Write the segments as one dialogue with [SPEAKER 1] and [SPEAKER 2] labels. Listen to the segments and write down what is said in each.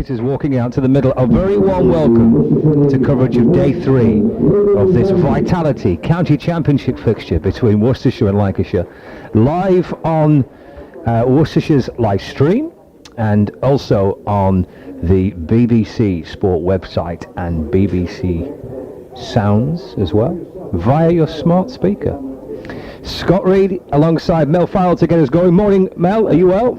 [SPEAKER 1] Wickets is walking out to the middle. A very warm welcome to coverage of day 3 of this Vitality County Championship fixture between Worcestershire and Lancashire. Live on Worcestershire's live stream and also on the BBC Sport website and BBC Sounds as well, via your smart speaker. Scott Reed alongside Mel Farrell to get us going. Morning, Mel, are you well?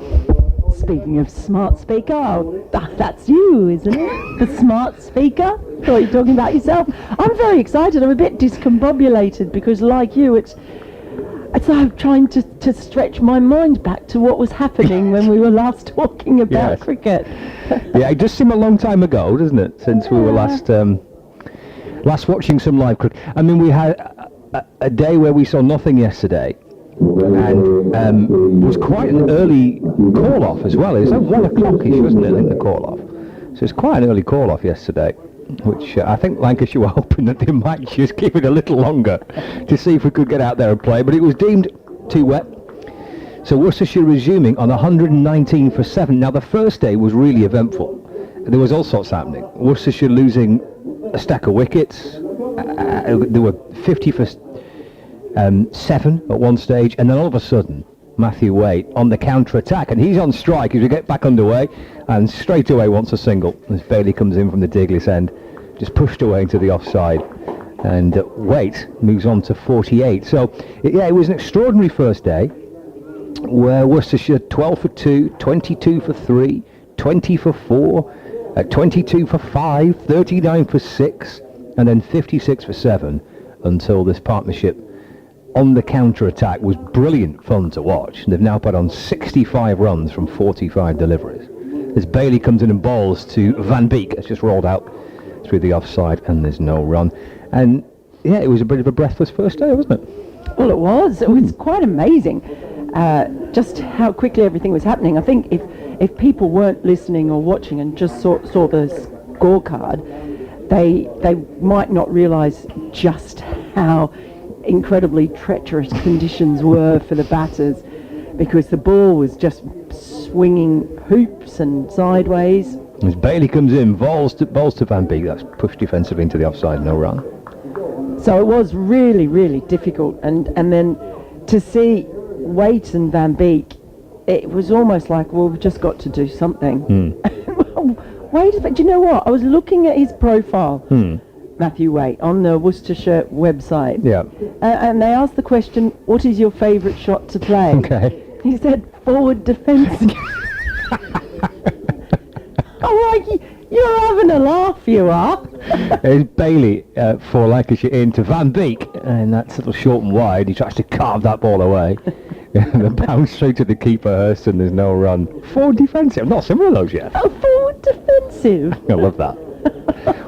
[SPEAKER 2] Speaking of smart speaker, that's you, isn't it? The smart speaker? Thought you were talking about yourself. I'm very excited. I'm a bit discombobulated because, like you, it's like trying to stretch my mind back to what was happening when we were last talking about cricket.
[SPEAKER 1] Yeah, it does seem a long time ago, doesn't it, since we were last watching some live cricket. I mean, we had a day where we saw nothing yesterday, and it was quite an early call-off as well. It was like 1 o'clock-ish, wasn't it, I think, the call-off. So it's quite an early call-off yesterday, which I think Lancashire were hoping that they might just give it a little longer to see if we could get out there and play, but it was deemed too wet. So Worcestershire resuming on 119 for 7. Now, the first day was really eventful. There was all sorts happening. Worcestershire losing a stack of wickets. There were 50 for 7 at one stage, and then all of a sudden Matthew Waite on the counter-attack, and he's on strike as we get back underway, and straight away wants a single as Bailey comes in from the Diglis end, just pushed away into the offside, and Waite moves on to 48. So it was an extraordinary first day where Worcestershire 12 for 2, 22 for 3, 20 for 4, 22 for 5, 39 for 6, and then 56 for 7 until this partnership on the counter-attack was brilliant fun to watch. They've now put on 65 runs from 45 deliveries. As Bailey comes in and bowls to Van Beek, it's just rolled out through the offside, and there's no run. And yeah, it was a bit of a breathless first day, wasn't it?
[SPEAKER 2] Well, it was. It was quite amazing, just how quickly everything was happening. I think if people weren't listening or watching and just saw the scorecard, they might not realise just how incredibly treacherous conditions were for the batters, because the ball was just swinging hoops and sideways.
[SPEAKER 1] As Bailey comes in, bowls to Van Beek, that's pushed defensively into the offside, no run.
[SPEAKER 2] So it was really, really difficult, and then to see Waite and Van Beek, it was almost like, well, we've just got to do something. Wait, but do you know what? I was looking at his profile, Matthew Waite, on the Worcestershire website. Yeah. And they asked the question, what is your favourite shot to play? Okay. He said, forward defence. I'm like, you're having a laugh, you are.
[SPEAKER 1] There's Bailey for Lancashire into Van Beek, and that's a little short and wide. He tries to carve that ball away. The bounce straight to the keeper, Hurston, there's no run. Forward defensive, I've not seen one of those yet.
[SPEAKER 2] Oh, forward defensive.
[SPEAKER 1] I love that.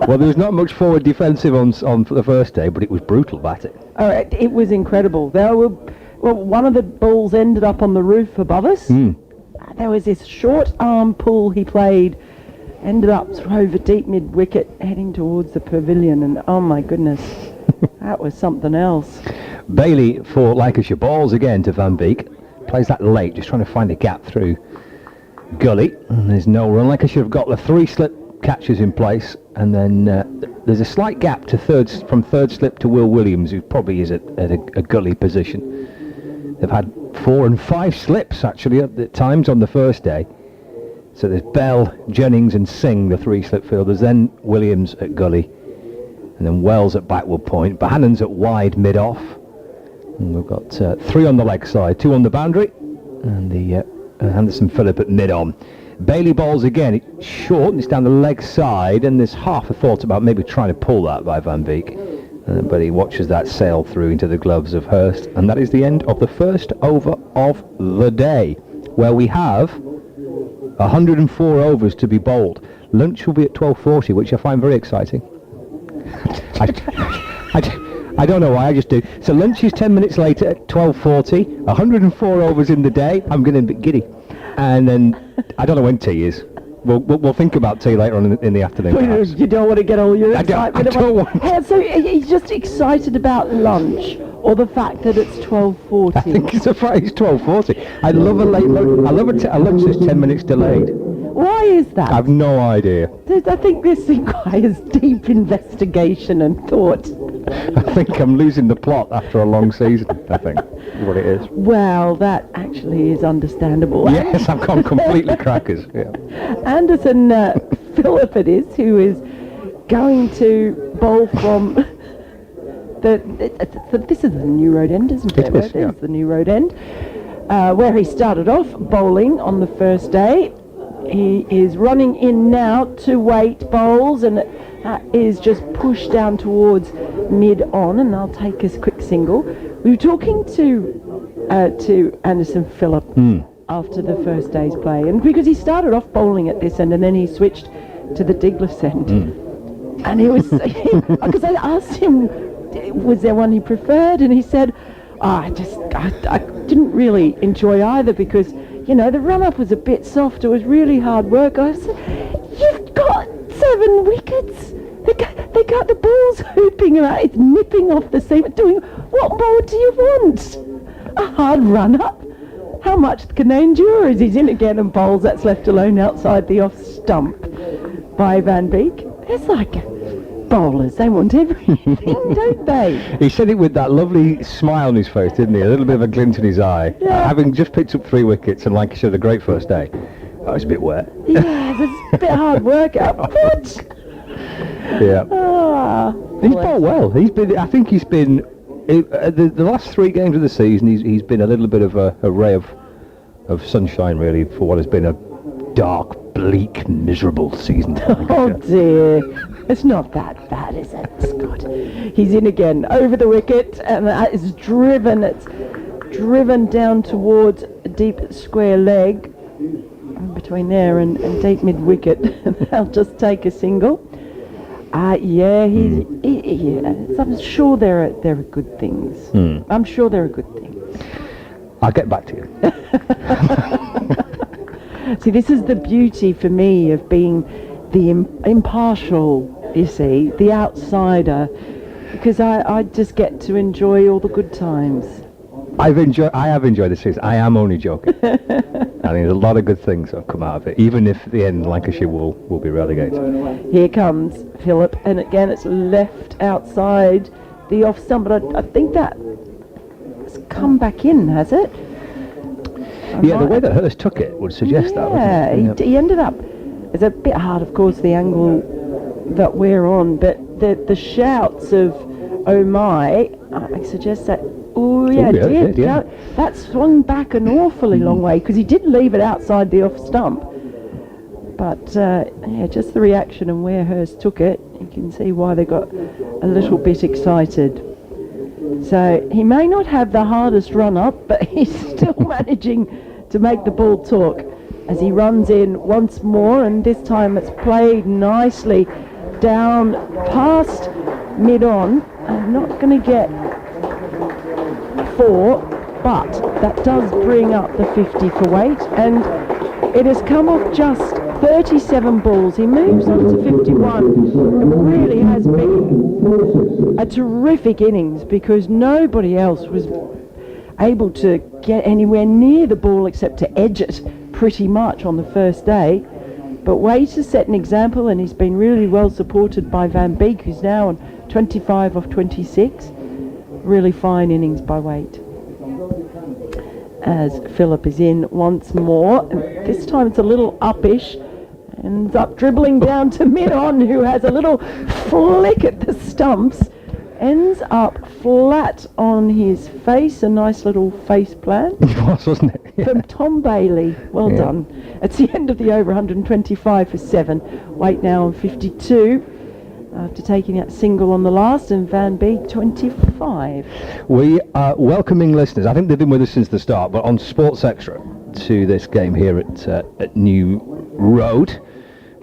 [SPEAKER 1] Well, there was not much forward defensive on the first day, but it was brutal batting.
[SPEAKER 2] Oh, it was incredible. One of the balls ended up on the roof above us. There was this short arm pull he played, ended up over deep mid-wicket, heading towards the pavilion, and oh my goodness, that was something else.
[SPEAKER 1] Bailey for Lancashire balls again to Van Beek, plays that late, just trying to find a gap through gully, and there's no run. Lancashire have got the 3 slip catches in place, and then there's a slight gap to from third slip to Will Williams, who probably is at a gully position. They've had 4 and 5 slips actually at times on the first day. So there's Bell, Jennings and Singh, the 3 slip fielders, then Williams at gully, and then Wells at backward point. Bahannon's at wide mid-off. And we've got 3 on the leg side, 2 on the boundary, and the Anderson Phillip at mid-on. Bailey bowls again, it's short, and it's down the leg side, and there's half a thought about maybe trying to pull that by Van Beek. But he watches that sail through into the gloves of Hurst, and that is the end of the first over of the day, where we have 104 overs to be bowled. Lunch will be at 12:40, which I find very exciting. I don't know why, I just do. So lunch is 10 minutes later at 12:40, 104 overs in the day. I'm getting a bit giddy. And then, I don't know when tea is. We'll think about tea later on in the afternoon.
[SPEAKER 2] You don't want to get all your excitement.
[SPEAKER 1] I don't want.
[SPEAKER 2] Hey, so he's just excited about lunch, or the fact that it's 12:40.
[SPEAKER 1] I think it's 12:40. I love a late lunch. I love a lunch that's 10 minutes delayed.
[SPEAKER 2] Why is that?
[SPEAKER 1] I've no idea.
[SPEAKER 2] I think this requires deep investigation and thought.
[SPEAKER 1] I think I'm losing the plot after a long season, I think, is what it is.
[SPEAKER 2] Well, that actually is understandable.
[SPEAKER 1] Yes, I've gone completely crackers. Yeah.
[SPEAKER 2] Anderson Phillip it is, who is going to bowl from this is the New Road End, isn't it?
[SPEAKER 1] It is, yeah.
[SPEAKER 2] There's the New Road End, where he started off bowling on the first day. He is running in now to weight bowls, and is just pushed down towards mid-on, and I'll take his quick single. We were talking to Anderson Phillip after the first day's play, and because he started off bowling at this end and then he switched to the Digless end, and he was because I asked him, was there one he preferred, and he said, I didn't really enjoy either because, you know, the run-up was a bit soft. It was really hard work. I said, you've got 7 wickets. They got the ball's hooping around. It's nipping off the seam. Doing what more do you want? A hard run-up? How much can they endure as he's in again and bowls that's left alone outside the off stump by Van Beek? It's like bowlers, they want everything, don't they?
[SPEAKER 1] He said it with that lovely smile on his face, didn't he? A little bit of a glint in his eye.
[SPEAKER 2] Yeah.
[SPEAKER 1] Having just picked up 3 wickets and Lancashire had a great first day. Oh, it's a bit wet.
[SPEAKER 2] Yeah, it's a bit hard work out. What?
[SPEAKER 1] Yeah.
[SPEAKER 2] Ah,
[SPEAKER 1] He's bowled well. I think he's been the last 3 games of the season. He's been a little bit of a ray of sunshine, really, for what has been a dark, bleak, miserable season.
[SPEAKER 2] oh dear. It's not that bad, is it, Scott? He's in again, over the wicket, and it's driven down towards a deep square leg, between there and deep mid-wicket, and they'll just take a single. Yeah, I'm sure there are good things. I'm sure there are good things.
[SPEAKER 1] I'll get back to you.
[SPEAKER 2] See, this is the beauty for me of being the impartial, you see, the outsider, because I just get to enjoy all the good times.
[SPEAKER 1] I have enjoyed the season. I am only joking. I think there's a lot of good things that have come out of it, even if at the end Lancashire will be relegated.
[SPEAKER 2] Here comes Phillip, and again it's left outside the off stump, but I think that has come back in, has it?
[SPEAKER 1] Yeah, the way that Hurst took it would suggest that.
[SPEAKER 2] Yeah, he ended up. It's a bit hard, of course, the angle that we're on, but the shouts of "Oh my!" I suggest that. Oh yeah, it did. Yeah. That swung back an awfully long way because he did leave it outside the off stump. But yeah, just the reaction and where Hurst took it, you can see why they got a little bit excited. So he may not have the hardest run up, but he's still managing to make the ball talk as he runs in once more, and this time it's played nicely down past mid-on. I'm not going to get 4, but that does bring up the 50 for weight, and it has come off just 37 balls. He moves on to 51. It really has been a terrific innings because nobody else was able to get anywhere near the ball except to edge it pretty much on the first day. But Waite has set an example, and he's been really well supported by Van Beek, who's now on 25 off 26. Really fine innings by Waite. As Phillip is in once more, and this time it's a little uppish, ends up dribbling down to mid-on, who has a little flick at the stumps, ends up flat on his face, a nice little face plant.
[SPEAKER 1] It was, wasn't it? Yeah.
[SPEAKER 2] From Tom Bailey. Well done. It's the end of the over, 125 for 7. Waite now on 52 after taking that single on the last, and Van Beek 25.
[SPEAKER 1] We are welcoming listeners. I think they've been with us since the start, but on Sports Extra to this game here at New Road,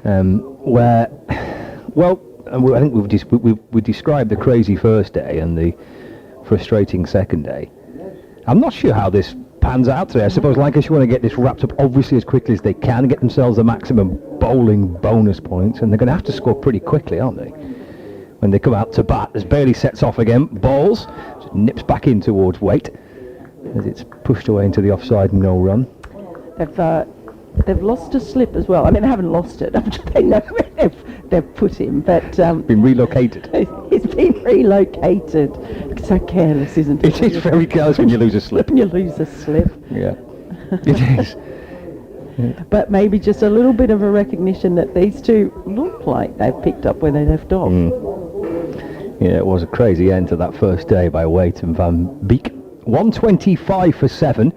[SPEAKER 1] where, well, I think we've described the crazy first day and the frustrating second day. I'm not sure how this pans out today. I suppose Lancashire want to get this wrapped up obviously as quickly as they can, get themselves the maximum bowling bonus points, and they're going to have to score pretty quickly, aren't they? When they come out to bat, as Bailey sets off again, bowls, just nips back in towards Waite as it's pushed away into the offside, no run.
[SPEAKER 2] They've they've lost a slip as well. I mean, they haven't lost it. They know where they've put him, but
[SPEAKER 1] Been relocated.
[SPEAKER 2] he's been relocated. It's so careless, isn't it?
[SPEAKER 1] It is very careless when you lose a slip.
[SPEAKER 2] When you lose a slip.
[SPEAKER 1] Yeah, it is.
[SPEAKER 2] But maybe just a little bit of a recognition that these two look like they've picked up where they left off.
[SPEAKER 1] Yeah, it was a crazy end to that first day by Waite and Van Beek. 125 for 7.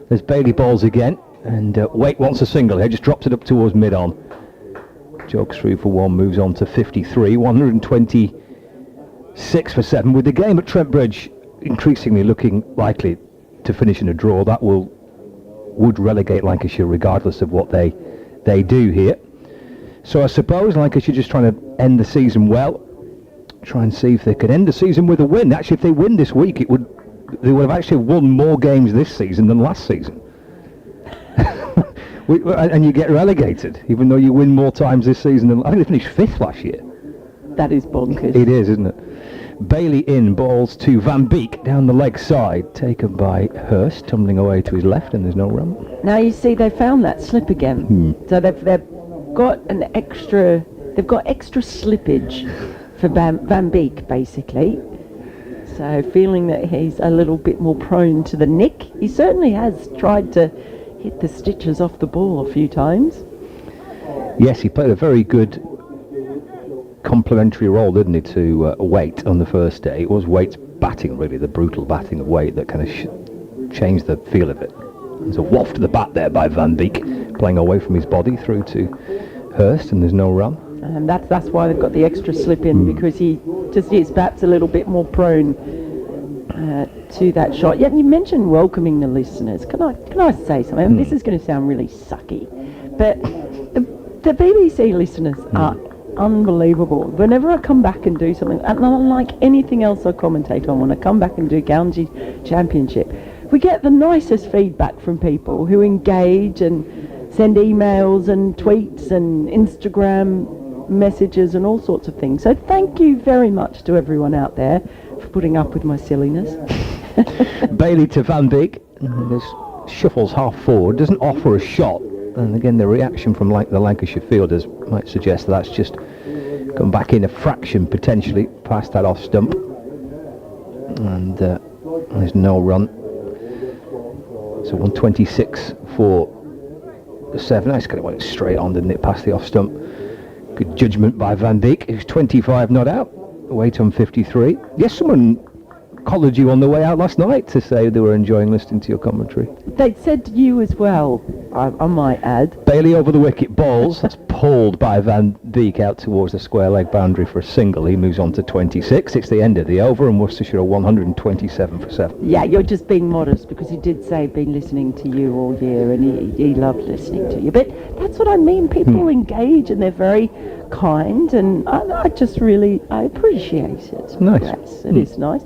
[SPEAKER 1] There's Bailey balls again, and Waite wants a single. He just drops it up towards mid-on. Jogs through for 1, moves on to 53. 126 for 7. With the game at Trent Bridge increasingly looking likely to finish in a draw, that would relegate Lancashire regardless of what they do here. So I suppose Lancashire just trying to end the season well. Try and see if they could end the season with a win. Actually, if they win this week, they would have actually won more games this season than last season. And you get relegated, even though you win more times this season than... I think they finished 5th last year.
[SPEAKER 2] That is bonkers.
[SPEAKER 1] It is, isn't it? Bailey in, balls to Van Beek down the leg side, taken by Hurst, tumbling away to his left, and there's no run.
[SPEAKER 2] Now you see they found that slip again. So they've got extra slippage for Van Beek, basically. So feeling that he's a little bit more prone to the nick. He certainly has tried to hit the stitches off the ball a few times.
[SPEAKER 1] Yes, he played a very good complementary role, didn't he, to Waite on the first day. It was Waite's batting, really, the brutal batting of Waite that kind of changed the feel of it. There's a waft of the bat there by Van Beek, playing away from his body through to Hurst, and there's no run.
[SPEAKER 2] And that's why they've got the extra slip in, because he just his bat's a little bit more prone to that shot. Yeah, you mentioned welcoming the listeners. Can I say something? This is going to sound really sucky, but the BBC listeners are unbelievable. Whenever I come back and do something, and unlike anything else I commentate on, when I come back and do County Championship, we get the nicest feedback from people who engage and send emails and tweets and Instagram messages and all sorts of things. So thank you very much to everyone out there for putting up with my silliness.
[SPEAKER 1] Bailey to Van Beek. This shuffles half forward, doesn't offer a shot. And again, the reaction from the Lancashire fielders might suggest that's just come back in a fraction, potentially, past that off stump. And there's no run. So 126 for 7. I just kind of went straight on, didn't it, past the off stump. Good judgment by Van Beek, who's 25 not out. Wait on 53. Yes, someone collared you on the way out last night to say they were enjoying listening to your commentary.
[SPEAKER 2] They said to you as well, I might add.
[SPEAKER 1] Bailey over the wicket, balls. That's pulled by Van Beek out towards the square leg boundary for a single. He moves on to 26. It's the end of the over, and Worcestershire are 127 for 7.
[SPEAKER 2] Yeah, you're just being modest, because he did say he'd been listening to you all year, and he loved listening to you. But that's what I mean. People engage, and they're very kind, and I just really appreciate it.
[SPEAKER 1] Nice.
[SPEAKER 2] Yes, it is nice.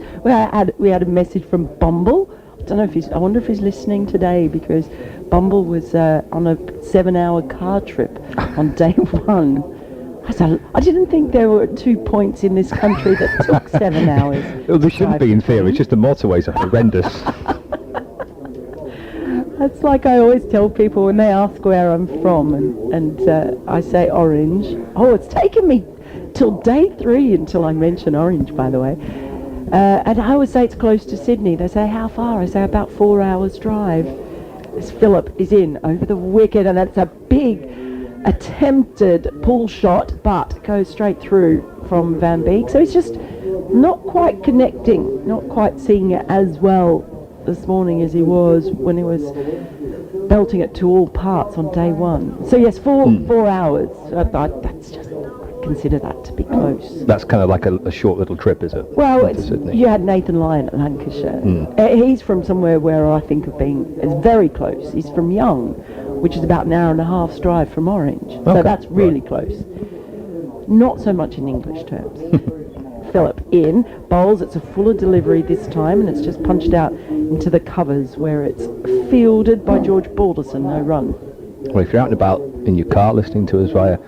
[SPEAKER 2] We had a message from Bumble. I wonder if he's listening today, because Bumble was on a 7-hour car trip on day 1. I didn't think there were 2 points in this country that took 7 hours.
[SPEAKER 1] Well, there shouldn't be in theory. It's just the motorways are horrendous.
[SPEAKER 2] That's like I always tell people when they ask where I'm from, and I say Orange. Oh, it's taken me till day 3 until I mention Orange, by the way. And I always say it's close to Sydney. They say, how far? I say about 4 hours drive. This Phillip is in over the wicket, and that's a big attempted pull shot, but goes straight through from Van Beek. So he's just not quite connecting, not quite seeing it as well this morning as he was when he was belting it to all parts on day 1. So yes, 4 hours. That's just, I consider that to be close.
[SPEAKER 1] That's kind of like a short little trip, is it?
[SPEAKER 2] Well, you had Nathan Lyon at Lancashire. He's from somewhere where I think of being is very close. He's from Young, which is about an hour and a half's drive from Orange. Okay. So that's really close. Not so much in English terms. Phillip in, bowls, it's a fuller delivery this time, and it's just punched out into the covers where it's fielded by George Balderson, no run.
[SPEAKER 1] Well, if you're out and about in your car listening to us via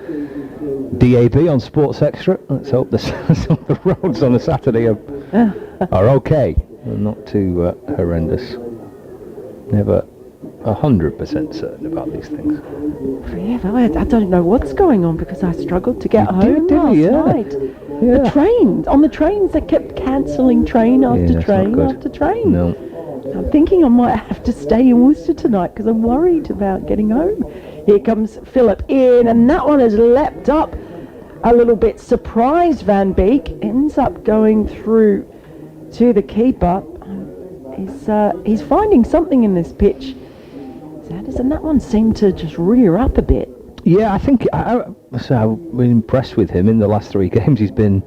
[SPEAKER 1] DAB on Sports Extra, let's hope the roads on a Saturday are okay and not too horrendous. Never 100% certain about these things.
[SPEAKER 2] Yeah, I don't know what's going on because I struggled to get home last night.
[SPEAKER 1] Yeah.
[SPEAKER 2] The trains, on the trains, they kept cancelling train after
[SPEAKER 1] it's
[SPEAKER 2] train
[SPEAKER 1] not good.
[SPEAKER 2] after train.
[SPEAKER 1] No.
[SPEAKER 2] I'm thinking I might have to stay in Worcester tonight because I'm worried about getting home. Here comes Philip in, and that one has leapt up a little bit. Surprised Van Beek, ends up going through to the keeper. He's finding something in this pitch. Doesn't that one seem to just rear up a bit?
[SPEAKER 1] Yeah, I think I've been impressed with him in the last 3 games. He's been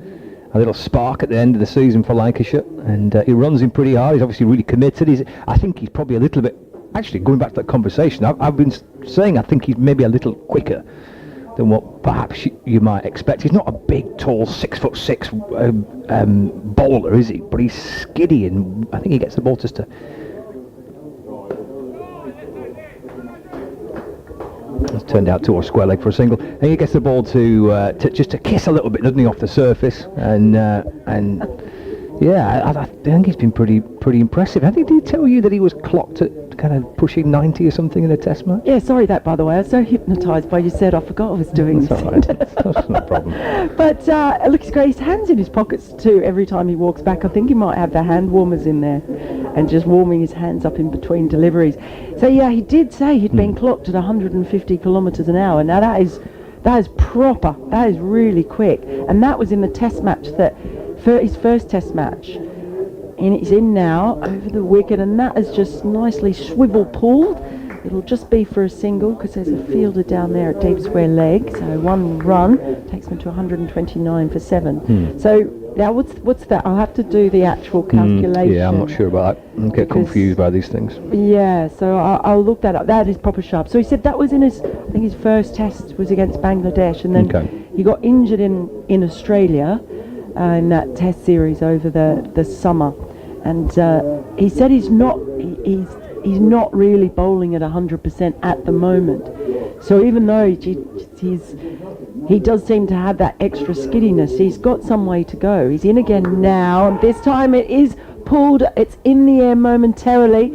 [SPEAKER 1] a little spark at the end of the season for Lancashire, and he runs him pretty hard. He's obviously really committed. I think he's probably a little bit, actually going back to that conversation, I've been saying I think he's maybe a little quicker than what perhaps you might expect. He's not a big, tall, 6'6" bowler, is he? But he's skiddy, and I think he gets the ball just to... It's turned out towards square leg for a single, and he gets the ball to just to kiss a little bit, doesn't he, off the surface? And yeah, I think he's been pretty impressive. I think, did he tell you that he was clocked at kind of pushing 90 or something in a test match?
[SPEAKER 2] Yeah, sorry that, by the way. I was so hypnotised by you said I forgot I was doing
[SPEAKER 1] That's all right. That's no problem.
[SPEAKER 2] But look, he's got his hands in his pockets too every time he walks back. I think he might have the hand warmers in there and just warming his hands up in between deliveries. So yeah, he did say he'd been clocked at 150 kilometres an hour. Now that is proper. That is really quick. And that was in the test match, his first test match. And it's in now over the wicket, and that is just nicely swivel pulled. It'll just be for a single because there's a fielder down there at deep square leg. So 1 run takes them to 129 for 7. So now what's that? I'll have to do the actual calculation.
[SPEAKER 1] Yeah, I'm not sure about that. I get confused by these things.
[SPEAKER 2] Yeah, so I'll look that up. That is proper sharp. So he said that was in his first test was against Bangladesh, and then he got injured in Australia in that test series over the summer. And he said he's not really bowling at 100% at the moment. So even though he does seem to have that extra skiddiness, he's got some way to go. He's in again now, and this time it is pulled. It's in the air momentarily,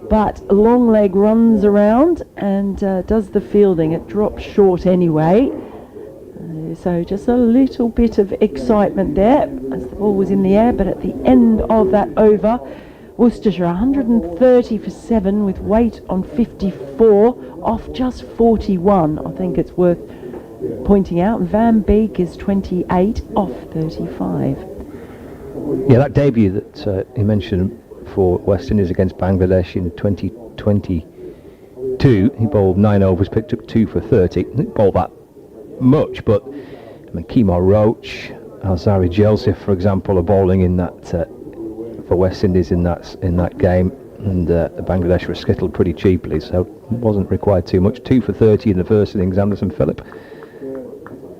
[SPEAKER 2] but long leg runs around and does the fielding. It drops short anyway. So just a little bit of excitement there as the ball was in the air, but at the end of that over, Worcestershire 130 for 7 with weight on 54 off just 41. I think it's worth pointing out. Van Beek is 28 off 35.
[SPEAKER 1] Yeah, that debut that he mentioned for West Indies against Bangladesh in 2022, he bowled 9 overs, picked up 2 for 30. He didn't bowl that much, but I mean, Kemar Roach, Alzari Joseph, for example, are bowling in that for West Indies in that game, and Bangladesh were skittled pretty cheaply, so it wasn't required too much. 2 for 30 in the first innings, Anderson Phillip,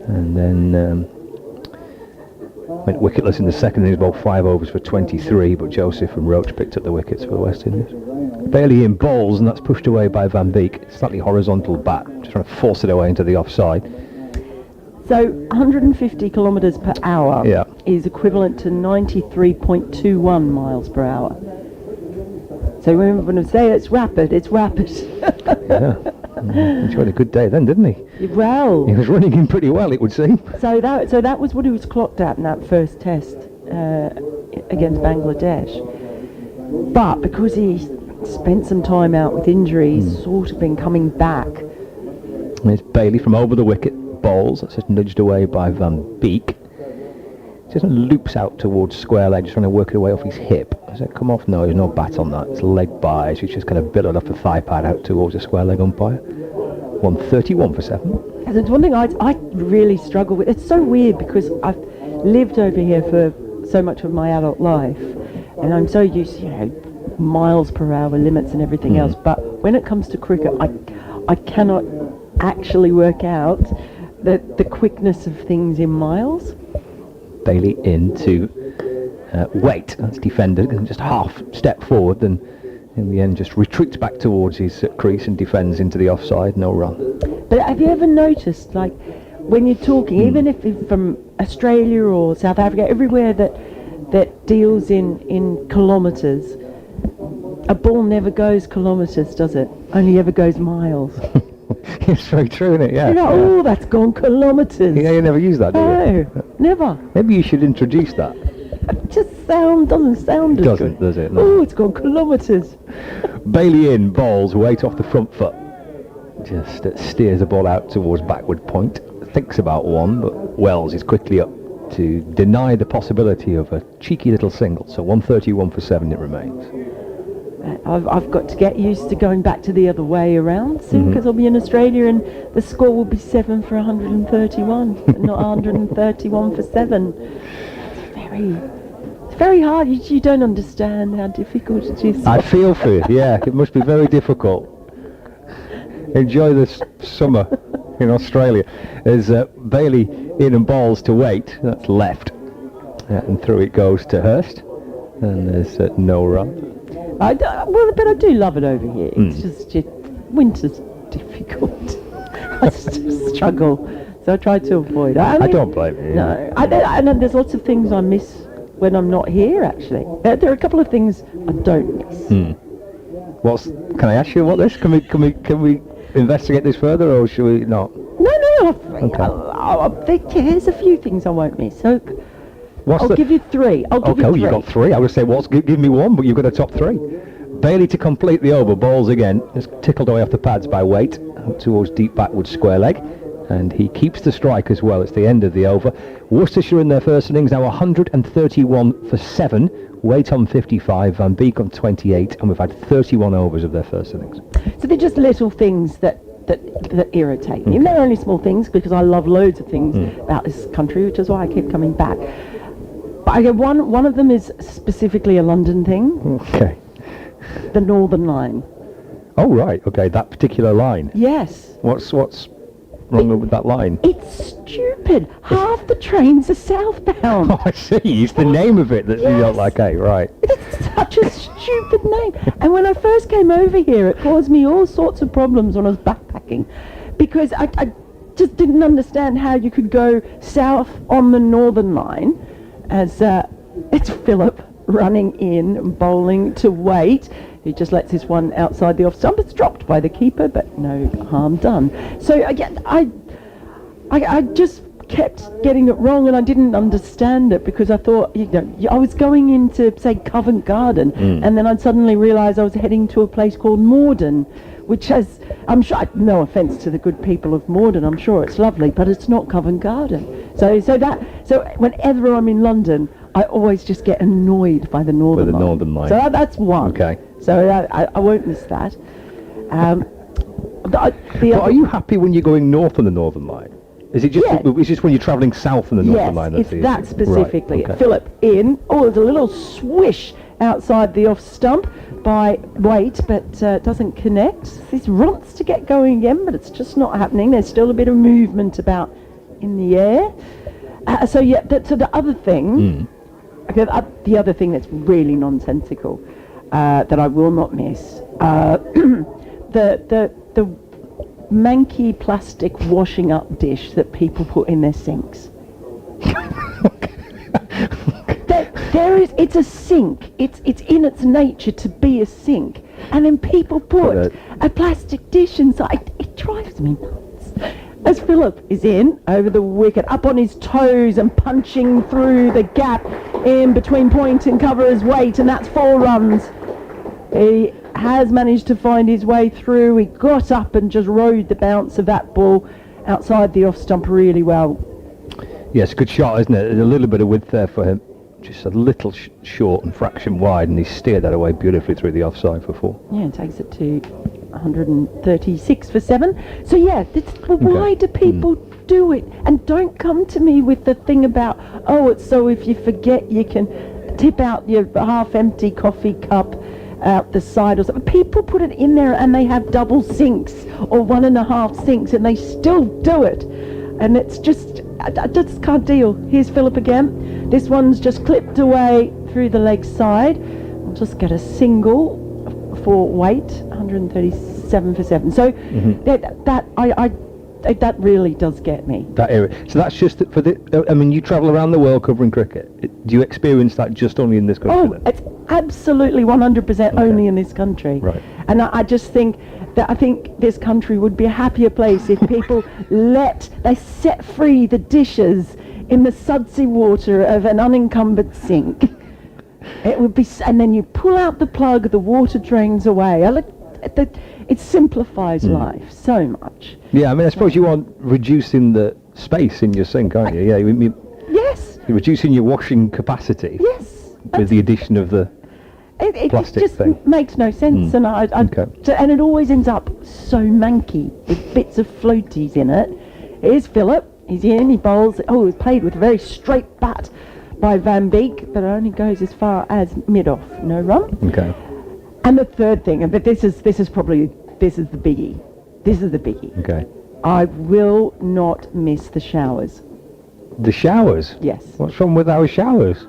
[SPEAKER 1] and then went wicketless in the second innings, bowled 5 overs for 23, but Joseph and Roach picked up the wickets for the West Indies. Bailey in bowls, and that's pushed away by Van Beek. Slightly horizontal bat, just trying to force it away into the offside.
[SPEAKER 2] So 150 kilometres per hour is equivalent to 93.21 miles per hour. So when I say it's rapid, it's rapid.
[SPEAKER 1] Yeah. He had a good day then, didn't he?
[SPEAKER 2] Well,
[SPEAKER 1] he was running in pretty well, it would seem.
[SPEAKER 2] So that was what he was clocked at in that first test against Bangladesh. But because he spent some time out with injuries, sort of been coming back.
[SPEAKER 1] And it's Bailey from over the wicket, bowls. That's just nudged away by Van Beek. Just loops out towards square leg, just trying to work it away off his hip. Does it come off? No, there's no bat on that. It's leg by, so he's just kind of billowed off the thigh pad out towards the square leg umpire. 131 for 7.
[SPEAKER 2] There's one thing I really struggle with. It's so weird because I've lived over here for so much of my adult life, and I'm so used to, miles per hour limits and everything else. But when it comes to cricket, I cannot actually work out the quickness of things in miles.
[SPEAKER 1] Bailey into weight. That's defender, just half step forward, then in the end just retreats back towards his crease and defends into the offside. No run.
[SPEAKER 2] But have you ever noticed, like, when you're talking, even if you're from Australia or South Africa, everywhere that deals in kilometres, A ball never goes kilometres, does it? Only ever goes miles.
[SPEAKER 1] It's very true, isn't it? Yeah.
[SPEAKER 2] You know, oh, that's gone kilometres.
[SPEAKER 1] Yeah, you never use that, do you?
[SPEAKER 2] No, never.
[SPEAKER 1] Maybe you should introduce that.
[SPEAKER 2] It just doesn't sound as
[SPEAKER 1] Doesn't,
[SPEAKER 2] good.
[SPEAKER 1] does it? No.
[SPEAKER 2] Oh, it's gone kilometres.
[SPEAKER 1] Bailey in, bowls, weight off the front foot. Just steers the ball out towards backward point. Thinks about one, but Wells is quickly up to deny the possibility of a cheeky little single. So 131 for 7 it remains.
[SPEAKER 2] I've got to get used to going back to the other way around soon, because I'll be in Australia and the score will be 7 for 131, not 131 for 7. It's very hard. You don't understand how difficult it is.
[SPEAKER 1] I feel for you, yeah. It must be very difficult. Enjoy this summer in Australia. There's Bailey in and balls to Waite. That's left. And through it goes to Hurst. And there's no run.
[SPEAKER 2] But I do love it over here. It's just winter's difficult. I just struggle, so I try to avoid it.
[SPEAKER 1] I don't blame you.
[SPEAKER 2] No, and there's lots of things I miss when I'm not here. Actually, there are a couple of things I don't miss.
[SPEAKER 1] Can I ask you what this? Can we investigate this further, or should we not?
[SPEAKER 2] No.
[SPEAKER 1] Okay.
[SPEAKER 2] There's a few things I won't miss. So
[SPEAKER 1] I'll
[SPEAKER 2] give you 3. I'll give you 3.
[SPEAKER 1] You got 3. I would say, give me 1, but you've got a top 3. Bailey to complete the over, balls again. Just tickled away off the pads by Waite, out towards deep backward square leg. And he keeps the strike as well. It's the end of the over. Worcestershire in their first innings, now 131 for 7. Waite on 55, Van Beek on 28, and we've had 31 overs of their first innings.
[SPEAKER 2] So they're just little things that irritate me. They're only small things, because I love loads of things about this country, which is why I keep coming back. But one of them is specifically a London thing.
[SPEAKER 1] Okay.
[SPEAKER 2] The Northern Line.
[SPEAKER 1] Oh, right. Okay, that particular line.
[SPEAKER 2] Yes.
[SPEAKER 1] What's wrong with that line?
[SPEAKER 2] It's stupid. Half the trains are southbound.
[SPEAKER 1] Oh, I see. It's the name of it that you don't like. Hey, right.
[SPEAKER 2] It's such a stupid name. And when I first came over here, it caused me all sorts of problems when I was backpacking, because I just didn't understand how you could go south on the Northern Line, as it's Philip running in, bowling to Waite, who just lets this one outside the off stump. It's dropped by the keeper, but no harm done. So again, I just kept getting it wrong, and I didn't understand it, because I thought, I was going into, say, Covent Garden, and then I'd suddenly realise I was heading to a place called Morden, which has, I'm sure, no offence to the good people of Morden, I'm sure it's lovely, but it's not Covent Garden. So whenever I'm in London, I always just get annoyed by the Northern Line. So that's one. Okay. So I won't miss that. But
[SPEAKER 1] are you happy when you're going north on the Northern Line? Is it just is just when you're travelling south on the Northern Line?
[SPEAKER 2] Yes, it's that specifically.
[SPEAKER 1] Right, okay.
[SPEAKER 2] Philip in. Oh, there's a little swish outside the off stump by Waite, but doesn't connect. This wants to get going again, but it's just not happening. There's still a bit of movement about in the air. So the other thing, the other thing that's really nonsensical, that I will not miss, the manky plastic washing up dish that people put in their sinks. It's a sink. It's in its nature to be a sink, and then people put a plastic dish inside. It drives me nuts. As Philip is in over the wicket, up on his toes and punching through the gap in between point and cover as Waite, and that's 4 runs. He has managed to find his way through. He got up and just rode the bounce of that ball outside the off stump really well.
[SPEAKER 1] Yes, good shot, isn't it? There's a little bit of width there for him. Just a little short and fraction wide, and he steered that away beautifully through the offside for 4.
[SPEAKER 2] Yeah, it takes it to 136 for 7. So why do people do it? And don't come to me with the thing about, it's so if you forget you can tip out your half-empty coffee cup out the side or something. People put it in there and they have double sinks or 1.5 sinks, and they still do it. And it's just, I just can't deal. Here's Philip again. This one's just clipped away through the leg side. I'll just get a single for Waite, 137 for 7. So that really does get me.
[SPEAKER 1] That area. So that's just for the. I mean, you travel around the world covering cricket. Do you experience that just only in this country?
[SPEAKER 2] Oh, it's absolutely 100% only in this country.
[SPEAKER 1] Right.
[SPEAKER 2] And I just think that this country would be a happier place if people they set free the dishes in the sudsy water of an unencumbered sink. It would be, and then you pull out the plug, the water drains away. It simplifies life so much.
[SPEAKER 1] Yeah, I mean, I suppose you are reducing the space in your sink, aren't you? Yeah,
[SPEAKER 2] Yes.
[SPEAKER 1] you're reducing your washing capacity.
[SPEAKER 2] Yes.
[SPEAKER 1] With the addition of the
[SPEAKER 2] It
[SPEAKER 1] plastic
[SPEAKER 2] just
[SPEAKER 1] thing.
[SPEAKER 2] makes no sense, and and it always ends up so manky with bits of floaties in it. Here's Philip. He's in. He bowls. Oh, he's played with a very straight bat by Van Beek, but it only goes as far as mid-off. No run.
[SPEAKER 1] Okay.
[SPEAKER 2] And the third thing, but this is the biggie. This is the biggie.
[SPEAKER 1] Okay.
[SPEAKER 2] I will not miss the showers.
[SPEAKER 1] The showers?
[SPEAKER 2] Yes.
[SPEAKER 1] What's wrong with our showers?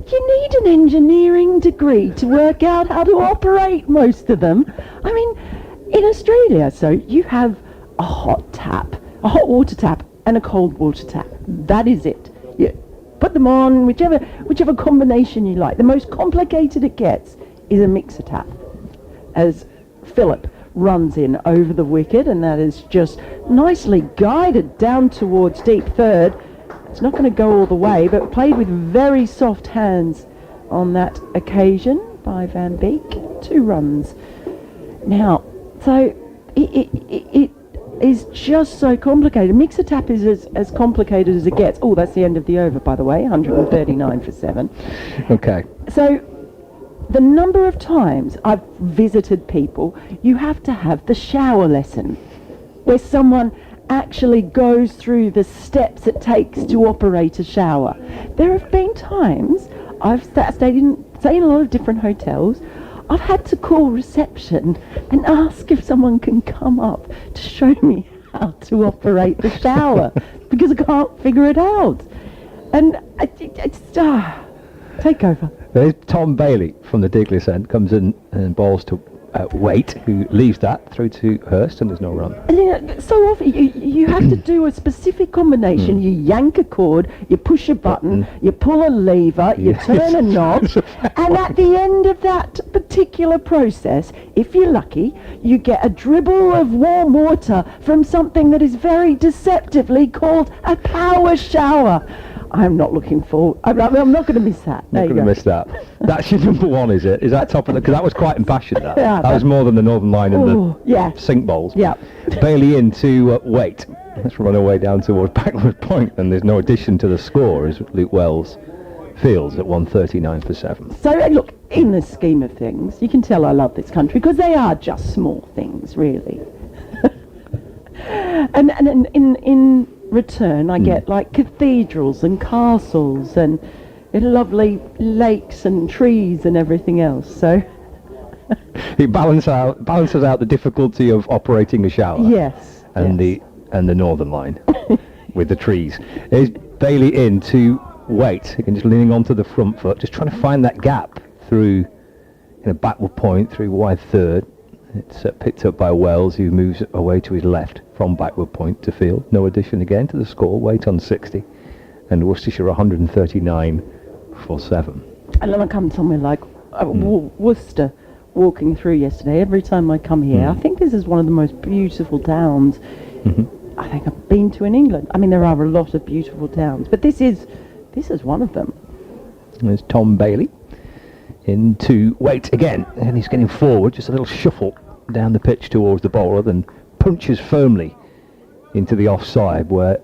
[SPEAKER 2] You need an engineering degree to work out how to operate most of them. I mean, in Australia, so you have a hot water tap, and a cold water tap. That is it. You put them on, whichever combination you like. The most complicated it gets is a mixer tap, as Philip runs in over the wicket, and that is just nicely guided down towards deep third. It's not going to go all the way, but played with very soft hands on that occasion by Van Beek. 2 runs. Now, so it is just so complicated. Mixer tap is as complicated as it gets. Oh, that's the end of the over, by the way. 139 for 7.
[SPEAKER 1] Okay.
[SPEAKER 2] So the number of times I've visited people, you have to have the shower lesson, where someone actually goes through the steps it takes to operate a shower. There have been times I've stayed in a lot of different hotels. I've had to call reception and ask if someone can come up to show me how to operate the shower because I can't figure it out. And it's take over.
[SPEAKER 1] There's Tom Bailey from the Digless end, comes in and bowls to Waite, who leaves that through to Hurst, and there's no run.
[SPEAKER 2] And so often you have to do a specific combination. You yank a cord, you push a button, you pull a lever, you turn a knob, and at the end of that particular process, if you're lucky, you get a dribble of warm water from something that is very deceptively called a power shower. I'm not looking forward. I'm not going to miss that.
[SPEAKER 1] Not going to miss that. That's your number one, is it? Is that top of the... Because that was quite impassioned, that.
[SPEAKER 2] Yeah,
[SPEAKER 1] that was more than the Northern Line and the sink bowls.
[SPEAKER 2] Yeah.
[SPEAKER 1] Bailey in to Waite. Let's run away down towards backward point, and there's no addition to the score as Luke Wells fields at 139 for 7.
[SPEAKER 2] So, look, in the scheme of things, you can tell I love this country, because they are just small things, really. and in return, I get like cathedrals and castles and lovely lakes and trees and everything else. So
[SPEAKER 1] it balances out the difficulty of operating a shower.
[SPEAKER 2] Yes.
[SPEAKER 1] And the Northern Line with the trees. There's Bailey in to Waite. Again, just leaning onto the front foot, just trying to find that gap through in a backward point through wide third. It's picked up by Wells, who moves away to his left from backward point to field. No addition again to the score. Waite on 60, and Worcestershire 139 for 7.
[SPEAKER 2] And then I come somewhere like Worcester, walking through yesterday. Every time I come here, I think this is one of the most beautiful towns I think I've been to in England. I mean, there are a lot of beautiful towns, but this is one of them.
[SPEAKER 1] There's Tom Bailey into Waite again, and he's getting forward, just a little shuffle down the pitch towards the bowler, then punches firmly into the offside, where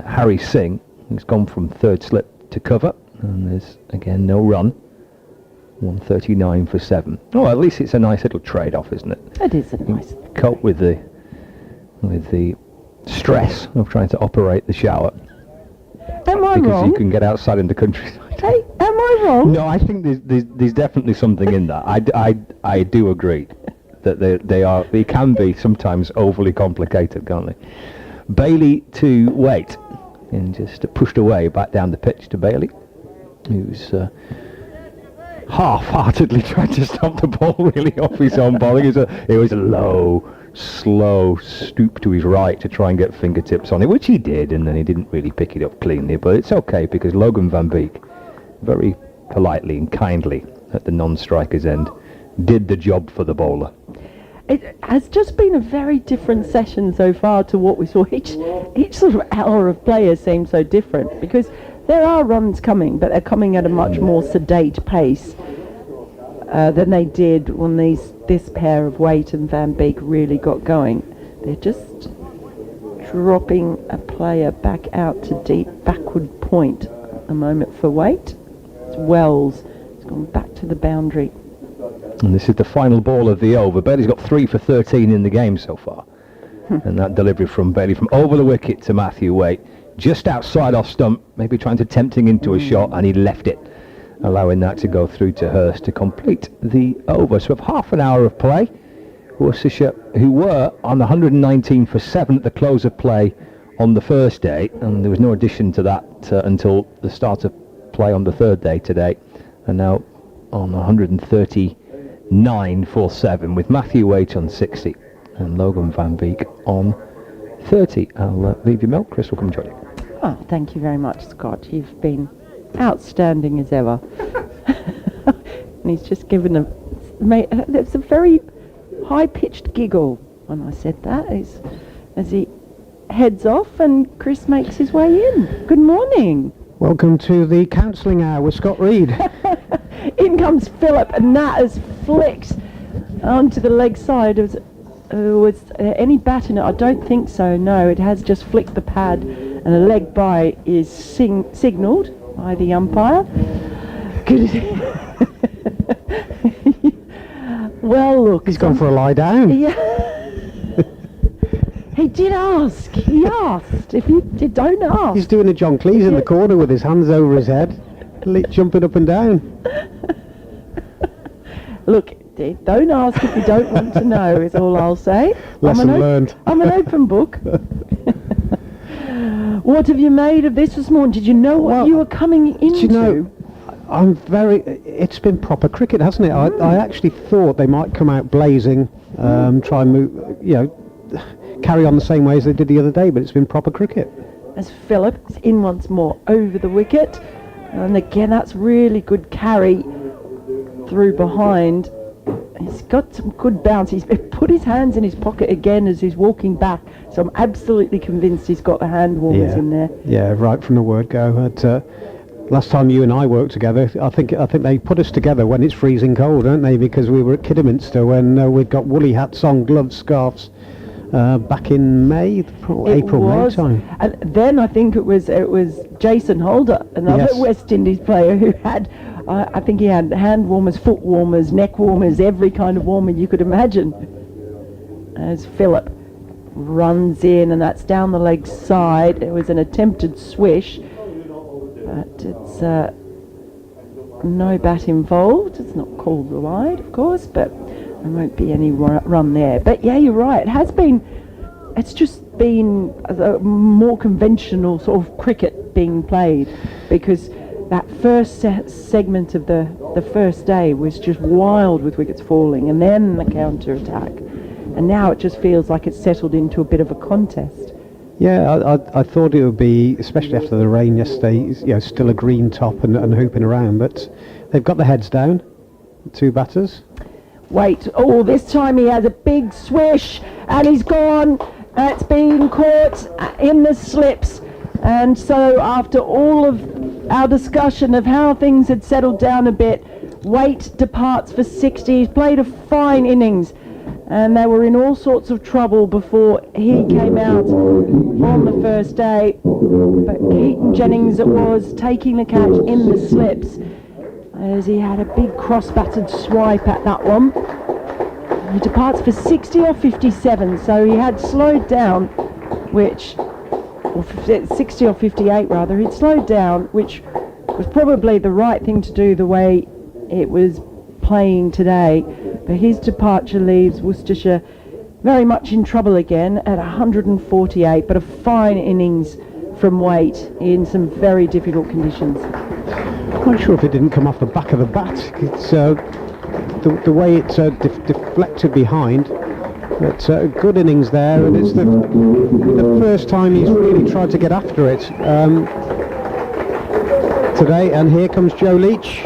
[SPEAKER 1] Harry Singh has gone from third slip to cover, and there's again no run. 139 for 7. Oh, at least it's a nice little trade-off, isn't it?
[SPEAKER 2] It is a nice.
[SPEAKER 1] Cope with the stress of trying to operate the shower.
[SPEAKER 2] Am I
[SPEAKER 1] because
[SPEAKER 2] wrong?
[SPEAKER 1] You can get outside in the countryside.
[SPEAKER 2] Hey, am I wrong?
[SPEAKER 1] No, I think there's definitely something in that. I do agree that they can be sometimes overly complicated, can't they? Bailey to Waite, and just pushed away back down the pitch to Bailey, who's half-heartedly tried to stop the ball really off his own bowling. It was a low, slow stoop to his right to try and get fingertips on it, which he did, and then he didn't really pick it up cleanly. But it's okay, because Logan Van Beek, very politely and kindly at the non-striker's end, did the job for the bowler.
[SPEAKER 2] It has just been a very different session so far to what we saw. Each sort of hour of play has seemed so different, because there are runs coming, but they're coming at a much more sedate pace than they did when this pair of Waite and Van Beek really got going. They're just dropping a player back out to deep backward point at the moment for Waite. It's Wells. He's gone back to the boundary.
[SPEAKER 1] And this is the final ball of the over. Bailey's got 3 for 13 in the game so far. And that delivery from Bailey from over the wicket to Matthew Waite, just outside off stump, maybe trying to tempt him into a shot, and he left it, allowing that to go through to Hurst to complete the over. So we have half an hour of play. Worcestershire, who were on 119 for 7 at the close of play on the first day, and there was no addition to that until the start of play on the third day today, and now on 139 for 7 with Matthew Waite on 60 and Logan Van Beek on 30. I'll leave you, Mel. Chris will come join you.
[SPEAKER 2] Oh, thank you very much, Scott. You've been outstanding as ever. And he's just given there's a very high-pitched giggle when I said that as he heads off and Chris makes his way in. Good morning.
[SPEAKER 3] Welcome to the counselling hour with Scott Reed.
[SPEAKER 2] In comes Philip, and that has flicked onto the leg side. Was any bat in it? I don't think so, no. It has just flicked the pad, and a leg bye is signalled by the umpire. Good. Well, look.
[SPEAKER 3] He's gone for a lie down.
[SPEAKER 2] Yeah. He did ask. He asked. If you don't ask.
[SPEAKER 3] He's doing a John Cleese in the corner with his hands over his head, jumping up and down.
[SPEAKER 2] Look, don't ask if you don't want to know, is all I'll say.
[SPEAKER 3] Lesson learned.
[SPEAKER 2] I'm an open book. What have you made of this morning? Did you know what you were coming into?
[SPEAKER 3] Do you know, it's been proper cricket, hasn't it? I actually thought they might come out blazing, try and move, carry on the same way as they did the other day, but it's been proper cricket.
[SPEAKER 2] As Philip is in once more over the wicket, and again that's really good carry through behind. He's got some good bounce. He's put his hands in his pocket again as he's walking back, so I'm absolutely convinced he's got the hand warmers in there. Yeah,
[SPEAKER 3] right from the word go. Last time you and I worked together, I think they put us together when it's freezing cold, don't they? Because we were at Kidderminster when we'd got woolly hats on, gloves, scarves, back in May, April, May time.
[SPEAKER 2] And then I think it was Jason Holder, another West Indies player who had, I think he had hand warmers, foot warmers, neck warmers, every kind of warmer you could imagine. As Philip runs in, and that's down the leg side. It was an attempted swish, but it's no bat involved. It's not called wide, of course, but there won't be any run there. But yeah, you're right. It's just been a more conventional sort of cricket being played, because that first segment of the first day was just wild with wickets falling, and then the counter attack, and now it just feels like it's settled into a bit of a contest.
[SPEAKER 3] Yeah, I thought it would be, especially after the rain yesterday, still a green top and hooping around, but they've got the heads down, the two batters.
[SPEAKER 2] Wait, this time he has a big swish, and he's gone. It's been caught in the slips, and so after all of our discussion of how things had settled down a bit, Waite departs for 60. He's played a fine innings, and they were in all sorts of trouble before he came out on the first day. But Keaton Jennings it was, taking the catch in the slips, as he had a big cross-battered swipe at that one. He departs for 60 or 57, so he had slowed down, or 60 or 58 rather. He'd slowed down, which was probably the right thing to do the way it was playing today. But his departure leaves Worcestershire very much in trouble again at 148, but a fine innings from Waite in some very difficult conditions.
[SPEAKER 3] I'm not sure if it didn't come off the back of the bat. It's the way it's deflected behind. But good innings there, and it's the first time he's really tried to get after it today. And here comes Joe Leach,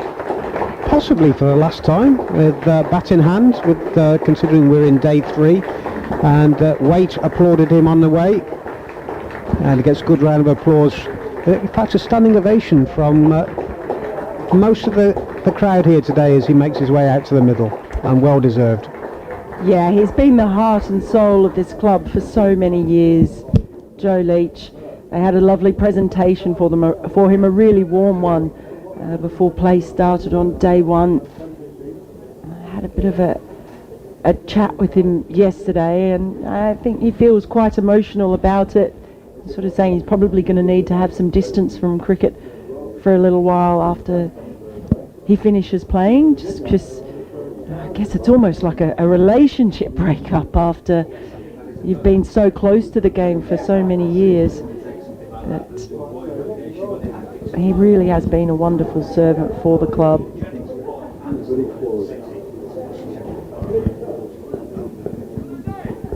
[SPEAKER 3] possibly for the last time, with bat in hand, with considering we're in day 3. And Waite applauded him on the way, and he gets a good round of applause. In fact, a standing ovation from most of the crowd here today as he makes his way out to the middle, and well deserved.
[SPEAKER 2] Yeah, he's been the heart and soul of this club for so many years, Joe Leach. They had a lovely presentation for him, a really warm one, before play started on day 1. I had a bit of a chat with him yesterday, and I think he feels quite emotional about it. Sort of saying he's probably going to need to have some distance from cricket for a little while after he finishes playing. Just I guess it's almost like a relationship breakup after you've been so close to the game for so many years. That he really has been a wonderful servant for the club.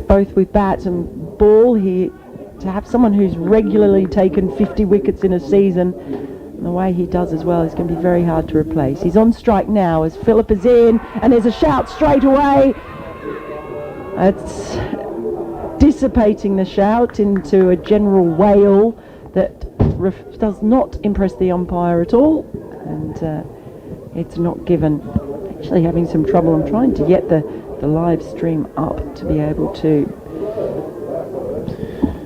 [SPEAKER 2] Both with bat and ball, to have someone who's regularly taken 50 wickets in a season, and the way he does as well, is going to be very hard to replace. He's on strike now as Phillip is in, and there's a shout straight away. It's dissipating the shout into a general wail that does not impress the umpire at all, and it's not given. Actually having some trouble. I'm trying to get the live stream up to be able to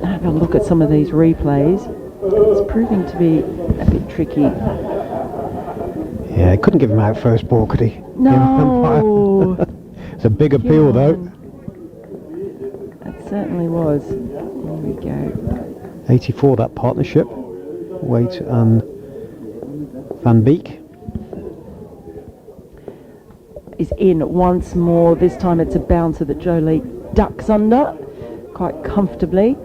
[SPEAKER 2] have a look at some of these replays. It's proving to be a bit tricky.
[SPEAKER 3] Yeah, he couldn't give him out first ball, could he?
[SPEAKER 2] No.
[SPEAKER 3] It's a big appeal, though.
[SPEAKER 2] It certainly was. Here we go.
[SPEAKER 3] 84, that partnership. Waite and Van Beek.
[SPEAKER 2] Is in once more. This time it's a bouncer that Joe Leach ducks under quite comfortably.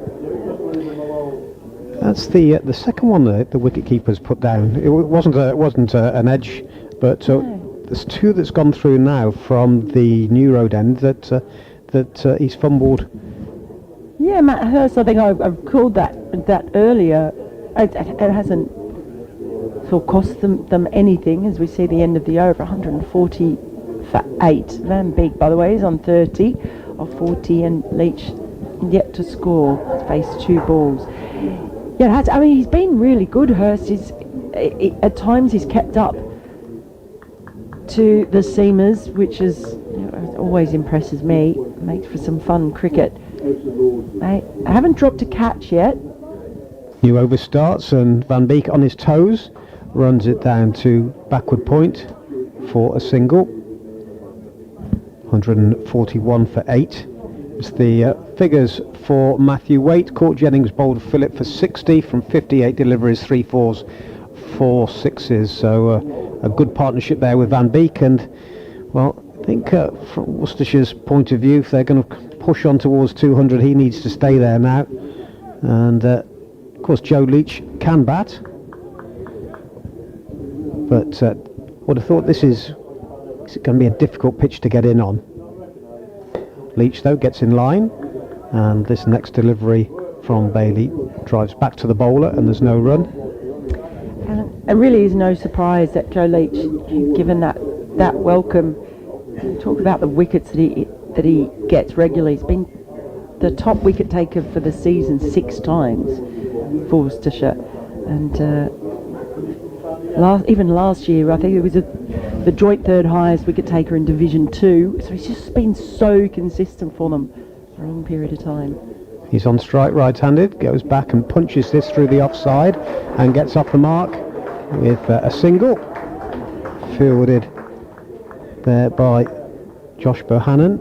[SPEAKER 3] That's the second one that the wicket keeper's put down. It wasn't an edge, but there's 2 that's gone through now from the New Road end that he's fumbled.
[SPEAKER 2] Yeah, Matt Hurst, I think I've called that earlier. It hasn't sort of cost them anything, as we see the end of the over. 140 for 8. Van Beek, by the way, is on 30 of 40, and Leach yet to score. He's faced 2 balls. Yeah, he's been really good, Hurst. At times he's kept up to the seamers, which always impresses me. Makes for some fun cricket. I haven't dropped a catch yet.
[SPEAKER 3] New over starts, and Van Beek on his toes runs it down to backward point for a single. 141 for 8. It's the figures for Matthew Waite. Court Jennings bowled Phillip for 60 from 58 deliveries, 3 fours, 4 sixes. So a good partnership there with Van Beek. And, well, I think from Worcestershire's point of view, if they're going to push on towards 200, he needs to stay there now. And, of course, Joe Leach can bat. But I would have thought this is going to be a difficult pitch to get in on. Leach, though, gets in line, and this next delivery from Bailey drives back to the bowler, and there's no run.
[SPEAKER 2] It really is no surprise that Joe Leach, given that welcome, talk about the wickets that he gets regularly. He's been the top wicket taker for the season 6 times for Worcestershire, and even last year I think it was the joint 3rd highest wicket taker in Division 2. So he's just been so consistent for them for a long period of time.
[SPEAKER 3] He's on strike right-handed, goes back and punches this through the offside and gets off the mark with a single, fielded there by Josh Bohannon.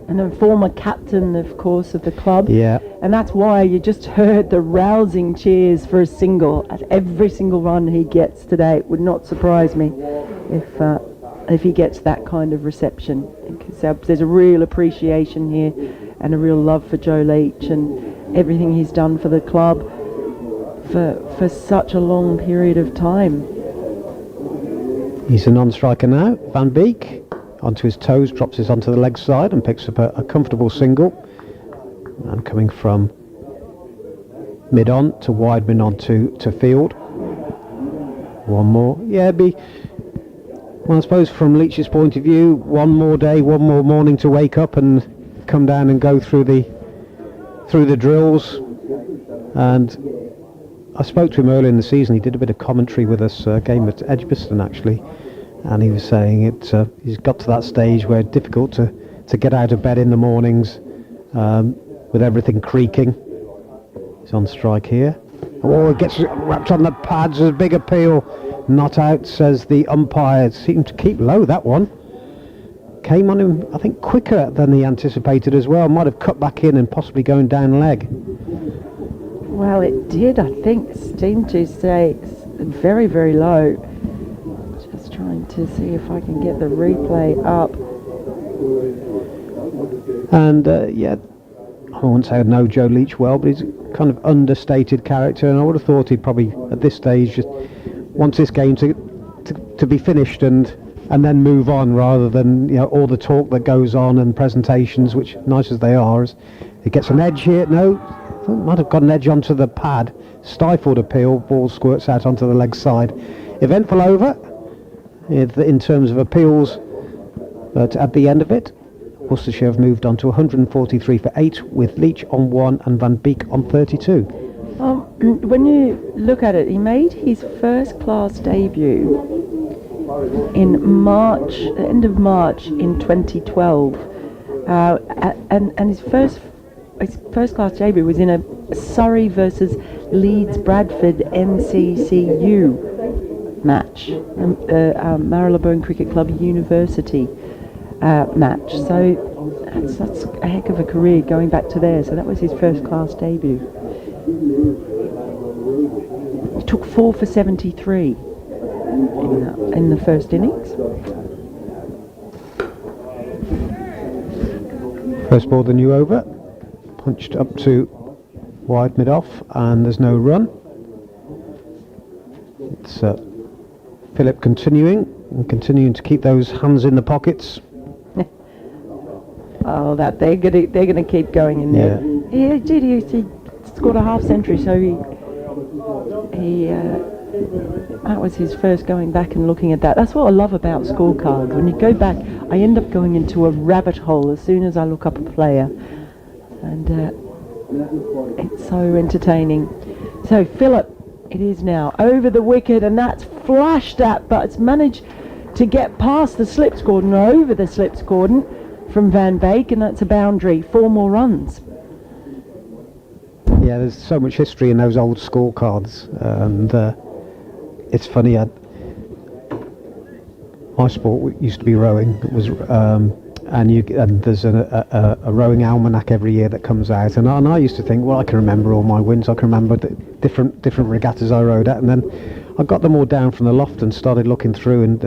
[SPEAKER 2] And a former captain, of course, of the club.
[SPEAKER 3] Yeah.
[SPEAKER 2] And that's why you just heard the rousing cheers for a single at every single run he gets today. It would not surprise me if he gets that kind of reception. Because there's a real appreciation here and a real love for Joe Leach and everything he's done for the club for such a long period of time.
[SPEAKER 3] He's a non-striker now. Van Beek onto his toes, drops this onto the leg side and picks up a comfortable single. And coming from mid-on to wide mid-on to field. One more. Yeah, well, I suppose from Leach's point of view, one more day, one more morning to wake up and come down and go through the drills. And I spoke to him earlier in the season. He did a bit of commentary with us, game at Edgbaston actually, and he was saying he's got to that stage where it's difficult to get out of bed in the mornings with everything creaking. He's on strike here. Oh, it gets wrapped on the pads. There's a big appeal. Not out, says the umpire. It seemed to keep low, that one. Came on him, I think, quicker than he anticipated as well. Might have cut back in and possibly going down leg.
[SPEAKER 2] Well, it did, I think. Seemed to stay very, very low. Just trying to see if I can get the replay up. And,
[SPEAKER 3] yeah, I won't say I know Joe Leach well, but he's a kind of understated character, and I would have thought he'd probably, at this stage, just wants this game to be finished and then move on, rather than, you know, all the talk that goes on and presentations, which, nice as they are, it gets an edge here. No, I think might have got an edge onto the pad. Stifled appeal, ball squirts out onto the leg side. Eventful over in terms of appeals, but at the end of it, Worcestershire have moved on to 143 for 8, with Leach on 1 and Van Beek on 32.
[SPEAKER 2] When you look at it, he made his first class debut in March, end of March in 2012, and his first class debut was in a Surrey versus Leeds Bradford MCCU match, Marylebone Cricket Club University match. So that's a heck of a career going back to there. So that was his first class debut. He took 4 for 73 in the first innings.
[SPEAKER 3] First ball, the new over, punched up to wide mid-off, and there's no run. It's Philip continuing to keep those hands in the pockets.
[SPEAKER 2] Oh, that they're gonna keep going in there. Yeah. He scored a half century, so he that was his first going back and looking at that. That's what I love about scorecards. When you go back, I end up going into a rabbit hole as soon as I look up a player, and it's so entertaining. So Philip, it is now over the wicket, and that's flashed at, but it's managed to get past the slips cordon, over the slips cordon from Van Beek, and that's a boundary. 4 more runs.
[SPEAKER 3] Yeah, there's so much history in those old scorecards, and it's funny. My sport used to be rowing. It was, and there's a rowing almanac every year that comes out, and I used to think, well, I can remember all my wins. I can remember the different regattas I rowed at, and then I got them all down from the loft and started looking through, and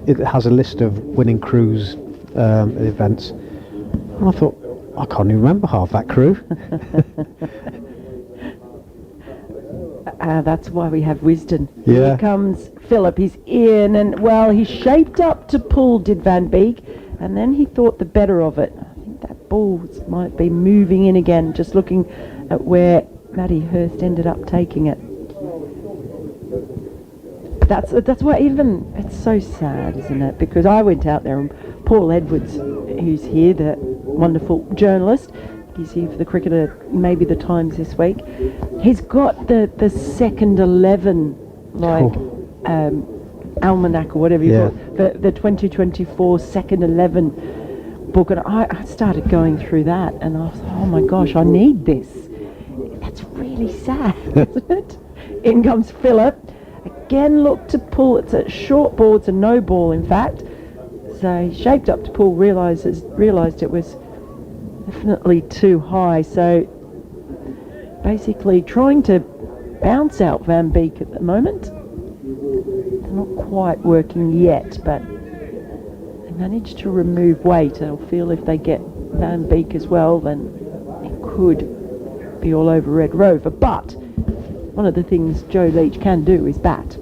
[SPEAKER 3] it has a list of winning crews events. And I thought, I can't even remember half that crew.
[SPEAKER 2] That's why we have wisdom.
[SPEAKER 3] Yeah.
[SPEAKER 2] Here comes Philip. He's in, and well, he shaped up to pull, did Van Beek, and then he thought the better of it. I think that ball might be moving in again, just looking at where Matty Hurst ended up taking it. That's why even, it's so sad, isn't it? Because I went out there, and Paul Edwards, who's here, the wonderful journalist, he's here for the Cricketer, maybe the Times this week. He's got the second 11, like, almanac or whatever you call it, the 2024 second 11 book, and I started going through that, and I was like, oh my gosh, I need this. That's really sad, isn't it? In comes Philip. Again, look to pull. It's a short ball. It's a no ball, in fact. So he shaped up to pull. Realised it was definitely too high. So basically, trying to bounce out Van Beek at the moment. It's not quite working yet, but they managed to remove weight. I'll feel if they get Van Beek as well, then it could be all over Red Rover. But one of the things Joe Leach can do is bat.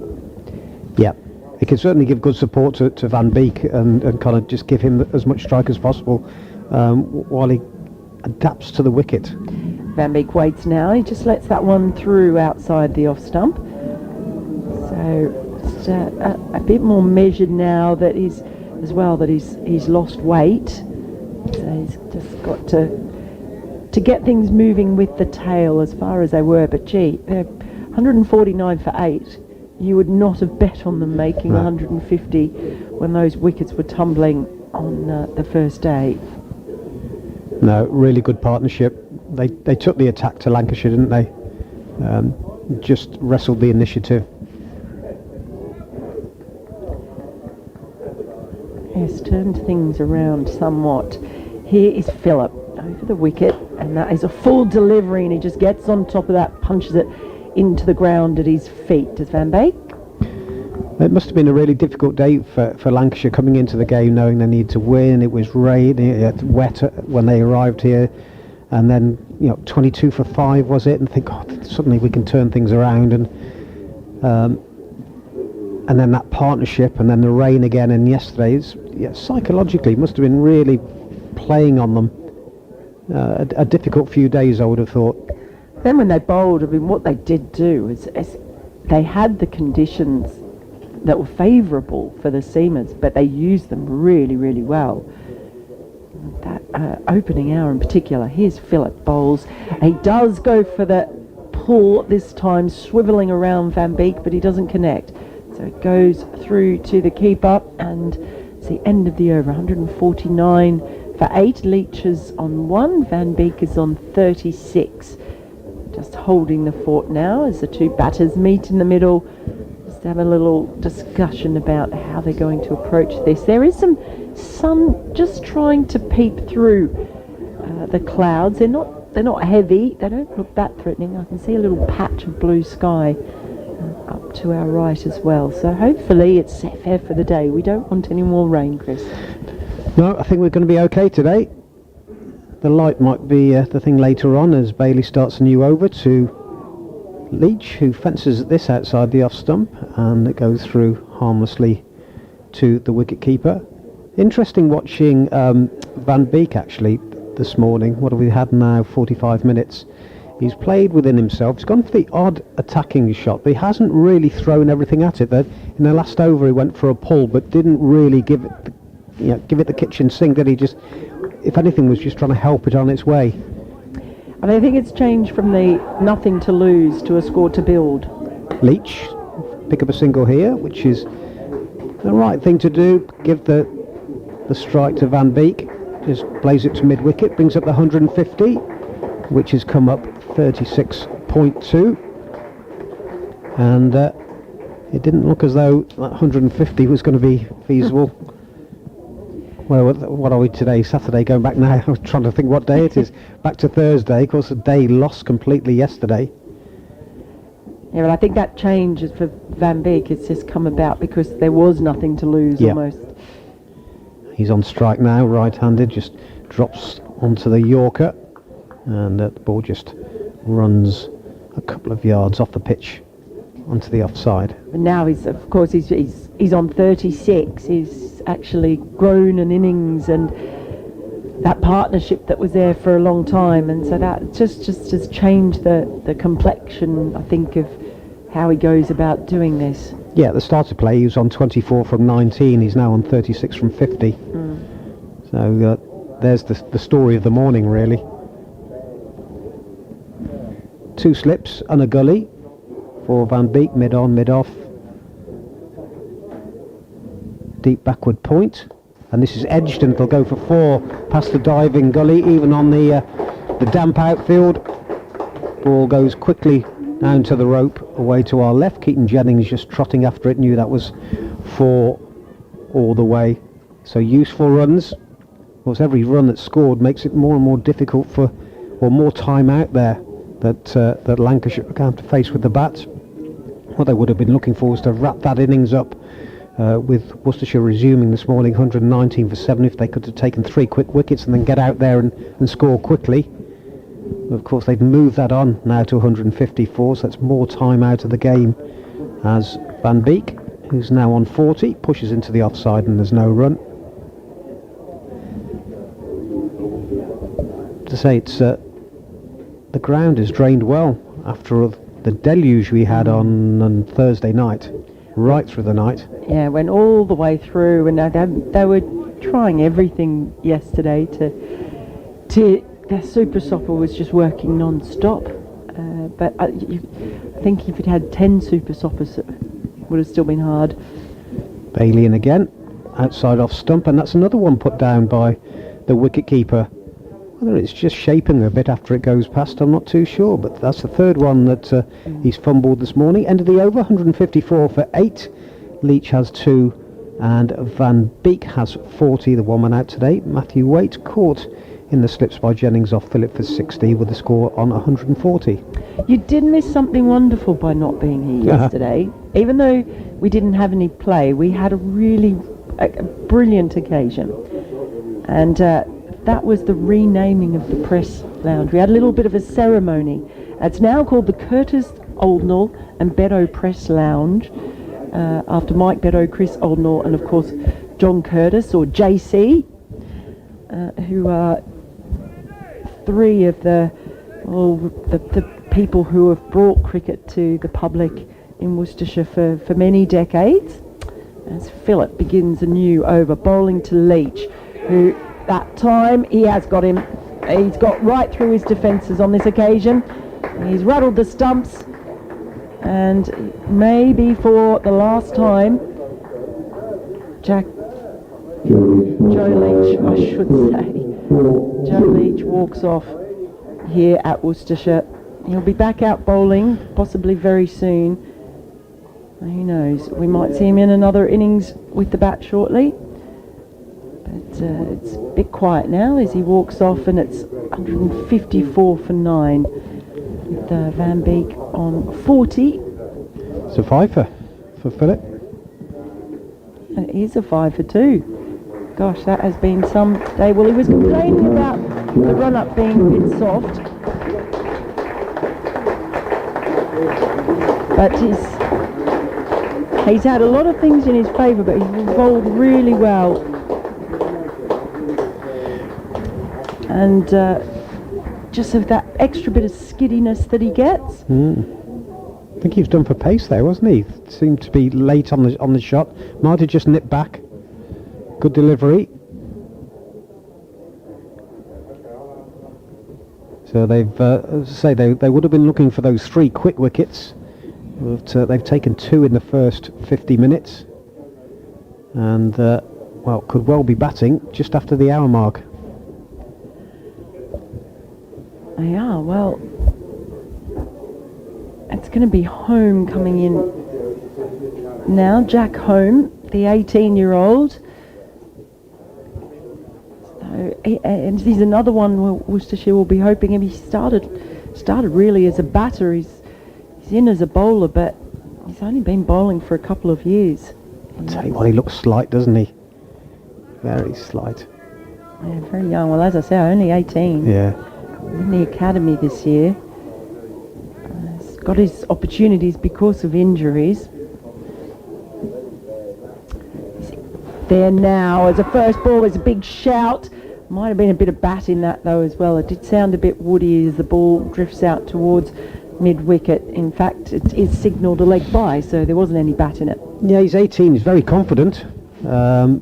[SPEAKER 3] Yep. He can certainly give good support to Van Beek and kind of just give him as much strike as possible while he adapts to the wicket.
[SPEAKER 2] Van Beek waits now. He just lets that one through outside the off stump. So just a bit more measured now that he's lost weight. So he's just got to get things moving with the tail as far as they were. But gee, they're 149 for 8. You would not have bet on them making 150 when those wickets were tumbling on the first day.
[SPEAKER 3] No, really good partnership. They took the attack to Lancashire, didn't they? Just wrestled the initiative.
[SPEAKER 2] Yes, turned things around somewhat. Here is Phillip over the wicket, and that is a full delivery, and he just gets on top of that, punches it into the ground at his feet. Does Van Beek?
[SPEAKER 3] It must have been a really difficult day for Lancashire coming into the game, knowing they needed to win. It was rain, wet when they arrived here, and then 22 for 5 was it, and think, suddenly we can turn things around, and then that partnership, and then the rain again, and yesterday's psychologically must have been really playing on them. A difficult few days, I would have thought.
[SPEAKER 2] Then when they bowled, what they did do is they had the conditions that were favourable for the seamers, but they used them really, really well. That opening hour in particular. Here's Phillip bowls. He does go for the pull this time, swivelling around Van Beek, but he doesn't connect. So it goes through to the keeper, and it's the end of the over. 149 for 8. Leach is on 1. Van Beek is on 36. Just holding the fort now as the two batters meet in the middle. Just have a little discussion about how they're going to approach this. There is some sun just trying to peep through the clouds. They're not heavy. They don't look that threatening. I can see a little patch of blue sky up to our right as well. So hopefully it's fair for the day. We don't want any more rain, Chris.
[SPEAKER 3] No, I think we're going to be okay today. The light might be the thing later on as Bailey starts a new over to Leach, who fences this outside the off stump, and it goes through harmlessly to the wicket keeper. Interesting watching Van Beek actually this morning. What have we had now? 45 minutes. He's played within himself. He's gone for the odd attacking shot, but he hasn't really thrown everything at it. That in the last over he went for a pull, but didn't really give it the kitchen sink. That he just, if anything, was just trying to help it on its way.
[SPEAKER 2] And I think it's changed from the nothing to lose to a score to build.
[SPEAKER 3] Leach pick up a single here, which is the right thing to do. Give the strike to Van Beek. Just plays it to mid wicket, brings up the 150, which has come up 36.2, and it didn't look as though that 150 was going to be feasible. Well, what are we today? Saturday, going back now. I was trying to think what day it is. Back to Thursday. Of course, the day lost completely yesterday.
[SPEAKER 2] Yeah, well, I think that change is for Van Beek. It's just come about because there was nothing to lose almost.
[SPEAKER 3] He's on strike now, right-handed, just drops onto the Yorker, and the ball just runs a couple of yards off the pitch onto the offside.
[SPEAKER 2] But now he's on 36. He's actually grown an innings, and that partnership that was there for a long time, and so that just has changed the complexion, I think, of how he goes about doing this.
[SPEAKER 3] Yeah, at the start of play he was on 24 from 19. He's now on 36 from 50. So there's the story of the morning, really. 2 slips and a gully for Van Beek, mid on, mid off. Deep backward point, and this is edged, and it'll go for 4 past the diving gully, even on the damp outfield. Ball goes quickly down to the rope, away to our left. Keaton Jennings just trotting after it, knew that was 4 all the way. So useful runs. Of course, every run that's scored makes it more and more difficult more time out there that Lancashire are going to have to face with the bats. What they would have been looking for was to wrap that innings up with Worcestershire resuming this morning 119 for 7, if they could have taken 3 quick wickets and then get out there and score quickly. Of course, they've moved that on now to 154, so that's more time out of the game as Van Beek who's now on 40, pushes into the offside and there's no run. To say it's the ground is drained well after the deluge we had on Thursday night, right through the night.
[SPEAKER 2] Yeah, went all the way through, and they were trying everything yesterday to the Super Sopper was just working non-stop. But I think if it had 10 Super Soppers, it would have still been hard.
[SPEAKER 3] Bailey in again, outside off stump, and that's another one put down by the wicket keeper. Whether it's just shaping a bit after it goes past, I'm not too sure, but that's the third one that he's fumbled this morning. End of the over, 154 for 8. Leach has 2, and Van Beek has 40, the one man out today. Matthew Waite caught in the slips by Jennings off Phillip for 60 with the score on 140.
[SPEAKER 2] You did miss something wonderful by not being here yesterday. Even though we didn't have any play, we had a brilliant occasion. And that was the renaming of the press lounge. We had a little bit of a ceremony. It's now called the Curtis Oldnall and Beddoe Press Lounge, after Mike Beddoe, Chris Oldnall, and of course John Curtis, or JC, who are three of the people who have brought cricket to the public in Worcestershire for many decades. As Phillip begins a new over, bowling to Leach, who that time he's got right through his defences on this occasion. He's rattled the stumps, and maybe for the last time, Joe Leach, I should say, Joe Leach walks off here at Worcestershire. He'll be back out bowling, possibly very soon. Who knows? We might see him in another innings with the bat shortly. But it's a bit quiet now as he walks off, and it's 154 for 9 with Van Beek on 40.
[SPEAKER 3] It's a 5 for Phillip.
[SPEAKER 2] And it is a 5 for 2. Gosh, that has been some day. Well, he was complaining about the run-up being a bit soft. But he's had a lot of things in his favour, but he's bowled really well. And just of that extra bit of skiddiness that he gets.
[SPEAKER 3] I think he was done for pace there, wasn't he? Seemed to be late on the shot. Might have just nipped back. Good delivery. So they've, as I say, they would have been looking for those 3 quick wickets. But they've taken 2 in the first 50 minutes. And, could well be batting just after the hour mark.
[SPEAKER 2] Yeah, well, it's going to be Home coming in now. Jack Home, the 18-year-old. And he's another one where Worcestershire will be hoping him. He started really as a batter. He's in as a bowler, but he's only been bowling for a couple of years.
[SPEAKER 3] I'll tell you what, he looks slight, doesn't he? Very slight.
[SPEAKER 2] Yeah, very young. Well, as I say, only 18.
[SPEAKER 3] Yeah.
[SPEAKER 2] In the academy this year. He's got his opportunities because of injuries. There now as a first ball, there's a big shout. Might have been a bit of bat in that though as well. It did sound a bit woody as the ball drifts out towards mid-wicket. In fact, it is signalled a leg by, so there wasn't any bat in it.
[SPEAKER 3] Yeah, he's 18. He's very confident. But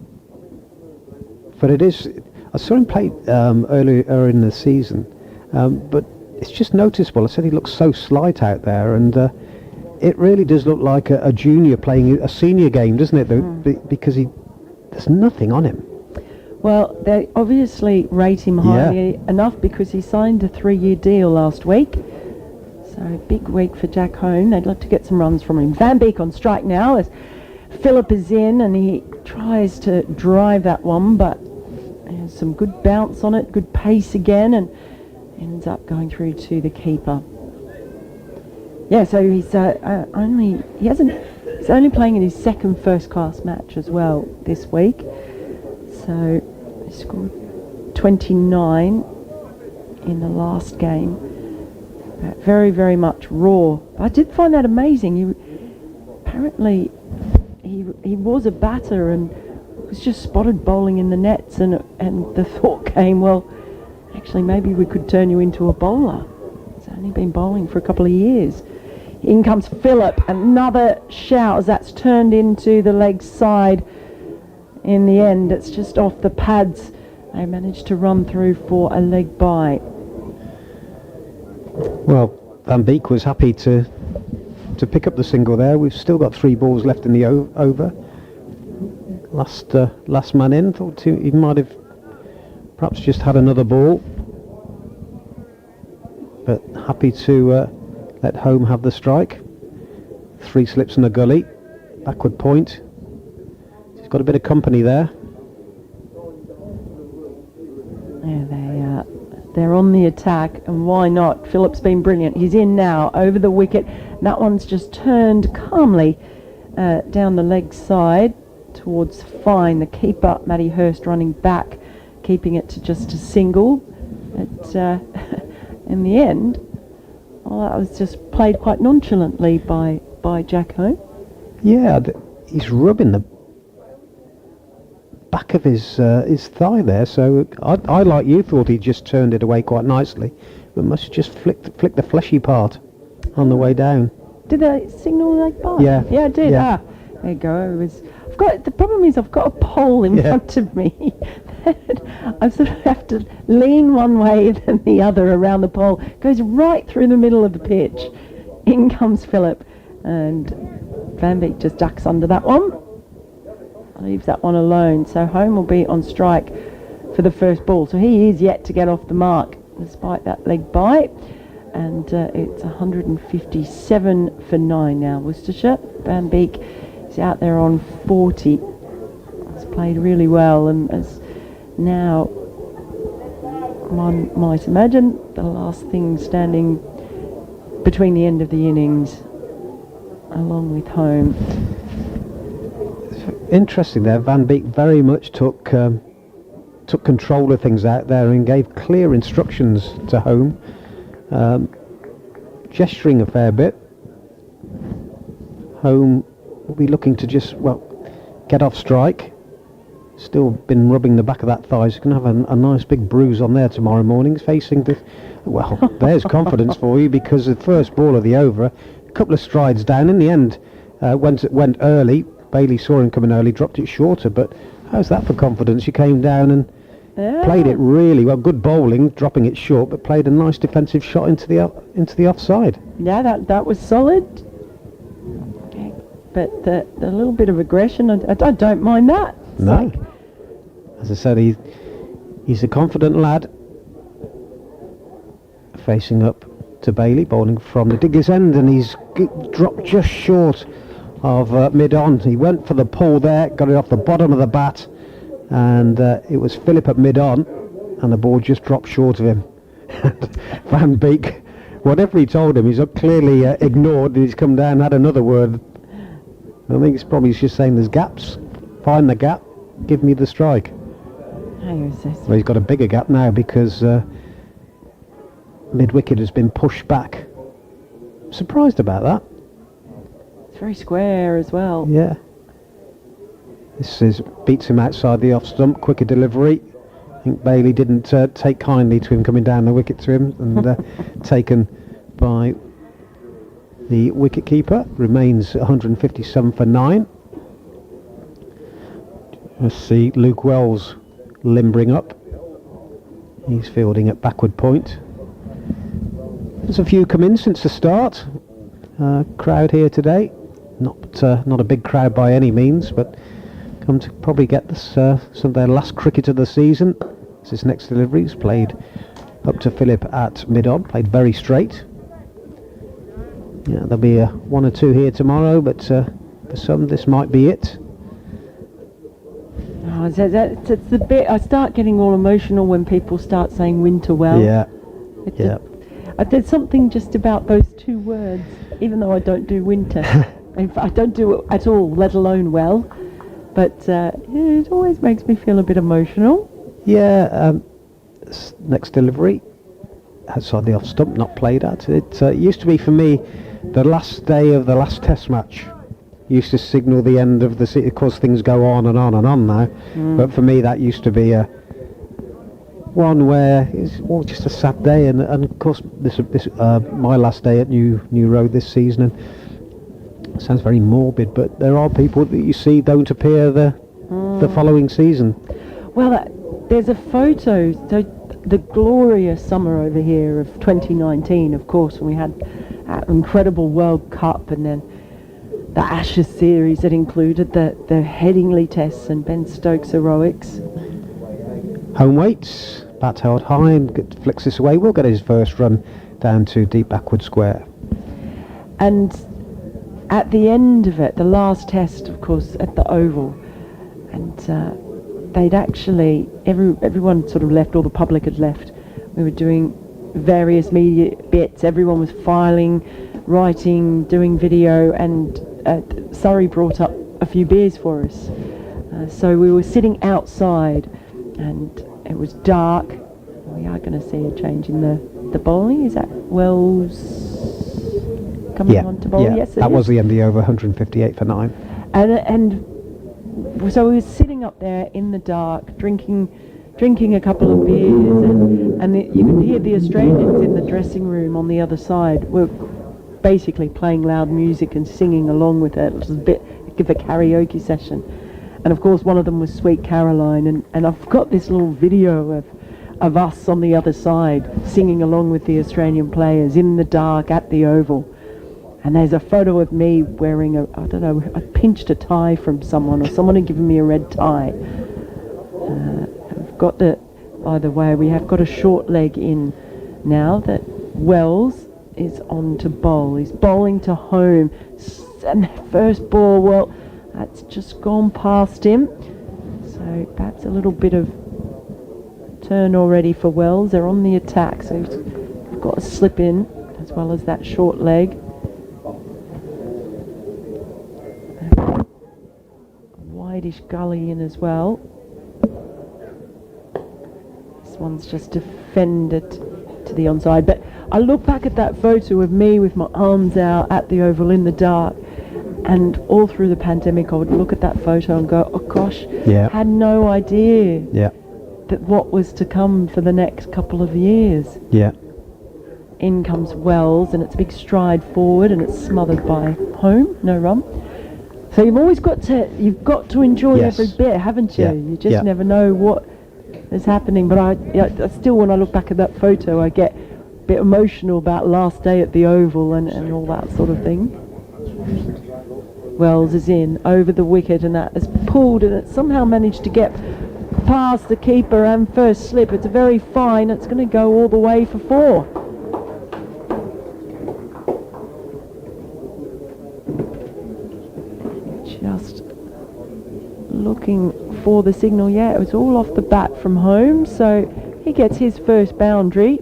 [SPEAKER 3] it is... I saw him play earlier in the season, but it's just noticeable. I said he looks so slight out there, and it really does look like a junior playing a senior game, doesn't it? Because there's nothing on him.
[SPEAKER 2] Well, they obviously rate him highly enough because he signed a 3-year deal last week. So big week for Jack Home. They'd like to get some runs from him. Van Beek on strike now as Phillip is in, and he tries to drive that one, but has some good bounce on it, good pace again, and ends up going through to the keeper. Yeah, so he's only playing in his second first-class match as well this week. So he scored 29 in the last game. But very, very much raw. I did find that amazing. Apparently he he was a batter and was just spotted bowling in the nets, and the thought came, well, actually maybe we could turn you into a bowler. He's only been bowling for a couple of years. In comes Phillip, another shout as that's turned into the leg side. In the end, it's just off the pads. They managed to run through for a leg bye.
[SPEAKER 3] Well, Van Beek was happy to pick up the single there. We've still got 3 balls left in the over. Last man in. Thought he might have perhaps just had another ball, but happy to let home have the strike. 3 slips in the gully, backward point. He's got a bit of company there.
[SPEAKER 2] Yeah, they're on the attack, and why not? Phillip's been brilliant. He's in now over the wicket. That one's just turned calmly down the leg side towards fine. The keeper, Matty Hurst, running back, keeping it to just a single. But in the end, that was just played quite nonchalantly by Jack Home.
[SPEAKER 3] Yeah, he's rubbing the back of his thigh there, so I like you thought he just turned it away quite nicely, but must have just flicked the fleshy part on the way down.
[SPEAKER 2] Did they signal like bye?
[SPEAKER 3] Yeah.
[SPEAKER 2] Yeah, it did.
[SPEAKER 3] Yeah.
[SPEAKER 2] There you go. The problem is I've got a pole in front of me. I sort of have to lean one way than the other around the pole. It goes right through the middle of the pitch. In comes Phillip, and Van Beek just ducks under that one. Leaves that one alone. So Home will be on strike for the first ball. So he is yet to get off the mark despite that leg bye. And it's 157 for 9 now. Worcestershire. Van Beek is out there on 40. Has played really well and has now, one might imagine, the last thing standing between the end of the innings along with Home.
[SPEAKER 3] Interesting there, Van Beek very much took control of things out there and gave clear instructions to Home, gesturing a fair bit. Home will be looking to just, get off strike. Still been rubbing the back of that thigh. He's going to have a nice big bruise on there tomorrow morning, facing the... Well, there's confidence for you, because the first ball of the over, a couple of strides down. In the end, went early. Bailey saw him coming early, dropped it shorter, but how's that for confidence? You came down and played it really well. Good bowling, dropping it short, but played a nice defensive shot into the offside.
[SPEAKER 2] Yeah, that was solid. Okay. But the little bit of aggression, I don't mind that.
[SPEAKER 3] No. As I said, he's a confident lad. Facing up to Bailey, bowling from the digger's end, and he's dropped just short of mid-on. He went for the pull there, got it off the bottom of the bat, and it was Phillip at mid-on, and the ball just dropped short of him. Van Beek, whatever he told him, he's clearly ignored. He's come down and had another word. I think it's probably just saying there's gaps. Find the gap, give me the strike. Well, he's got a bigger gap now because mid-wicket has been pushed back. Surprised about that.
[SPEAKER 2] It's very square as well.
[SPEAKER 3] Yeah. This beats him outside the off stump. Quicker delivery. I think Bailey didn't take kindly to him coming down the wicket to him, and taken by the wicket keeper. Remains 157 for 9. Let's see Luke Wells limbering up. He's fielding at backward point. There's a few come in since the start. Crowd here today. Not a big crowd by any means, but come to probably get this some of their last cricket of the season. This next delivery is played up to Phillip at mid-on, played very straight. Yeah, there'll be one or two here tomorrow, but for some this might be it.
[SPEAKER 2] Oh, it's the bit I start getting all emotional when people start saying winter well.
[SPEAKER 3] Yeah.
[SPEAKER 2] There's something just about those two words, even though I don't do winter. I don't do it at all, let alone well. But it always makes me feel a bit emotional.
[SPEAKER 3] Yeah, next delivery, outside the off stump, not played at. It used to be for me the last day of the last test match used to signal the end of the season. Of course, things go on and on and on now, but for me that used to be a one where it's just a sad day, and of course this my last day at New Road this season, and it sounds very morbid, but there are people that you see don't appear the following season.
[SPEAKER 2] Well, there's a photo, so the glorious summer over here of 2019, of course, when we had that incredible World Cup, and then the Ashes series that included the Headingley tests and Ben Stokes heroics.
[SPEAKER 3] Home weights, bat held high, and flicks this away. We'll get his first run down to deep backward square.
[SPEAKER 2] And at the end of it, the last test, of course, at the Oval, and they'd actually, everyone sort of left, all the public had left. We were doing various media bits, everyone was filing, writing, doing video, and Surrey brought up a few beers for us. So we were sitting outside, and it was dark. We are going to see a change in the bowling. Is that Wells coming on to bowl?
[SPEAKER 3] Yeah,
[SPEAKER 2] yes,
[SPEAKER 3] that was the end of the over, 158 for 9.
[SPEAKER 2] And so we were sitting up there in the dark, drinking a couple of beers, and you could hear the Australians in the dressing room on the other side were basically playing loud music and singing along with it. It was a bit of a karaoke session. And of course one of them was Sweet Caroline, and I've got this little video of us on the other side singing along with the Australian players in the dark at the Oval. And there's a photo of me wearing I pinched a tie from someone, or someone had given me a red tie. I've got by the way, we have got a short leg in now that Wells is on to bowl. He's bowling to home, and that first ball, well, that's just gone past him. So perhaps a little bit of turn already for Wells. They're on the attack, so he's got a slip in as well as that short leg. Wideish gully in as well. This one's just defended to the onside, but I look back at that photo of me with my arms out at the Oval in the dark, and all through the pandemic I would look at that photo and go, oh gosh, had no idea that what was to come for the next couple of years. In comes Wells, and it's a big stride forward, and it's smothered by home, no run. So you've got to enjoy every bit, haven't you? You just never know what is happening. But I still, when I look back at that photo, I get a bit emotional about last day at the Oval and all that sort of thing. Wells is in over the wicket, and that has pulled, and it somehow managed to get past the keeper and first slip. It's very fine. It's going to go all the way for 4. Just looking for the signal. It was all off the bat from home, so he gets his first boundary,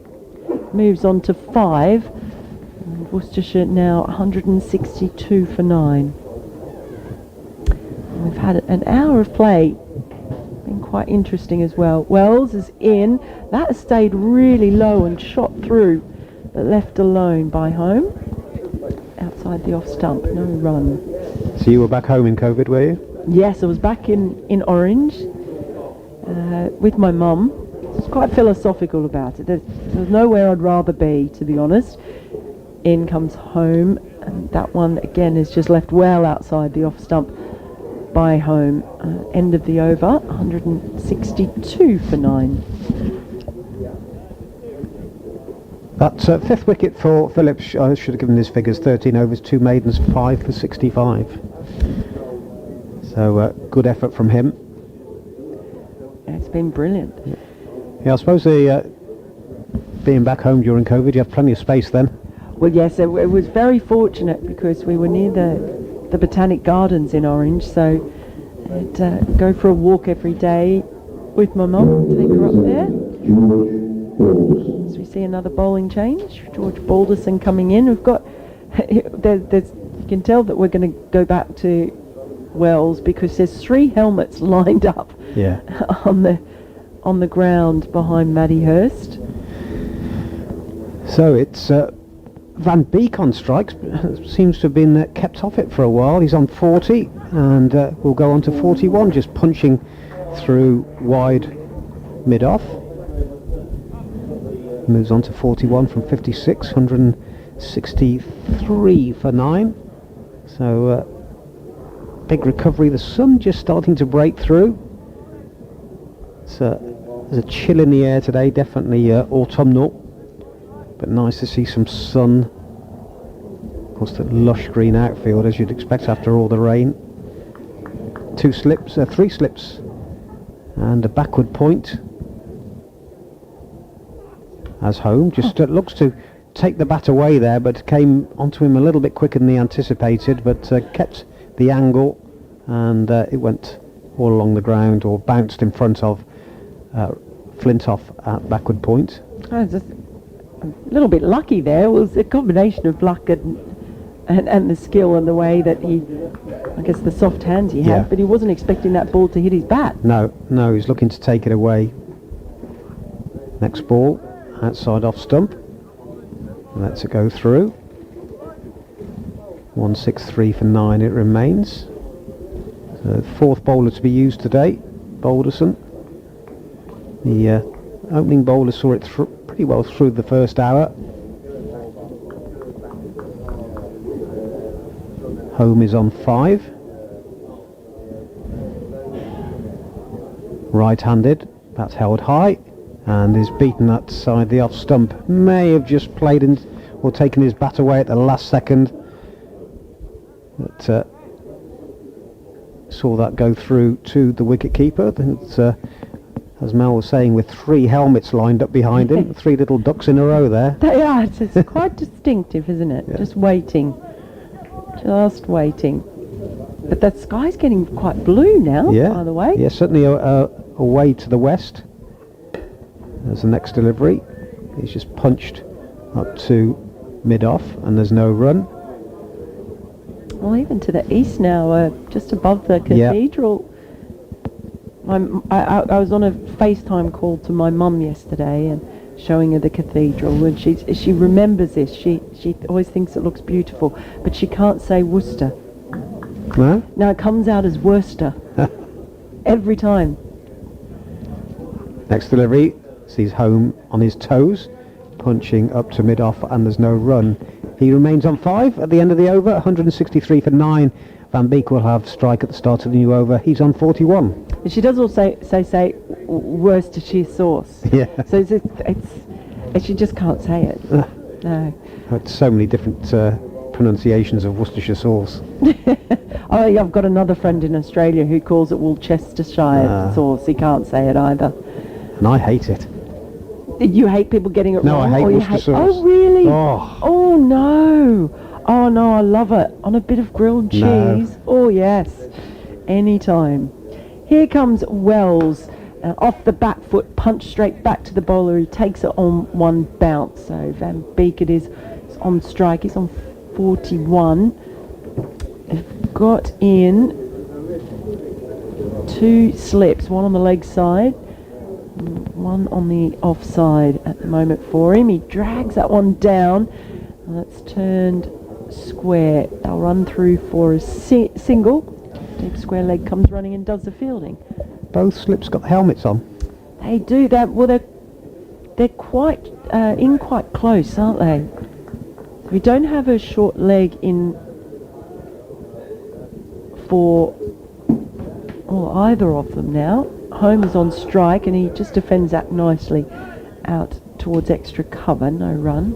[SPEAKER 2] moves on to 5, and Worcestershire now 162 for 9. And we've had an hour of play, been quite interesting as well. Wells is in, that has stayed really low and shot through, but left alone by home, outside the off stump, no run.
[SPEAKER 3] So you were back home in COVID, were you?
[SPEAKER 2] Yes, I was back in Orange with my mum. It's quite philosophical about it. There's nowhere I'd rather be, to be honest. In comes home, and that one again is just left well outside the off stump by home. End of the over, 162 for 9.
[SPEAKER 3] That fifth wicket for Phillips, I should have given his figures, 13 overs, 2 maidens, 5 for 65. So good effort from him.
[SPEAKER 2] It's been brilliant.
[SPEAKER 3] Yeah, I suppose being back home during COVID, you had plenty of space then.
[SPEAKER 2] Well, yes, it was very fortunate because we were near the Botanic Gardens in Orange, so I'd go for a walk every day with my mum, take her up there. As we see another bowling change, George Balderson coming in. We've got, you can tell that we're going to go back to Wells because there's 3 helmets lined up on the ground behind Maddie Hurst.
[SPEAKER 3] So it's Van Beek on strikes seems to have been kept off it for a while. He's on 40 and will go on to 41, just punching through wide mid-off. Moves on to 41 from 56, 163 for 9. So big recovery. The sun just starting to break through. There's a chill in the air today, definitely autumnal. But nice to see some sun. Of course, the lush green outfield, as you'd expect after all the rain. 3 slips, and a backward point. As home, just looks to take the bat away there, but came onto him a little bit quicker than he anticipated, but kept the angle, and it went all along the ground, or bounced in front of Flintoff at backward point.
[SPEAKER 2] I was just a little bit lucky there. It was a combination of luck and the skill and the way that he, I guess the soft hands he had, but he wasn't expecting that ball to hit his bat. No,
[SPEAKER 3] he's looking to take it away. Next ball, outside off stump. Lets it go through. 163 for 9 it remains. So 4th bowler to be used today, Balderson. The opening bowler saw it pretty well through the first hour. Home is on 5. Right-handed, that's held high and is beaten that side. The off stump may have just played in or taken his bat away at the last second. But saw that go through to the wicket keeper. As Mel was saying, with 3 helmets lined up behind him, 3 little ducks in a row there.
[SPEAKER 2] They are. It's quite distinctive, isn't it? Yeah. Just waiting. But the sky's getting quite blue now, by the way.
[SPEAKER 3] Yeah, certainly away to the west. There's the next delivery. He's just punched up to mid-off, and there's no run.
[SPEAKER 2] Well, even to the east now, just above the cathedral. I was on a FaceTime call to my mum yesterday and showing her the cathedral, and she remembers this. She always thinks it looks beautiful, but she can't say Worcester.
[SPEAKER 3] No?
[SPEAKER 2] No, it comes out as Worcester. Every time.
[SPEAKER 3] Next delivery sees Home on his toes, punching up to mid-off, and there's no run. He remains on 5 at the end of the over, 163 for 9. Van Beek will have strike at the start of the new over. He's on 41.
[SPEAKER 2] And she does also say Worcestershire sauce.
[SPEAKER 3] Yeah.
[SPEAKER 2] So it's she just can't say it. No.
[SPEAKER 3] It's so many different pronunciations of Worcestershire sauce.
[SPEAKER 2] I've got another friend in Australia who calls it Worcestershire sauce. He can't say it either.
[SPEAKER 3] And I hate it.
[SPEAKER 2] You hate people getting it wrong?
[SPEAKER 3] No, I hate Worcestershire sauce.
[SPEAKER 2] Oh, really?
[SPEAKER 3] Oh,
[SPEAKER 2] no. Oh, no, I love it. On a bit of grilled cheese. No. Oh, yes. Anytime. Here comes Wells. Off the back foot, punch straight back to the bowler. He takes it on one bounce. So Van Beek is on strike. He's on 41. They've got in 2 slips. One on the leg side, one on the offside at the moment for him. He drags that one down. And that's turned square. They'll run through for a single. Deep square leg comes running and does the fielding.
[SPEAKER 3] Both slips got helmets on.
[SPEAKER 2] They do that. Well, they're quite in quite close, aren't they? We don't have a short leg in for either of them now. Home is on strike and he just defends that nicely out towards extra cover. No run.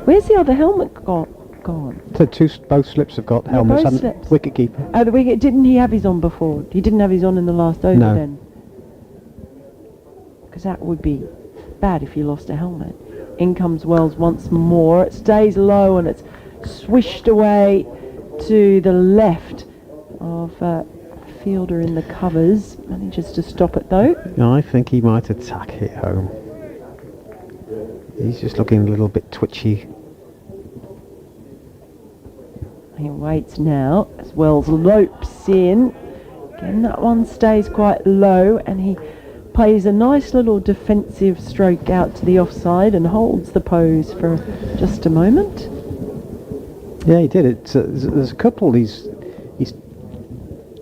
[SPEAKER 2] Where's the other helmet gone?
[SPEAKER 3] So both slips have got helmets.
[SPEAKER 2] Both
[SPEAKER 3] and
[SPEAKER 2] slips.
[SPEAKER 3] Wicket keeper.
[SPEAKER 2] Oh, the wicket. Didn't he have his on before? He didn't have his on in the last over then. Because that would be bad if you lost a helmet. In comes Wells once more. It stays low and it's swished away to the left of fielder in the covers. Manages to stop it though.
[SPEAKER 3] No, I think he might attack it home. He's just looking a little bit twitchy.
[SPEAKER 2] He waits now as Wells lopes in. Again, that one stays quite low and he plays a nice little defensive stroke out to the offside and holds the pose for just a moment.
[SPEAKER 3] Yeah, he did it. There's a couple. He's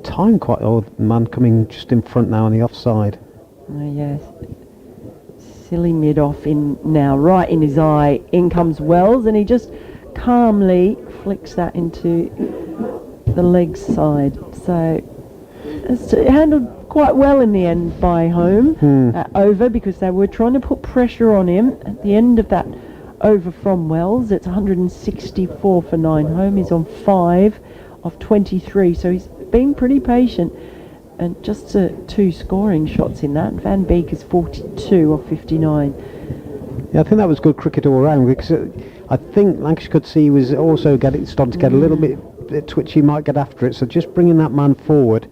[SPEAKER 3] timed quite. Oh, the man coming just in front now on the offside.
[SPEAKER 2] Yes. Silly mid-off in now, right in his eye. In comes Wells, and he just calmly flicks that into the leg side. So it's handled quite well in the end by home over, because they were trying to put pressure on him at the end of that over from Wells. It's 164 for 9 home. He's on 5 of 23, so he's been pretty patient. And just 2 scoring shots in that. Van Beek is 42 of 59.
[SPEAKER 3] Yeah, I think that was good cricket all round, because I think Lancashire could see he was also starting to get a little bit twitchy, might get after it. So just bringing that man forward,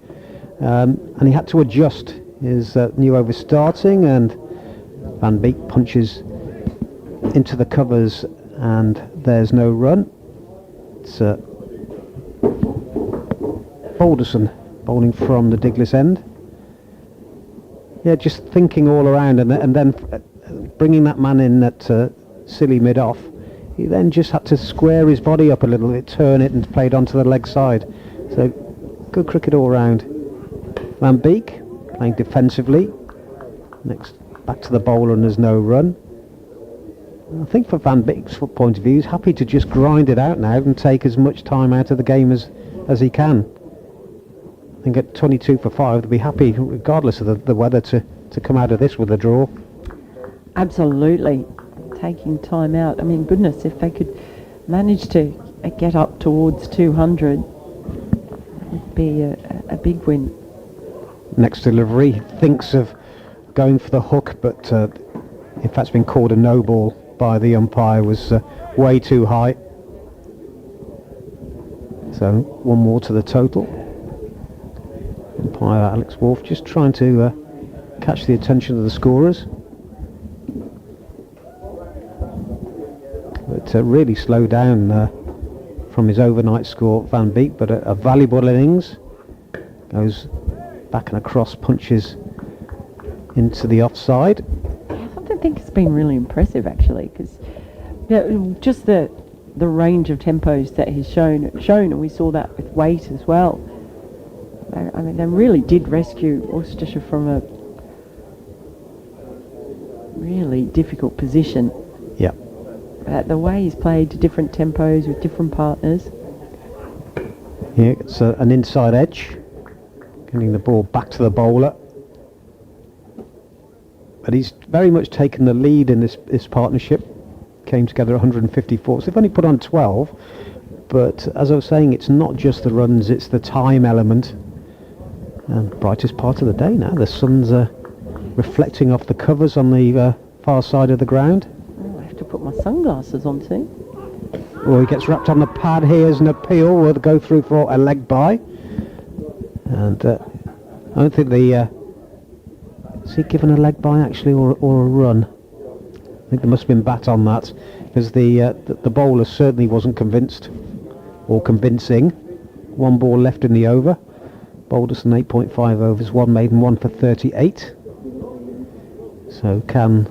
[SPEAKER 3] and he had to adjust his new over starting, and Van Beek punches into the covers, and there's no run. It's Balderson bowling from the Diglis end. Yeah, just thinking all around, and then bringing that man in at silly mid-off. He then just had to square his body up a little bit, turn it, and played onto the leg side. So good cricket all round. Van Beek playing defensively. Next, back to the bowler, and there's no run. I think for Van Beek's point of view, he's happy to just grind it out now and take as much time out of the game as he can. I think at 22 for 5, they'll be happy, regardless of the weather, to come out of this with a draw.
[SPEAKER 2] Absolutely. Taking time out. I mean, goodness, if they could manage to get up towards 200, it would be a big win.
[SPEAKER 3] Next delivery, thinks of going for the hook, but in fact it's been called a no ball by the umpire, was way too high. So 1 more to the total. Umpire Alex Wolf just trying to catch the attention of the scorers. But really slowed down from his overnight score, Van Beek, but a valuable innings. Goes back and across, punches into the offside.
[SPEAKER 2] I think it's been really impressive, actually, because just the range of tempos that he's shown, and we saw that with Waite as well. I mean, they really did rescue Worcestershire from a really difficult position.
[SPEAKER 3] Yeah.
[SPEAKER 2] The way he's played to different tempos with different partners.
[SPEAKER 3] Yeah, it's an inside edge, getting the ball back to the bowler. But he's very much taken the lead in this partnership. Came together 154, so they've only put on 12. But as I was saying, it's not just the runs, it's the time element. And brightest part of the day now. The sun's reflecting off the covers on the far side of the ground.
[SPEAKER 2] Oh, I have to put my sunglasses on too.
[SPEAKER 3] Well, he gets wrapped on the pad. Here's an appeal. We'll go through for a leg bye. And I don't think is he given a leg bye actually, or a run? I think there must have been bat on that, because the bowler certainly wasn't convinced or convincing. 1 ball left in the over. Balderson 8.5 overs, 1 maiden, 1 for 38. So can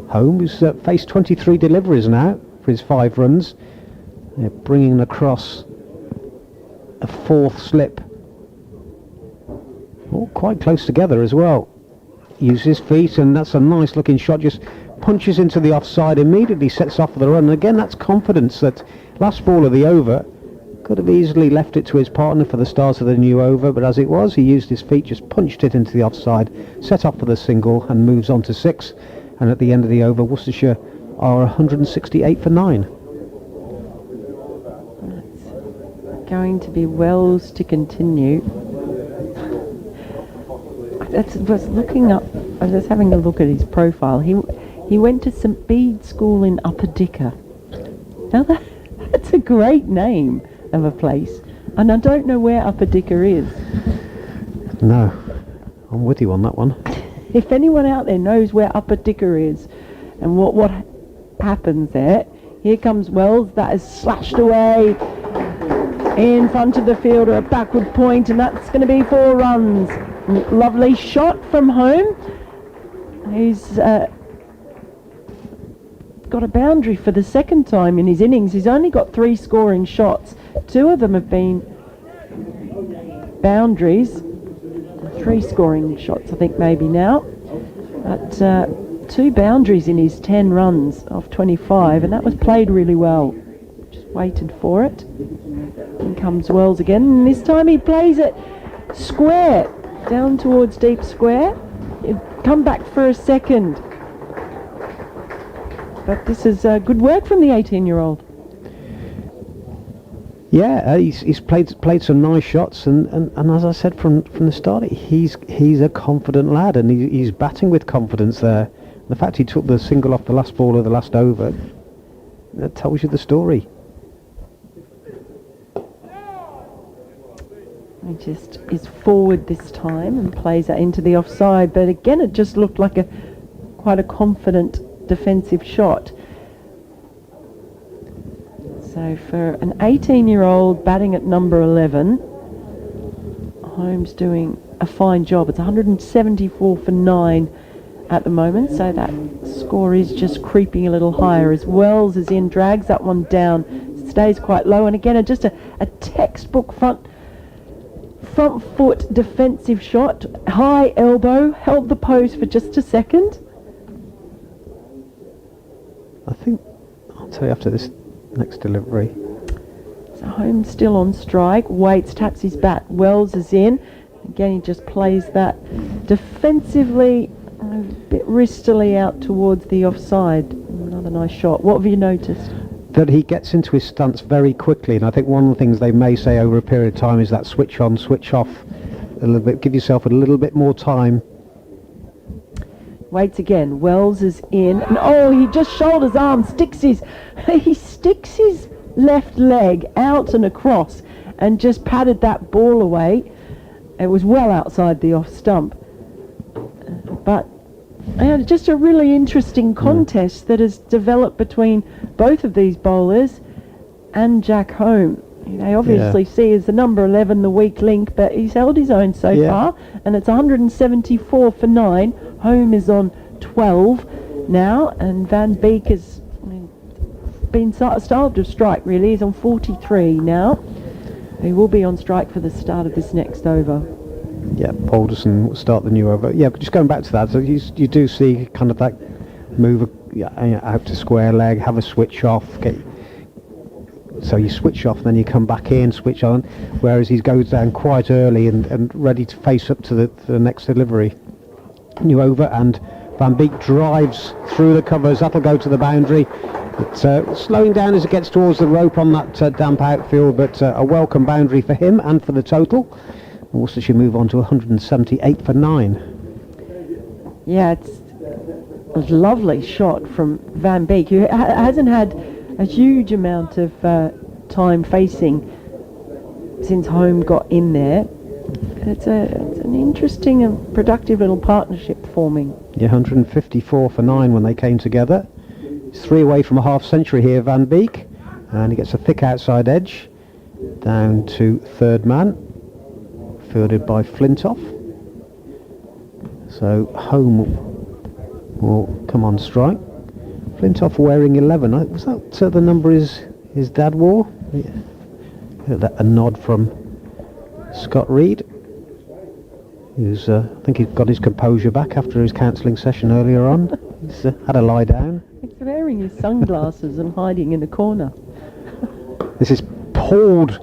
[SPEAKER 3] Home, who's faced 23 deliveries now for his 5 runs, bringing across a 4th slip. All quite close together as well. Uses his feet, and that's a nice looking shot. Just punches into the offside, immediately sets off for the run. And again, that's confidence. That last ball of the over could have easily left it to his partner for the start of the new over, but as it was, he used his feet, just punched it into the offside, set off for the single, and moves on to 6. And at the end of the over, Worcestershire are 168 for 9.
[SPEAKER 2] It's going to be Wells to continue. I was having a look at his profile. He went to St Bede School in Upper Dicker. Now that's a great name of a place, and I don't know where Upper Dicker is.
[SPEAKER 3] No, I'm with you on that one.
[SPEAKER 2] If anyone out there knows where Upper Dicker is and what happens there, here comes Wells. That is slashed away in front of the fielder, a backward point, and that's going to be 4 runs. Lovely shot from Home. He's got got a boundary for the second time in his innings. He's only got 3 scoring shots. 2 of them have been boundaries. 3 scoring shots, I think, maybe now. But 2 boundaries in his 10 runs off 25, and that was played really well. Just waited for it. In comes Wells again, and this time he plays it square, down towards deep square. He'd come back for a second. But this is good work from the 18-year-old.
[SPEAKER 3] Yeah, he's played some nice shots, and as I said from the start, he's a confident lad, and he's batting with confidence there. The fact he took the single off the last ball of the last over, that tells you the story.
[SPEAKER 2] He just is forward this time and plays that into the offside, but again it just looked like quite a confident defensive shot. So for an 18-year-old batting at number 11, Holmes doing a fine job. It's 174 for 9 at the moment, so that score is just creeping a little higher as Wells is in, drags that one down, stays quite low, and again just a textbook front foot defensive shot, high elbow, held the pose for just a second.
[SPEAKER 3] I think I'll tell you after this next delivery.
[SPEAKER 2] So Holmes still on strike, waits, taps his bat, Wells is in. Again he just plays that defensively, a bit wristily out towards the offside. Another nice shot. What have you noticed?
[SPEAKER 3] That he gets into his stance very quickly, and I think one of the things they may say over a period of time is that switch on, switch off a little bit. Give yourself a little bit more time.
[SPEAKER 2] Waits again. Wells is in, and he just shoulders arm, he sticks his left leg out and across, and just patted that ball away. It was well outside the off stump, but just a really interesting contest that has developed between both of these bowlers and Jack Home. They obviously see as the number 11 the weak link, but he's held his own so far, and it's 174 for 9. Home is on 12 now, and Van Beek has been starved of strike, really. He's on 43 now. He will be on strike for the start of this next over.
[SPEAKER 3] Yeah, Balderson will start the new over. Yeah, but just going back to that, so you do see kind of that move out to square leg, have a switch off. So you switch off, then you come back in, switch on, whereas he goes down quite early and ready to face up to the next delivery. New over, and Van Beek drives through the covers. That'll go to the boundary. It's slowing down as it gets towards the rope on that damp outfield, but a welcome boundary for him and for the total. Worcestershire move on to 178 for 9.
[SPEAKER 2] Yeah, it's a lovely shot from Van Beek, who hasn't had a huge amount of time facing since Home got in there. It's an interesting and productive little partnership forming.
[SPEAKER 3] Yeah, 154 for 9 when they came together. He's 3 away from a half century here, Van Beek, and he gets a thick outside edge down to third man, fielded by Flintoff. So Home will come on strike. Flintoff wearing 11. Was that the number his dad wore? Yeah. A nod from Scott Reed, who's I think he's got his composure back after his counselling session earlier on. He's had a lie down. He's
[SPEAKER 2] wearing his sunglasses and hiding in the corner.
[SPEAKER 3] This is pulled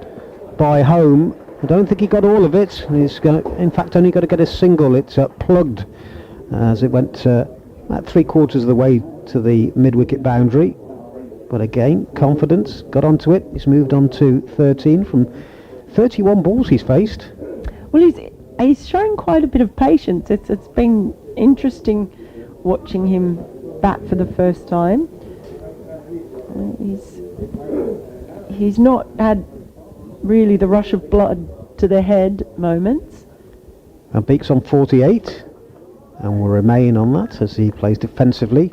[SPEAKER 3] by Home. I don't think he got all of it. He's in fact only got to get a single. It's plugged as it went about 3/4 of the way to the mid-wicket boundary. But again, confidence, got onto it. He's moved on to 13 from 31 balls he's faced.
[SPEAKER 2] Well, he's shown quite a bit of patience. It's been interesting watching him bat for the first time. He's not had really the rush of blood to the head moments.
[SPEAKER 3] And Beek's on 48 and will remain on that as he plays defensively.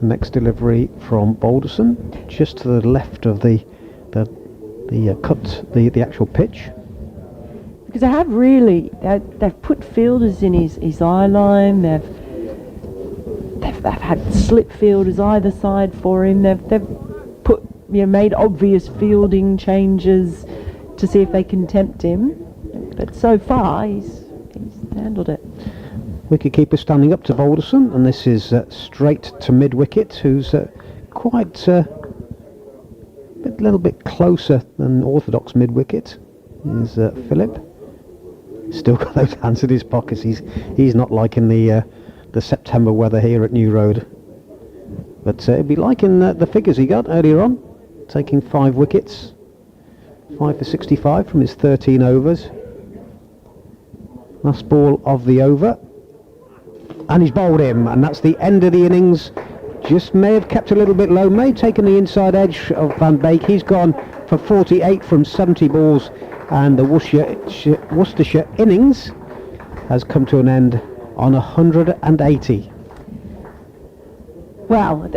[SPEAKER 3] The next delivery from Balderson, just to the left of the actual pitch.
[SPEAKER 2] Because they have really, they've put fielders in his eye line. They've they've had slip fielders either side for him. They've put, made obvious fielding changes to see if they can tempt him. But so far, he's handled it.
[SPEAKER 3] Wicketkeeper standing up to Balderson, and this is straight to mid-wicket, who's quite a little bit closer than orthodox mid-wicket, is Philip. Still got those hands in his pockets. He's not liking the September weather here at New Road. But he'd be liking the figures he got earlier on, taking 5 wickets, 5 for 65 from his 13 overs. Last ball of the over, and he's bowled him, and that's the end of the innings. Just may have kept a little bit low, may have taken the inside edge of Van Beek. He's gone for 48 from 70 balls, and the Worcestershire innings has come to an end on 180.
[SPEAKER 2] Well,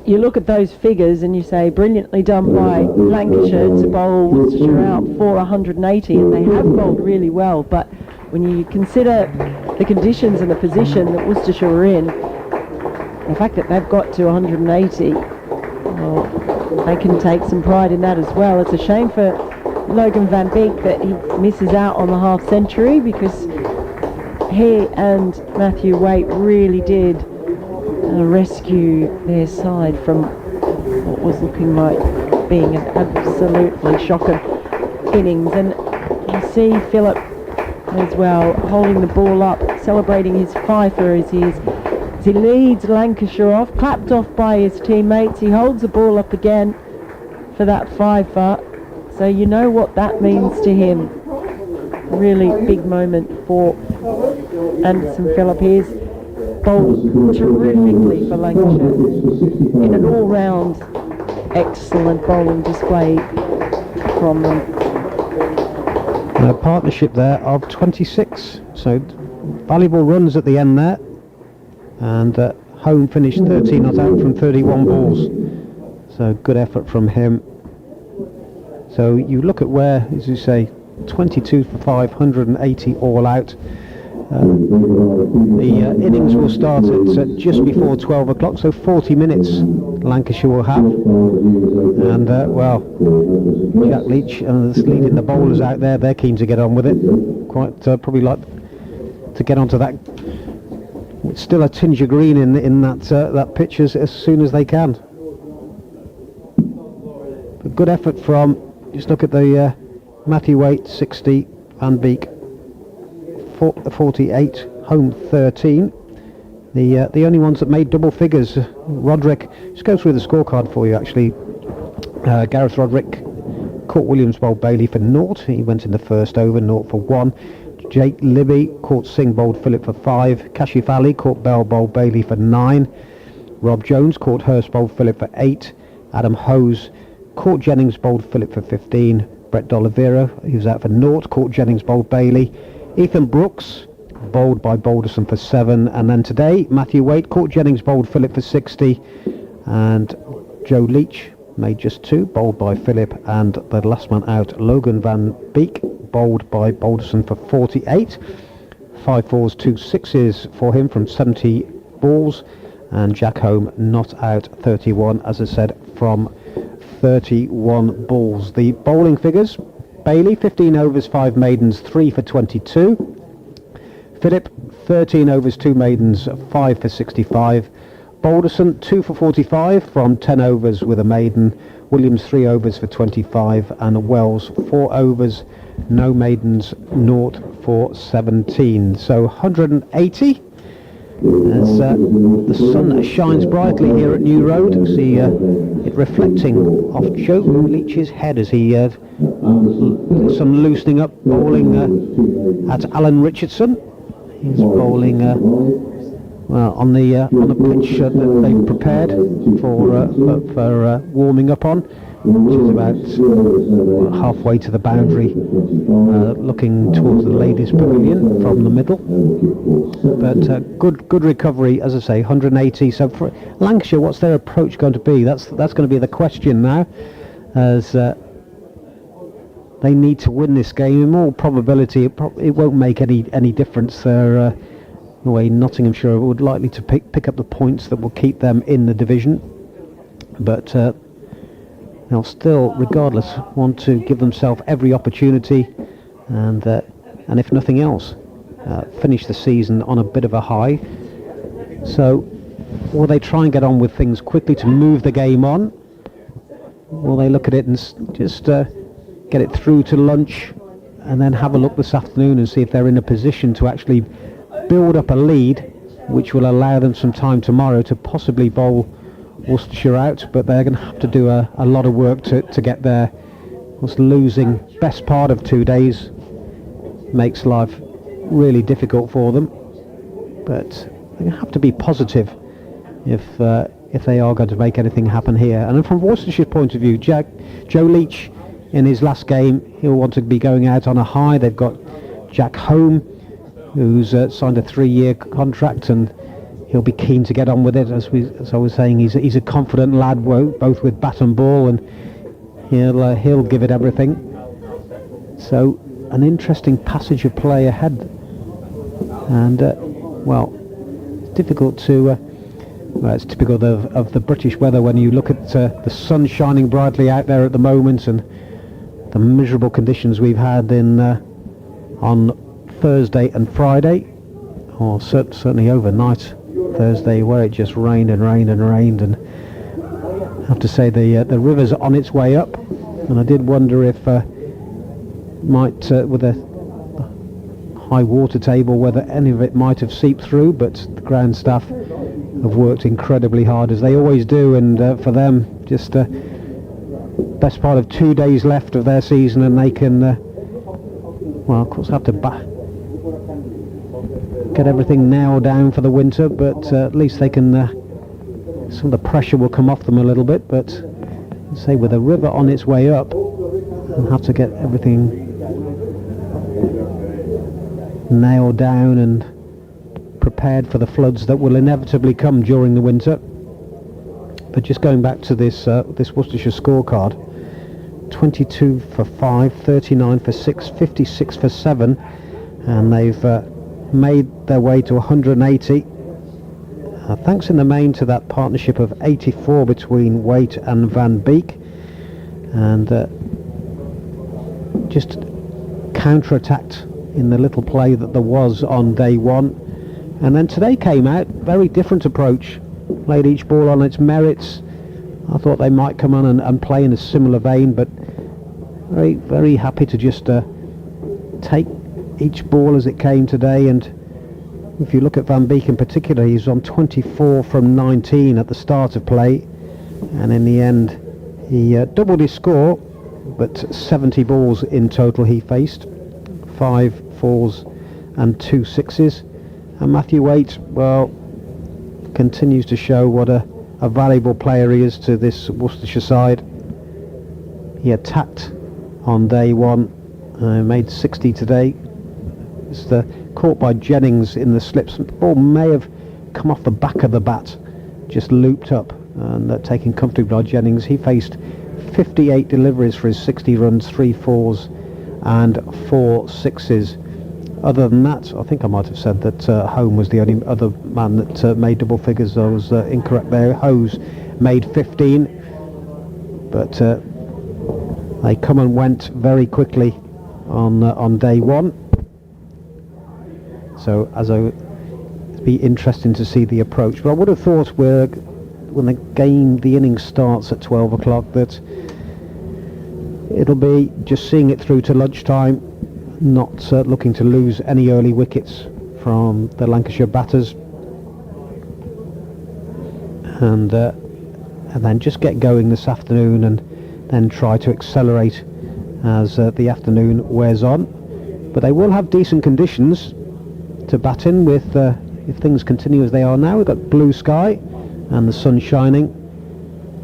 [SPEAKER 2] you look at those figures and you say brilliantly done by Lancashire to bowl Worcestershire out for 180, and they have bowled really well, but when you consider the conditions and the position that Worcestershire were in, the fact that they've got to 180, well, they can take some pride in that as well. It's a shame for Logan Van Beek that he misses out on the half century, because he and Matthew Waite really did rescue their side from what was looking like being an absolutely shocking innings. And you see Philip as well holding the ball up, celebrating his fifer as he leads Lancashire off, clapped off by his teammates. He holds the ball up again for that fifer, so you know what that means to him. Really big moment for Anderson Phillip. He's bowled terrifically for Lancashire in an all-round excellent bowling display from them.
[SPEAKER 3] A partnership there of 26, so valuable runs at the end there, and Home finished 13 not out from 31 balls, so good effort from him. So you look at where, as you say, 22 for 580 all out. The innings will start at just before 12 o'clock, so 40 minutes Lancashire will have. And, well, Jack Leach leading the bowlers out there, they're keen to get on with it. Quite probably like to get onto that. It's still a tinge of green in that pitch as soon as they can. But good effort from, just look at the Matthew Waite 60, Van Beek 48, Home 13. The only ones that made double figures, Roderick, just go through the scorecard for you actually. Gareth Roderick caught Williams bowled Bailey for 0. He went in the first over, 0 for 1. Jake Libby caught Singh bowled Phillip for 5. Kashif Ali caught Bell bowled Bailey for 9. Rob Jones caught Hurst bowled Phillip for 8. Adam Hose caught Jennings bowled Phillip for 15. Brett D'Oliveira, he was out for 0, caught Jennings bowled Bailey. Ethan Brooks bowled by Balderson for 7, and then today Matthew Waite caught Jennings bowled Phillip for 60, and Joe Leach made just 2, bowled by Phillip, and the last man out, Logan Van Beek, bowled by Balderson for 48. 5 4s, 2 6s for him from 70 balls, and Jack Home not out, 31, as I said, from 31 balls. The bowling figures: Bailey 15 overs 5 maidens 3 for 22. Phillip 13 overs 2 maidens 5 for 65. Balderson 2 for 45 from 10 overs with a maiden. Williams 3 overs for 25, and Wells 4 overs, no maidens, 0 for 17. So 180. As the sun shines brightly here at New Road, see it reflecting off Joe Leach's head as he some loosening up, bowling at Alan Richardson. He's bowling well on the pitch that they've prepared for warming up on, which is about halfway to the boundary, looking towards the ladies' pavilion from the middle. But good recovery, as I say, 180. So for Lancashire, what's their approach going to be? That's going to be the question now, as they need to win this game. In all probability, it won't make any difference. They're the way Nottinghamshire would likely to pick up the points that will keep them in the division. But they'll still, regardless, want to give themselves every opportunity, and if nothing else, finish the season on a bit of a high. So will they try and get on with things quickly to move the game on? Will they look at it and just get it through to lunch, and then have a look this afternoon and see if they're in a position to actually build up a lead, which will allow them some time tomorrow to possibly bowl Worcestershire out? But they're going to have to do a lot of work to get there. Was losing best part of 2 days makes life really difficult for them, but they have to be positive if they are going to make anything happen here. And from Worcestershire's point of view, Joe Leach in his last game, he'll want to be going out on a high. They've got Jack Home, who's signed a 3-year contract, and he'll be keen to get on with it. As I was saying, he's a confident lad, both with bat and ball, and he'll give it everything. So an interesting passage of play ahead, and it's difficult to. It's typical of the British weather when you look at the sun shining brightly out there at the moment, and the miserable conditions we've had on Thursday and Friday, or certainly overnight Thursday, where it just rained and rained and rained. And I have to say the river's on its way up, and I did wonder if with a high water table whether any of it might have seeped through, but the ground staff have worked incredibly hard, as they always do, and for them, just best part of 2 days left of their season, and they can of course have to get everything nailed down for the winter, but at least they can some of the pressure will come off them a little bit. But say, with the river on its way up, they'll have to get everything nailed down and prepared for the floods that will inevitably come during the winter. But just going back to this Worcestershire scorecard: 22 for 5, 39 for 6, 56 for 7, and they've made their way to 180, thanks in the main to that partnership of 84 between Waite and Van Beek, and just counter-attacked in the little play that there was on day one. And then today came out, very different approach, played each ball on its merits. I thought they might come on and play in a similar vein, but very, very happy to just take each ball as it came today. And if you look at Van Beek in particular, he's on 24 from 19 at the start of play, and in the end he doubled his score, but 70 balls in total he faced, 5 4s and 2 6s. And Matthew Waite, continues to show what a valuable player he is to this Worcestershire side. He attacked on day one, made 60 today. It's caught by Jennings in the slips. The ball may have come off the back of the bat, just looped up, and taken comfortably by Jennings. He faced 58 deliveries for his 60 runs, 3 4s and 4 6s. Other than that, I think I might have said that Home was the only other man that made double figures. I was incorrect there. Hose made 15, but they come and went very quickly on day one. So it'd be interesting to see the approach. But I would have thought when the innings starts at 12 o'clock, that it'll be just seeing it through to lunchtime, not looking to lose any early wickets from the Lancashire batters, and then just get going this afternoon, and then try to accelerate as the afternoon wears on. But they will have decent conditions to bat in with if things continue as they are now. We've got blue sky and the sun shining.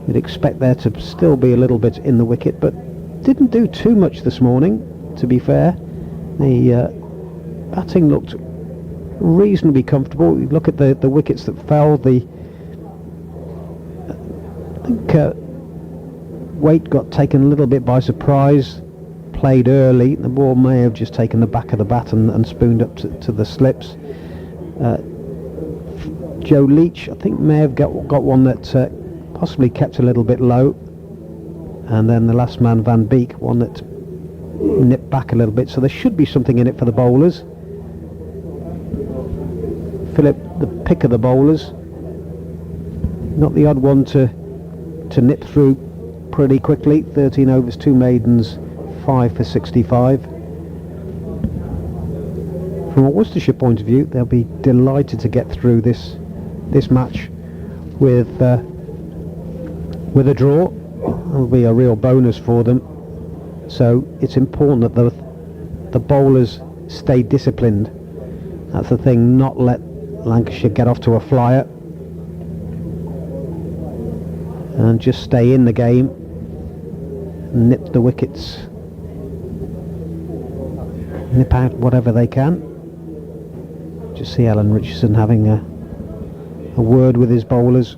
[SPEAKER 3] You'd expect there to still be a little bit in the wicket, but didn't do too much this morning, to be fair. The batting looked reasonably comfortable. You look at the wickets that fell. I think Waite got taken a little bit by surprise, played early. The ball may have just taken the back of the bat and spooned up to the slips. Joe Leach, I think, may have got one that possibly kept a little bit low. And then the last man, Van Beek, one that nipped back a little bit. So there should be something in it for the bowlers. Philip, the pick of the bowlers. Not the odd one to nip through pretty quickly. 13 overs, 2 maidens, 5 for 65. From a Worcestershire point of view, they'll be delighted to get through this match with a draw. It'll be a real bonus for them. So it's important that the bowlers stay disciplined. That's the thing, not let Lancashire get off to a flyer. And just stay in the game, nip the wickets, nip out whatever they can. Just see Alan Richardson having a word with his bowlers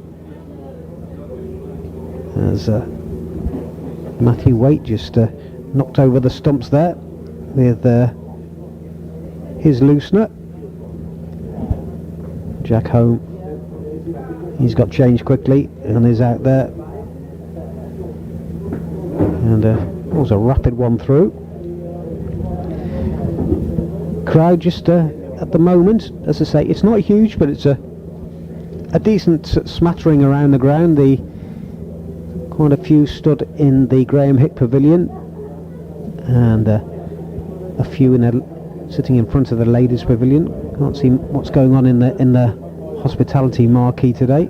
[SPEAKER 3] as Matthew Waite just knocked over the stumps there with his loosener. Jack Home, he's got changed quickly and is out there, and that was a rapid one through. Crowd just at the moment, as I say, it's not huge, but it's a decent smattering around the ground. Quite a few stood in the Graham Hick Pavilion, and a few sitting in front of the Ladies Pavilion. Can't see what's going on in the hospitality marquee today.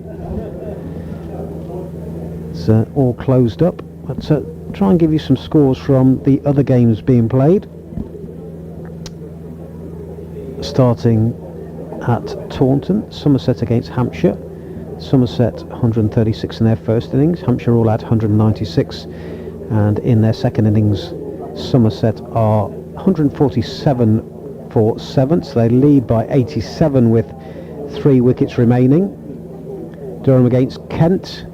[SPEAKER 3] It's all closed up. But try and give you some scores from the other games being played. Starting at Taunton, Somerset against Hampshire. Somerset 136 in their first innings, Hampshire all at 196, and in their second innings Somerset are 147 for 7th, so they lead by 87 with 3 wickets remaining. Durham against Kent,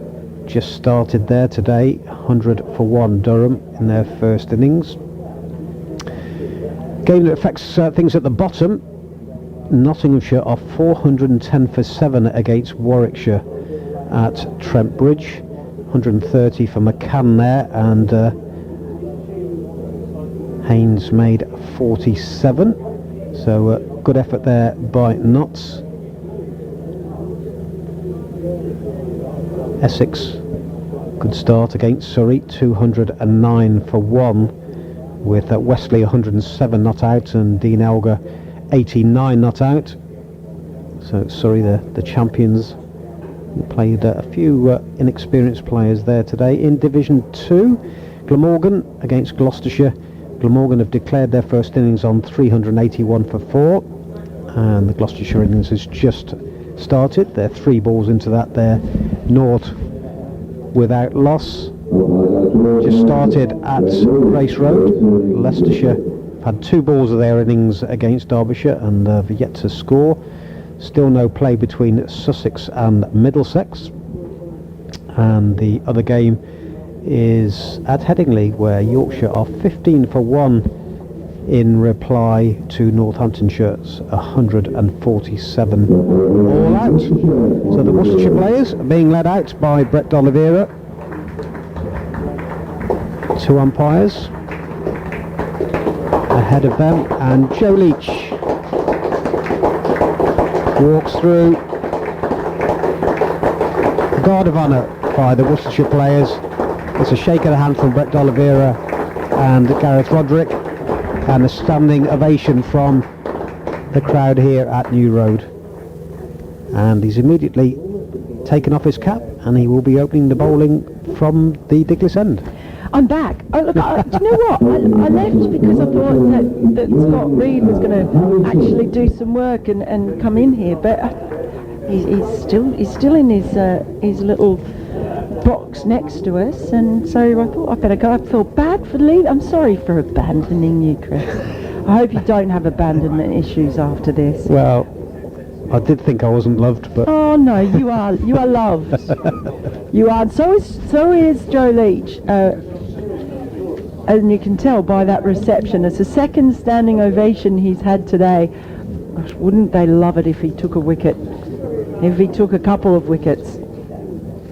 [SPEAKER 3] just started there today, 100 for 1 Durham in their first innings. Game that affects things at the bottom, Nottinghamshire are 410 for 7 against Warwickshire at Trent Bridge, 130 for McCann there, and Haynes made 47, so good effort there by Notts. Essex, good start against Surrey, 209 for 1, with Wesley 107 not out and Dean Elgar 89 not out. So Surrey, the champions, played a few inexperienced players there today. In Division 2, Glamorgan against Gloucestershire. Glamorgan have declared their first innings on 381 for 4, and the Gloucestershire innings has just started. They're 3 balls into that. They're naught without loss. Just started at Race Road. Leicestershire had 2 balls of their innings against Derbyshire and have yet to score. Still no play between Sussex and Middlesex. And the other game is at Headingley, where Yorkshire are 15 for 1 in reply to Northamptonshire's 147 all out. So the Worcestershire players are being led out by Brett D'Oliveira. 2 umpires ahead of them, and Joe Leach walks through. The guard of honour by the Worcestershire players. It's a shake of the hand from Brett D'Oliveira and Gareth Roderick, and a standing ovation from the crowd here at New Road. And he's immediately taken off his cap, and he will be opening the bowling from the Diglis end.
[SPEAKER 2] I'm back. Oh, look, do you know what? I left because I thought that Scott Reed was going to actually do some work and come in here, but he's still in his little box next to us, and so I thought I'd better go. I feel bad for leaving. I'm sorry for abandoning you, Chris. I hope you don't have abandonment issues after this.
[SPEAKER 3] Well, I did think I wasn't loved, but...
[SPEAKER 2] Oh no, you are loved. You are. So is Joe Leach. And you can tell by that reception, it's the second standing ovation he's had today. Gosh, wouldn't they love it if he took a wicket? if he took a couple of wickets.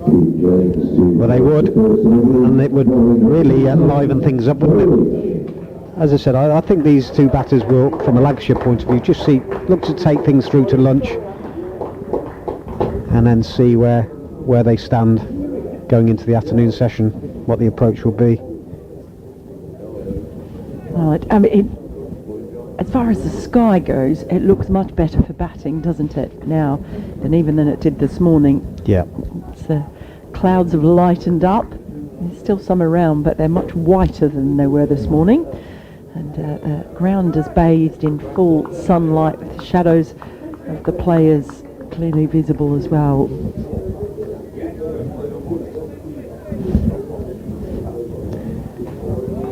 [SPEAKER 3] Well, they would, and it would really liven things up, wouldn't it? As I said, I think these two batters will, from a Lancashire point of view, just look to take things through to lunch, and then see where they stand going into the afternoon session, what the approach will be.
[SPEAKER 2] Well, as far as the sky goes, it looks much better for batting, doesn't it, now, than it did this morning.
[SPEAKER 3] Yeah.
[SPEAKER 2] The clouds have lightened up. There's still some around, but they're much whiter than they were this morning. And the ground is bathed in full sunlight, with the shadows of the players clearly visible as well.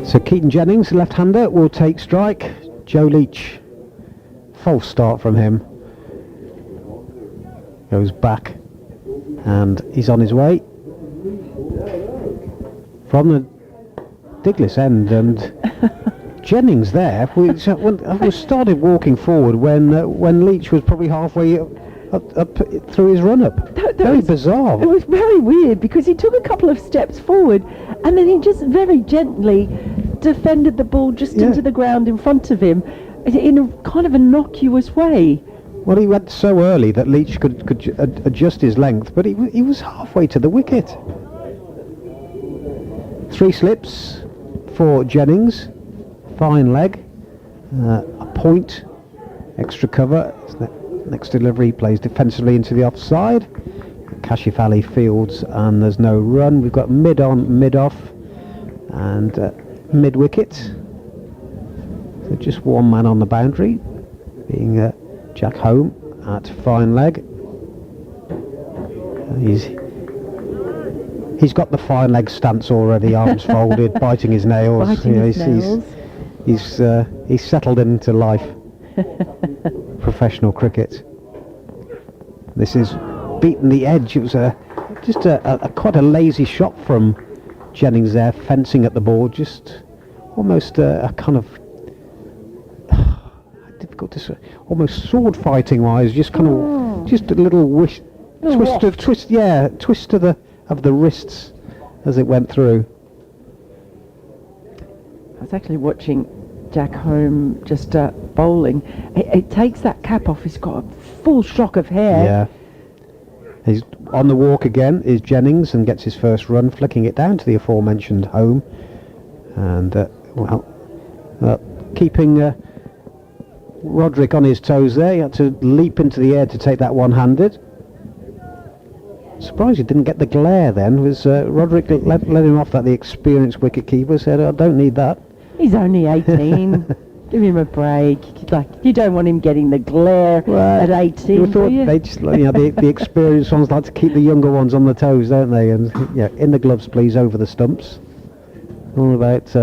[SPEAKER 3] So Keaton Jennings, left-hander, will take strike. Joe Leach, false start from him. Goes back, and he's on his way from the Diglis end, and Jennings there. I was started walking forward when Leach was probably halfway up through his run-up. Very bizarre.
[SPEAKER 2] It was very weird, because he took a couple of steps forward, and then he just very gently defended the ball just into the ground in front of him in a kind of innocuous way.
[SPEAKER 3] Well, he went so early that Leach could adjust his length, but he was halfway to the wicket. 3 slips for Jennings, fine leg, a point, extra cover. Next delivery plays defensively into the offside. Kashif Ali fields, and there's no run. We've got mid on, mid off, and mid wicket. So just one man on the boundary, being Jack Home at fine leg. He's got the fine leg stance already, arms folded, biting his nails. He's settled into life. Professional cricket. This is beaten the edge. It was just a quite a lazy shot from Jennings there, fencing at the ball, just almost a kind of difficult to say, almost sword fighting wise, just kind of just a little twist of the wrists as it went through.
[SPEAKER 2] I was actually watching Jack Home just bowling. It takes that cap off. He's got a full shock of hair.
[SPEAKER 3] Yeah. He's on the walk again is Jennings, and gets his first run, flicking it down to the aforementioned Home, and keeping Roderick on his toes there. He had to leap into the air to take that one-handed. Surprised he didn't get the glare then. Was Roderick let him off that? The experienced wicket-keeper said, "I don't need that."
[SPEAKER 2] He's only 18. Give him a break. Like, you don't want him getting the glare at 18.
[SPEAKER 3] You thought they just, the experienced ones like to keep the younger ones on the toes, don't they? And in the gloves, please, over the stumps. All about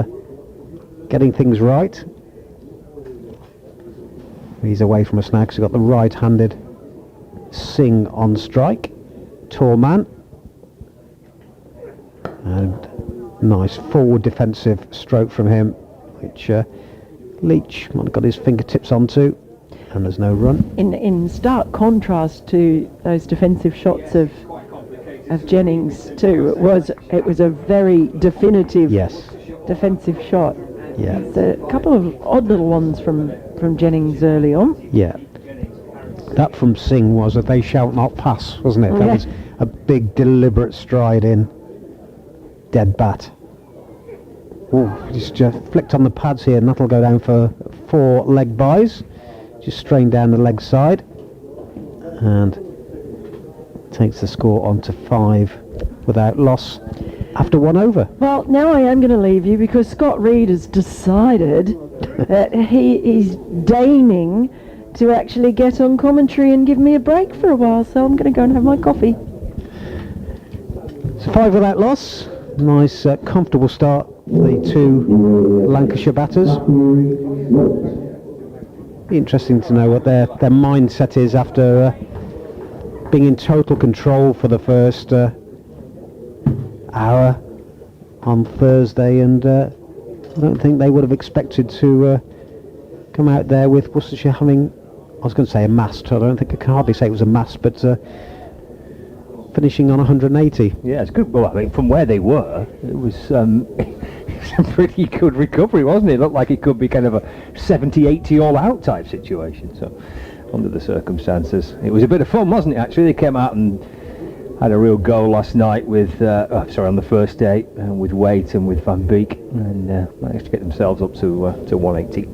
[SPEAKER 3] getting things right. He's away from a snag, so he's got the right-handed Singh on strike. Tall man. And nice forward defensive stroke from him, which Leach might have got his fingertips onto, and there's no run.
[SPEAKER 2] In stark contrast to those defensive shots of Jennings too, it was a very definitive defensive shot.
[SPEAKER 3] Yeah.
[SPEAKER 2] There's a couple of odd little ones from Jennings early on.
[SPEAKER 3] Yeah. That from Singh was a "they shall not pass," wasn't it? That was a big deliberate stride in. Dead bat. Oh, just flicked on the pads here, and that'll go down for 4 leg byes. Just strain down the leg side, and takes the score on to 5 without loss after 1 over.
[SPEAKER 2] Well, now I am going to leave you, because Scott Reed has decided that he is deigning to actually get on commentary and give me a break for a while, so I'm going to go and have my coffee.
[SPEAKER 3] So 5 without loss. Nice, comfortable start for the 2 Lancashire batters. Be interesting to know what their mindset is after being in total control for the first hour on Thursday, and I don't think they would have expected to come out there with Worcestershire having was going to say a mast. I don't think I can hardly say it was a mast, but finishing on 180.
[SPEAKER 1] Yeah, it's good. Well, I mean, from where they were, it was it's a pretty good recovery, wasn't it? It looked like it could be kind of a 70-80 all-out type situation. So, under the circumstances, it was a bit of fun, wasn't it? Actually, they came out and had a real go last night with, on the first day with Waite and with Van Beek, and managed to get themselves up to 180.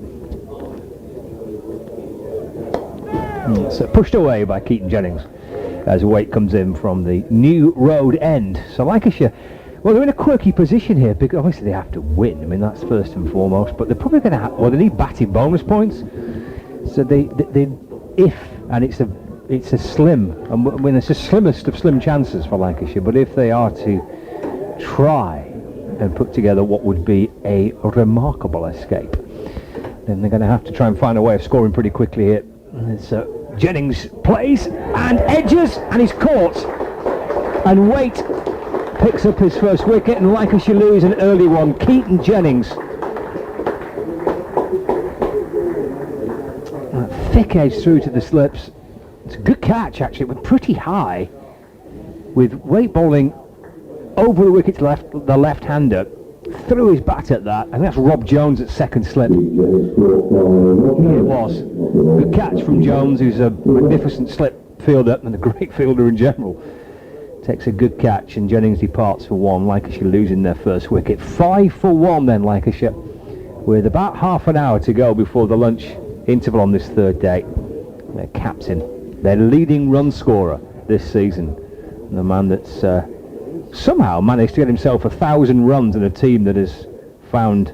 [SPEAKER 1] So pushed away by Keaton Jennings as Waite comes in from the New Road end. So Lancashire, well, they're in a quirky position here because obviously they have to win. I mean, that's first and foremost. But they're probably going to have, well, they need batting bonus points. So they if, and it's a slim, I mean, it's the slimmest of slim chances for Lancashire. But if they are to try and put together what would be a remarkable escape, then they're going to have to try and find a way of scoring pretty quickly here. So Jennings plays and edges, and he's caught. And Waite picks up his first wicket, and Lancashire lose an early one. Keaton Jennings. That thick edge through to the slips. It's a good catch, actually. It went pretty high, with Waite bowling over the wicket's left, the left-hander. Threw his bat at that, and that's Rob Jones at second slip. It was. Good catch from Jones, who's a magnificent slip fielder and a great fielder in general. Takes a good catch, and Jennings departs for one. Lancashire losing their first wicket. 5 for 1 then, Lancashire, with about half an hour to go before the lunch interval on this third day. Their captain, their leading run scorer this season, and the man that's somehow managed to get himself 1,000 runs in a team that has found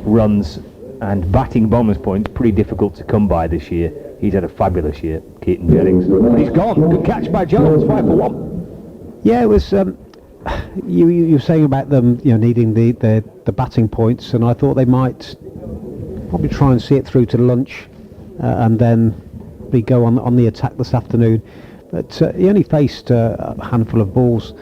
[SPEAKER 1] runs and batting bonus points pretty difficult to come by this year. He's had a fabulous year, Keaton Jennings. He's gone. Good catch by Jones. 5 for 1.
[SPEAKER 3] Yeah, it was. You were saying about them, needing the batting points, and I thought they might probably try and see it through to lunch, and then we go on the attack this afternoon. But he only faced a handful of balls,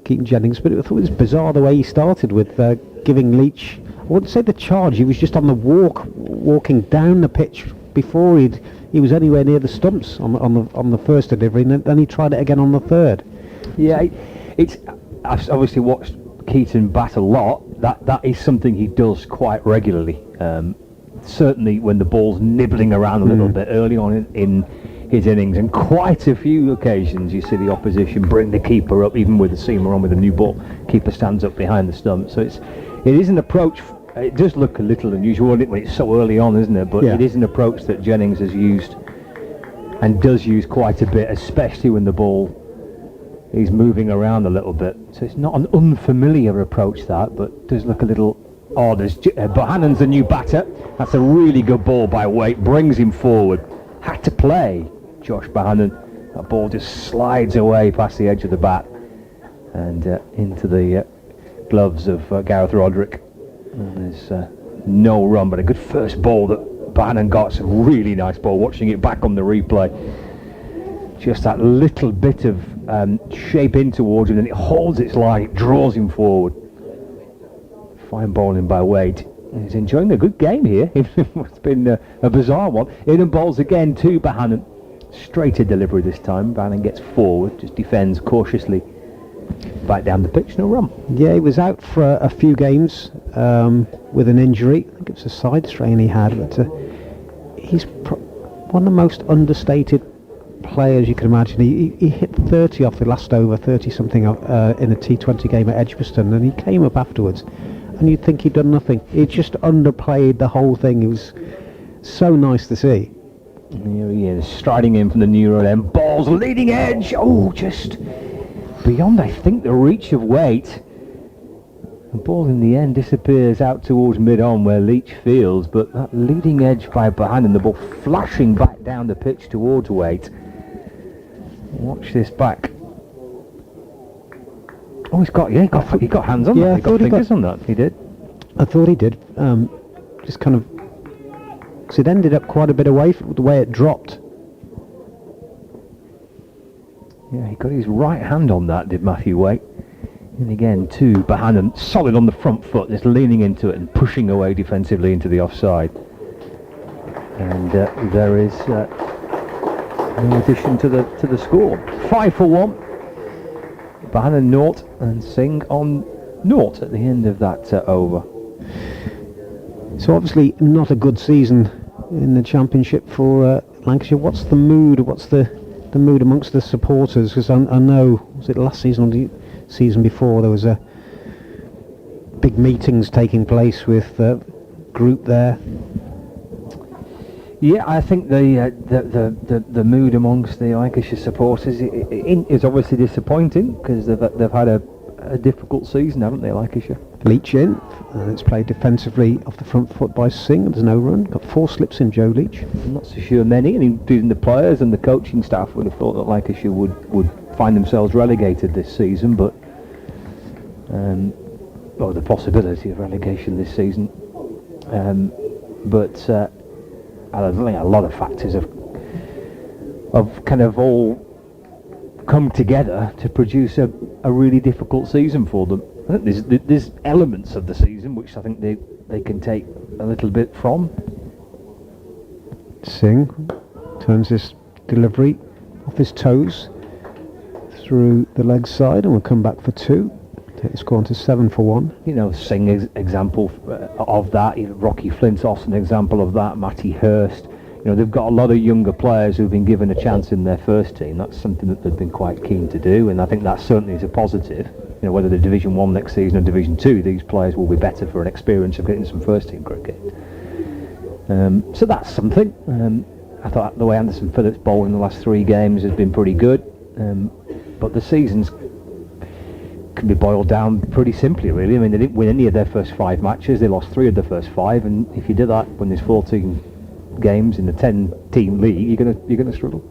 [SPEAKER 3] Keaton Jennings, but I thought it was bizarre the way he started with giving Leach, I wouldn't say the charge, he was just on the walking down the pitch before he was anywhere near the stumps on the first delivery, and then he tried it again on the third.
[SPEAKER 1] Yeah, I've obviously watched Keaton bat a lot. That is something he does quite regularly. Certainly when the ball's nibbling around a little bit early on in his innings, and quite a few occasions you see the opposition bring the keeper up, even with the seamer on with a new ball. Keeper stands up behind the stump, so it is an approach. It does look a little unusual when it's so early on, isn't it? But it is an approach that Jennings has used and does use quite a bit, especially when the ball is moving around a little bit. So it's not an unfamiliar approach, that, but does look a little odd. Bohannon's the new batter. That's a really good ball by Waite, brings him forward. Had to play Josh Bohannon. That ball just slides away past the edge of the bat and into the gloves of Gareth Roderick. And there's no run, but a good first ball that Bohannon got. It's a really nice ball. Watching it back on the replay, just that little bit of shape in towards him, and it holds its line. It draws him forward. Fine bowling by Waite. He's enjoying a good game here. It's been a bizarre one. In and bowls again to Bohannon. Straighter delivery this time. Bohannon gets forward, just defends cautiously. Back down the pitch, no run.
[SPEAKER 3] Yeah, he was out for a few games with an injury. I think it was a side strain he had, but he's one of the most understated players you can imagine. He hit 30 off the last over, 30 something in a T20 game at Edgbaston, and he came up afterwards and you'd think he'd done nothing. He just underplayed the whole thing. It was so nice to see.
[SPEAKER 1] Here he is, striding in from the New Road end. Balls leading edge. Oh, just beyond, I think, the reach of Waite. The ball in the end disappears out towards mid-on where Leach fields, but that leading edge by Bohannon, the ball flashing back down the pitch towards Waite. Watch this back. Oh, he got hands on that. He got fingers on that. He did.
[SPEAKER 3] I thought he did. Just kind of, because it ended up quite a bit away from the way it dropped.
[SPEAKER 1] Yeah, he got his right hand on that, did Matthew Waite. And again, to Bohannon, solid on the front foot, just leaning into it and pushing away defensively into the offside. And there is no addition to the score. 5-1. Banner naught and Singh on naught at the end of that over.
[SPEAKER 3] So obviously not a good season in the championship for Lancashire. What's the mood? What's the mood amongst the supporters? Because I know, was it last season or the season before, there was big meetings taking place with the group there.
[SPEAKER 1] Yeah, I think the mood amongst the Lancashire supporters is obviously disappointing because they've had a difficult season, haven't they, Lancashire?
[SPEAKER 3] Leach in, and it's played defensively off the front foot by Singh. There's no run. Got 4 slips in Joe Leach.
[SPEAKER 1] I'm not so sure many, and including the players and the coaching staff, would have thought that Lancashire would find themselves relegated this season, but or the possibility of relegation this season. But I think a lot of factors have kind of all come together to produce a really difficult season for them. I think there's elements of the season which I think they can take a little bit from.
[SPEAKER 3] Singh turns his delivery off his toes through the leg side and will come back for 2. Take the score on to 7-1.
[SPEAKER 1] You know, Singh is example of that. You know, Rocky Flintoff's an example of that. Matty Hurst. You know, they've got a lot of younger players who've been given a chance in their first team. That's something that they've been quite keen to do, and I think that certainly is a positive. You know, whether they're Division 1 next season or Division 2, these players will be better for an experience of getting some first team cricket. So that's something. I thought the way Anderson Phillips bowled in the last 3 games has been pretty good, but the seasons can be boiled down pretty simply, really. I mean, they didn't win any of their first 5 matches. They lost 3 of the first 5, and if you do that when there's 14 games in the 10-team league, you're gonna struggle.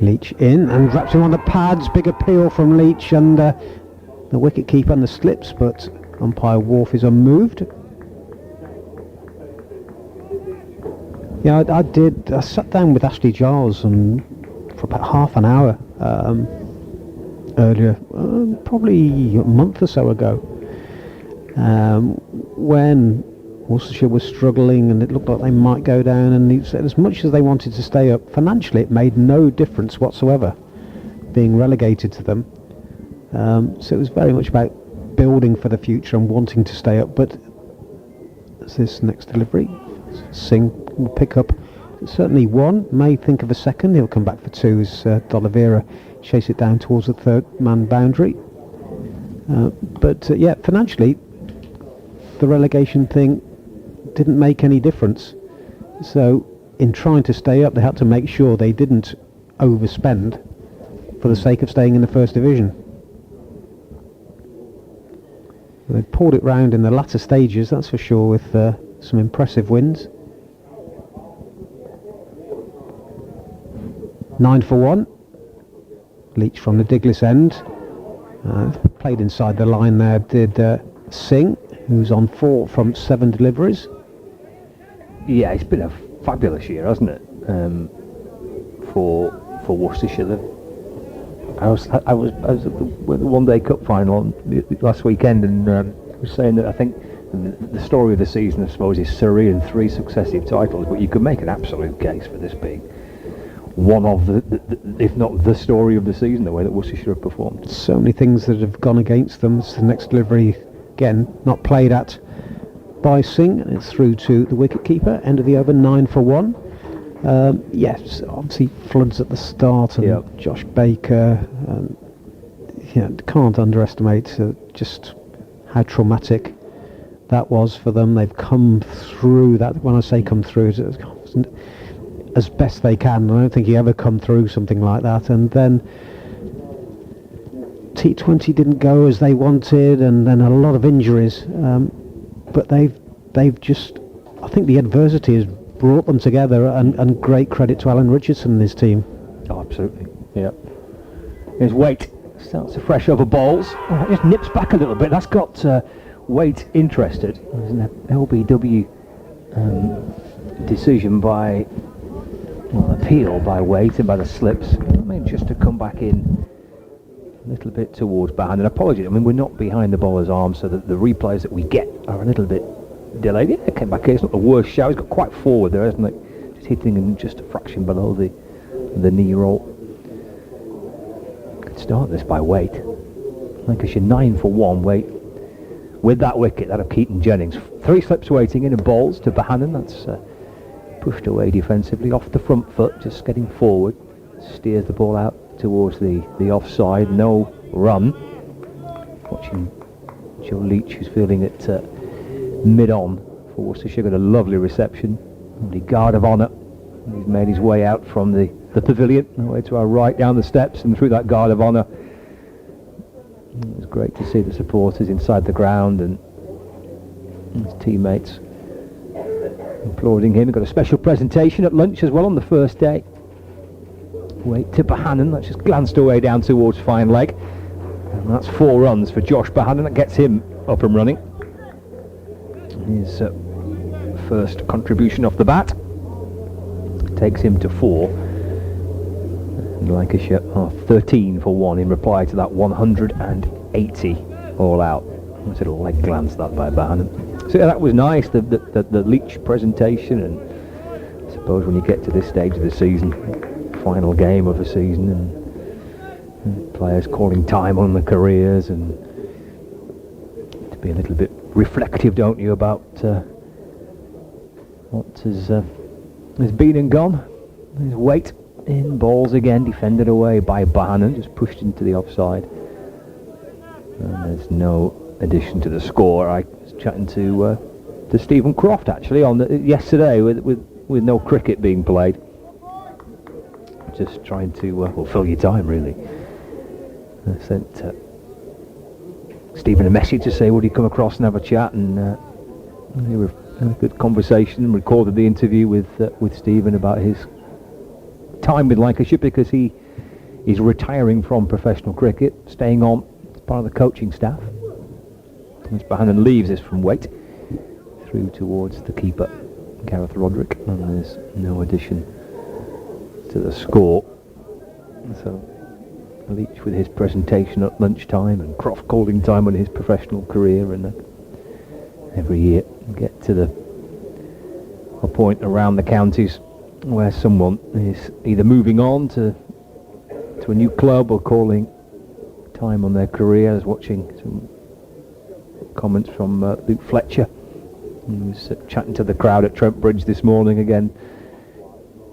[SPEAKER 3] Leach in and wraps him on the pads. Big appeal from Leach and the wicket keeper and the slips, but umpire Wharf is unmoved. Yeah, I sat down with Ashley Giles for about half an hour earlier, probably a month or so ago, when Worcestershire was struggling and it looked like they might go down, and he said as much as they wanted to stay up, financially it made no difference whatsoever being relegated to them. So it was very much about building for the future and wanting to stay up. But as this next delivery, Singh will pick up certainly 1, may think of a second. He'll come back for 2 as D'Oliveira chase it down towards the 3rd man boundary. But financially the relegation thing didn't make any difference. So in trying to stay up, they had to make sure they didn't overspend for the sake of staying in the First Division. They pulled it round in the latter stages, that's for sure, with some impressive wins. 9-1. Leach from the Diglis end. Played inside the line there, did Singh, who's on 4 from 7 deliveries.
[SPEAKER 1] Yeah, it's been a fabulous year, hasn't it? For Worcestershire. I was at the One Day Cup final last weekend, and I was saying that I think the story of the season, I suppose, is Surrey and 3 successive titles, but you could make an absolute case for this being one of the if not the story of the season, the way that Worcestershire have performed. So
[SPEAKER 3] many things that have gone against them. It's the next delivery, again, not played at by Singh, and it's through to the wicket keeper. End of the over, 9-1. Yes, obviously floods at the start, and Josh Baker, can't underestimate just how traumatic that was for them. They've come through that. When I say come through, as best they can. I don't think he ever come through something like that. And then T20 didn't go as they wanted, and then a lot of injuries. But they've just, I think the adversity has brought them together, and great credit to Alan Richardson and his team.
[SPEAKER 1] Oh, absolutely. Yeah. His weight starts to fresh over bowls. Oh, just nips back a little bit. That's got Waite interested. There's an LBW decision by, appeal by Waite and by the slips. I mean, just to come back in a little bit towards behind. And apologies, I mean, we're not behind the bowler's arm, so that the replays that we get are a little bit delayed. Yeah, it came back here. It's not the worst shout. It's got quite forward there, hasn't it? Just hitting him just a fraction below the knee roll. Could start this by Waite. Lancashire 9 for 1. Waite with that wicket, that of Keaton Jennings. 3 slips waiting in and balls to Bohannon. That's pushed away defensively off the front foot, just getting forward. Steers the ball out towards the offside. No run. Watching Joe Leach, who's feeling it mid-on for Worcestershire. Got a lovely reception. The guard of honour. He's made his way out from the pavilion, away to our right, down the steps and through that guard of honour. It was great to see the supporters inside the ground and his teammates applauding him. He got a special presentation at lunch as well on the first day. Wait to Bohannon, that's just glanced away down towards fine leg. And that's 4 runs for Josh Bohannon. That gets him up and running. His first contribution off the bat takes him to 4. And Lancashire are 13 for 1 in reply to that 180 all out. Nice little leg glance that by Bohannon. So yeah, that was nice, the Leach presentation, and I suppose when you get to this stage of the season, final game of the season, and players calling time on their careers, and to be a little bit reflective, don't you, about what has been and gone. His weight in balls again, defended away by Bohannon, just pushed into the offside. And there's no addition to the score. I was chatting to Stephen Croft actually on yesterday with no cricket being played. Just trying to fill your time really. I sent Stephen a message to say would he come across and have a chat, and we were in a good conversation and recorded the interview with Stephen about his time with Lancashire, because he is retiring from professional cricket, staying on as part of the coaching staff. As Bohannon leaves this from Waite through towards the keeper, Gareth Roderick, and there's no addition to the score. So Leach with his presentation at lunchtime, and Croft calling time on his professional career, and every year get to a point around the counties where someone is either moving on to a new club or calling time on their career. I was watching some comments from Luke Fletcher, who was chatting to the crowd at Trent Bridge this morning again.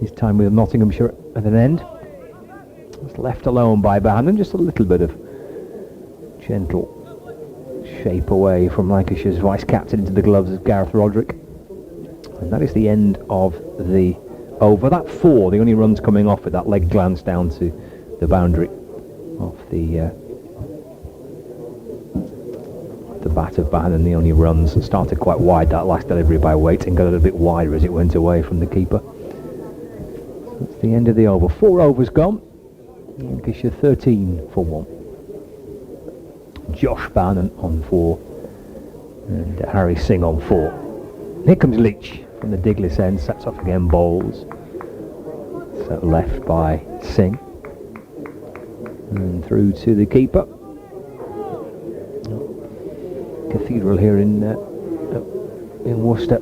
[SPEAKER 1] His time with Nottinghamshire at an end. Was left alone by Bohannon, just a little bit of gentle shape away from Lancashire's vice-captain into the gloves of Gareth Roderick. And that is the end of the over. That 4, the only runs coming off with that leg glance down to the boundary of the bat of Bohannon. The only runs started quite wide, that last delivery by Waite, and got a little bit wider as it went away from the keeper. That's the end of the over. 4 overs gone. Lancashire 13 for 1. Josh Bohannon on 4 and Harry Singh on 4. Here comes Leach from the Diglis end, sets off again, bowls. So left by Singh and through to the keeper. Cathedral here in Worcester.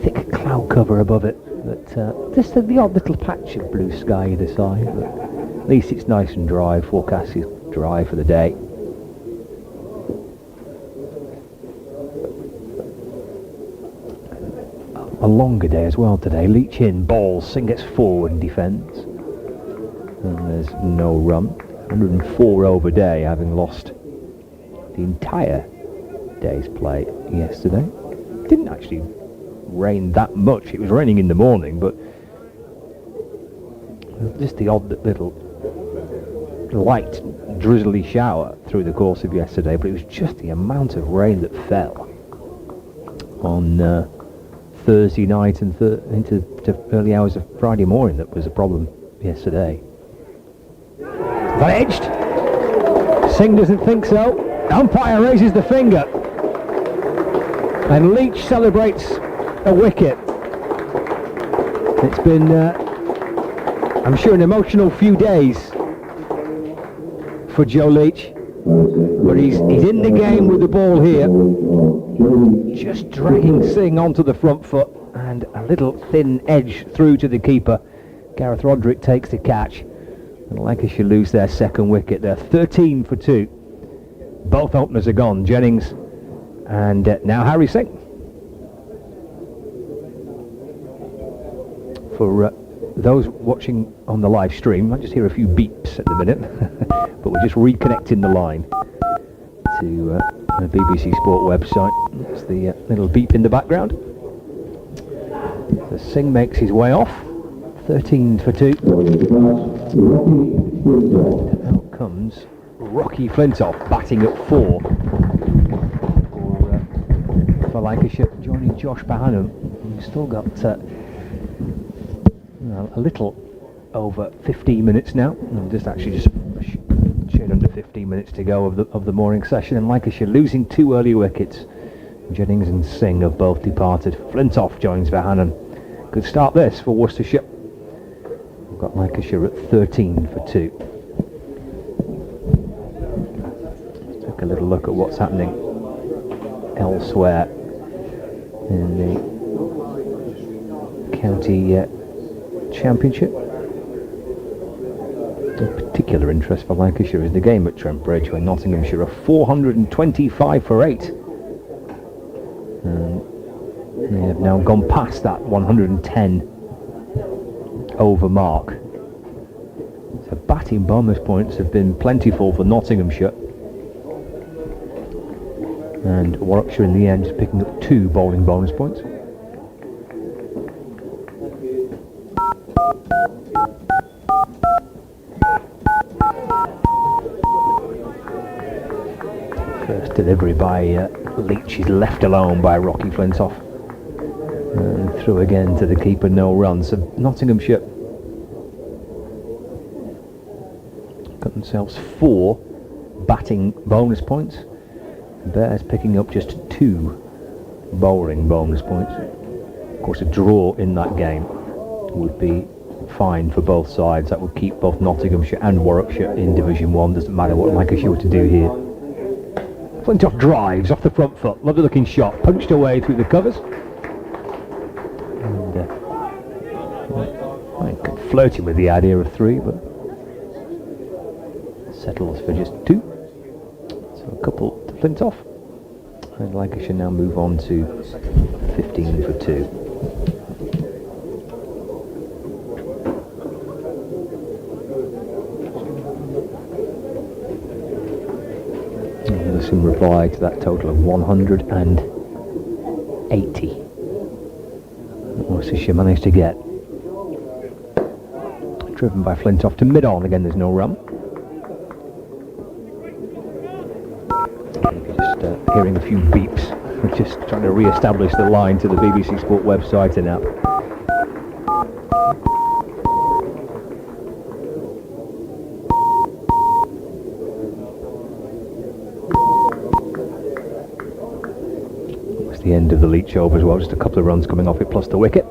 [SPEAKER 1] Thick cloud cover above it, but just the odd little patch of blue sky either side. But at least it's nice and dry. Forecast is dry for the day. A longer day as well today. Leach in, balls, Singh gets forward and defends. And there's no run. 104 over day, having lost the entire day's play yesterday. It didn't actually rain that much. It was raining in the morning, but just the odd little light drizzly shower through the course of yesterday. But it was just the amount of rain that fell on Thursday night and into early hours of Friday morning that was a problem yesterday. That edged. Singh doesn't think so. Umpire raises the finger, and Leach celebrates a wicket. It's been, I'm sure, an emotional few days for Joe Leach. But he's in the game with the ball here. Just dragging Singh onto the front foot, and a little thin edge through to the keeper. Gareth Roderick takes the catch, and Lancashire lose their second wicket. They're 13 for 2. Both openers are gone, Jennings and now Harry Singh. For those watching on the live stream, I just hear a few beeps at the minute, but we're just reconnecting the line to the BBC Sport website. That's the little beep in the background. So Singh makes his way off, 13 for 2. Out comes Rocky Flintoff, batting at 4 for Lancashire, joining Josh Bahanam. He's still got a little over 15 minutes now. I'm just shade under 15 minutes to go of the morning session, and Lancashire losing 2 early wickets. Jennings and Singh have both departed. Flintoff joins Vahanan. Good start this for Worcestershire. We've got Lancashire at 13 for 2. Let's take a little look at what's happening elsewhere in the county championship. Of particular interest for Lancashire is the game at Trent Bridge, where Nottinghamshire are 425 for 8. And they have now gone past that 110 over mark. So batting bonus points have been plentiful for Nottinghamshire, and Warwickshire in the end is picking up 2 bowling bonus points. First delivery by Leach is left alone by Rocky Flintoff, and through again to the keeper, no run. So Nottinghamshire got themselves 4 batting bonus points. Bears picking up just 2 bowling bonus points. Of course, a draw in that game would be fine for both sides. That would keep both Nottinghamshire and Warwickshire in Division 1. Doesn't matter what Lancashire were to do here. Flintoff drives off the front foot. Lovely looking shot. Punched away through the covers. And flirting with the idea of 3, but settles for just 2. So a couple to Flintoff. And Lancashire now move on to 15 for 2. In reply to that total of 180 that Worcestershire managed to get. Driven by Flintoff to mid-on. Again, there's no run. Just hearing a few beeps. We're just trying to re-establish the line to the BBC Sport website and app. The end of the Leach over as well, just a couple of runs coming off it plus the wicket.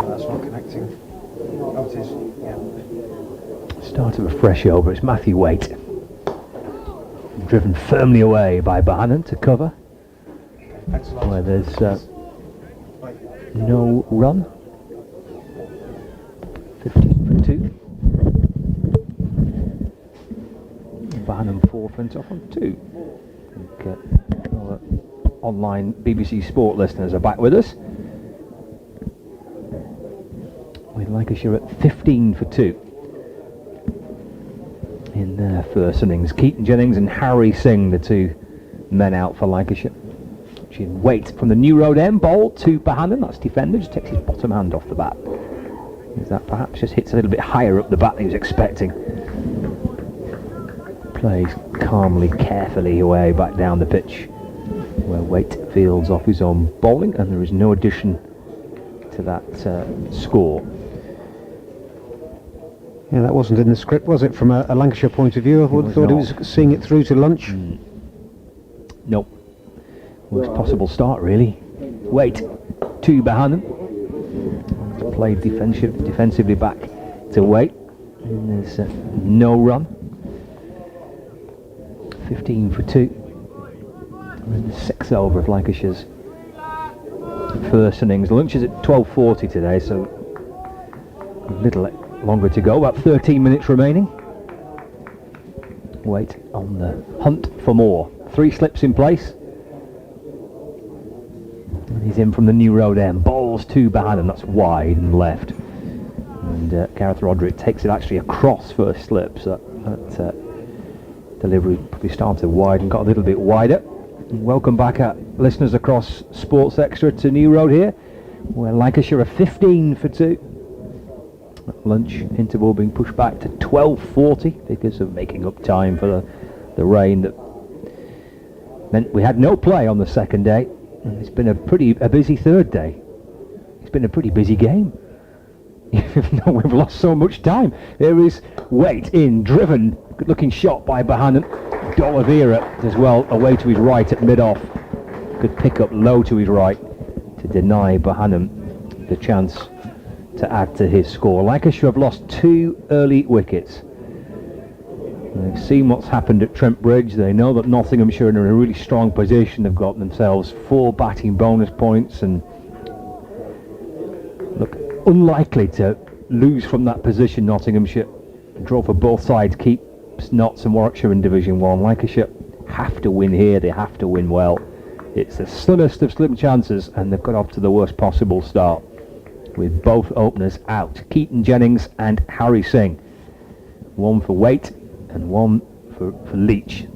[SPEAKER 3] That's not connecting. Oh, it is. Yeah.
[SPEAKER 1] Start of a fresh over. It's Matthew Waite, driven firmly away by Bahanan to cover, where there's no run. 15 for 2. Bahanan 4, Flintoff on 2. I think all the online BBC Sport listeners are back with us. With Lancashire at 15 for 2 in their first innings. Keaton Jennings and Harry Singh, the 2 men out for Lancashire. Waite from the New Road end, ball to Bahanan. That's defender, just takes his bottom hand off the bat. That perhaps just hits a little bit higher up the bat than he was expecting. Plays calmly, carefully away back down the pitch, where Waite fields off his own bowling, and there is no addition to that score.
[SPEAKER 3] Yeah, that wasn't in the script, was it, from a Lancashire point of view? I would have thought it was seeing it through to lunch.
[SPEAKER 1] Nope. worst possible start, really. Wait, 2 behind them. Played defensively back to Wait. And there's no run. 15 for 2. We're in the 6th over of Lancashire's first innings. Lunch is at 12:40 today, so a little longer to go. About 13 minutes remaining. Wait on the hunt for more. 3 slips in place. And he's in from the new road end. Balls 2 behind him. That's wide and left. And Gareth Roderick takes it actually across first slip. So that delivery probably started wide and got a little bit wider. And welcome back, listeners across Sports Extra, to New Road here, where Lancashire are 15 for 2. Lunch interval being pushed back to 12:40 because of making up time for the rain that meant we had no play on the second day. And it's been a busy third day. It's been a pretty busy game. Even though we've lost so much time. There is Wait in, driven, good looking shot by Bohannon. D'Oliveira as well, away to his right at mid-off. Good pick up low to his right to deny Bohannon the chance to add to his score. Lancashire have lost 2 early wickets. They've seen what's happened at Trent Bridge. They know that Nottinghamshire are in a really strong position. They've got themselves 4 batting bonus points and look unlikely to lose from that position. Nottinghamshire draw for both sides, keep Notts and Warwickshire in Division 1. Lancashire have to win here. They have to win well. It's the slimmest of slim chances, and they've got off to the worst possible start with both openers out. Keaton Jennings and Harry Singh. 1 for Wait and 1 for Leach.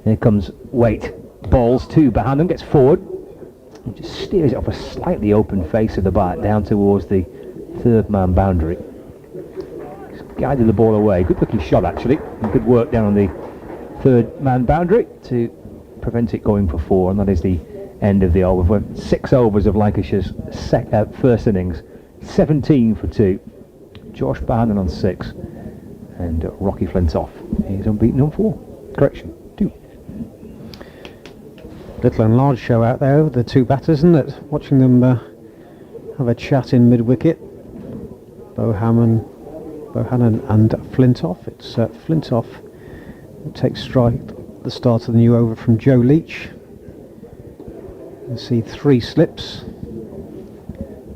[SPEAKER 1] Here comes Wait. Balls 2 behind him, gets forward and just steers it off a slightly open face of the bat down towards the 3rd man boundary. Just guided the ball away. Good looking shot actually. And good work down on the 3rd man boundary to prevent it going for 4, and that is the end of the over. 6 overs of Lancashire's first innings. 17 for 2. Josh Bohannon on 6. And Rocky Flintoff is unbeaten on 4. Correction, 2.
[SPEAKER 3] Little and large show out there with the 2 batters, isn't it? Watching them have a chat in mid-wicket. Bohannon and Flintoff. It's Flintoff who takes strike at the start of the new over from Joe Leach. You see 3 slips.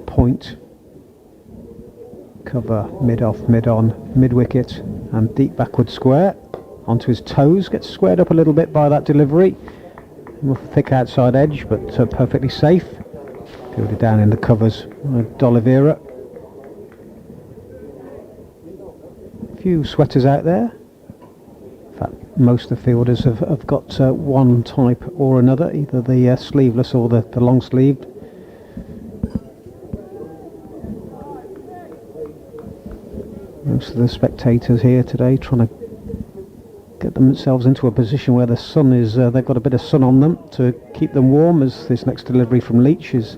[SPEAKER 3] Point, cover, mid-off, mid-on, mid-wicket and deep backward square. Onto his toes, gets squared up a little bit by that delivery. Thick outside edge, but perfectly safe. Fielded down in the covers with D'Oliveira. A few sweaters out there. In fact, most of the fielders have got one type or another, either the sleeveless or the long sleeved. Most of the spectators here today trying to get themselves into a position where the sun is, they've got a bit of sun on them to keep them warm, as this next delivery from Leach is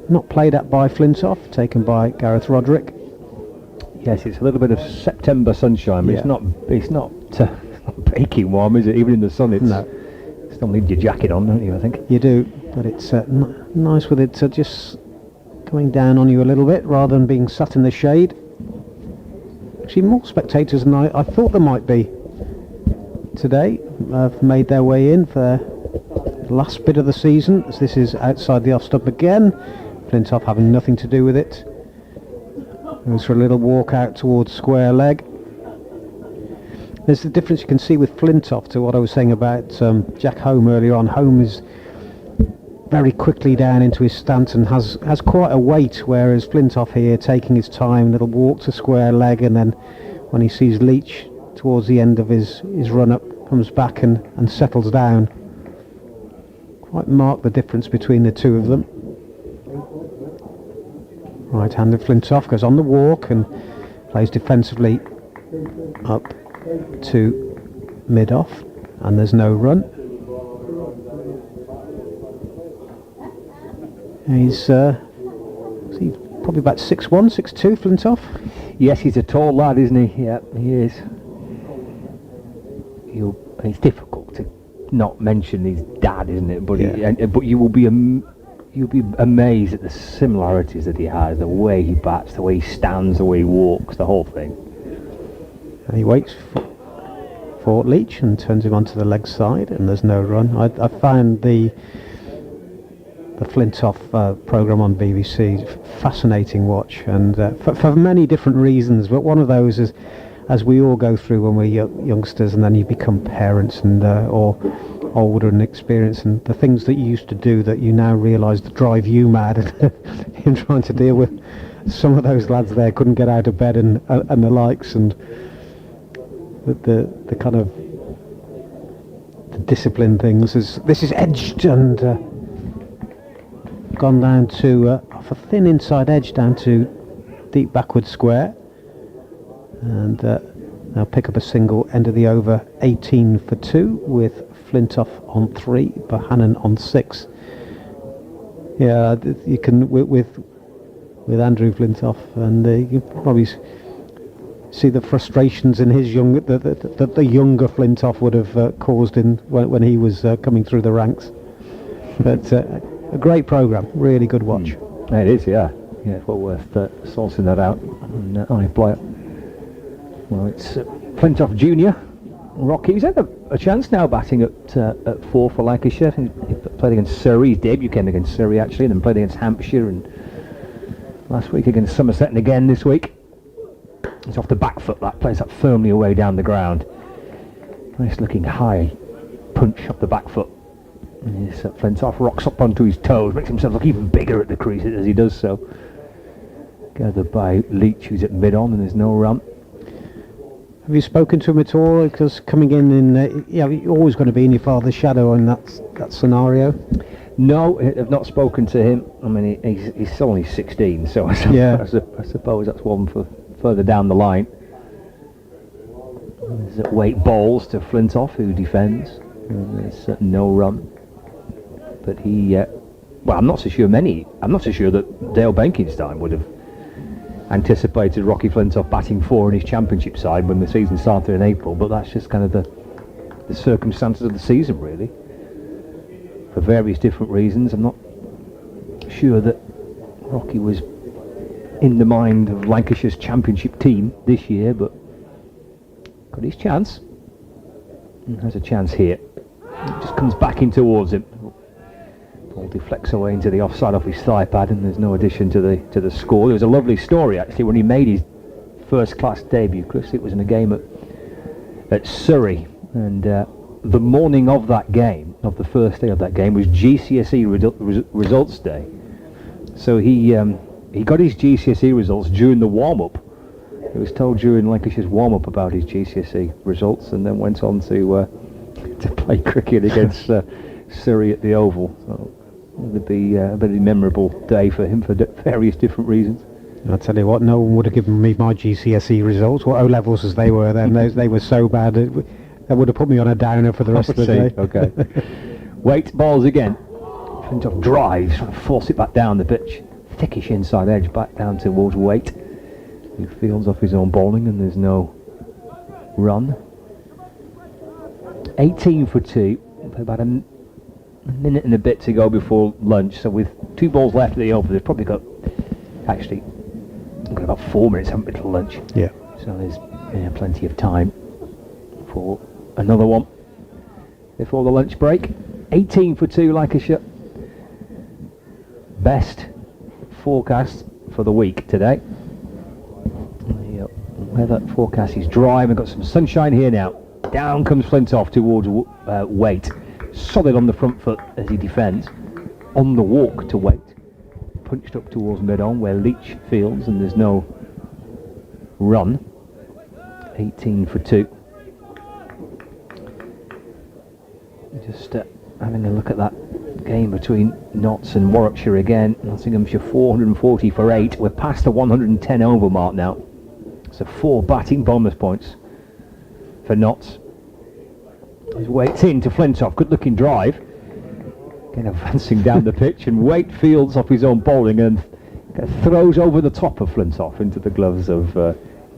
[SPEAKER 3] not played at by Flintoff, taken by Gareth Roderick.
[SPEAKER 1] Yes, it's a little bit of September sunshine, but
[SPEAKER 3] Yeah.
[SPEAKER 1] it's not baking warm, is it? Even in the sun,
[SPEAKER 3] No.
[SPEAKER 1] still need your jacket on, don't you, I think?
[SPEAKER 3] You do, but it's nice with it just going down on you a little bit rather than being sat in the shade. Actually, more spectators than I thought there might be today have made their way in for the last bit of the season, as this is outside the off stump again. Flintoff having nothing to do with it. Goes for a little walk out towards square leg. There's the difference you can see with Flintoff to what I was saying about Jack Home earlier on. Home is very quickly down into his stance and has quite a weight, whereas Flintoff here taking his time, little walk to square leg, and then when he sees Leach towards the end of his run up, comes back and settles down. Quite mark the difference between the two of them. Right-handed Flintoff goes on the walk and plays defensively up to mid-off, and there's no run. He's probably about 6'1", 6'2", Flintoff.
[SPEAKER 1] Yes, he's a tall lad, isn't he? Yeah, he is. It's difficult to not mention his dad, isn't it? But
[SPEAKER 3] Yeah.
[SPEAKER 1] but you'll be amazed at the similarities that he has, the way he bats, the way he stands, the way he walks, the whole thing.
[SPEAKER 3] And he waits for Leach and turns him onto the leg side, and there's no run. I found the Flintoff programme on BBC fascinating watch, and for many different reasons, but one of those is, as we all go through when we're youngsters and then you become parents and or older and experienced, and the things that you used to do that you now realise drive you mad in trying to deal with. Some of those lads there couldn't get out of bed and the likes, and the kind of the discipline things. This is edged and gone down to off a thin inside edge down to deep backward square, and now pick up a single end of the over. 18 for 2 with Flintoff on 3, Bohannon on 6. Yeah, you can with Andrew Flintoff, and you can probably see the frustrations in his that the younger Flintoff would have caused when he was coming through the ranks. But a great programme, really good watch.
[SPEAKER 1] It is, yeah. It's well worth sourcing that out. And I play it. Well, it's Flintoff Junior. Rocky, he's had a chance now batting at 4 for Lancashire. He played against Surrey. His debut came against Surrey actually, and then played against Hampshire, and last week against Somerset, and again this week. He's off the back foot. That plays that firmly away down the ground. Nice looking high punch off the back foot. And Flintoff rocks up onto his toes, makes himself look even bigger at the crease as he does so. Gathered by Leach, who's at mid-on, and there's no run.
[SPEAKER 3] Have you spoken to him at all? Because coming in, you're always going to be in your father's shadow in that scenario.
[SPEAKER 1] No, I've not spoken to him. I mean, he's only 16, so I suppose that's one for further down the line. There's weight balls to Flintoff, who defends. And there's no run. But I'm not so sure that Dale Benkenstein would have anticipated Rocky Flintoff batting 4 in his championship side when the season started in April, but that's just kind of the circumstances of the season, really. For various different reasons, I'm not sure that Rocky was in the mind of Lancashire's championship team this year, but got his chance. And has a chance here. It just comes back in towards him. Ball deflects away into the offside off his thigh pad, and there's no addition to the score. There was a lovely story actually when he made his first class debut, Chris. It was in a game at Surrey, and the morning of that game, of the first day of that game, was GCSE results day. So he got his GCSE results during the warm-up. He was told during Lancashire's warm-up about his GCSE results, and then went on to play cricket against Surrey at the Oval. So it would be a very memorable day for him for various different reasons.
[SPEAKER 3] I'll tell you what, no one would have given me my GCSE results, what O-levels as they were then. They were so bad, that would have put me on a downer for the rest of the day.
[SPEAKER 1] Okay. Weight balls again. Flintoff drives, trying to force it back down the pitch. Thickish inside edge, back down towards Weight, who fields off his own bowling, and there's no run. 18 for 2. About a minute and a bit to go before lunch, so with 2 balls left at the over, they've probably got about 4 minutes, haven't we, till lunch?
[SPEAKER 3] Yeah.
[SPEAKER 1] So there's plenty of time for another one before the lunch break. 18 for 2 Lancashire. Best forecast for the week today. The weather forecast is dry. We've got some sunshine here now. Down comes Flintoff towards Weight. Solid on the front foot as he defends. On the walk to Weight. Punched up towards mid-on where Leach fields, and there's no run. 18 for 2. Just having a look at that game between Notts and Warwickshire again. Nottinghamshire 440 for 8. We're past the 110 over mark now. So 4 batting bonus points for Notts. His Waits in to Flintoff. Good looking drive. Again advancing down the pitch, and Waite fields off his own bowling and throws over the top of Flintoff into the gloves of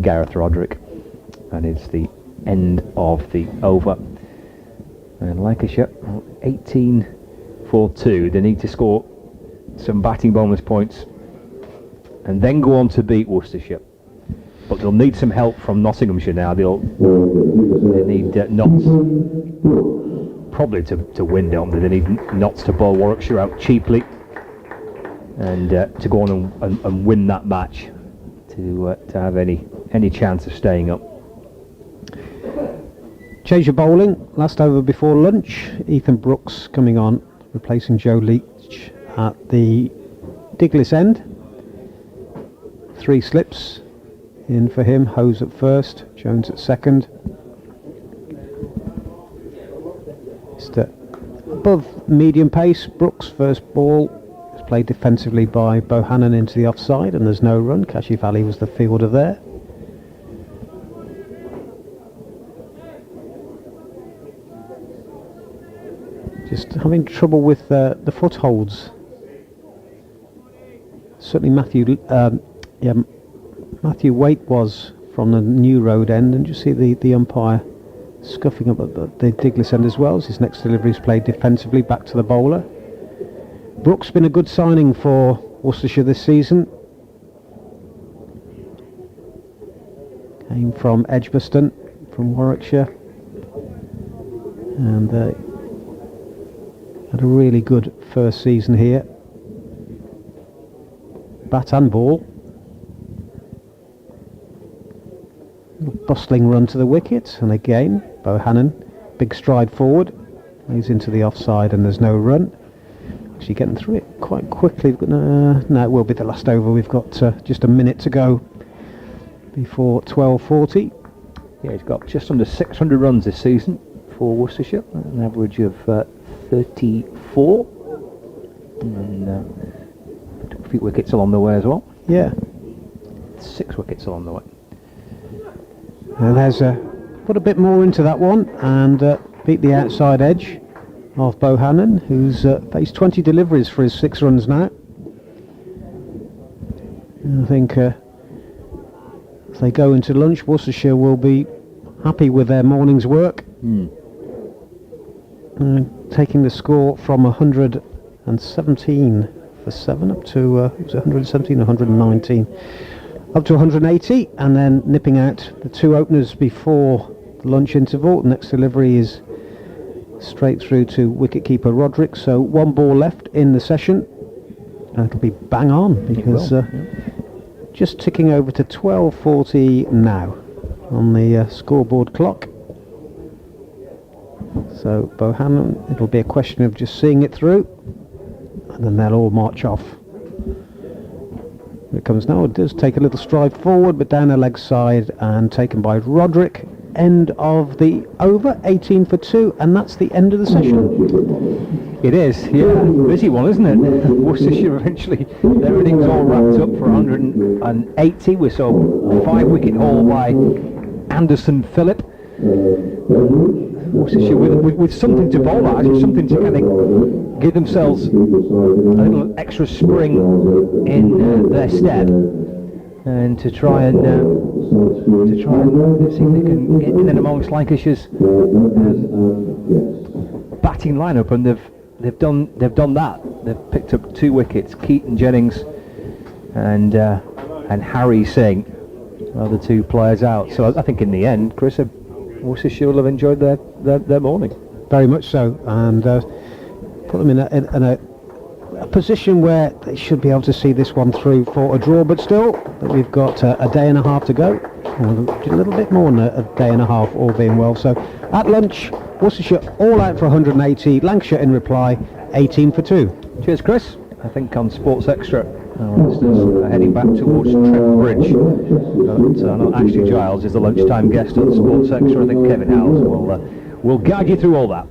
[SPEAKER 1] Gareth Roderick. And it's the end of the over. And Lancashire, 18 for 2. They need to score some batting bonus points and then go on to beat Worcestershire. But they'll need some help from Nottinghamshire now. They need Notts probably to win, don't they? They need Notts to bowl Warwickshire out cheaply and to go on and win that match to have any chance of staying up.
[SPEAKER 3] Change of bowling, last over before lunch. Ethan Brooks coming on, replacing Joe Leach at the Diglis end. 3 slips in for him, Hose at first, Jones at second. Just above medium pace, Brooks first ball is played defensively by Bohannon into the offside and there's no run. Kashi Valley was the fielder there. Just having trouble with the footholds. Certainly Matthew Waite was from the New Road end, and you see the umpire scuffing up at the Diglis end as well as his next delivery is played defensively back to the bowler. Brooks been a good signing for Worcestershire this season. Came from Edgbaston, from Warwickshire, and had a really good first season here. Bat and ball. Bustling run to the wicket, and again Bohannon, big stride forward, he's into the offside and there's no run. Actually getting through it quite quickly. No, it will be the last over. We've got just a minute to go before 12:40.
[SPEAKER 1] Yeah, he's got just under 600 runs this season for Worcestershire, an average of 34, and took a few wickets along the way as well.
[SPEAKER 3] Yeah,
[SPEAKER 1] 6 wickets along the way.
[SPEAKER 3] and there's put a bit more into that one and beat the outside edge of Bohannon, who's faced 20 deliveries for his 6 runs now. And I think if they go into lunch, Worcestershire will be happy with their morning's work. Taking the score from 117 for 7 up to was it 117 or 119 up to 180, and then nipping out the 2 openers before the lunch interval. The next delivery is straight through to wicketkeeper Roderick, so 1 ball left in the session and it'll be bang on because just ticking over to 12:40 now on the scoreboard clock. So Bohannon, it'll be a question of just seeing it through and then they'll all march off. Here it comes now. It does take a little stride forward but down the leg side and taken by Roderick. End of the over, 18 for 2, and that's the end of the session.
[SPEAKER 1] It is, yeah. Busy one, isn't it? Worcestershire eventually, their innings all wrapped up for 180. We saw 5 wicket haul by Anderson Phillip. Worcestershire with something to bowl at, something to kind of give themselves a little extra spring in their step, and to try and see if they can get in and amongst Lancashire's batting lineup, and they've done that. They've picked up 2 wickets. Keaton Jennings and Harry Singh are the 2 players out. So I think in the end, Chris, Worcestershire will have enjoyed their morning.
[SPEAKER 3] Very much so, and put them in a position where they should be able to see this one through for a draw, but still, we've got a day and a half to go, or a little bit more than a day and a half, all being well. So at lunch, Worcestershire all out for 180, Lancashire in reply, 18 for 2.
[SPEAKER 1] Cheers, Chris. I think on Sports Extra, our listeners are heading back towards Trent Bridge. Not Ashley Giles is the lunchtime guest on Sports Extra. I think Kevin Howes will guide you through all that.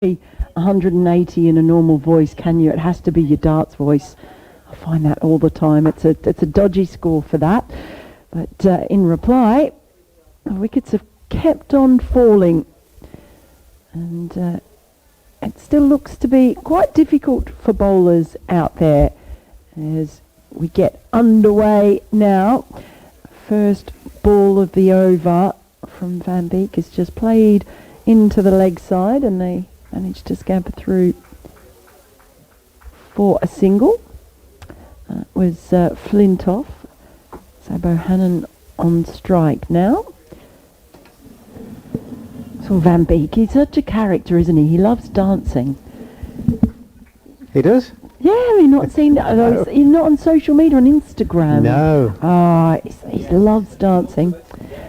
[SPEAKER 2] 180 in a normal voice, can you? It has to be your darts voice. I find that all the time. It's a dodgy score for that. But in reply, the wickets have kept on falling, and it still looks to be quite difficult for bowlers out there as we get underway now. First ball of the over from Van Beek is just played into the leg side, and they managed to scamper through for a single. It was Flintoff. So Bohannon on strike now. So Van Beek, he's such a character, isn't he? He loves dancing.
[SPEAKER 3] He does?
[SPEAKER 2] Yeah, have you not seen that?
[SPEAKER 3] No.
[SPEAKER 2] He's not on social media, on Instagram.
[SPEAKER 3] No.
[SPEAKER 2] Ah, he loves dancing.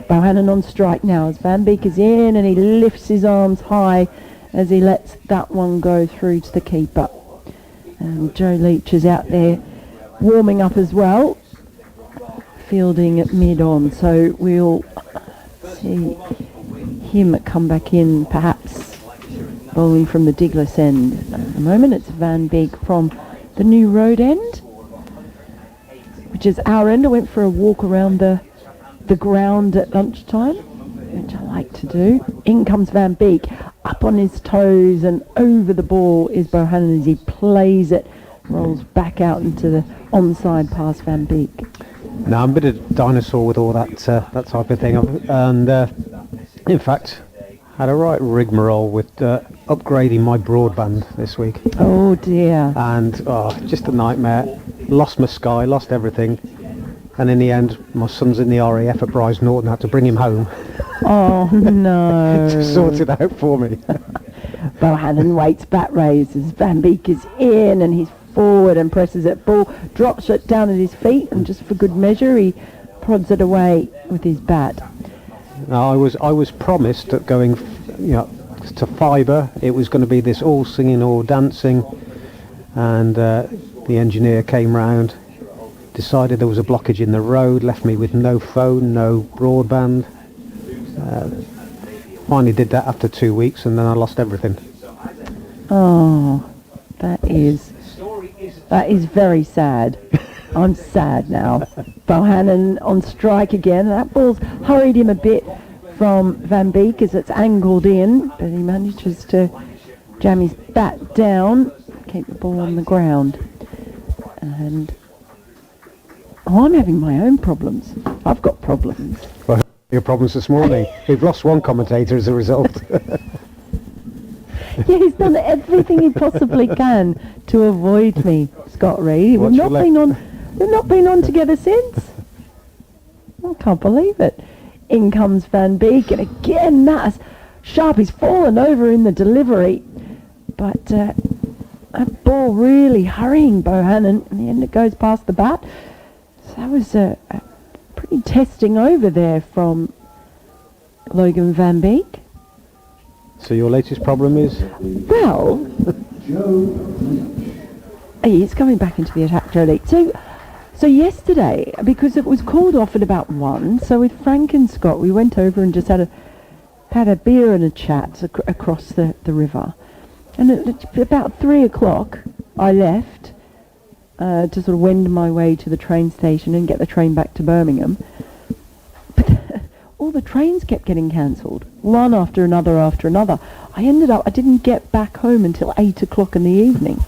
[SPEAKER 2] Bohannon on strike now as Van Beek is in, and he lifts his arms high as he lets that one go through to the keeper. And Joe Leach is out there warming up as well, fielding at mid-on, so we'll see him come back in, perhaps bowling from the Diglis end. At the moment it's Van Beek from the New Road end, which is our end. I went for a walk around the ground at lunchtime, which I like to do. In comes Van Beek, up on his toes, and over the ball is Bohannon as he plays it, rolls back out into the onside past Van Beek.
[SPEAKER 3] No, I'm a bit of dinosaur with all that type of thing, and in fact had a right rigmarole with upgrading my broadband this week.
[SPEAKER 2] Oh dear.
[SPEAKER 3] And just a nightmare. Lost my Sky, lost everything, and in the end my son's in the RAF at Bryce Norton. I had to bring him home
[SPEAKER 2] Oh no.
[SPEAKER 3] to sort it out for me.
[SPEAKER 2] Bohannon waits, bat raises, Van Beek is in, and he's forward and presses it. Ball drops it down at his feet, and just for good measure he prods it away with his bat.
[SPEAKER 3] Now, I was promised that going to fibre it was going to be this all singing all dancing, and the engineer came round, decided there was a blockage in the road, left me with no phone, no broadband. Finally did that after 2 weeks, and then I lost everything.
[SPEAKER 2] Oh, that is very sad. I'm sad now. Bohannon on strike again. That ball's hurried him a bit from Van Beek as it's angled in, but he manages to jam his bat down, keep the ball on the ground. And I'm having my own problems. I've got problems.
[SPEAKER 3] Well, your problems this morning. We've lost one commentator as a result.
[SPEAKER 2] Yeah, he's done everything he possibly can to avoid me, Scott Reed. We've not been on together since. I can't believe it. In comes Van Beek, and again that's sharp. He's fallen over in the delivery, but that ball really hurrying Bohannon. In the end, it goes past the bat. So that was a pretty testing over there from Logan Van Beek.
[SPEAKER 3] So your latest problem is?
[SPEAKER 2] Well, he's coming back into the attack, Joe Leach. So yesterday, because it was called off at about 1, so with Frank and Scott, we went over and just had a beer and a chat across the river. And at about 3 o'clock, I left to sort of wend my way to the train station and get the train back to Birmingham. But all the trains kept getting cancelled, one after another after another. I didn't get back home until 8 o'clock in the evening.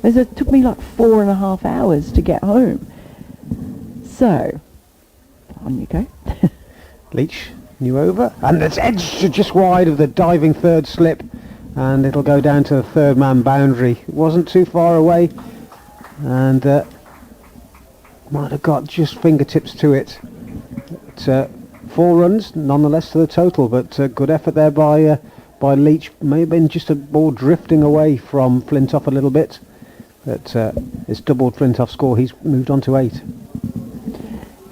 [SPEAKER 2] It took me like 4.5 hours to get home. So, on you go.
[SPEAKER 3] Leach, new over, and it's edged just wide of the diving third slip, and it'll go down to the third man boundary. It wasn't too far away, and might have got just fingertips to it. But, 4 runs nonetheless to the total, but good effort there by Leach. May have been just a ball drifting away from Flintoff a little bit, but it's doubled Flintoff's score. He's moved on to 8.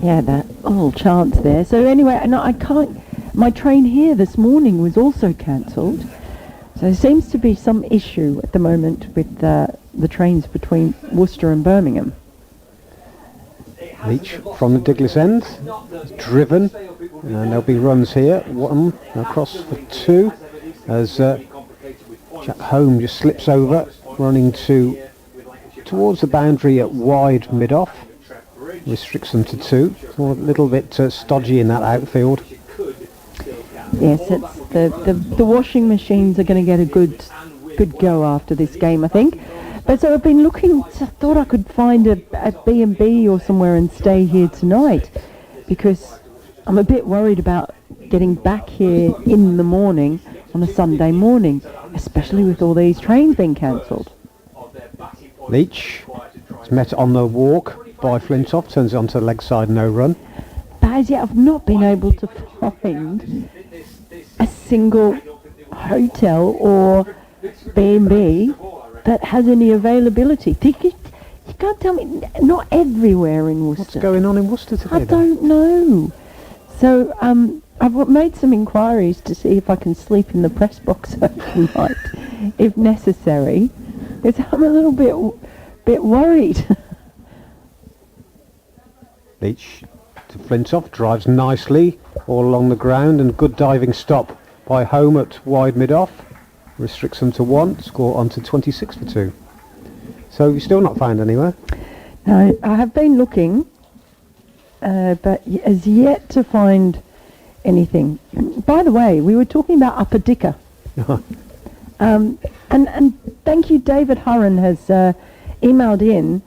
[SPEAKER 2] Yeah, that little chance there. So anyway, no, I can't. My train here this morning was also cancelled. So there seems to be some issue at the moment with the trains between Worcester and Birmingham.
[SPEAKER 3] Leach from the Diglis end, driven, and there'll be runs here. 1 across for 2 as Jack Home just slips over, running towards the boundary at wide mid-off. Restricts them to 2. So a little bit stodgy in that outfield.
[SPEAKER 2] Yes, it's the washing machines are going to get a good go after this game, I think. But so I've been looking, thought I could find a B&B or somewhere and stay here tonight, because I'm a bit worried about getting back here in the morning on a Sunday morning, especially with all these trains being cancelled.
[SPEAKER 3] Leach is met on the walk by Flintoff, turns it onto the leg side, no run.
[SPEAKER 2] But as yet I've not been able to find a single hotel or B&B that has any availability. You can't tell me, not everywhere in Worcester.
[SPEAKER 3] What's going on in Worcester today?
[SPEAKER 2] I don't know. So I've made some inquiries to see if I can sleep in the press box overnight, if necessary. Because I'm a little bit worried.
[SPEAKER 3] Leach to Flintoff, drives nicely all along the ground, and good diving stop by Home at wide mid-off. Restricts them to 1, score on to 26 for 2. So you've still not found anywhere?
[SPEAKER 2] No, I have been looking, but as yet to find anything. By the way, we were talking about Upper Dicker. And thank you, David Hurren has emailed in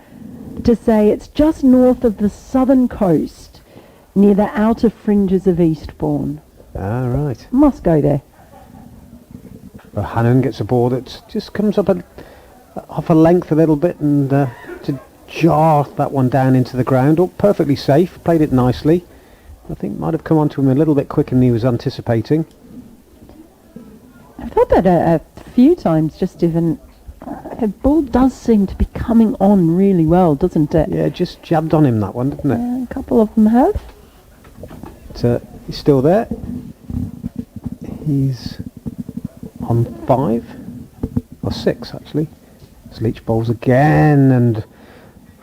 [SPEAKER 2] to say it's just north of the southern coast, near the outer fringes of Eastbourne.
[SPEAKER 3] Ah, right.
[SPEAKER 2] Must go there.
[SPEAKER 3] Well, Hannon gets a ball that just comes up off a length a little bit, and to jar that one down into the ground. Oh, perfectly safe, played it nicely. I think might have come onto him a little bit quicker than he was anticipating.
[SPEAKER 2] I've thought that a few times, just even the ball does seem to be coming on really well, doesn't it?
[SPEAKER 3] Yeah, just jabbed on him, that one, didn't it?
[SPEAKER 2] Yeah, a couple of them have.
[SPEAKER 3] He's still there. He's on 5 or 6 actually. As Leach bowls again and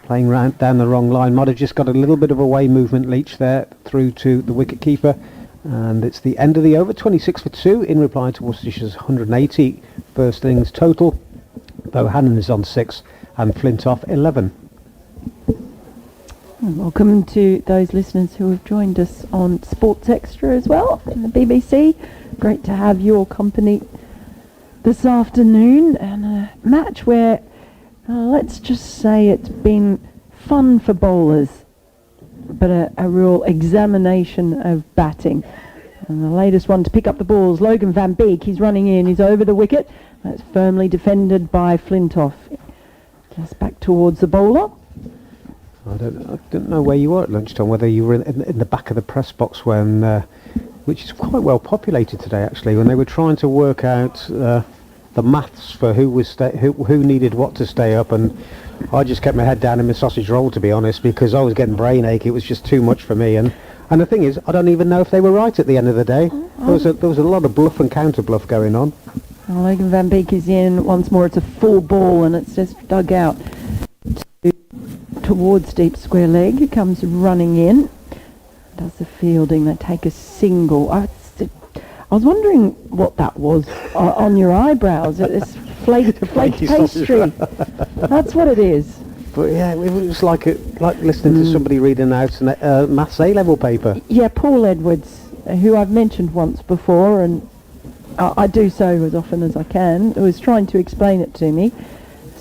[SPEAKER 3] playing round down the wrong line. Might have just got a little bit of away movement, Leach, there through to the wicket keeper. And it's the end of the over, 26 for 2 in reply to Worcestershire's 180 first innings total, though Hannon is on 6 and Flintoff 11.
[SPEAKER 2] Welcome to those listeners who have joined us on Sports Extra as well in the BBC. Great to have your company this afternoon, and a match where let's just say it's been fun for bowlers, but a real examination of batting. And the latest one to pick up the balls, Logan van Beek, he's running in, he's over the wicket. That's firmly defended by Flintoff. Just back towards the bowler.
[SPEAKER 3] I don't know where you were at lunchtime, whether you were in the back of the press box when, which is quite well populated today actually, when they were trying to work out the maths for who needed what to stay up, and I just kept my head down in my sausage roll, to be honest, because I was getting brain ache. It was just too much for me, and the thing is, I don't even know if they were right at the end of the day. There was a lot of bluff and counter bluff going on.
[SPEAKER 2] Well, Logan van Beek is in once more. It's a full ball and it's just dug out towards deep square leg. He comes running in, does the fielding. They take a single. I was wondering what that was on your eyebrows. It's flaked pastry. That's what it is.
[SPEAKER 3] But yeah, it was like listening to somebody reading out a maths A-level paper.
[SPEAKER 2] Yeah, Paul Edwards, who I've mentioned once before, and I do so as often as I can, was trying to explain it to me.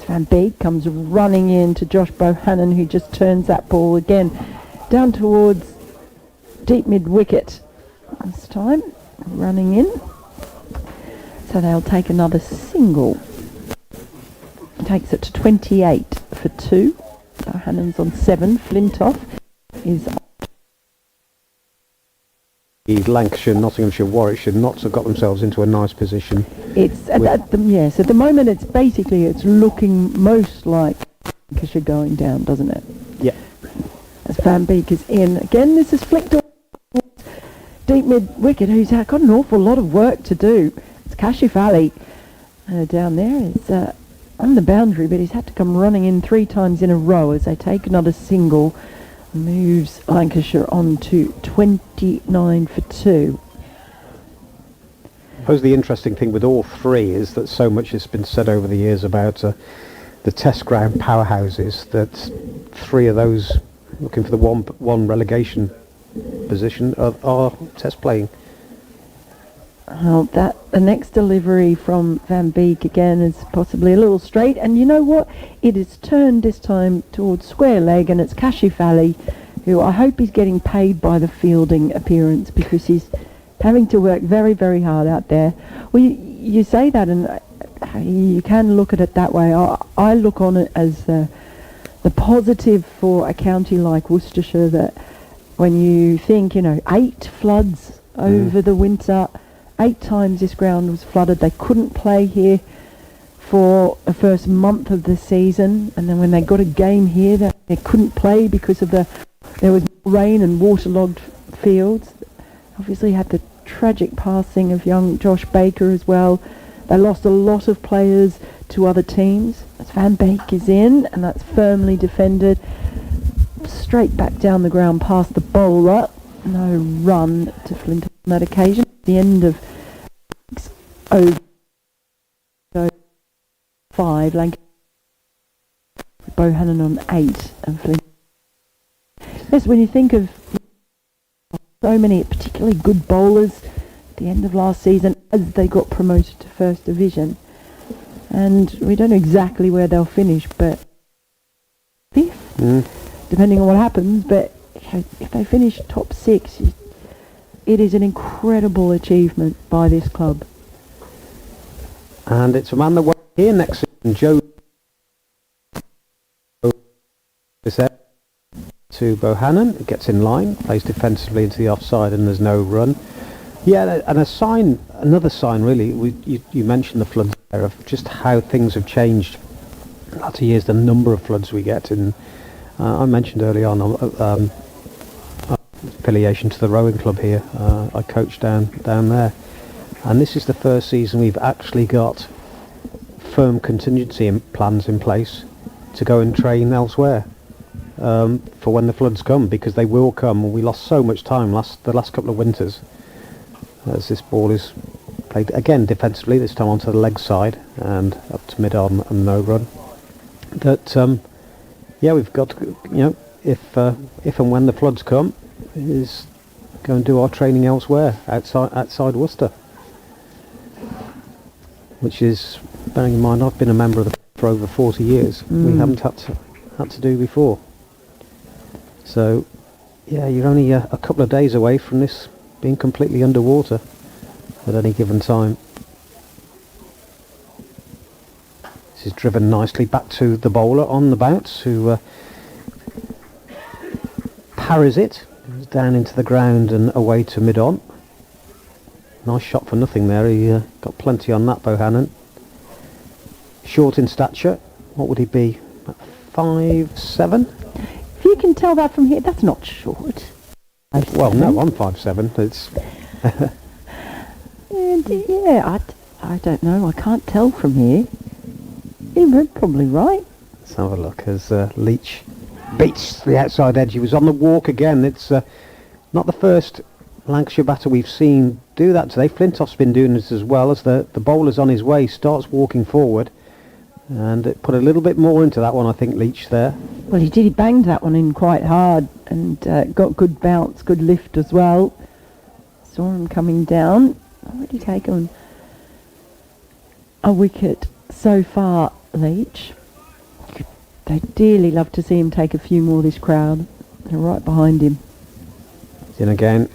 [SPEAKER 2] Van Beek comes running in to Josh Bohannon, who just turns that ball again down towards deep mid-wicket. This time, running in. So they'll take another single. Takes it to 28 for 2. Bohannon's on 7. Flintoff is on.
[SPEAKER 3] Lancashire, Nottinghamshire, Warwickshire Notts have got themselves into a nice position.
[SPEAKER 2] It's at the moment it's looking most like Lancashire going down, doesn't it?
[SPEAKER 3] Yeah.
[SPEAKER 2] As Van Beek is in again, this is flicked towards deep mid wicket, who's got an awful lot of work to do. It's Kashif Ali down there. It's on the boundary, but he's had to come running in 3 times in a row as they take another single. Moves Lancashire on to 29 for 2.
[SPEAKER 3] suppose the interesting thing with all three is that so much has been said over the years about the test ground powerhouses, that three of those looking for the one relegation position are test playing.
[SPEAKER 2] That the next delivery from Van Beek again is possibly a little straight, and you know what? It is turned this time towards square leg, and it's Kashifali, who I hope is getting paid by the fielding appearance, because he's having to work very, very hard out there. Well, you say that, and you can look at it that way. I look on it as the positive for a county like Worcestershire, that when you think, 8 floods over the winter, 8 times this ground was flooded. They couldn't play here for the first month of the season, and then when they got a game here, they couldn't play because of there was rain and waterlogged fields. Obviously had the tragic passing of young Josh Baker as well. They lost a lot of players to other teams. As Van Beek is in, and that's firmly defended. Straight back down the ground past the bowler. No run to Flint on that occasion. The end of over 5, Lancashire, Bohannon on 8, and Flint. Yes, when you think of so many particularly good bowlers at the end of last season as they got promoted to First Division, and we don't know exactly where they'll finish, but 5th, depending on what happens, but if they finish top 6, it is an incredible achievement by this club.
[SPEAKER 3] And it's a man that won't here next season, Joe. Is there to Bohannon, gets in line, plays defensively into the offside, and there's no run. Yeah, and another sign really, you mentioned the floods there, of just how things have changed. Lots of years, the number of floods we get, and I mentioned early on affiliation to the rowing club here. I coach down there, and this is the first season we've actually got firm contingency plans in place to go and train elsewhere for when the floods come, because they will come. We lost so much time the last couple of winters as this ball is played again defensively, this time onto the leg side and up to mid-on and no run. That we've got to, if and when the floods come, is go and do our training elsewhere outside Worcester, which is, bearing in mind I've been a member of the for over 40 years. We haven't had to do before. So yeah, you're only a couple of days away from this being completely underwater at any given time. This is driven nicely back to the bowler on the bounce, who parries it down into the ground and away to mid-on. Nice shot for nothing there. He got plenty on that, Bohannon. Short in stature. What would he be? About 5'7"?
[SPEAKER 2] If you can tell that from here, that's not short.
[SPEAKER 3] Well, no, I'm 5'7". It's
[SPEAKER 2] yeah, I don't know. I can't tell from here. You're probably right.
[SPEAKER 3] Let's have a look as Leach beats the outside edge. He was on the walk again. It's not the first Lancashire batter we've seen do that today. Flintoff's been doing this as well, as the bowler's on his way, starts walking forward, and it put a little bit more into that one, I think, Leach there.
[SPEAKER 2] Well, he did. He banged that one in quite hard and got good bounce, good lift as well. Saw him coming down. Already taken a wicket so far, Leach. They'd dearly love to see him take a few more, this crowd. They're right behind him.
[SPEAKER 3] He's in again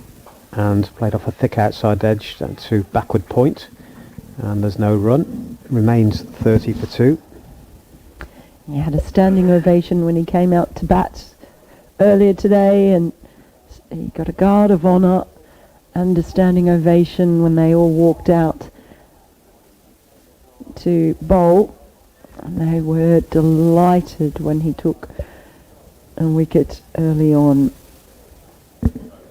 [SPEAKER 3] and played off a thick outside edge down to backward point, and there's no run. Remains 30 for 2.
[SPEAKER 2] He had a standing ovation when he came out to bat earlier today, and he got a guard of honour and a standing ovation when they all walked out to bowl, and they were delighted when he took a wicket early on.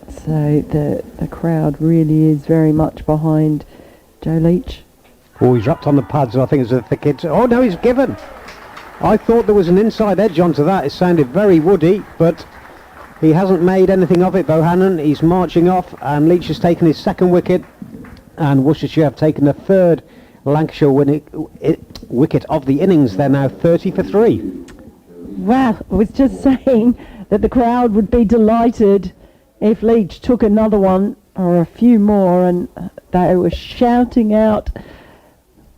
[SPEAKER 2] So the crowd really is very much behind Joe Leach.
[SPEAKER 3] Oh, he's wrapped on the pads. I think it's a thick hit. Oh no, he's given. I thought there was an inside edge onto that. It sounded very woody, but he hasn't made anything of it, Bohannon. He's marching off, and Leach has taken his second wicket. and Worcestershire have taken the third Lancashire wicket of the innings. They're now 30 for 3.
[SPEAKER 2] Wow, I was just saying that the crowd would be delighted if Leach took another one or a few more, and they were shouting out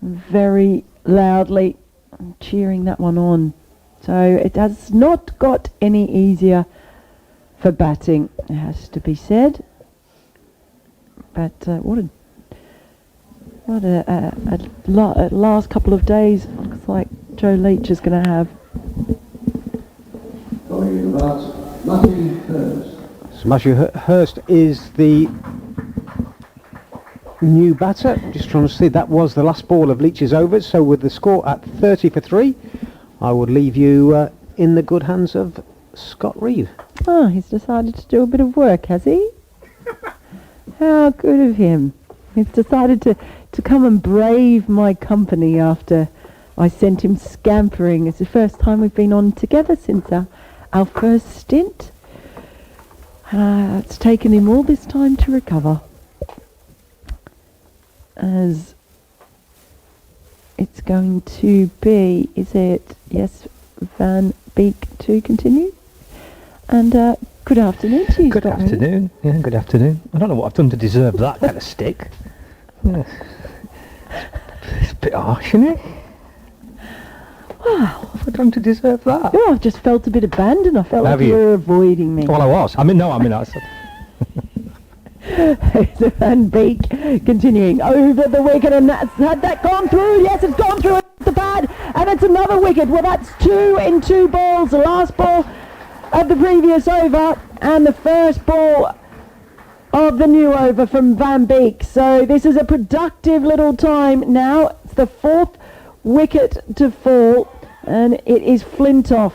[SPEAKER 2] very loudly, cheering that one on. So it has not got any easier for batting, it has to be said. But what a last couple of days looks like Joe Leach is going to have.
[SPEAKER 3] Matthew Hurst is the new batter. Just trying to see, that was the last ball of Leach's overs. So with the score at 30 for 3, I would leave you in the good hands of Scott Reed.
[SPEAKER 2] Oh, he's decided to do a bit of work, has he? How good of him. He's decided to come and brave my company after I sent him scampering. It's the first time we've been on together since our first stint. It's taken him all this time to recover. As it's going to be, is it, yes, Van Beek to continue? And good afternoon to you.
[SPEAKER 1] Good afternoon. Yeah, good afternoon. I don't know what I've done to deserve that kind of stick. Yeah. It's a bit harsh, isn't it?
[SPEAKER 2] Wow.
[SPEAKER 1] What have I done to deserve that?
[SPEAKER 2] Oh, I just felt a bit abandoned. I felt
[SPEAKER 1] Have
[SPEAKER 2] like you
[SPEAKER 1] you?
[SPEAKER 2] were avoiding me.
[SPEAKER 1] Well, I was. I mean, that's...
[SPEAKER 2] Van Beek continuing over the wicket, and had that gone through? Yes, it's gone through the pad, and it's another wicket. Well, that's 2 in 2 balls. The last ball of the previous over and the first ball of the new over from Van Beek. So this is a productive little time now. It's the 4th wicket to fall, and it is Flintoff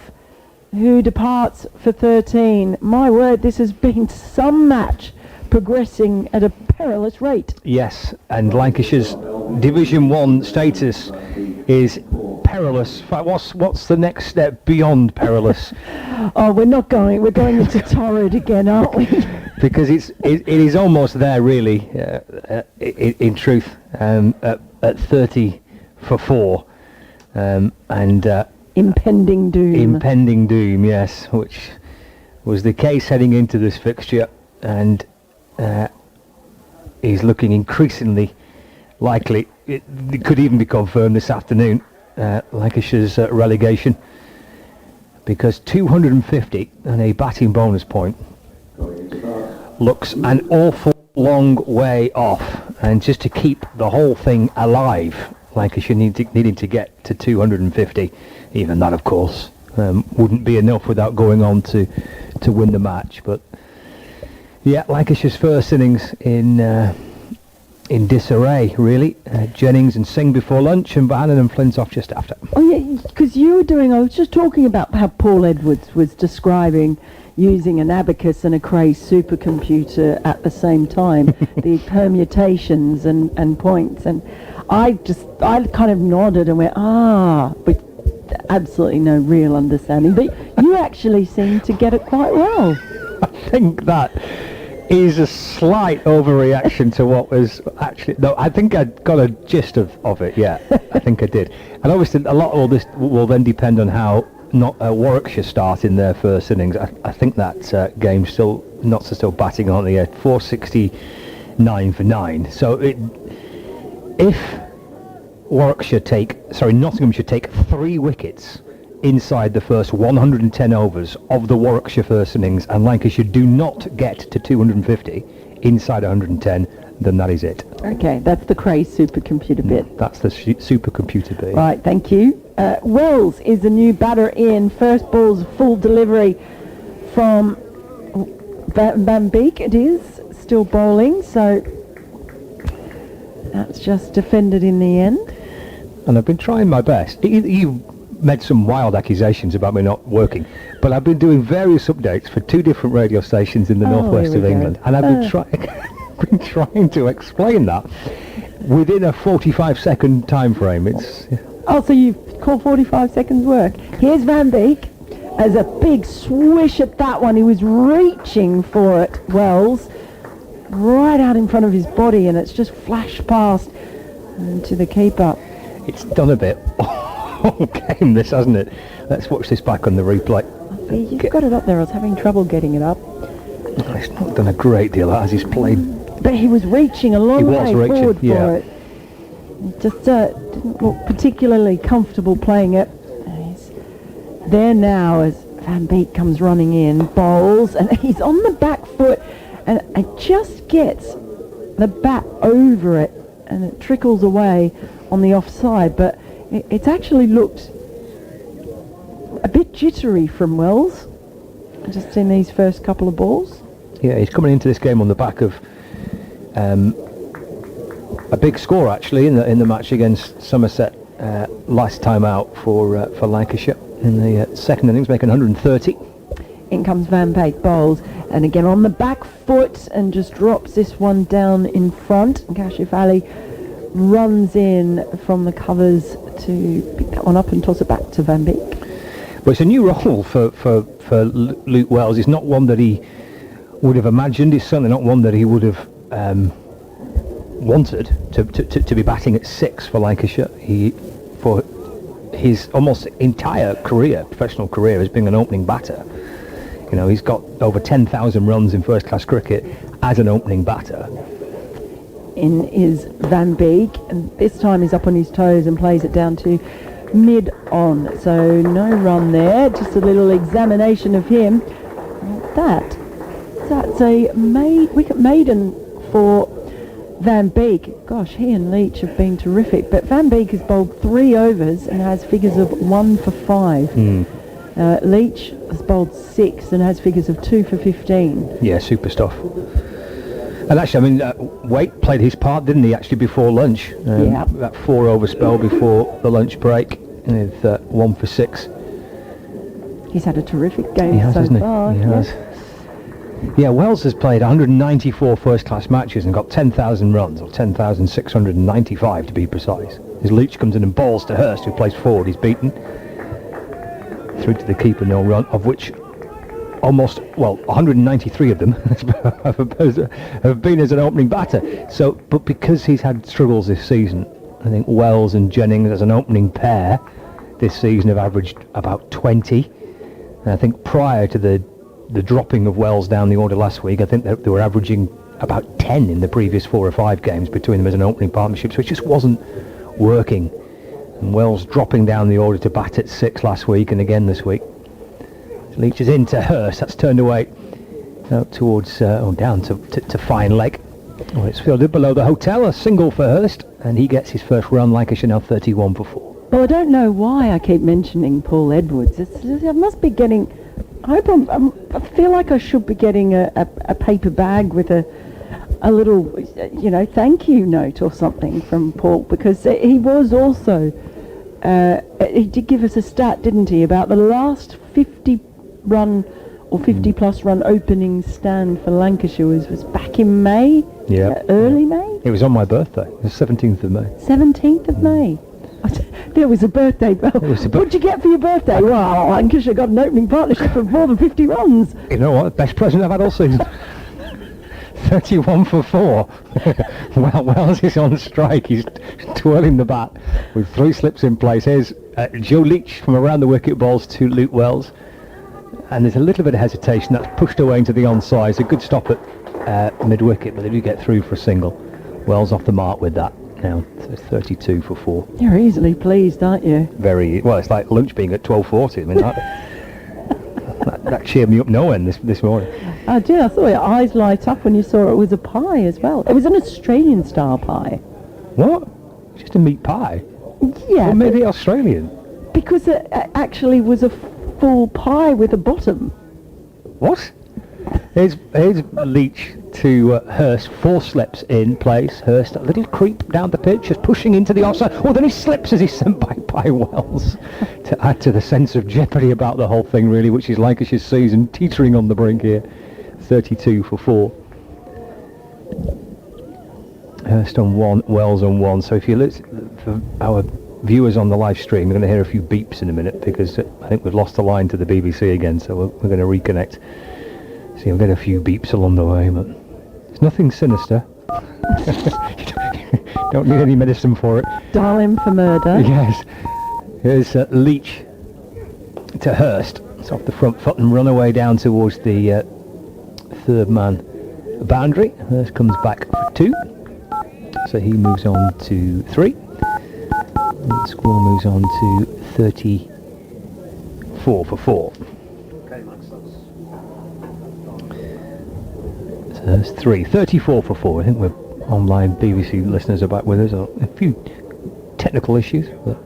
[SPEAKER 2] who departs for 13. My word, this has been some match, progressing at a perilous rate.
[SPEAKER 1] Yes, and Lancashire's Division 1 status is perilous. In fact, what's the next step beyond perilous?
[SPEAKER 2] Oh, we're going into torrid again, aren't we?
[SPEAKER 1] Because it is almost there, really, in truth, at 30 for 4. And
[SPEAKER 2] impending doom.
[SPEAKER 1] Impending doom, yes, which was the case heading into this fixture, and is looking increasingly likely. It could even be confirmed this afternoon, Lancashire's relegation, because 250 and a batting bonus point looks an awful long way off, and just to keep the whole thing alive, Lancashire needing to get to 250. Even that, of course, wouldn't be enough without going on to win the match. But yeah, Lancashire's first innings in disarray, really. Jennings and Singh before lunch, and Bannon and Flintoff just after.
[SPEAKER 2] Oh yeah, because I was just talking about how Paul Edwards was describing using an abacus and a Cray supercomputer at the same time, the permutations and points, and I kind of nodded and went, with absolutely no real understanding. But you actually seem to get it quite well.
[SPEAKER 1] I think that is a slight overreaction to what was actually... No, I think I got a gist of it, yeah. I think I did. And obviously a lot of all this will then depend on how Warwickshire start in their first innings. I think that game still batting, aren't they? Yeah, 469 for 9. So if Nottinghamshire take 3 wickets inside the first 110 overs of the Warwickshire first innings, and Lancashire do not get to 250 inside 110, then that is it.
[SPEAKER 2] Okay, that's the Cray supercomputer bit.
[SPEAKER 1] That's the supercomputer bit.
[SPEAKER 2] Right, thank you. Wells is the new batter in. First ball's full delivery from Van Beek. It is still bowling, so that's just defended in the end.
[SPEAKER 1] And I've been trying my best. You made some wild accusations about me not working, but I've been doing various updates for 2 different radio stations in the northwest of England, and I've been trying to explain that within a 45-second time frame.
[SPEAKER 2] So you've called 45 seconds work. Here's Van Beek as a big swish at that one. He was reaching for it, Wells, right out in front of his body, and it's just flashed past to the keeper.
[SPEAKER 1] It's done a bit all game, this, hasn't it? Let's watch this back on the replay.
[SPEAKER 2] You've got it up there. I was having trouble getting it up.
[SPEAKER 1] He's not done a great deal as he's played.
[SPEAKER 2] But he was reaching a long way forward for
[SPEAKER 1] yeah.
[SPEAKER 2] it. He just didn't look particularly comfortable playing it. And he's there now as Van Beek comes running in, bowls, and he's on the back foot, and it just gets the bat over it, and it trickles away on the offside. But it's actually looked a bit jittery from Wells, just in these first couple of balls.
[SPEAKER 1] Yeah, he's coming into this game on the back of a big score actually in the match against Somerset last time out for Lancashire in the second innings, making 130.
[SPEAKER 2] In comes Van Beek, bowls, and again on the back foot, and just drops this one down in front. And Kashif Ali runs in from the covers to pick that one up and toss it back to Van Beek.
[SPEAKER 1] But it's a new role for Luke Wells. It's not one that he would have imagined. It's certainly not one that he would have wanted to be batting at 6 for Lancashire. For his almost entire career, professional career, as being an opening batter. You know, he's got over 10,000 runs in first-class cricket as an opening batter.
[SPEAKER 2] In is Van Beek, and this time he's up on his toes and plays it down to mid-on. So no run there, just a little examination of him. That's a wicket maiden for Van Beek. Gosh, he and Leach have been terrific, but Van Beek has bowled 3 overs and has figures of 1 for 5. Leach has bowled 6 and has figures of 2 for 15.
[SPEAKER 1] Yeah, super stuff. And actually, I mean, Waite played his part, didn't he, actually, before lunch?
[SPEAKER 2] Yeah.
[SPEAKER 1] That 4-over spell before the lunch break with 1 for 6.
[SPEAKER 2] He's had a terrific game
[SPEAKER 1] He has,
[SPEAKER 2] so
[SPEAKER 1] hasn't he?
[SPEAKER 2] far.
[SPEAKER 1] He has. Yeah, Wells has played 194 first-class matches and got 10,000 runs, or 10,695 to be precise. His Leach comes in and bowls to Hurst, who plays forward. He's beaten. Through to the keeper, no run, of which almost, 193 of them have been as an opening batter. So, but because he's had struggles this season, I think Wells and Jennings as an opening pair this season have averaged about 20. And I think prior to the dropping of Wells down the order last week, I think they were averaging about 10 in the previous 4 or 5 games between them as an opening partnership, so it just wasn't working. And Wells dropping down the order to bat at 6 last week and again this week. Leach is into Hurst, that's turned away out towards, down to fine leg. Oh, it's fielded below the hotel, a single for Hurst, and he gets his first run. Lancashire now 31 for 4.
[SPEAKER 2] Well, I don't know why I keep mentioning Paul Edwards. I must be getting... I feel like I should be getting a paper bag with a little, thank you note or something from Paul, because he was also... he did give us a stat, didn't he, about the last 50-run or 50-plus run opening stand for Lancashire was back in May?
[SPEAKER 1] Yeah.
[SPEAKER 2] Early May?
[SPEAKER 1] It was on my birthday, the 17th of May.
[SPEAKER 2] 17th of May. There was a birthday bell. What'd you get for your birthday? Well, Lancashire got an opening partnership of more than 50 runs.
[SPEAKER 1] You know what? Best present I've had all season. 31 for 4. Well, Wells is on strike. He's twirling the bat with 3 slips in place. Here's Joe Leach from around the wicket balls to Luke Wells. And there's a little bit of hesitation. That's pushed away into the onside. It's a good stop at mid-wicket, but they do get through for a single. Wells off the mark with that. Now, so 32 for 4.
[SPEAKER 2] You're easily pleased, aren't you?
[SPEAKER 1] Very well. It's like lunch being at 12:40. I mean, that cheered me up no end this morning.
[SPEAKER 2] I did. I saw your eyes light up when you saw it was a pie as well. It was an Australian-style pie.
[SPEAKER 1] What? Just a meat pie?
[SPEAKER 2] Yeah.
[SPEAKER 1] Or maybe Australian?
[SPEAKER 2] Because it actually was a full pie with a bottom.
[SPEAKER 1] What? Here's Leach to Hurst. 4 slips in place. Hurst, a little creep down the pitch, just pushing into the offside. Oh, then he slips as he's sent by Wells to add to the sense of jeopardy about the whole thing, really, which is Lancashire's season, teetering on the brink here. 32 for 4. Hurst on 1, Wells on 1. So if you look for our viewers on the live stream, we're going to hear a few beeps in a minute because I think we've lost the line to the BBC again, so we're going to reconnect. So you'll get a few beeps along the way, but it's It's nothing sinister. Don't need any medicine for it.
[SPEAKER 2] Dial him for murder.
[SPEAKER 1] Yes. Here's Leach to Hurst. It's off the front foot and run away down towards the third man boundary. Hurst comes back for 2. So he moves on to 3. And the score moves on to 34 for 4. So that's 3. 34 for 4. I think we're online BBC listeners are back with us. A few technical issues. But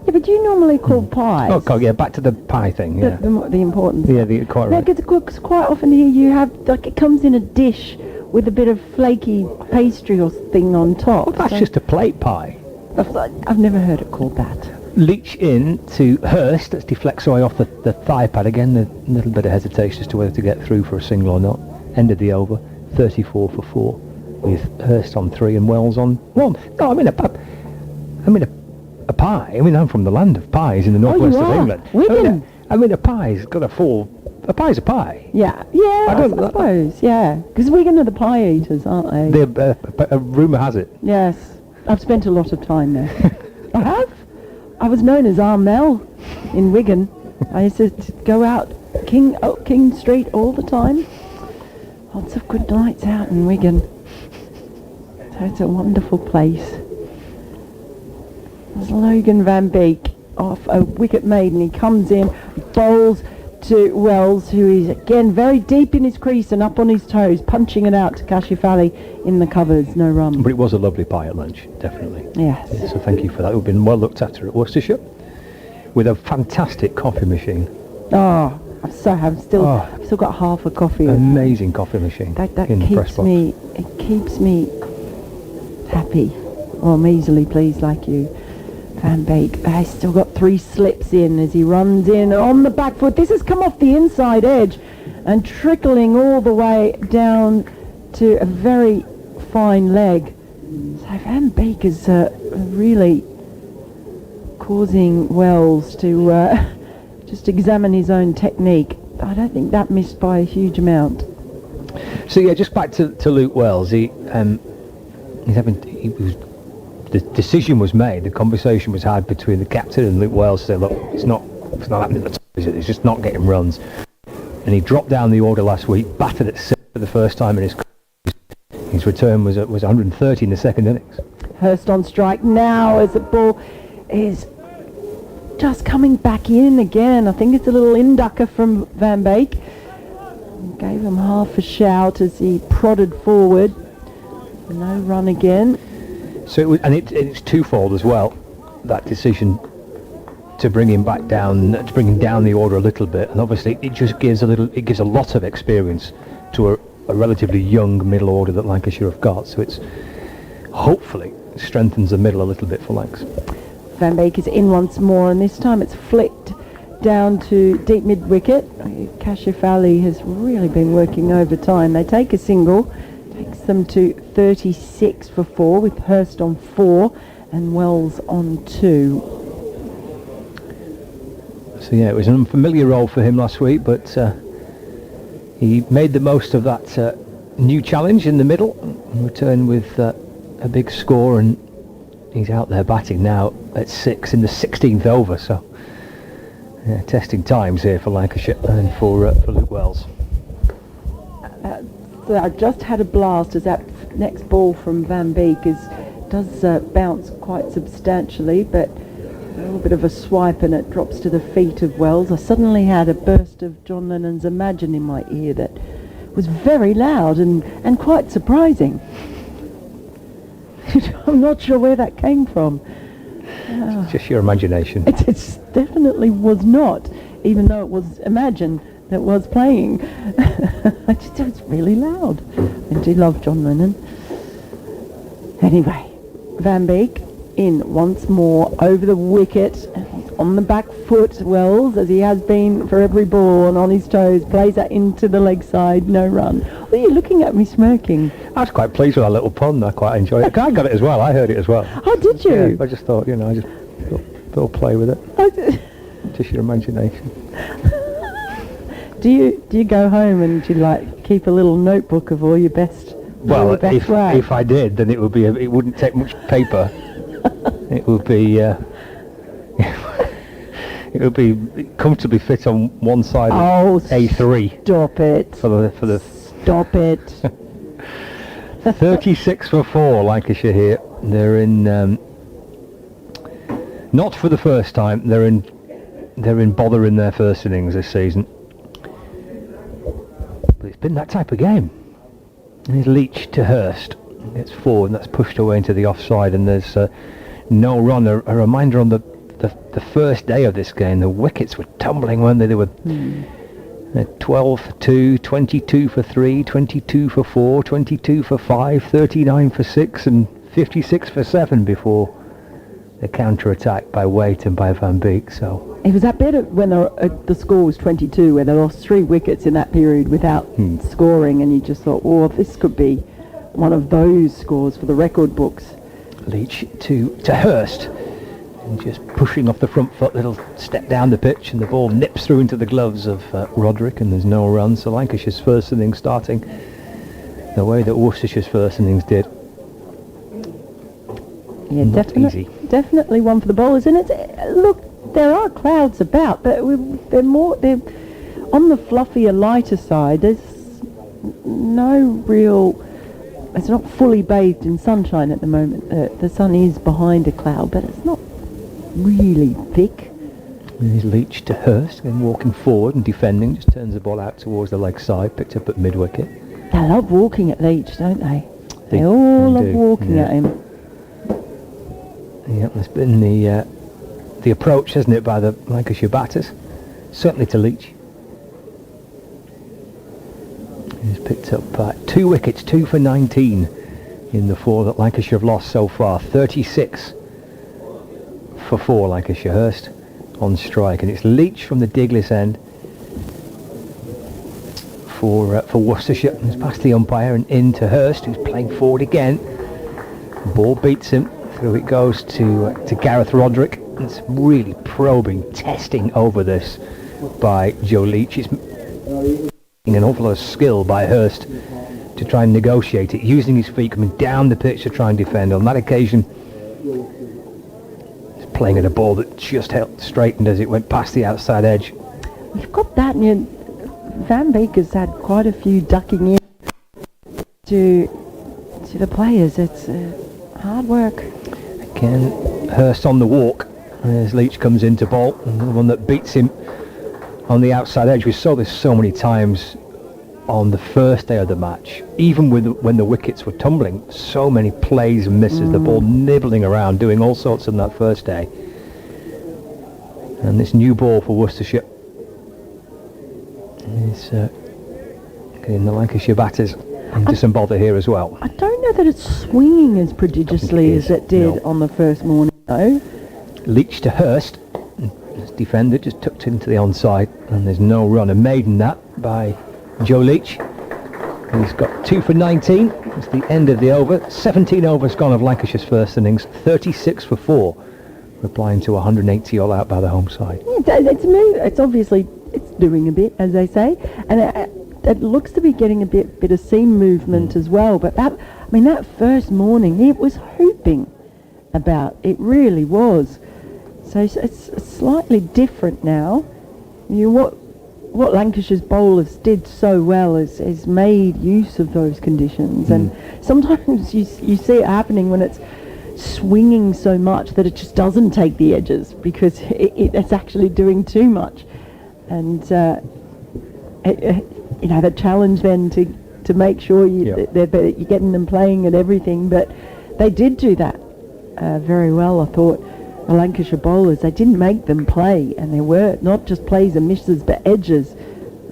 [SPEAKER 2] Yeah, but you normally call pies.
[SPEAKER 1] oh, God, yeah, back to the pie thing, yeah.
[SPEAKER 2] The importance.
[SPEAKER 1] Yeah, quite right.
[SPEAKER 2] Because quite often here you have, like, it comes in a dish with a bit of flaky pastry or thing on top.
[SPEAKER 1] Well, that's just a plate pie.
[SPEAKER 2] I've never heard it called that.
[SPEAKER 1] Leach in to Hurst. That's deflects away off the thigh pad again. A little bit of hesitation as to whether to get through for a single or not. End of the over. 34 for 4. With Hurst on 3 and Wells on 1. No, I mean a pie. I mean, I'm from the land of pies in the northwest of England.
[SPEAKER 2] Wigan.
[SPEAKER 1] I mean, a pie's got a full. A pie's a pie.
[SPEAKER 2] Yeah, I suppose, yeah. Because Wigan are the pie eaters, aren't they?
[SPEAKER 1] Rumour has it.
[SPEAKER 2] Yes. I've spent a lot of time there. I have. I was known as Armel in Wigan. I used to go out King Street all the time. Lots of good nights out in Wigan. So it's a wonderful place. There's Logan Van Beek off a wicket maiden. He comes in, bowls to Wells, who is again very deep in his crease and up on his toes, punching it out to Kashifali in the covers. No run.
[SPEAKER 1] But it was a lovely pie at lunch, definitely.
[SPEAKER 2] Yes.
[SPEAKER 1] Yeah, so thank you for that. We've been well looked after at Worcestershire with a fantastic coffee machine.
[SPEAKER 2] Oh, I've still got half a coffee.
[SPEAKER 1] Amazing coffee machine.
[SPEAKER 2] That
[SPEAKER 1] in the press
[SPEAKER 2] keeps
[SPEAKER 1] box.
[SPEAKER 2] it keeps me happy. Well, I'm easily pleased like you. Van Beek, he's still got 3 slips in as he runs in on the back foot. This has come off the inside edge and trickling all the way down to a very fine leg. So Van Beek is really causing Wells to just examine his own technique. I don't think that missed by a huge amount.
[SPEAKER 1] So yeah, just back to Luke Wells. The decision was made. The conversation was had between the captain and Luke Wells to say, look, it's not happening at the top, is it? It's just not getting runs. And he dropped down the order last week, batted at 6 for the first time in his career. His return was 130 in the second innings.
[SPEAKER 2] Hurst on strike now as the ball is just coming back in again. I think it's a little inducker from Van Beek. Gave him half a shout as he prodded forward. No run again.
[SPEAKER 1] So it's twofold as well. That decision to bring him back down, to bring him down the order a little bit, and obviously it gives a lot of experience to a relatively young middle order that Lancashire have got. So it's hopefully strengthens the middle a little bit for Lancs.
[SPEAKER 2] Van Beek is in once more, and this time it's flicked down to deep mid wicket. Kashifali has really been working overtime. They take a single. Takes them to 36 for 4 with Hurst on 4 and Wells on 2.
[SPEAKER 1] So yeah, it was an unfamiliar role for him last week, but he made the most of that new challenge in the middle and returned with a big score, and he's out there batting now at 6 in the 16th over. So yeah, testing times here for Lancashire and for Luke Wells.
[SPEAKER 2] I just had a blast as that next ball from Van Beek does bounce quite substantially, but a little bit of a swipe and it drops to the feet of Wells. I suddenly had a burst of John Lennon's Imagine in my ear that was very loud and quite surprising. I'm not sure where that came from.
[SPEAKER 1] It's just your imagination.
[SPEAKER 2] It definitely was not, even though it was Imagine that was playing. It was really loud. I do love John Lennon. Anyway, Van Beek in once more over the wicket, on the back foot, Wells, as he has been for every ball, and on his toes, plays that into the leg side, no run. What are you looking at me smirking?
[SPEAKER 1] I was quite pleased with that little pun. I quite enjoyed it. I got it as well. I heard it as well.
[SPEAKER 2] Oh, did you?
[SPEAKER 1] Yeah, I just thought, I just thought play with it. Just your imagination.
[SPEAKER 2] Do you go home and do you keep a little notebook of all your best
[SPEAKER 1] Well,
[SPEAKER 2] best way.
[SPEAKER 1] if I did, then it wouldn't take much paper. It would be it would be comfortably fit on one side of A3
[SPEAKER 2] Stop it.
[SPEAKER 1] for the
[SPEAKER 2] Stop it.
[SPEAKER 1] 36 for 4 Lancashire here. They're in not for the first time. They're in bother in their first innings this season. But it's been that type of game. And here's Leach to Hurst. Gets forward and that's pushed away into the offside, and there's no run. A reminder on the first day of this game, the wickets were tumbling, weren't they? They were 12 for 2, 22 for 3, 22 for 4, 22 for 5, 39 for 6 and 56 for 7 before the counter-attack by Waite and by Van Beek. So
[SPEAKER 2] It was that bit when the score was 22, where they lost 3 wickets in that period without scoring, and you just thought, oh, this could be one of those scores for the record books.
[SPEAKER 1] Leach to Hurst, and just pushing off the front foot, little step down the pitch, and the ball nips through into the gloves of Roderick, and there's no run. So Lancashire's first innings starting the way that Worcestershire's first innings did.
[SPEAKER 2] Yeah, definitely one for the bowlers. And look, there are crowds about, but they're on the fluffier, lighter side. There's no real. It's not fully bathed in sunshine at the moment. The sun is behind a cloud, but it's not really thick.
[SPEAKER 1] There's Leach to Hurst, again walking forward and defending, just turns the ball out towards the leg side, picked up at mid-wicket.
[SPEAKER 2] They love walking at Leach, don't they? They all love walking at him.
[SPEAKER 1] Yep, there's been the approach, hasn't it, by the Lancashire batters, certainly to Leach. He's picked up 2 wickets, 2 for 19 in the 4 that Lancashire have lost so far. 36 for 4 Lancashire. Hurst on strike, and it's Leach from the Diglis end for Worcestershire. He's past the umpire and in to Hurst, who's playing forward again. Ball beats him. Through it goes to Gareth Roderick. It's really probing, testing over this by Joe Leach. It's an awful lot of skill by Hurst to try and negotiate it, using his feet, coming down the pitch to try and defend. On that occasion, he's playing at a ball that just held straightened as it went past the outside edge.
[SPEAKER 2] We've got that, and Van Beek has had quite a few ducking in to the players. It's hard work.
[SPEAKER 1] Again, Hurst on the walk as Leach comes into ball, and the one that beats him on the outside edge. We saw this so many times on the first day of the match, even when the wickets were tumbling. So many plays and misses, the ball nibbling around, doing all sorts on that first day. And this new ball for Worcestershire is getting the Lancashire batters into some bother here as well.
[SPEAKER 2] I don't know that it's swinging as prodigiously as it did on the first morning, though.
[SPEAKER 1] Leach to Hurst. This defender just tucked into the onside, and there's no run. A maiden that by Joe Leach. He's got 2 for 19. It's the end of the over. 17 overs gone of Lancashire's first innings. 36 for 4, replying to 180 all out by the home side.
[SPEAKER 2] It's obviously doing a bit, as they say, and it looks to be getting a bit of seam movement as well. But that first morning, it was hooping about. It really was. So it's slightly different now. What Lancashire's bowlers did so well is made use of those conditions, and sometimes you see it happening when it's swinging so much that it just doesn't take the edges because it's actually doing too much, and the challenge then to make sure you're getting them playing and everything. But they did do that very well, I thought. The Lancashire bowlers, they didn't make them play, and they were not just plays and misses but edges.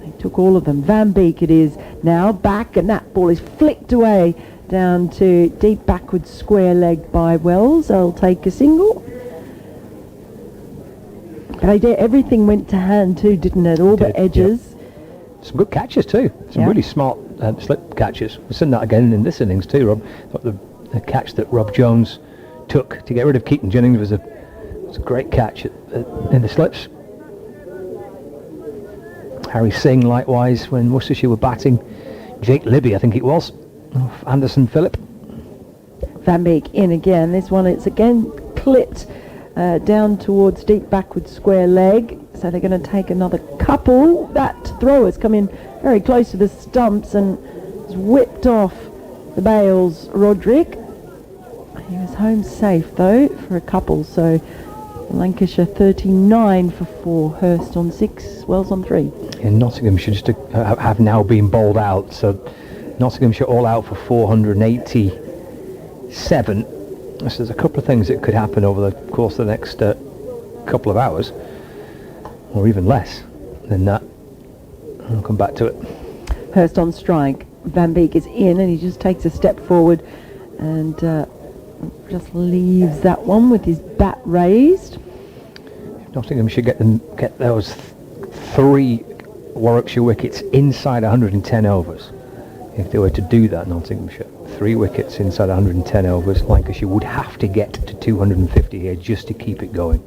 [SPEAKER 2] They took all of them. Van Beek it is now, back, and that ball is flicked away down to deep backwards square leg by Wells. They'll take a single. They did, everything went to hand too, didn't it? All the edges.
[SPEAKER 1] Yeah. Some good catches too. Some really smart slip catches. We've seen that again in this innings too, Rob. Thought the catch that Rob Jones took to get rid of Keaton Jennings was a great catch in the slips. Harry Singh likewise when Worcestershire were batting. Jake Libby, I think it was, off Anderson Phillip.
[SPEAKER 2] Van Beek in again. This one, it's again clipped down towards deep backward square leg. So they're going to take another couple. That throw has come in very close to the stumps and has whipped off the bails, Roderick. He was home safe though for a couple. So Lancashire 39 for 4, Hurst on 6, Wells on 3.
[SPEAKER 1] And Nottinghamshire just have now been bowled out. So Nottinghamshire all out for 487. So there's a couple of things that could happen over the course of the next couple of hours, or even less than that. I'll come back to it.
[SPEAKER 2] Hurst on strike. Van Beek is in and he just takes a step forward and just leaves that one with his bat raised.
[SPEAKER 1] Nottinghamshire get those 3 Warwickshire wickets inside 110 overs. If they were to do that, Nottinghamshire, 3 wickets inside 110 overs, Lancashire would have to get to 250 here just to keep it going,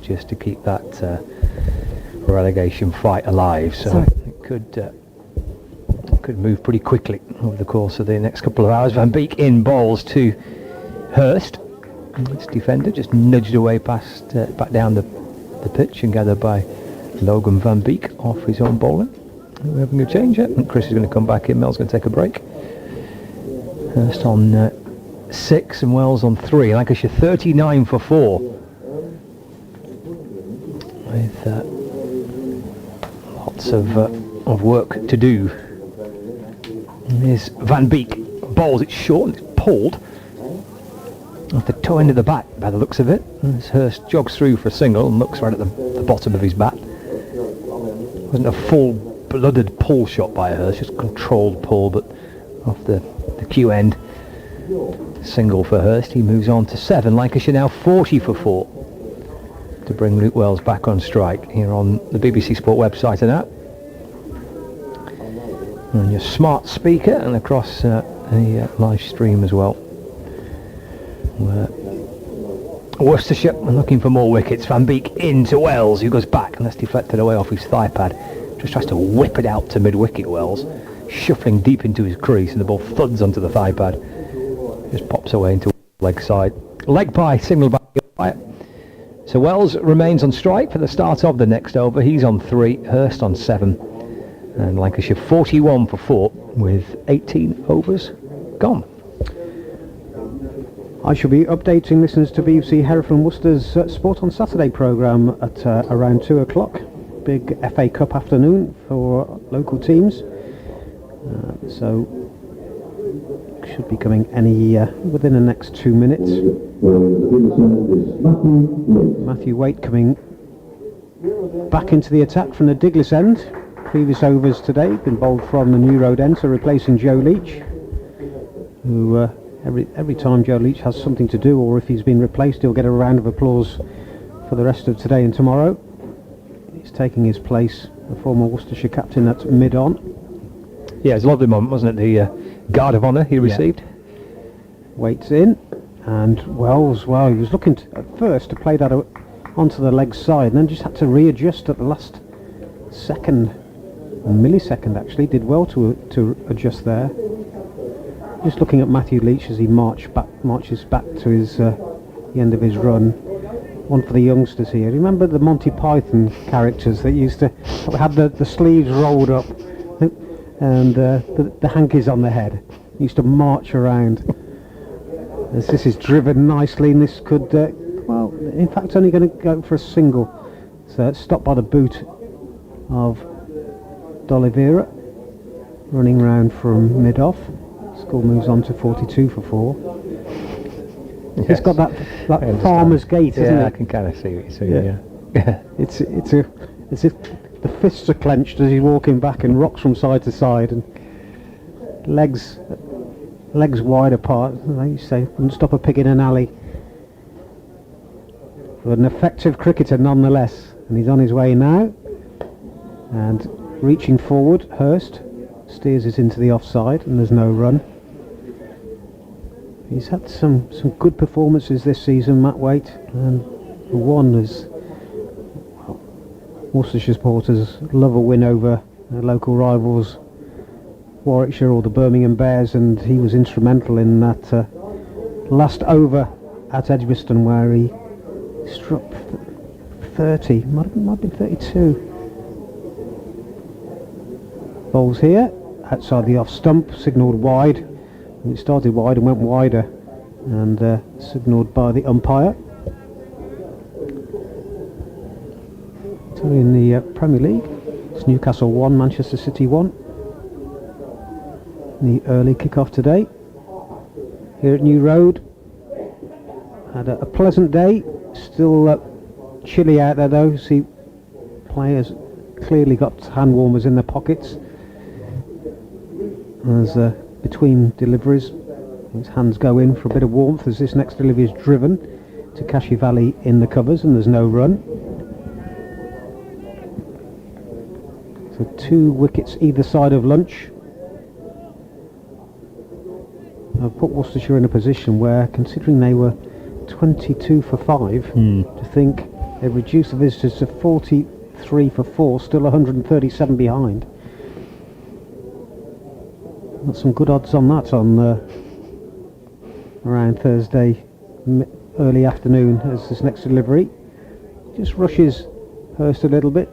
[SPEAKER 1] just to keep that relegation fight alive. So it could move pretty quickly over the course of the next couple of hours. Van Beek in bowls to Hurst. This defender just nudged away past back down the pitch and gathered by Logan Van Beek off his own bowling. We're having a change it, and Chris is going to come back in. Mel's going to take a break. Hurst on 6 and Wells on 3. Lancashire 39 for 4. With lots of work to do. And here's Van Beek. Bowls it short and it's pulled off the toe end of the bat by the looks of it. As Hurst jogs through for a single and looks right at the bottom of his bat. Wasn't a full-blooded pull shot by Hurst, just controlled pull, but off the Q end. Single for Hurst. He moves on to 7. Lancashire now 40 for 4 to bring Luke Wells back on strike here on the BBC Sport website and app. On your smart speaker and across the live stream as well. Worcestershire looking for more wickets. Van Beek into Wells, who goes back and that's deflected away off his thigh pad. Just tries to whip it out to mid-wicket. Wells shuffling deep into his crease and the ball thuds onto the thigh pad. Just pops away into leg side. Leg by, signal by. So Wells remains on strike for the start of the next over. He's on 3, Hurst on 7. And Lancashire 41 for 4 with 18 overs gone.
[SPEAKER 3] I shall be updating listeners to BBC Hereford and Worcester's Sport on Saturday programme at around 2 o'clock. Big FA Cup afternoon for local teams. So should be coming within the next 2 minutes. Matthew Waite coming back into the attack from the Diglis end. Previous overs today been bowled from the New Road end, so replacing Joe Leach, who every time Joe Leach has something to do, or if he's been replaced, he'll get a round of applause for the rest of today and tomorrow. He's taking his place, the former Worcestershire captain, at mid-on.
[SPEAKER 1] Yeah, it was a lovely moment, wasn't it? The guard of honour he received.
[SPEAKER 3] Waits in, and Wells, he was looking at first to play that onto the leg side, and then just had to readjust at the last second, a millisecond actually. Did well to adjust there. Just looking at Matthew Leach as he marches back to his the end of his run. One for the youngsters here. Remember the Monty Python characters that used to have the sleeves rolled up and the hankies on the head? Used to march around. As this is driven nicely, and this could, in fact, only going to go for a single. So it's stopped by the boot of D'Oliveira, running round from mid-off. Score moves on to 42 for 4. Yes. It's got that farmer's gait, isn't it?
[SPEAKER 1] Yeah, I can kind of see what you're saying. Yeah.
[SPEAKER 3] It's as if the fists are clenched as he's walking back and rocks from side to side, and legs wide apart. Like you say, wouldn't stop a pig in an alley. But an effective cricketer nonetheless, and he's on his way now. And reaching forward, Hurst steers it into the offside, and there's no run. He's had some good performances this season, Matt Waite, and one is Worcestershire supporters love a win over their local rivals Warwickshire or the Birmingham Bears, and he was instrumental in that last over at Edgbaston where he struck 30, might have been 32. Bowls here, outside the off stump, signalled wide. And it started wide and went wider, and signalled by the umpire. So in the Premier League, it's Newcastle 1, Manchester City 1. The early kick-off today here at New Road. Had a pleasant day, still chilly out there though. See, players clearly got hand warmers in their pockets as between deliveries his hands go in for a bit of warmth as this next delivery is driven to Cashy Valley in the covers, and there's no run. So 2 wickets either side of lunch. I've put Worcestershire in a position where, considering they were 22 for 5, to think they've reduced the visitors to 43 for 4, still 137 behind. Got some good odds on that on around Thursday early afternoon as this next delivery just rushes Hurst a little bit,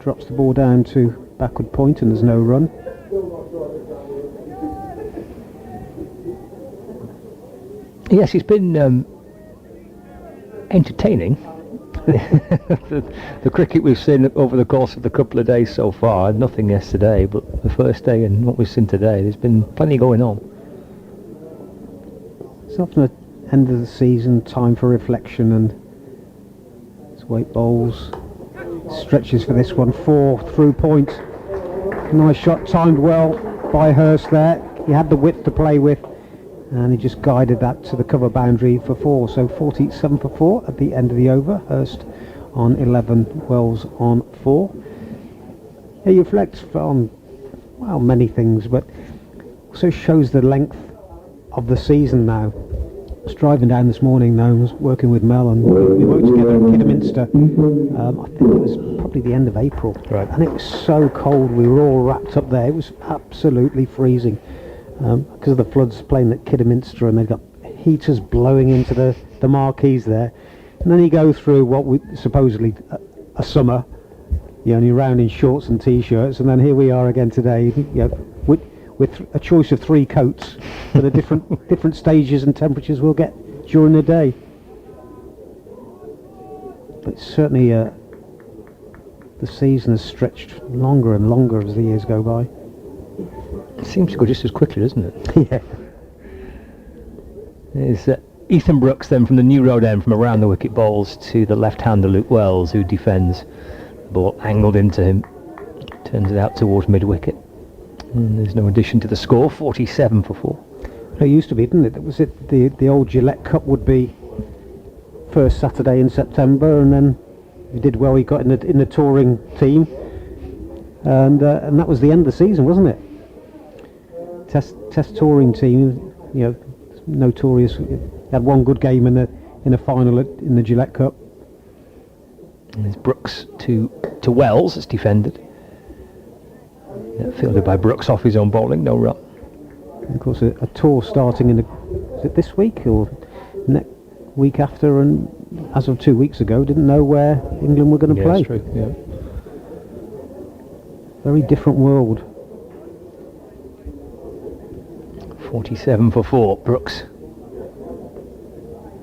[SPEAKER 3] drops the ball down to backward point, and there's no run.
[SPEAKER 1] Yes, it's been entertaining. the cricket we've seen over the course of the couple of days so far, nothing yesterday, but the first day and what we've seen today, there's been plenty going on.
[SPEAKER 3] It's often at the end of the season, time for reflection, and it's weight bowls, stretches for this one, 4 through point. Nice shot, timed well by Hurst there. He had the width to play with, and he just guided that to the cover boundary for 4. So 47 for 4 at the end of the over. Hurst on 11, Wells on 4. He reflects on, well, many things, but also shows the length of the season now. I was driving down this morning now, I was working with Mel, and we worked together at Kidderminster. I think it was probably the end of April.
[SPEAKER 1] Right.
[SPEAKER 3] And it was so cold, we were all wrapped up there. It was absolutely freezing. Because of the floods playing at Kidderminster, and they've got heaters blowing into the marquees there. And then you go through what we supposedly a summer, you're only around in shorts and t-shirts, and then here we are again today, with a choice of 3 coats for the different stages and temperatures we'll get during the day. But certainly the season has stretched longer and longer as the years go by.
[SPEAKER 1] It seems to go just as quickly, doesn't it?
[SPEAKER 3] Yeah.
[SPEAKER 1] There's Ethan Brooks then from the New Road end, from around the wicket bowls to the left-hander Luke Wells, who defends. The ball angled into him, turns it out towards mid-wicket. And there's no addition to the score, 47 for 4.
[SPEAKER 3] It used to be, didn't it? Was it the old Gillette Cup would be first Saturday in September, and then if you did well, you got in the touring team, and that was the end of the season, wasn't it? Test touring team, notorious. Had one good game in a final in the Gillette Cup.
[SPEAKER 1] And there's Brooks to Wells, that's defended. Fielded by Brooks off his own bowling, no run.
[SPEAKER 3] And of course, a tour starting is it this week or next week after? And as of 2 weeks ago, didn't know where England were going to play.
[SPEAKER 1] That's true. Yeah.
[SPEAKER 3] Very different world.
[SPEAKER 1] 47 for 4, Brooks.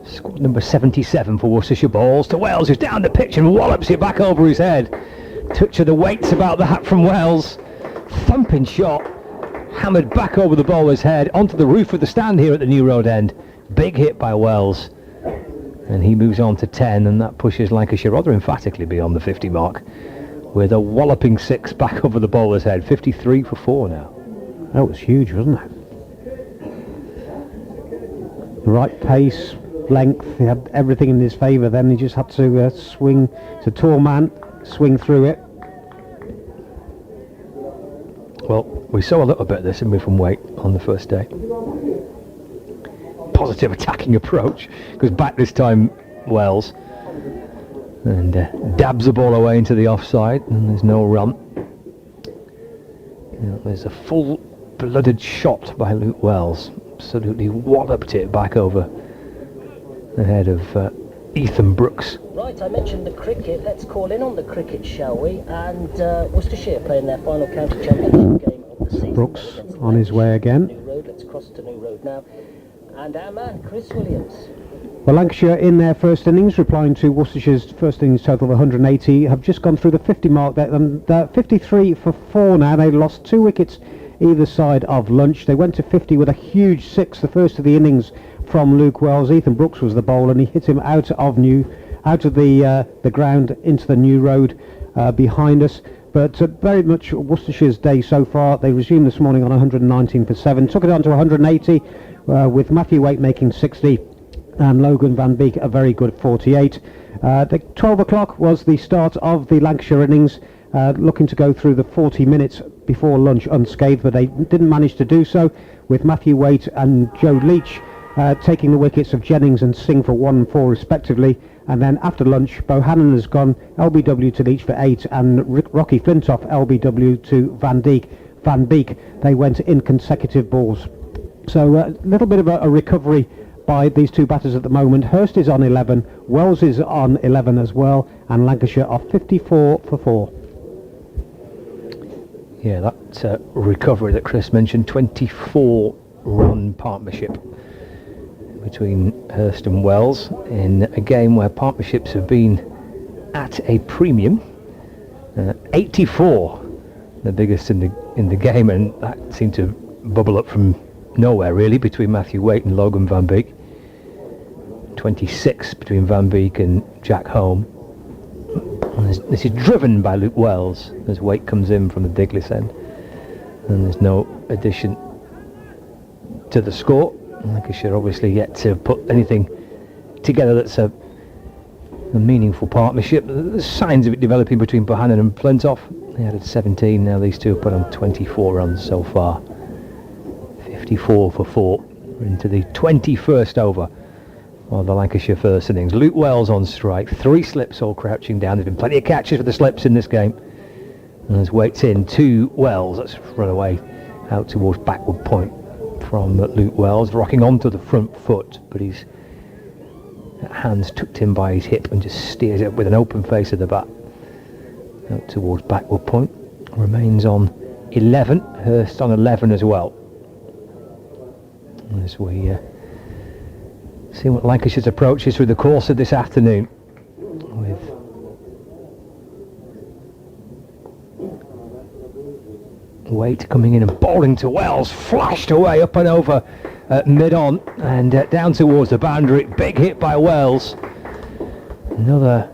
[SPEAKER 1] Squad number 77 for Worcestershire bowls to Wells, who's down the pitch and wallops it back over his head. Touch of the weights about that from Wells. Thumping shot, hammered back over the bowler's head onto the roof of the stand here at the New Road end. Big hit by Wells, and he moves on to 10, and that pushes Lancashire rather emphatically beyond the 50 mark with a walloping 6 back over the bowler's head. 53 for 4 now.
[SPEAKER 3] That was huge, wasn't it? Right pace, length, he had everything in his favour. Then he just had to swing. It's a tall man, swing through it.
[SPEAKER 1] Well, we saw a little bit of this, didn't we, from Waite on the first day. Positive attacking approach, goes back this time Wells, and dabs the ball away into the offside, and there's no run. There's a full blooded shot by Luke Wells. Absolutely walloped it back over the head of Ethan Brooks.
[SPEAKER 4] Right, I mentioned the cricket. Let's call in on the cricket, shall we? And Worcestershire playing their final county championship game of the season.
[SPEAKER 3] Brooks on his way again.
[SPEAKER 4] New Road. Let's cross to New Road now. And our man, Chris Williams.
[SPEAKER 3] Well, Lancashire in their first innings, replying to Worcestershire's first innings total of 180, have just gone through the 50 mark. They're 53 for 4 now. They lost 2 wickets either side of lunch. They went to 50 with a huge 6, the first of the innings from Luke Wells. Ethan Brooks was the bowler, and he hit him out of the ground into the New Road behind us. But very much Worcestershire's day so far. They resumed this morning on 119 for 7, took it on to 180 with Matthew Waite making 60 and Logan Van Beek a very good 48. The 12 o'clock was the start of the Lancashire innings, looking to go through the 40 minutes before lunch unscathed, but they didn't manage to do so, with Matthew Waite and Joe Leach taking the wickets of Jennings and Singh for 1 and 4 respectively. And then after lunch, Bohannon has gone LBW to Leach for 8 and Rocky Flintoff LBW to Van Beek. They went in consecutive balls. So a little bit of a recovery by these two batters at the moment. Hurst is on 11, Wells is on 11 as well, and Lancashire are 54 for 4.
[SPEAKER 1] Yeah, that recovery that Chris mentioned, 24-run partnership between Hurst and Wells in a game where partnerships have been at a premium. 84, the biggest in the game, and that seemed to bubble up from nowhere really between Matthew Waite and Logan Van Beek. 26 between Van Beek and Jack Home. And this is driven by Luke Wells as Waite comes in from the Diglis end, and there's no addition to the score. Lancashire obviously yet to put anything together that's a meaningful partnership. There's signs of it developing between Bohannon and Flintoff. They added 17, now these two have put on 24 runs so far. 54 for 4. We're into the 21st over of the Lancashire first innings. Luke Wells on strike, 3 slips all crouching down. There's been plenty of catches for the slips in this game. And as Waite's in, 2 Wells. Let's run away out towards backward point from Luke Wells, rocking onto the front foot, but his hands tucked in by his hip and just steers it with an open face of the bat out towards backward point. Remains on 11, Hurst on 11 as well. As we see what Lancashire's approach is through the course of this afternoon, with Waite coming in and bowling to Wells, flashed away up and over mid-on and down towards the boundary. Big hit by Wells. Another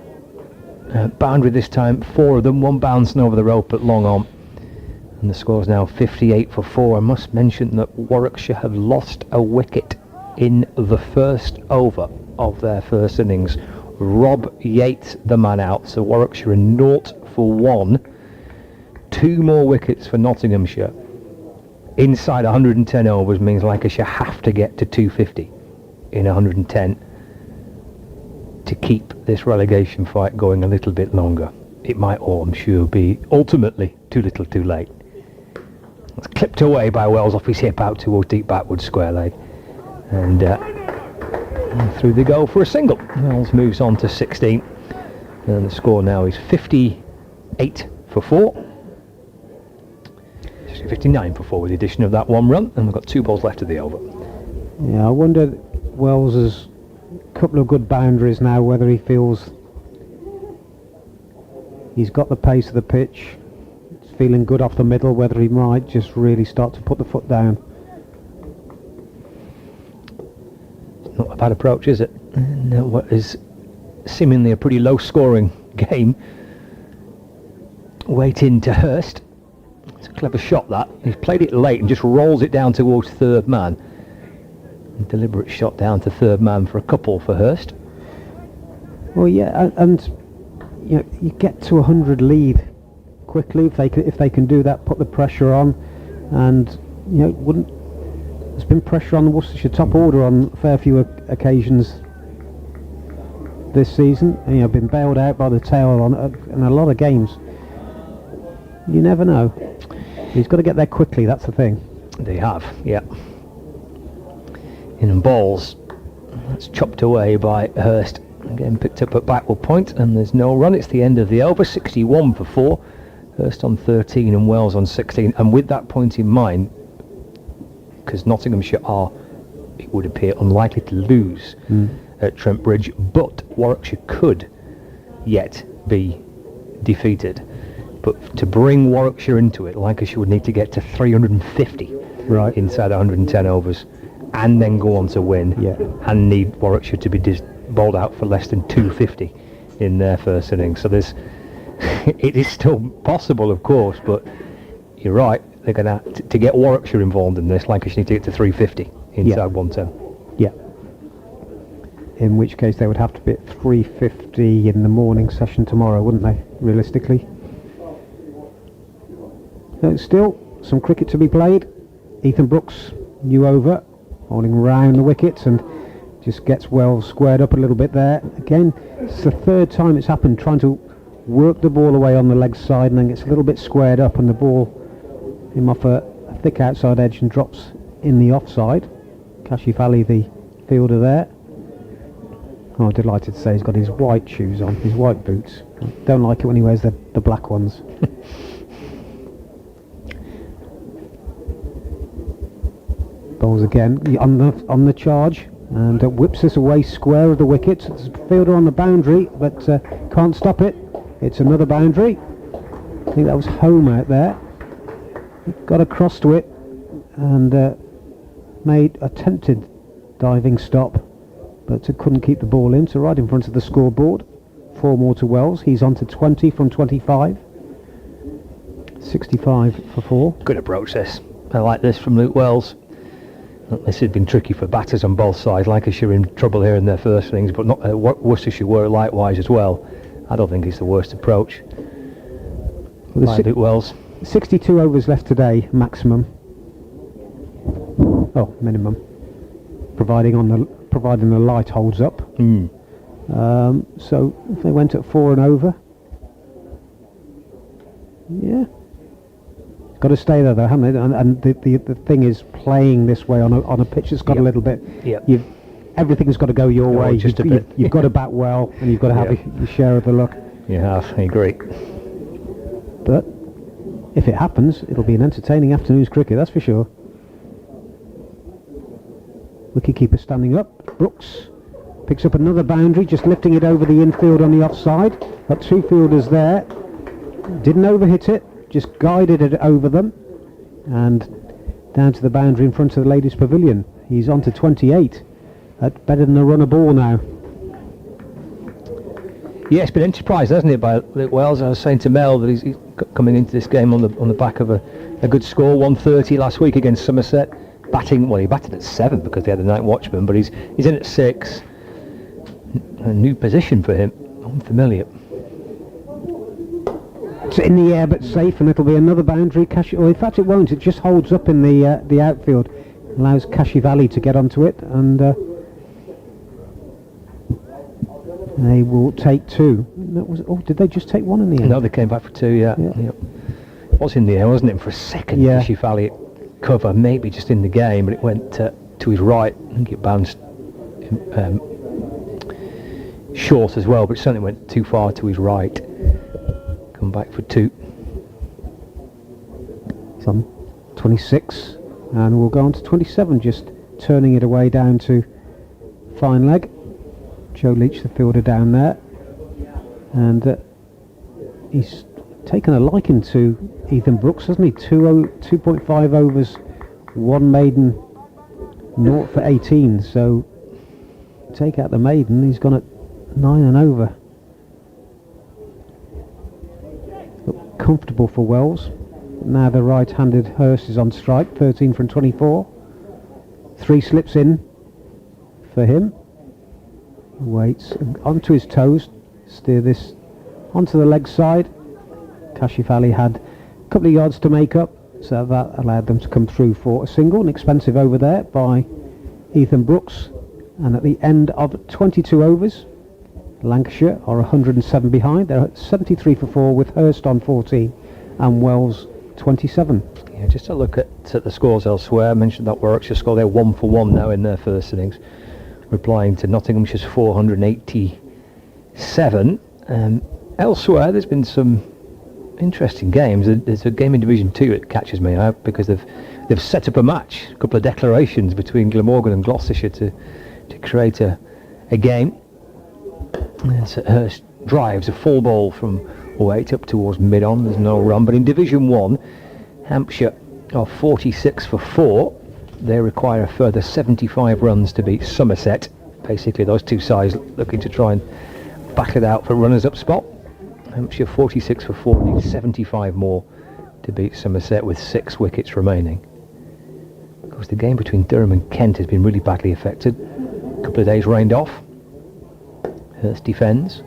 [SPEAKER 1] boundary this time, 4 of them, 1 bouncing over the rope at long on. And the score's now 58 for 4. I must mention that Warwickshire have lost a wicket in the first over of their first innings. Rob Yates, the man out. So Warwickshire are 0 for 1. 2 more wickets for Nottinghamshire. Inside 110 overs means Lancashire have to get to 250 in 110 to keep this relegation fight going a little bit longer. It might all, I'm sure, be ultimately too little too late. It's clipped away by Wells off his hip out towards deep backward square leg. And through they go for a single. Wells moves on to 16. And the score now is 58 for 4. 59 for 4 with the addition of that 1 run. And we've got 2 balls left of the over.
[SPEAKER 3] Yeah, I wonder, Wells has a couple of good boundaries now, whether he feels he's got the pace of the pitch, feeling good off the middle, whether he might just really start to put the foot down.
[SPEAKER 1] It's not a bad approach, is it? And what is seemingly a pretty low scoring game. Waite into Hurst. It's a clever shot that. He's played it late and just rolls it down towards third man. A deliberate shot down to third man for a couple for Hurst.
[SPEAKER 3] Well, yeah, and you know, you get to 100 lead quickly if they can do that, put the pressure on, and you know, there's been pressure on the Worcestershire top order on a fair few occasions this season. You know, been bailed out by the tail on in a lot of games. You never know. He's got to get there quickly. That's the thing.
[SPEAKER 1] They have, yeah. In balls, that's chopped away by Hurst. Again picked up at backward point, and there's no run. It's the end of the over. 61 for 4. Hurst on 13 and Wells on 16. And with that point in mind, because Nottinghamshire are, it would appear, unlikely to lose at Trent Bridge, but Warwickshire could yet be defeated. But to bring Warwickshire into it, Lancashire would need to get to 350 inside 110 overs, and then go on to win, and need Warwickshire to be bowled out for less than 250 in their first innings. So there's, it is still possible, of course, but you're right. They're going to get Warwickshire involved in this. Lancashire need to get to 350 inside 110.
[SPEAKER 3] Yeah. In which case they would have to be at 350 in the morning session tomorrow, wouldn't they? Realistically. So still some cricket to be played. Ethan Brooks, new over, holding round the wickets and just gets Wells squared up a little bit there. Again, it's the third time it's happened, trying to work the ball away on the leg side, and then gets a little bit squared up, and the ball him off a thick outside edge and drops in the offside. Kashif Ali, the fielder there. Oh, delighted to say he's got his white shoes on, his white boots. Don't like it when he wears the black ones. Bowls again on the charge, and whips this away square of the wicket. It's a fielder on the boundary, but can't stop it. It's another boundary. I think that was home out there. Got across to it and made attempted diving stop, but couldn't keep the ball in. So right in front of the scoreboard. 4 more to Wells. He's on to 20 from 25. 65 for 4.
[SPEAKER 1] Good approach this. I like this from Luke Wells. This has been tricky for batters on both sides. Lancashire in trouble here in their first innings, but not Worcestershire were likewise as well. I don't think it's the worst approach. Well, Luke Wells.
[SPEAKER 3] 62 overs left today, maximum. Oh, minimum. Providing the light holds up. So if they went at 4 and over, yeah. Got to stay there though, haven't they? And the thing is, playing this way on a pitch that's got a little bit. Everything's got to go your way.
[SPEAKER 1] Just a bit.
[SPEAKER 3] You've got to bat well, and you've got to have your share of the luck.
[SPEAKER 1] You have. I agree.
[SPEAKER 3] But if it happens, it'll be an entertaining afternoon's cricket. That's for sure. Wicketkeeper standing up. Brooks picks up another boundary, just lifting it over the infield on the offside. Got 2 fielders there. Didn't overhit it. Just guided it over them and down to the boundary in front of the ladies' pavilion. He's on to 28. That's better than a run of ball now.
[SPEAKER 1] Yeah, it's been enterprised, hasn't it, by Luke Wells. I was saying to Mel that he's coming into this game on the back of a good score, 130 last week against Somerset. Batting, well, he batted at 7 because they had a night watchman, but he's in at 6. A new position for him, unfamiliar.
[SPEAKER 3] It's in the air but safe, and it'll be another boundary. In fact, it won't. It just holds up in the outfield, allows Kashif Ali to get onto it, and they will take 2. Did they just take 1 in the end?
[SPEAKER 1] No, they came back for 2. Yeah. It was in the air, wasn't it, for a second?
[SPEAKER 3] Yeah.
[SPEAKER 1] Kashif Ali cover, maybe just in the game, but it went to his right. I think it bounced short as well, but it certainly went too far to his right. Come back for 2.
[SPEAKER 3] Some 26, and we'll go on to 27, just turning it away down to fine leg. Joe Leach, the fielder, down there, and he's taken a liking to Ethan Brooks, hasn't he? 2.5 overs, 1 maiden, 0 for 18. So take out the maiden, he's gone at 9 and over. Comfortable for Wells. Now the right-handed Hurst is on strike, 13 from 24. 3 slips in for him. Waits onto his toes, steer this onto the leg side. Kashif Ali had a couple of yards to make up, so that allowed them to come through for a single. An expensive over there by Ethan Brooks, and at the end of 22 overs, Lancashire are 107 behind. They're at 73 for 4 with Hurst on 14 and Wells 27.
[SPEAKER 1] Yeah, just a look at the scores elsewhere. I mentioned that Warwickshire score. They're 1 for 1 now in their first innings, replying to Nottinghamshire's 487. Elsewhere, there's been some interesting games. There's a game in Division 2 that catches me out because they've set up a match, a couple of declarations between Glamorgan and Gloucestershire to create a game. Hurst drives a full ball from Waite up towards mid-on. There's no run, but in Division 1, Hampshire are 46 for 4. They require a further 75 runs to beat Somerset. Basically, those two sides looking to try and battle it out for runners-up spot. Hampshire 46 for 4, need 75 more to beat Somerset with 6 wickets remaining. Of course, the game between Durham and Kent has been really badly affected. A couple of days rained off. Hurst defends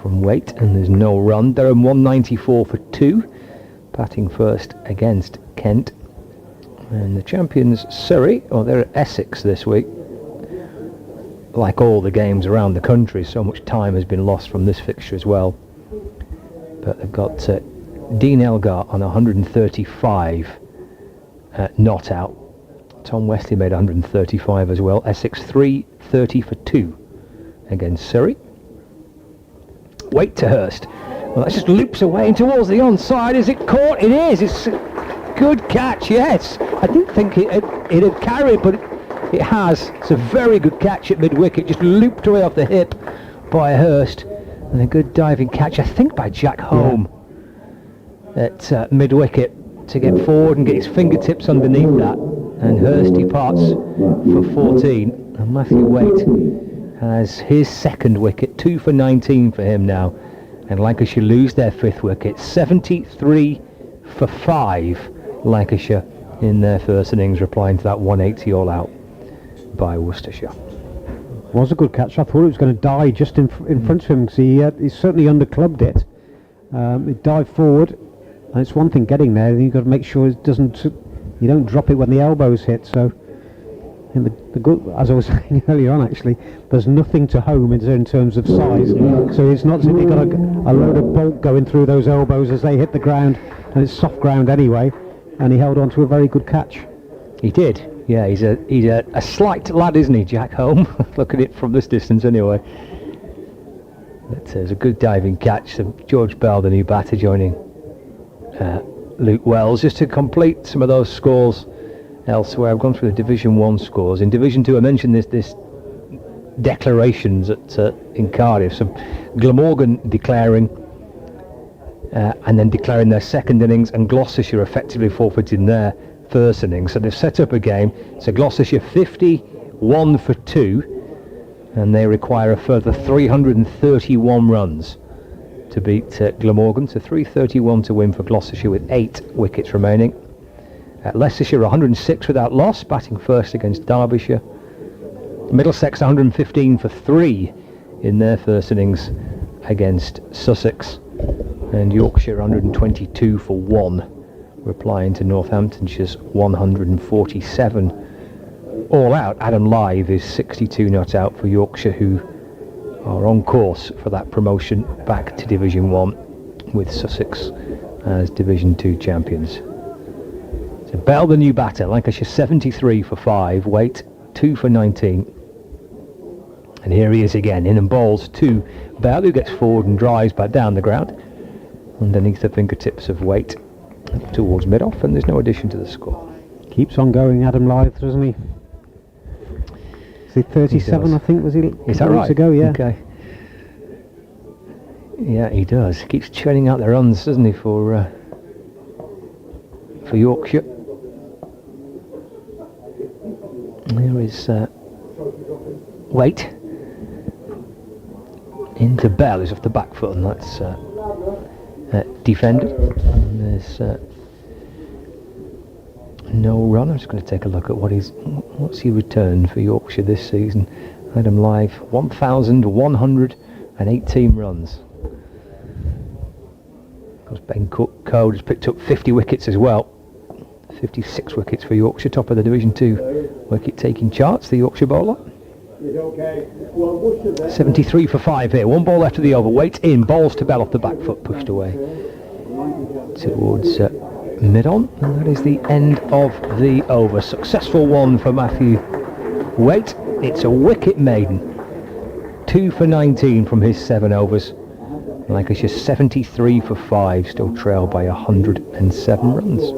[SPEAKER 1] from Waite, and there's no run. Durham 194 for 2, batting first against Kent. And the champions Surrey, they're at Essex this week. Like all the games around the country, so much time has been lost from this fixture as well. But they've got Dean Elgar on 135 not out. Tom Wesley made 135 as well. Essex 330 for 2 against Surrey. Waite to Hurst. Well, that just loops away and towards the onside. Is it caught? It is. It's a good catch, yes. I didn't think it had carried, but it has. It's a very good catch at mid-wicket. Just looped away off the hip by Hurst. And a good diving catch, I think, by Jack Home at mid-wicket to get forward and get his fingertips underneath that. And Hurst departs for 14. And Matthew Waite has his second wicket, 2 for 19 for him now. And Lancashire lose their 5th wicket, 73 for 5 Lancashire in their first innings, replying to that 180 all out by Worcestershire.
[SPEAKER 3] Was a good catch. I thought it was going to die just in front of him, because he certainly underclubbed it. It dived forward, and it's one thing getting there, then you've got to make sure you don't drop it when the elbows hit. So, the good, as I was saying earlier on, actually, there's nothing to home in terms of size. So it's not as if you've got a load of bolt going through those elbows as they hit the ground, and it's soft ground anyway. And he held on to a very good catch.
[SPEAKER 1] He did. Yeah, he's a slight lad, isn't he, Jack Home? Look at it from this distance anyway. But there's a good diving catch. George Bell, the new batter, joining Luke Wells. Just to complete some of those scores elsewhere, I've gone through the Division 1 scores. In Division 2, I mentioned this declarations in Cardiff. So Glamorgan declaring and then declaring their second innings, and Gloucestershire effectively forfeiting their first innings. So they've set up a game. So Gloucestershire 51 for 2, and they require a further 331 runs to beat Glamorgan. So 331 to win for Gloucestershire with 8 wickets remaining. Leicestershire 106 without loss, batting first against Derbyshire. Middlesex 115 for 3 in their first innings against Sussex. And Yorkshire 122 for 1, replying to Northamptonshire's 147 all out. Adam Lythe is 62 not out for Yorkshire, who are on course for that promotion back to Division 1 with Sussex as Division 2 champions. So Bell, the new batter, Lancashire 73 for 5, Waite 2 for 19. And here he is again, in and bowls to Bell, who gets forward and drives back down the ground underneath the fingertips of Waite towards mid-off, and there's no addition to the score.
[SPEAKER 3] Keeps on going, Adam Lythe, doesn't he? Is he 37, I think, was he?
[SPEAKER 1] Is that right?
[SPEAKER 3] Ago, yeah.
[SPEAKER 1] Okay. Yeah, he does. Keeps churning out the runs, doesn't he, for Yorkshire. There is Waite into Bell, who's off the back foot, and that's defended. And there's no run. I'm just going to take a look at what's he returned for Yorkshire this season. Adam Lythe, 1,118 runs. Of course, Ben Code has picked up 50 wickets as well. 56 wickets for Yorkshire, top of the Division 2 wicket-taking charts, the Yorkshire bowler. 73 for 5 here. One ball left of the over. Waite in, bowls to Bell off the back foot, pushed away towards mid-on, and that is the end of the over. Successful one for Matthew Waite. It's a wicket maiden. 2 for 19 from his 7 overs. Lancashire 73 for 5, still trailed by 107 runs.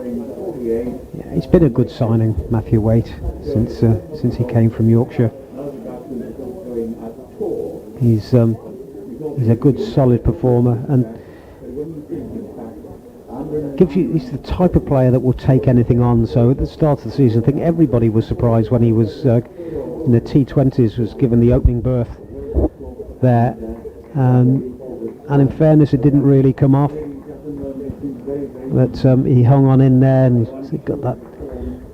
[SPEAKER 3] Yeah, he's been a good signing, Matthew Waite, since he came from Yorkshire. He's a good, solid performer, and he's the type of player that will take anything on. So at the start of the season, I think everybody was surprised when he was in the T20s, was given the opening berth there, and in fairness, it didn't really come off, but he hung on in there, and he got that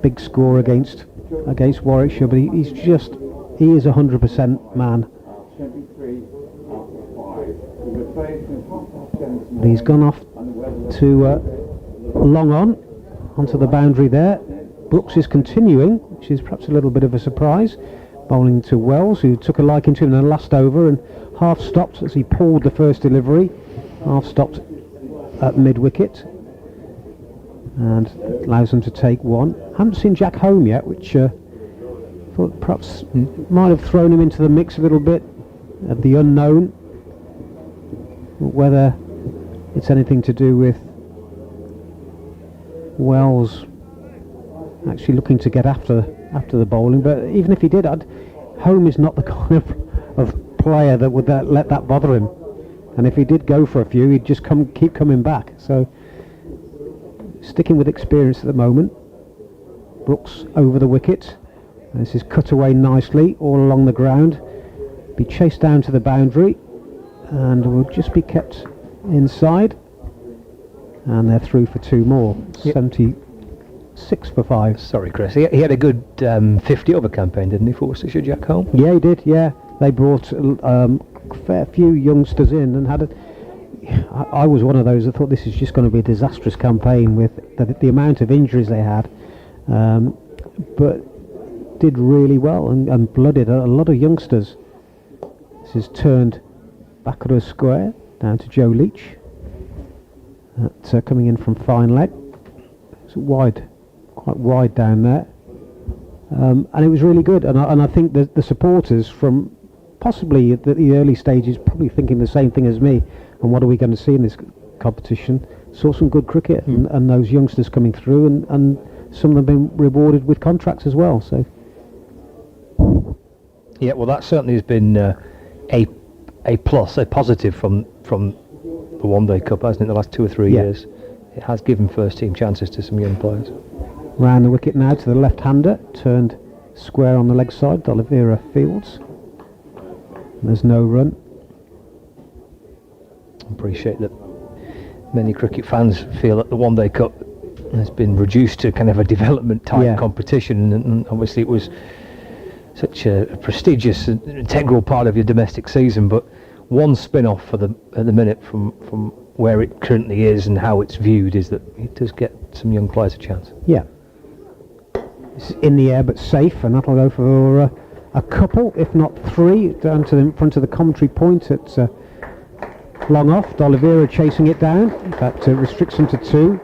[SPEAKER 3] big score against Warwickshire. But he is a 100% man. But he's gone off to long onto the boundary there. Brooks is continuing, which is perhaps a little bit of a surprise, bowling to Wells, who took a liking to him in the last over and half stopped as he pulled the first delivery, half stopped at mid-wicket, and allows them to take one. Haven't seen Jack home yet, which thought perhaps might have thrown him into the mix a little bit at the unknown. Whether it's anything to do with Wells actually looking to get after the bowling, but even if he did, Home is not the kind of player that would let that bother him, and if he did go for a few, he'd just keep coming back. So sticking with experience at the moment. Brooks over the wicket. This is cut away nicely all along the ground, be chased down to the boundary, and will just be kept inside, and they're through for 2 more. Yep. 76 for 5.
[SPEAKER 1] Sorry, Chris. He had a good 50 over campaign, didn't he, for Worcestershire, Jack Home?
[SPEAKER 3] Yeah, he did. Yeah, they brought a fair few youngsters in, and I was one of those that thought this is just going to be a disastrous campaign with the amount of injuries they had, but did really well and blooded a lot of youngsters. This is turned back at a square down to Joe Leach. That's coming in from fine leg. It's quite wide down there, and it was really good. And I think the supporters from possibly at the early stages probably thinking the same thing as me. And what are we going to see in this competition? Saw some good cricket, and those youngsters coming through, and some of them been rewarded with contracts as well. So
[SPEAKER 1] yeah, well, that certainly has been a plus, a positive from the One Day Cup, hasn't it, the last 2 or 3 years. It has given first team chances to some young players.
[SPEAKER 3] Round the wicket now to the left-hander, turned square on the leg side, D'Oliveira fields. There's no run.
[SPEAKER 1] I appreciate that many cricket fans feel that the One Day Cup has been reduced to kind of a development type competition, and obviously it was such a prestigious and integral part of your domestic season, but one spin-off at the minute from where it currently is and how it's viewed is that it does get some young players a chance. Yeah.
[SPEAKER 3] It's in the air but safe, and that'll go for a couple, if not 3, down to the front of the commentary point. It's long off, D'Oliveira chasing it down. That restricts them to 2.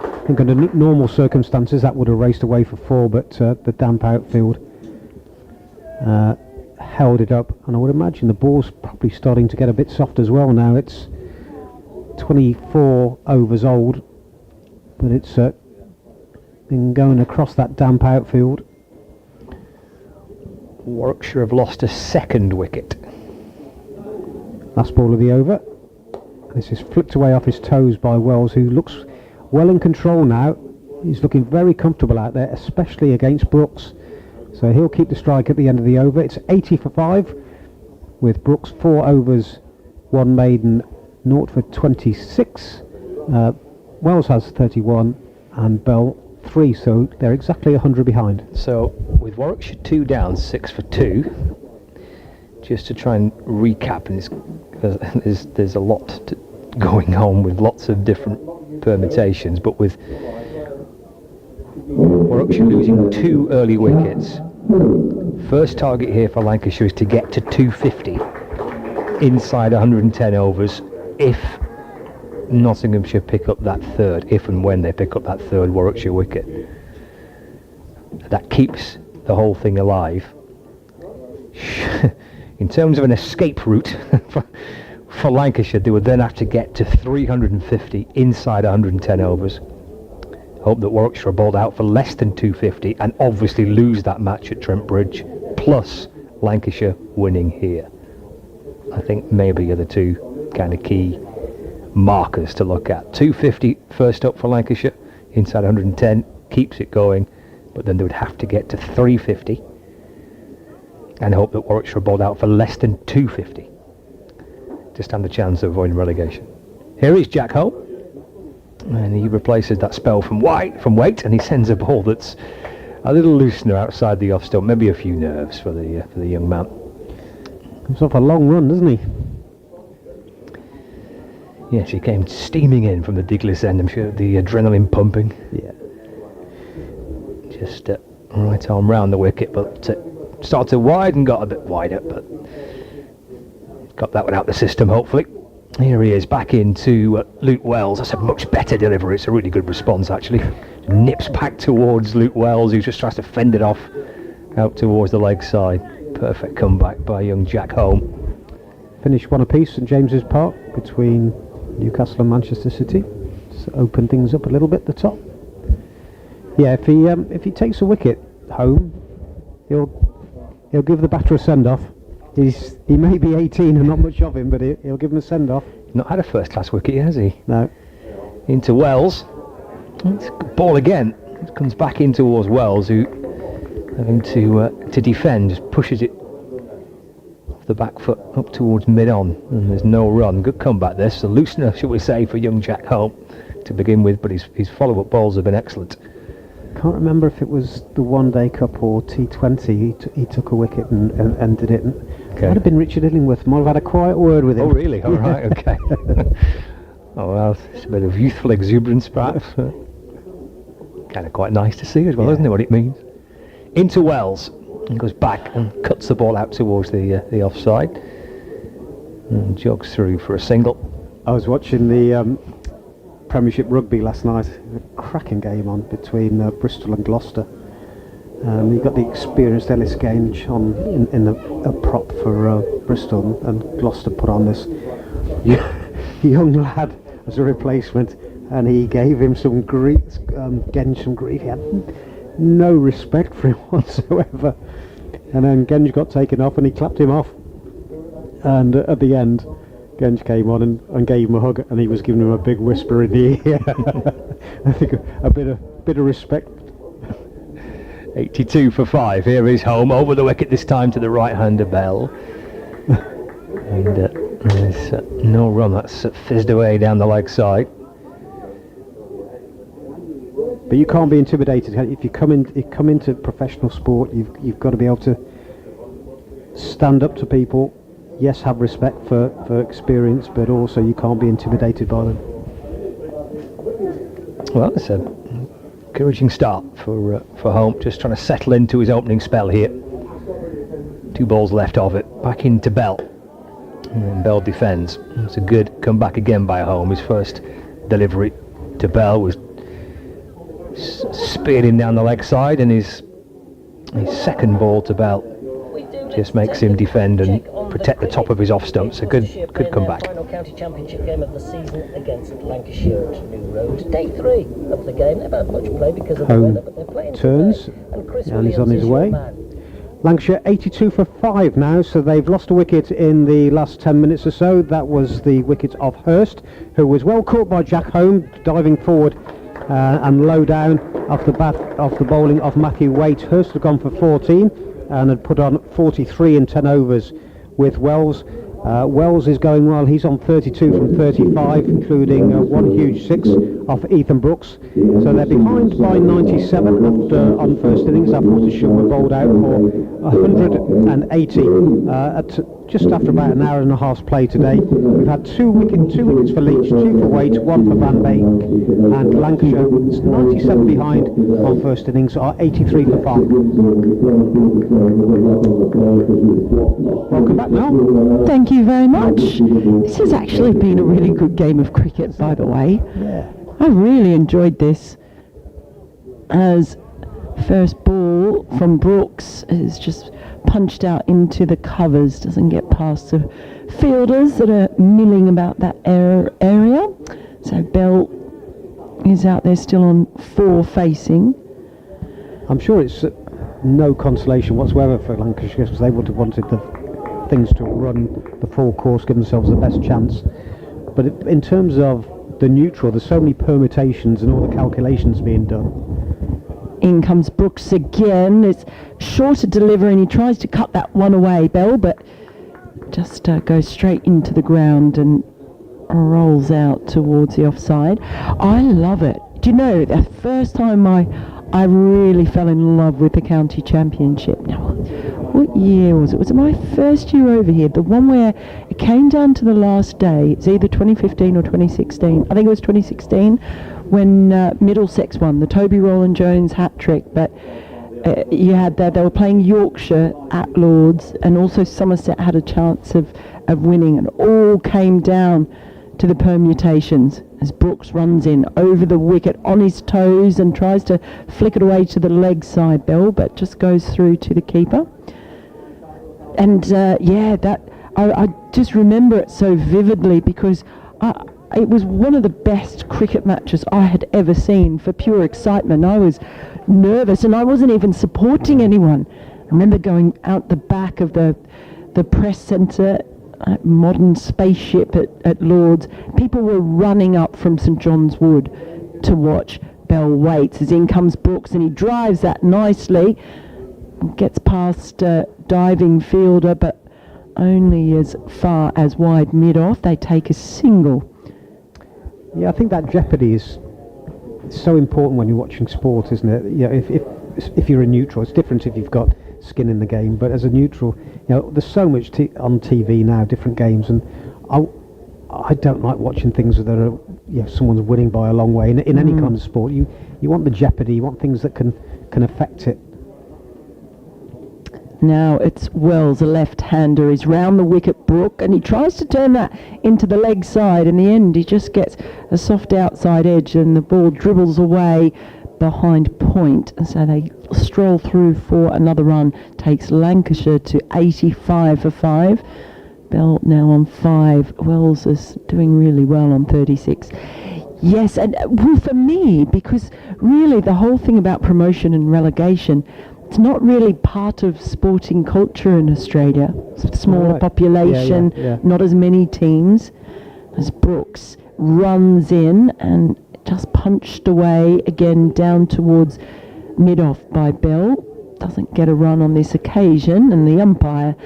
[SPEAKER 3] I think under normal circumstances that would have raced away for 4, but the damp outfield held it up, and I would imagine the ball's probably starting to get a bit soft as well now. It's 24 overs old, but it's been going across that damp outfield.
[SPEAKER 1] Warwickshire have lost a 2nd wicket.
[SPEAKER 3] Last ball of the over. This is flicked away off his toes by Wells, who looks well in control now. He's looking very comfortable out there, especially against Brooks. So he'll keep the strike at the end of the over. It's 80 for 5, with Brooks 4 overs, 1 maiden, 0 for 26. Wells has 31 and Bell 3, so they're exactly 100 behind.
[SPEAKER 1] So with Warwickshire 2 down, 6 for 2, just to try and recap, and there's a lot going on with lots of different permutations, but with Warwickshire losing 2 early wickets, first target here for Lancashire is to get to 250 inside 110 overs. If Nottinghamshire pick up that third, if and when they pick up that third Warwickshire wicket. That keeps the whole thing alive. In terms of an escape route for Lancashire, they would then have to get to 350 inside 110 overs. Hope that Warwickshire are bowled out for less than 250 and obviously lose that match at Trent Bridge, plus Lancashire winning here. I think maybe are the two kind of key markers to look at. 250 first up for Lancashire, inside 110, keeps it going, but then they would have to get to 350 and hope that Warwickshire are bowled out for less than 250 to stand the chance of avoiding relegation. Here is Jack Home, and he replaces that spell from Waite, and he sends a ball that's a little loosener outside the off stump, maybe a few nerves for the young man.
[SPEAKER 3] Comes off a long run, doesn't he?
[SPEAKER 1] Yes, he came steaming in from the Diglis end, I'm sure, the adrenaline pumping.
[SPEAKER 3] Yeah.
[SPEAKER 1] Just right arm round the wicket, but started wide and got a bit wider, but got that one out the system, hopefully. Here he is, back into Luke Wells. That's a much better delivery. It's a really good response, actually. Nips back towards Luke Wells, who just tries to fend it off out towards the leg side. Perfect comeback by young Jack Home.
[SPEAKER 3] Finished one apiece at St James's Park between Newcastle and Manchester City. Just open things up a little bit at the top. Yeah, if he takes a wicket home, he'll give the batter a send-off. He may be 18 and not much of him, but he'll give him a send-off.
[SPEAKER 1] Not had a first-class wicket, has he?
[SPEAKER 3] No.
[SPEAKER 1] Into Wells. It's a good ball again. It comes back in towards Wells, who, having to defend, just pushes it off the back foot up towards mid-on, and there's no run. Good comeback this. A loosener, shall we say, for young Jack Home to begin with, but his follow-up balls have been excellent.
[SPEAKER 3] Can't remember if it was the One Day Cup or T20. He took a wicket and did it.
[SPEAKER 1] Okay.
[SPEAKER 3] Might have been Richard Illingworth. Might have had a quiet word with him.
[SPEAKER 1] Oh, really? All right, okay. Oh, well, it's a bit of youthful exuberance, perhaps. Kind of quite nice to see as well, isn't it, what it means? Into Wells, and goes back and cuts the ball out towards the offside. And jogs through for a single.
[SPEAKER 3] I was watching the Premiership Rugby last night. A cracking game on between Bristol and Gloucester. You got the experienced Ellis Genge on in a prop for Bristol, and Gloucester put on this young lad as a replacement, and he gave him some grief. Genge some grief. He had no respect for him whatsoever. And then Genge got taken off, and he clapped him off. And at the end, Genge came on and gave him a hug, and he was giving him a big whisper in the ear. I think a bit of respect.
[SPEAKER 1] 82 for 5. Here is Home over the wicket, this time to the right-hander Bell. And there's no run. That's fizzed away down the leg side.
[SPEAKER 3] But you can't be intimidated. If you come into professional sport, you've got to be able to stand up to people. Yes, have respect for experience, but also you can't be intimidated by them.
[SPEAKER 1] Well, it's a encouraging start for Home, just trying to settle into his opening spell here. 2 balls left of it, back into Bell, and Bell defends. It's a good comeback again by Home. His first delivery to Bell was speared him down the leg side, and his second ball to Bell just makes him defend and protect the top of his off stump. So good comeback.
[SPEAKER 4] Final county championship game of the season against Lancashire at New Road. Day 3 of the game. They've had much play because of the weather, but they're playing
[SPEAKER 3] turns, and he's on his way. Lancashire 82 for 5 now, so they've lost a wicket in the last 10 minutes or so. That was the wicket of Hurst, who was well caught by Jack Home, diving forward and low down off the bowling of Matthew Waite. Hurst had gone for 14 and had put on 43 in 10 overs with Wells. Wells is going well. He's on 32 from 35, including one huge 6 off Ethan Brooks. So they're behind by 97 after on first innings. After Worcestershire were bowled out for 180 at just after about an hour and a half's play today. We've had two wickets for Leach, 2 for Waite, 1 for Van Beek, and Lancashire, 97 behind on first innings, are 83 for 5. Welcome back, Mel.
[SPEAKER 2] Thank you very much. This has actually been a really good game of cricket, by the way.
[SPEAKER 3] Yeah.
[SPEAKER 2] I really enjoyed this. As first ball from Brooks is just punched out into the covers, doesn't get past the fielders that are milling about that area. So Bell is out there still on 4 facing.
[SPEAKER 3] I'm sure it's no consolation whatsoever for Lancashire, because they would have wanted the things to run the full course, give themselves the best chance. But in terms of the neutral, there's so many permutations and all the calculations being done.
[SPEAKER 2] In comes Brooks again. It's shorter delivery and he tries to cut that one away, Bell, but just goes straight into the ground and rolls out towards the offside. I love it. Do you know, the first time I really fell in love with the county championship. Now, what year was it? Was it my first year over here? The one where it came down to the last day. It's either 2015 or 2016. I think it was 2016 when Middlesex won, the Toby Rowland Jones hat-trick. But you had that, they were playing Yorkshire at Lord's, and also Somerset had a chance of winning, and all came down to the permutations as Brooks runs in over the wicket on his toes and tries to flick it away to the leg side, Bell, but just goes through to the keeper. And I just remember it so vividly, because it was one of the best cricket matches I had ever seen for pure excitement. I was nervous and I wasn't even supporting anyone. I remember going out the back of the press centre, modern spaceship at Lord's. People were running up from St John's Wood to watch. Bell waits as in comes Brooks, and he drives that nicely, gets past diving fielder, but only as far as wide mid-off. They take a single.
[SPEAKER 3] Yeah, I think that jeopardy is so important when you're watching sport, isn't it? You know, if you're a neutral, it's different if you've got skin in the game, but as a neutral, you know, there's so much on TV now, different games, and I don't like watching things that are, you know, someone's winning by a long way in any kind of sport. You want the jeopardy, you want things that can affect it.
[SPEAKER 2] Now it's Wells, a left-hander. He's round the wicket, Brook, and he tries to turn that into the leg side. In the end, he just gets a soft outside edge and the ball dribbles away behind point. And so they stroll through for another run. Takes Lancashire to 85 for 5. Bell now on 5. Wells is doing really well on 36. Yes, and well, for me, because really the whole thing about promotion and relegation, it's not really part of sporting culture in Australia. It's a smaller population, not as many teams. As Brooks runs in and just punched away again down towards mid-off by Bell. Doesn't get a run on this occasion, and the umpire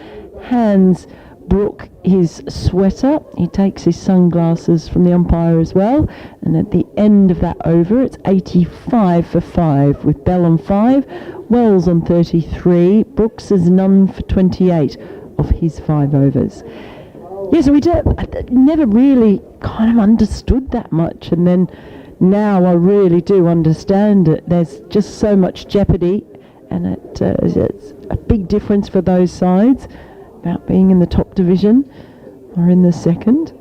[SPEAKER 2] hands Brook his sweater. He takes his sunglasses from the umpire as well, and at the end of that over it's 85 for 5 with Bell on 5, Wells on 33, Brooks is none for 28 of his 5 overs. Yeah, so I never really kind of understood that much, and then now I really do understand it. There's just so much jeopardy, and it's a big difference for those sides about being in the top division or in the second.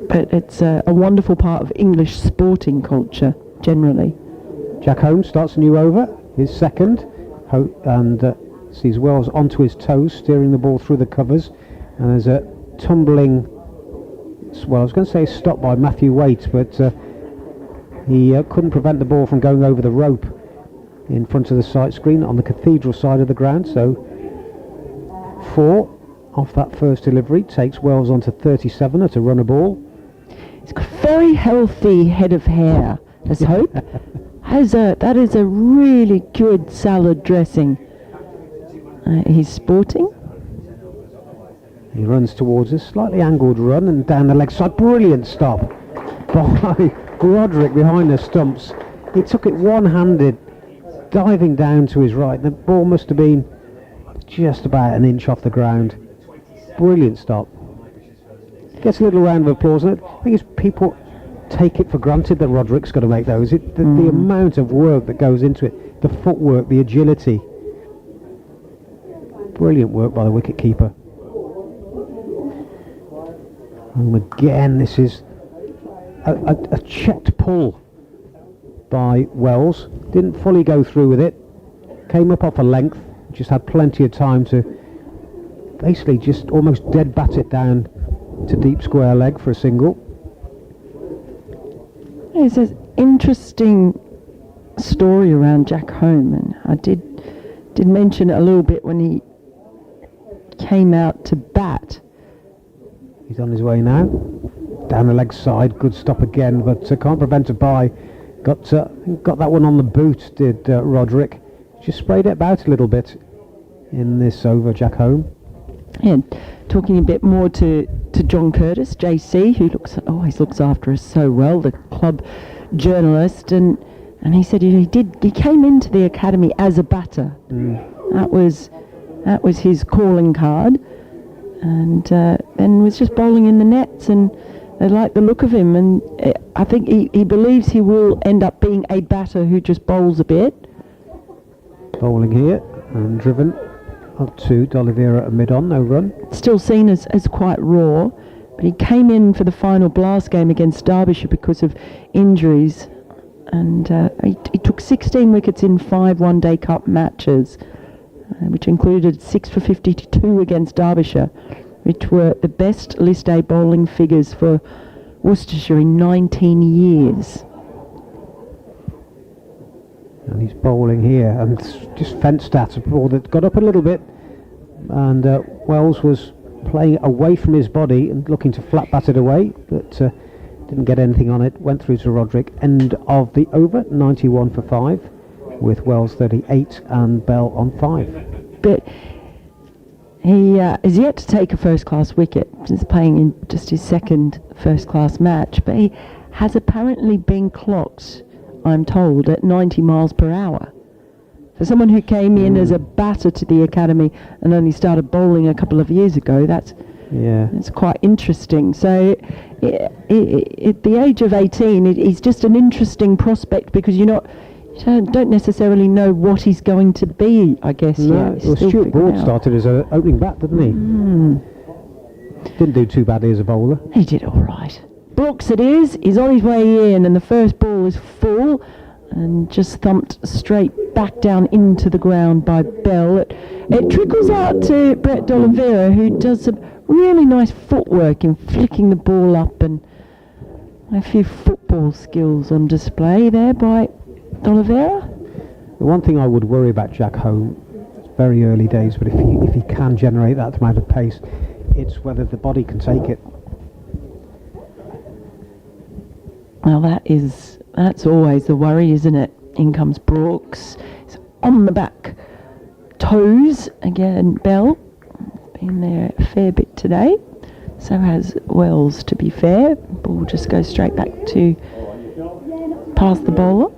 [SPEAKER 2] But it's a wonderful part of English sporting culture generally.
[SPEAKER 3] Jack Holmes starts a new over, his second, and sees Wells onto his toes, steering the ball through the covers, and there's a tumbling, well, I was going to say stop by Matthew Waite, but he couldn't prevent the ball from going over the rope in front of the sight screen on the Cathedral side of the ground. So 4 off that first delivery takes Wells on to 37 at a runner ball.
[SPEAKER 2] He's got a very healthy head of hair, let's hope. That is a really good salad dressing. He's sporting.
[SPEAKER 3] He runs towards a slightly angled run and down the leg side. Brilliant stop by Roderick behind the stumps. He took it one-handed, diving down to his right. The ball must have been just about an inch off the ground. brilliant stop. Gets a little round of applause. And I think it's people take it for granted that Roderick's got to make those. The amount of work that goes into it, the footwork, the agility. Brilliant work by the wicket keeper. And again, this is a checked pull by Wells. Didn't fully go through with it. Came up off a length. Just had plenty of time to basically just almost dead bat it down to deep square leg for a single.
[SPEAKER 2] It's an interesting story around Jack Home, and I did mention it a little bit when he came out to bat.
[SPEAKER 3] He's on his way now. Down the leg side, good stop again, but can't prevent a bye. Got that one on the boot, did Roderick. Just sprayed it about a little bit in this over, Jack Home.
[SPEAKER 2] And talking a bit more to John Curtis, JC, who always looks after us so well, the club journalist, and he said he came into the academy as a batter. That was his calling card, and then was just bowling in the nets, and they like the look of him, and I think he believes he will end up being a batter who just bowls a bit.
[SPEAKER 3] Bowling here and driven up to D'Oliveira at mid-on, no run.
[SPEAKER 2] Still seen as quite raw, but he came in for the final blast game against Derbyshire because of injuries, and he took 16 wickets in 5 one-day cup matches, which included 6 for 52 against Derbyshire, which were the best List A bowling figures for Worcestershire in 19 years.
[SPEAKER 3] And he's bowling here, and just fenced at a ball that got up a little bit, and Wells was playing away from his body and looking to flat bat it away, but didn't get anything on it. Went through to Roderick. End of the over, 91 for 5, with Wells 38 and Bell on 5.
[SPEAKER 2] But he is yet to take a first-class wicket. He's playing in just his second first-class match, but he has apparently been clocked, I'm told, at 90 miles per hour. For someone who came in as a batter to the academy and only started bowling a couple of years ago, that's quite interesting. So at the age of 18, he's just an interesting prospect, because you don't necessarily know what he's going to be, I guess.
[SPEAKER 3] No, well, Stuart Broad started as an opening bat, didn't he? Didn't do too badly as a bowler.
[SPEAKER 2] He did all right. Brooks it is. He's on his way in, and the first ball is full and just thumped straight back down into the ground by Bell. It trickles out to Brett D'Oliveira, who does some really nice footwork in flicking the ball up, and a few football skills on display there by D'Oliveira.
[SPEAKER 3] The one thing I would worry about Jack Home, it's very early days, but if he can generate that amount of pace, it's whether the body can take it.
[SPEAKER 2] Well, that's always the worry, isn't it? In comes Brooks. He's on the back toes again. Bell been there a fair bit today. So has Wells, to be fair. Ball just goes straight back to past the bowler.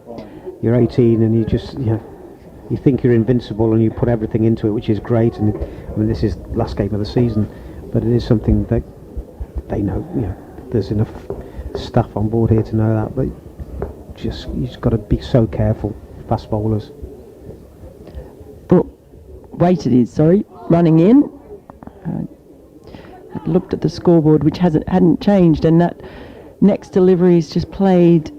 [SPEAKER 3] You're 18 and you just you think you're invincible and you put everything into it, which is great. And this is last game of the season, but it is something that they know. There's enough staff on board here to know that, but you just got to be so careful, fast bowlers.
[SPEAKER 2] Wait, it is, sorry, running in. I looked at the scoreboard, which hadn't changed, and that next delivery is just played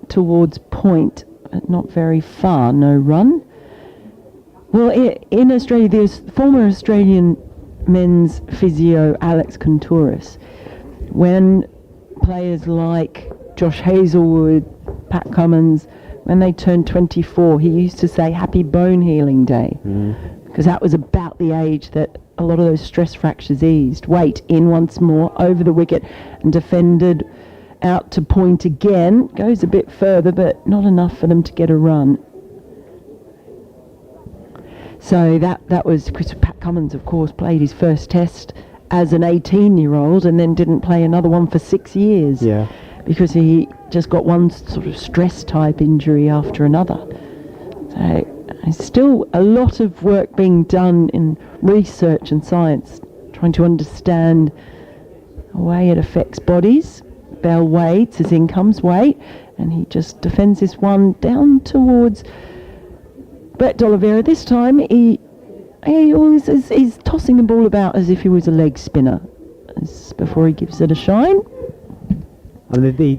[SPEAKER 2] towards point, but not very far, no run. Well, in Australia, there's former Australian men's physio Alex Contouris. When players like Josh Hazlewood, Pat Cummins, when they turned 24, he used to say Happy Bone Healing Day, because that was about the age that a lot of those stress fractures eased. Wait, in once more, over the wicket, and defended out to point again. Goes a bit further, but not enough for them to get a run. So that was because Pat Cummins, of course, played his first test as an 18-year-old and then didn't play another one for 6 years.
[SPEAKER 3] Yeah.
[SPEAKER 2] Because he just got one sort of stress-type injury after another. So there's still a lot of work being done in research and science trying to understand the way it affects bodies. Bell waits as in comes Waite, and he just defends this one down towards Brett D'Oliveira. This time he's tossing the ball about as if he was a leg spinner before he gives it a shine.
[SPEAKER 3] And the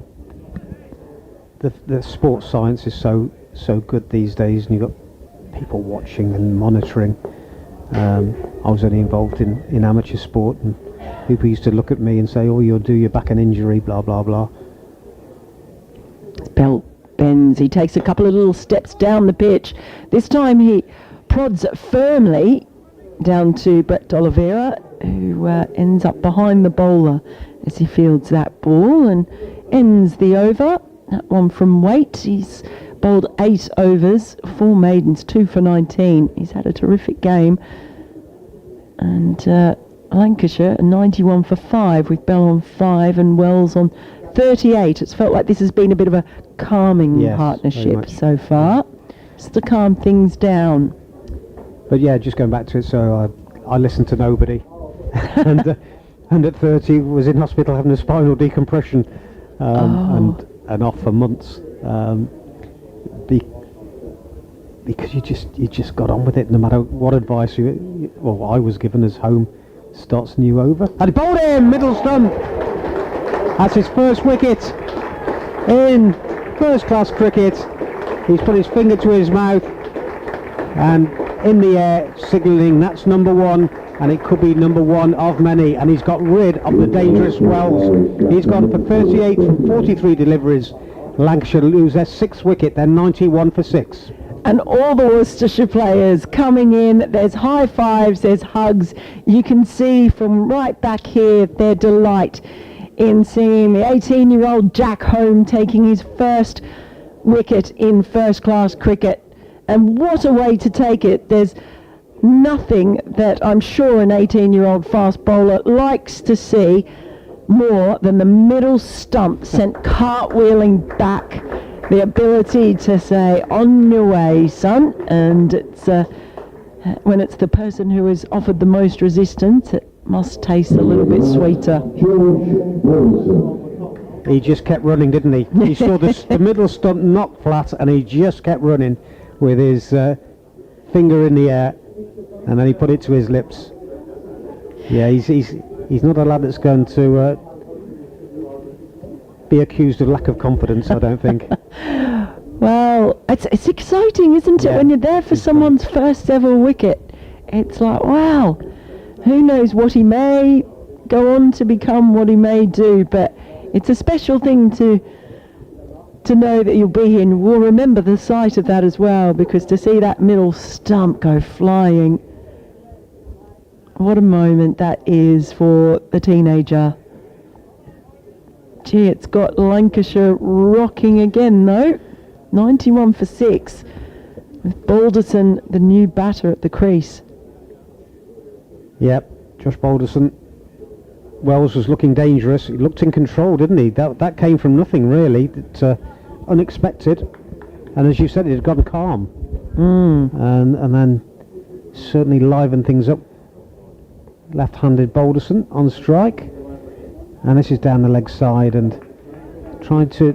[SPEAKER 3] sports science is so good these days, and you've got people watching and monitoring. I was only involved in amateur sport, and people used to look at me and say, "Oh, you'll do your back an injury, blah blah blah."
[SPEAKER 2] Bell bends. He takes a couple of little steps down the pitch. This time he prods firmly down to Brett D'Oliveira, who ends up behind the bowler as he fields that ball and ends the over. That one from Waite. He's bowled 8 overs, 4 maidens, 2 for 19. He's had a terrific game. And Lancashire 91 for 5 with Bell on 5 and Wells on 38. It's felt like this has been a bit of a calming partnership so far. Just to calm things down.
[SPEAKER 3] But yeah, just going back to it, so I listened to nobody. and at 30 was in hospital having a spinal decompression and off for months. Because you just got on with it, no matter what advice I was given as home starts new over. And he bowled in middle stump. That's his first wicket in first class cricket. He's put his finger to his mouth and in the air signalling that's number 1, and it could be number 1 of many, and he's got rid of the dangerous Wells. He's gone for 38 from 43 deliveries. Lancashire lose their 6th wicket, they're 91 for 6.
[SPEAKER 2] And all the Worcestershire players coming in, there's high fives, there's hugs. You can see from right back here their delight in seeing the 18-year-old Jack Home taking his first wicket in first class cricket. And what a way to take it. There's nothing that I'm sure an 18-year-old fast bowler likes to see more than the middle stump sent cartwheeling back. The ability to say, on your way, son, and it's when it's the person who is offered the most resistance, it must taste a little bit sweeter.
[SPEAKER 3] He just kept running, didn't he? He saw the middle stump knocked flat, and he just kept running with his finger in the air, and then he put it to his lips. Yeah, he's not a lad that's going to be accused of lack of confidence, I don't think.
[SPEAKER 2] Well, it's exciting, isn't it, when you're there for someone's first ever wicket? It's like, wow, who knows what he may go on to become, what he may do, but it's a special thing to know that you'll be here, and we'll remember the sight of that as well, because to see that middle stump go flying, what a moment that is for the teenager. Gee, it's got Lancashire rocking again though. 91 for 6 with Balderson, the new batter, at the crease.
[SPEAKER 3] Yep, Josh Balderson. Wells was looking dangerous. He looked in control, didn't he? That came from nothing really. It's unexpected, and as you said, it had gone calm. And then certainly livened things up. Left-handed Balderson on strike, and this is down the leg side and trying to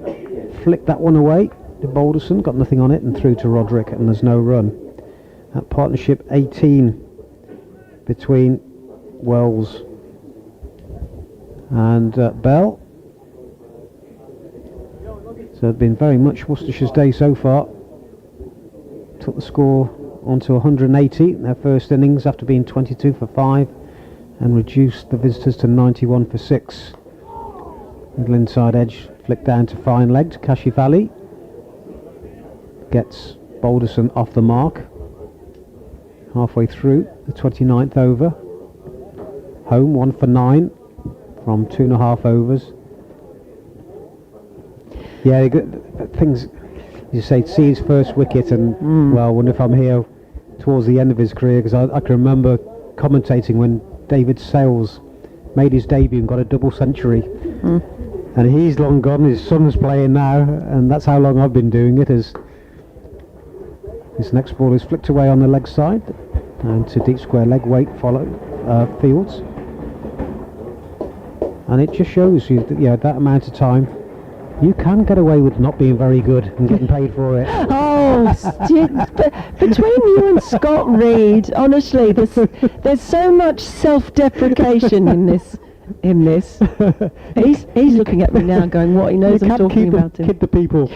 [SPEAKER 3] flick that one away. Balderson got nothing on it and through to Roderick, and there's no run. That partnership 18 between Wells and Bell. So it's been very much Worcestershire's day so far. Took the score onto 180 in their first innings after being 22 for 5 and reduced the visitors to 91 for 6. Middle inside edge flicked down to fine legged. Kashi Valley gets Balderson off the mark halfway through the 29th over. Home 1 for 9 from 2.5 overs. Yeah, things, you say, to see his first wicket, and well, I wonder if I'm here towards the end of his career, because I can remember commentating when David Sales made his debut and got a double century. And he's long gone, his son's playing now, and that's how long I've been doing it. As this next ball is flicked away on the leg side and to deep square leg. Waite fields. And it just shows you that, that amount of time, you can get away with not being very good and getting paid for it.
[SPEAKER 2] Oh, between you and Scott Reed, honestly, there's so much self-deprecation in this. He's looking at me now going, what, he knows
[SPEAKER 3] You
[SPEAKER 2] I'm
[SPEAKER 3] can't
[SPEAKER 2] talking about him.
[SPEAKER 3] kid the people.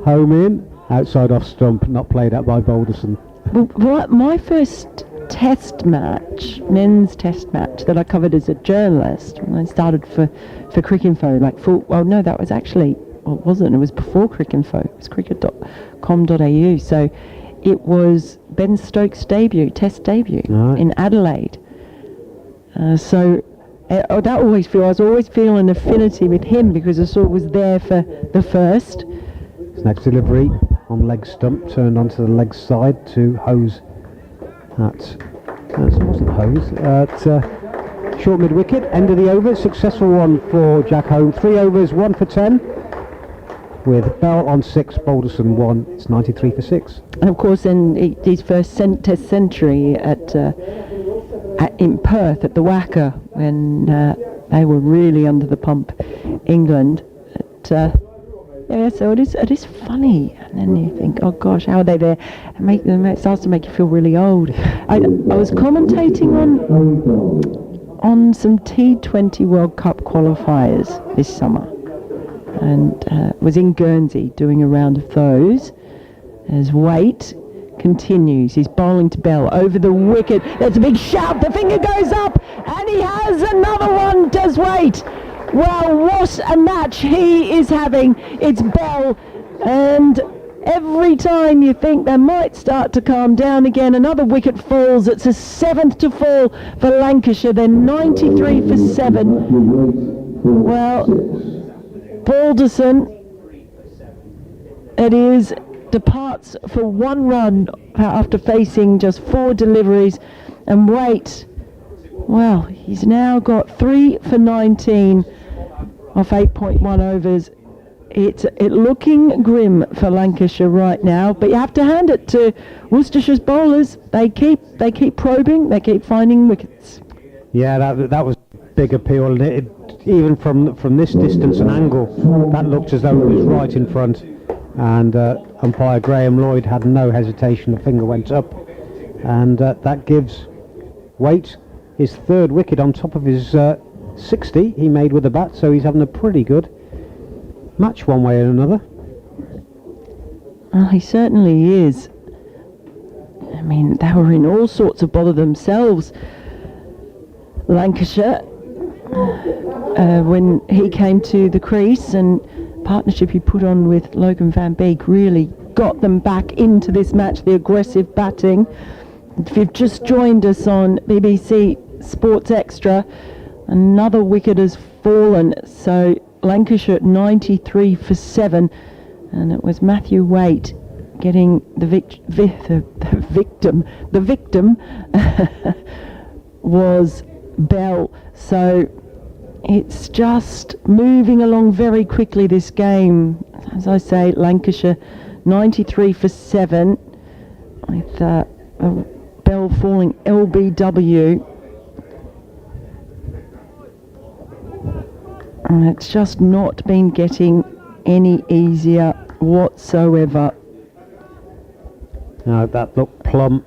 [SPEAKER 3] Home in, outside off stump, not played out by Balderson.
[SPEAKER 2] Well, my first test match, men's test match that I covered as a journalist when I started for Cricinfo, that was actually, well, it wasn't, it was before Cricinfo, it was cricket.com.au, so it was Ben Stokes' test debut in Adelaide. I was always feeling an affinity with him because I sort of was there for the first.
[SPEAKER 3] His next delivery on leg stump, turned onto the leg side to Hose it wasn't Hose, at short mid wicket, end of the over, successful one for Jack Home, 3 overs, 1 for 10, with Bell on 6, Balderson 1, it's 93 for 6.
[SPEAKER 2] And of course then his first test century in Perth at the Wacker when they were really under the pump, England. So it is funny, and then you think, oh gosh, how are they there? It starts to make you feel really old. I was commentating on some T20 World Cup qualifiers this summer, and was in Guernsey doing a round of those. As Waite continues, he's bowling to Bell over the wicket. There's a big shout, the finger goes up, and he has another one, does Waite. Well, what a match he is having. It's Bell, and every time you think they might start to calm down again, another wicket falls. It's a 7th to fall for Lancashire. They're 93 for 7. Well, Balderson, it is, departs for 1 run after facing just 4 deliveries, and Waite, well, he's now got 3 for 19 off 8.1 overs. It's looking grim for Lancashire right now, but you have to hand it to Worcestershire's bowlers. They keep probing, they keep finding wickets.
[SPEAKER 3] Yeah, that was big appeal. Even from this distance and angle, that looked as though it was right in front. And umpire Graham Lloyd had no hesitation. The finger went up, and that gives Waite his 3rd wicket on top of his 60 he made with the bat, so he's having a pretty good match one way or another.
[SPEAKER 2] He certainly is. I mean, they were in all sorts of bother themselves, Lancashire, when he came to the crease, and partnership he put on with Logan Van Beek really got them back into this match, the aggressive batting. If you've just joined us on BBC Sports Extra, another wicket has fallen, so Lancashire at 93 for 7, and it was Matthew Waite getting the victim was Bell. So it's just moving along very quickly, this game. As I say, Lancashire 93 for 7 with Bell falling LBW. And it's just not been getting any easier whatsoever.
[SPEAKER 3] Now that looked plump,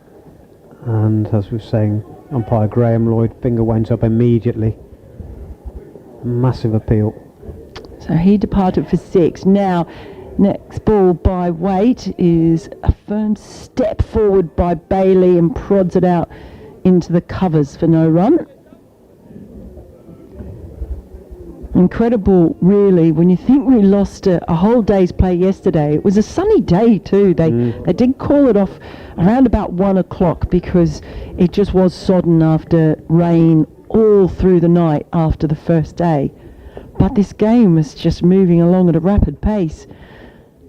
[SPEAKER 3] and as we were saying, umpire Graham Lloyd, finger went up immediately. Massive appeal.
[SPEAKER 2] So he departed for 6. Now, next ball by Waite is a firm step forward by Bailey and prods it out into the covers for no run. Incredible, really, when you think we lost a whole day's play yesterday. It was a sunny day too. They did call it off around about 1 o'clock because it just was sodden after rain all through the night after the first day. But this game was just moving along at a rapid pace.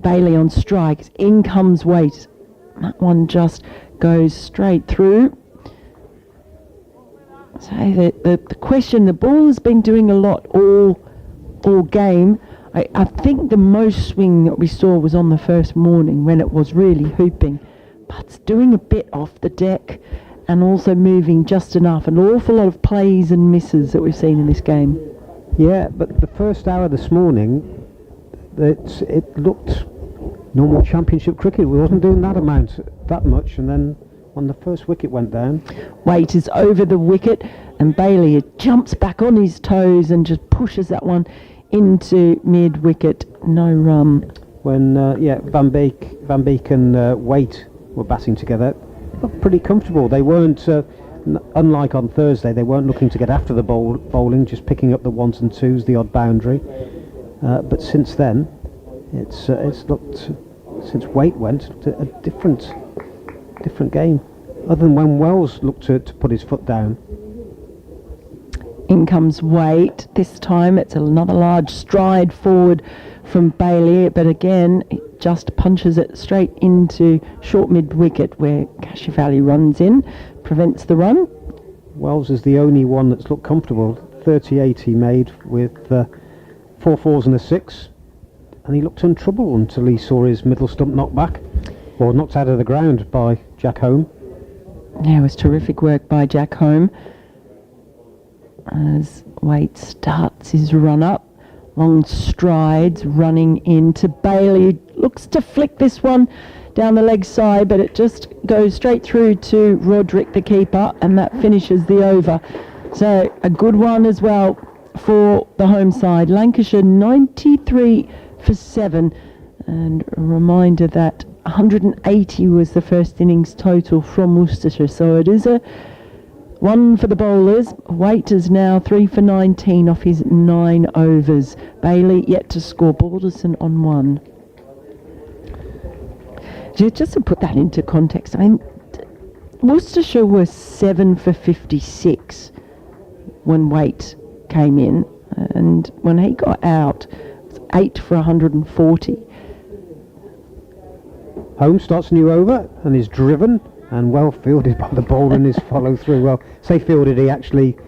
[SPEAKER 2] Bailey on strikes, in comes Waite. That one just goes straight through. So the question, the ball has been doing a lot all game. I think the most swing that we saw was on the first morning when it was really hooping, but it's doing a bit off the deck, and also moving just enough. An awful lot of plays and misses that we've seen in this game.
[SPEAKER 3] Yeah, but the first hour this morning, it looked normal championship cricket. We wasn't doing that much, and then when the first wicket went down,
[SPEAKER 2] Waite is over the wicket, and Bailey jumps back on his toes and just pushes that one into mid-wicket. No run.
[SPEAKER 3] when Van Beek and Waite were batting together, looked pretty comfortable. They weren't, unlike on Thursday, they weren't looking to get after the bowling, just picking up the ones and twos, the odd boundary. But since then, it's looked, since Waite went, a different game. Other than when Wells looked to put his foot down.
[SPEAKER 2] In comes Waite. This time it's another large stride forward from Bailey, but again it just punches it straight into short mid-wicket where Cachiavelli runs in, prevents the run.
[SPEAKER 3] Wells is the only one that's looked comfortable. 38 he made with 4 fours and a 6, and he looked untroubled until he saw his middle stump knocked back, or knocked out of the ground by Jack Home.
[SPEAKER 2] Yeah, it was terrific work by Jack Home as Waite starts his run up. Long strides running into Bailey. Looks to flick this one down the leg side, but it just goes straight through to Roderick, the keeper, and that finishes the over. So a good one as well for the home side. Lancashire 93 for 7. And a reminder that 180 was the first innings total from Worcestershire. So it is a one for the bowlers. Waite is now 3 for 19 off his 9 overs. Bailey yet to score. Balderson on 1. Just to put that into context, I mean, Worcestershire was 7 for 56 when Waite came in, and when he got out, it was 8 for 140.
[SPEAKER 3] Holmes starts a new over and is driven and well fielded by the bowler in his follow through. Well, say fielded, he actually,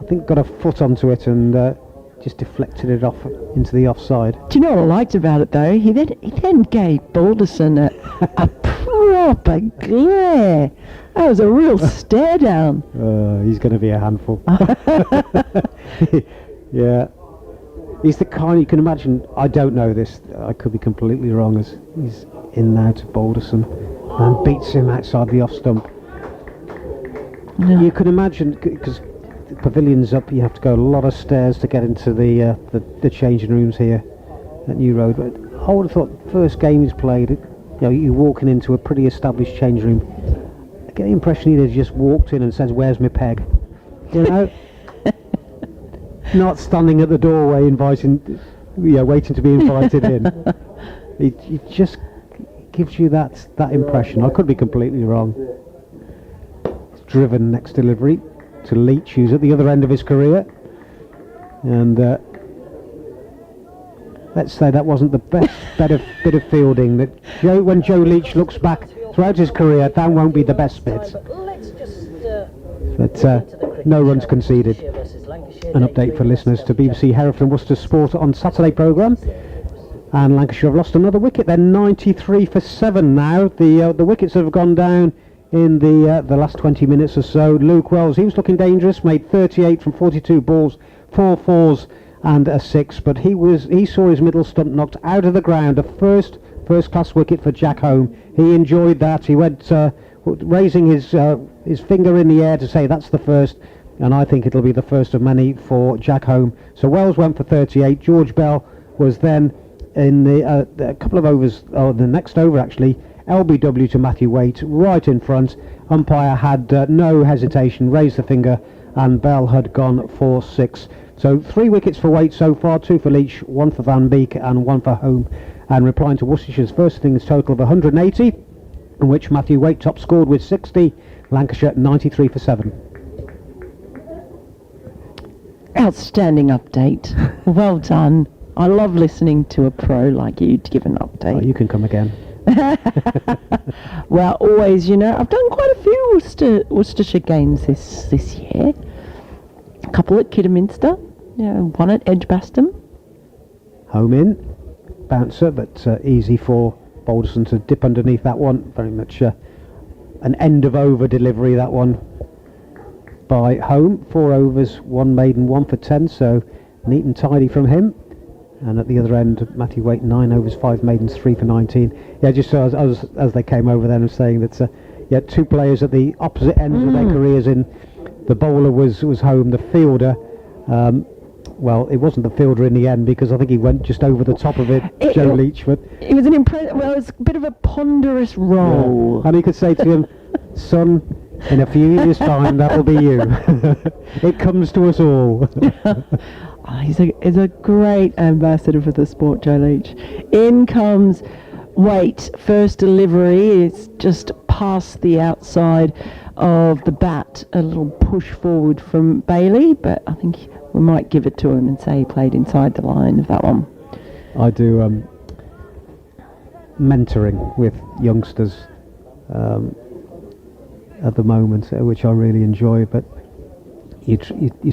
[SPEAKER 3] I think, got a foot onto it and just deflected it off into the offside.
[SPEAKER 2] Do you know what I liked about it though? He then gave Balderson a proper glare. That was a real stare down.
[SPEAKER 3] He's going to be a handful. Yeah. He's the kind you can imagine. I don't know this. I could be completely wrong. As he's in now to Balderson and beats him outside the off stump.
[SPEAKER 2] Yeah.
[SPEAKER 3] You can imagine, because the pavilion's up, you have to go a lot of stairs to get into the changing rooms here at New Road. But I would have thought first game he's played, you're walking into a pretty established changing room. I get the impression he'd have just walked in and says, "Where's my peg?" You know. Not standing at the doorway waiting to be invited in. It just gives you that impression. I could be completely wrong. It's driven next delivery to Leach, who's at the other end of his career. And let's say that wasn't the best bit of fielding. When Joe Leach looks back throughout his career, that won't be the best bit. But no runs conceded. An update for listeners to BBC Hereford and Worcester Sport on Saturday programme. And Lancashire have lost another wicket. They're 93 for 7 now. The wickets have gone down in the last 20 minutes or so. Luke Wells, he was looking dangerous, made 38 from 42 balls, 4 fours and a 6. But he saw his middle stump knocked out of the ground. A first class wicket for Jack Home. He enjoyed that. He went raising his finger in the air to say that's the first. And I think it'll be the first of many for Jack Home. So Wells went for 38. George Bell was then in a couple of overs, or the next over actually, LBW to Matthew Waite, right in front. Umpire had no hesitation, raised the finger, and Bell had gone for 6. So 3 wickets for Waite so far, 2 for Leach, 1 for Van Beek, and 1 for Home. And replying to Worcestershire's first innings total of 180, in which Matthew Waite top scored with 60, Lancashire 93 for 7.
[SPEAKER 2] Outstanding update. Well done. I love listening to a pro like you to give an update.
[SPEAKER 3] Oh, you can come again.
[SPEAKER 2] Well, always, I've done quite a few Worcestershire games this year. A couple at Kidderminster, one at Edgbaston.
[SPEAKER 3] Home in, bouncer, but easy for Balderson to dip underneath that one. Very much an end of over delivery, that one by Home. 4 overs, 1 maiden, 1 for 10, so neat and tidy from him. And at the other end, Matthew Waite, 9 overs, 5 maidens, 3 for 19. Yeah, just so as they came over then and saying that, yeah, 2 players at the opposite ends of their careers. In the bowler was Home, the fielder. Well, it wasn't the fielder in the end because I think he went just over the top of it, Joe Leach. But
[SPEAKER 2] it was an it was a bit of a ponderous role.
[SPEAKER 3] Yeah. And he could say to him, son, in a few years' time, that will be you. It comes to us all.
[SPEAKER 2] He's a great ambassador for the sport, Joe Leach. In comes Waite. First delivery is just past the outside of the bat. A little push forward from Bailey, but I think we might give it to him and say he played inside the line of that one.
[SPEAKER 3] I do mentoring with youngsters at the moment, which I really enjoy, but you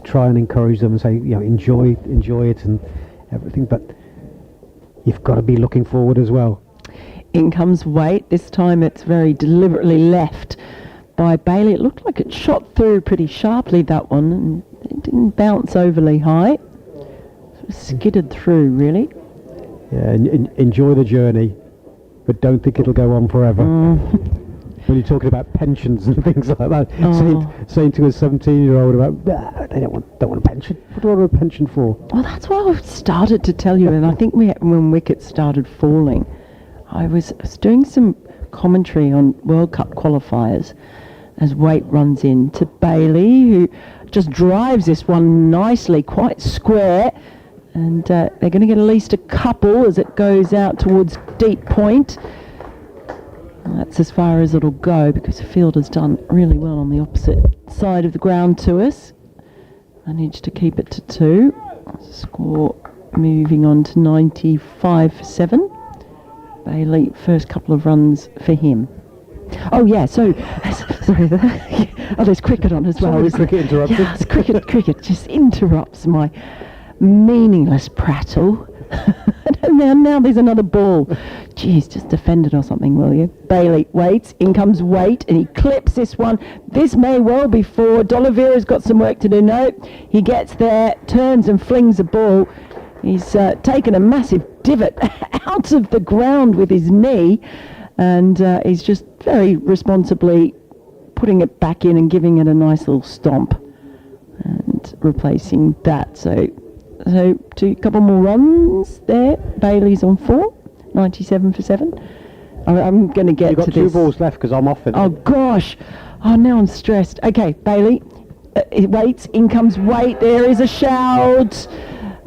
[SPEAKER 3] try and encourage them and say, you know, enjoy it and everything, but you've got to be looking forward as well.
[SPEAKER 2] In comes Waite. This time it's very deliberately left by Bailey. It looked like it shot through pretty sharply, that one, and it didn't bounce overly high. Sort of skidded through, really.
[SPEAKER 3] Yeah, enjoy the journey, but don't think it'll go on forever. When you're talking about pensions and things like that, saying to a 17-year-old about, they don't want a pension. What do I want a pension for?
[SPEAKER 2] Well, that's what I started to tell you, and I think when Wickets started falling, I was doing some commentary on World Cup qualifiers as Waite runs in to Bailey, who just drives this one nicely, quite square, and they're going to get at least a couple as it goes out towards deep point. That's as far as it'll go because the fielder's done really well on the opposite side of the ground to us. Managed to keep it to 2. Score moving on to 95 for 7. Bailey, first couple of runs for him. Oh yeah, so sorry. There's cricket on as well.
[SPEAKER 3] Sorry, cricket interrupted.
[SPEAKER 2] Yes, cricket just interrupts my meaningless prattle. And now there's another ball. Jeez, just defend it or something, will you? Bailey waits. In comes Waite, and he clips this one. This may well be 4. D'Oliveira's got some work to do. No, he gets there, turns and flings the ball. He's taken a massive divot out of the ground with his knee, and he's just very responsibly putting it back in and giving it a nice little stomp and replacing that. So a couple more runs there. Bailey's on 4, 97 for 7. I'm going to get to this.
[SPEAKER 3] You've got 2 balls left because I'm off it.
[SPEAKER 2] Oh gosh. Oh, now I'm stressed. Okay, Bailey waits. In comes Waite. There is a shout,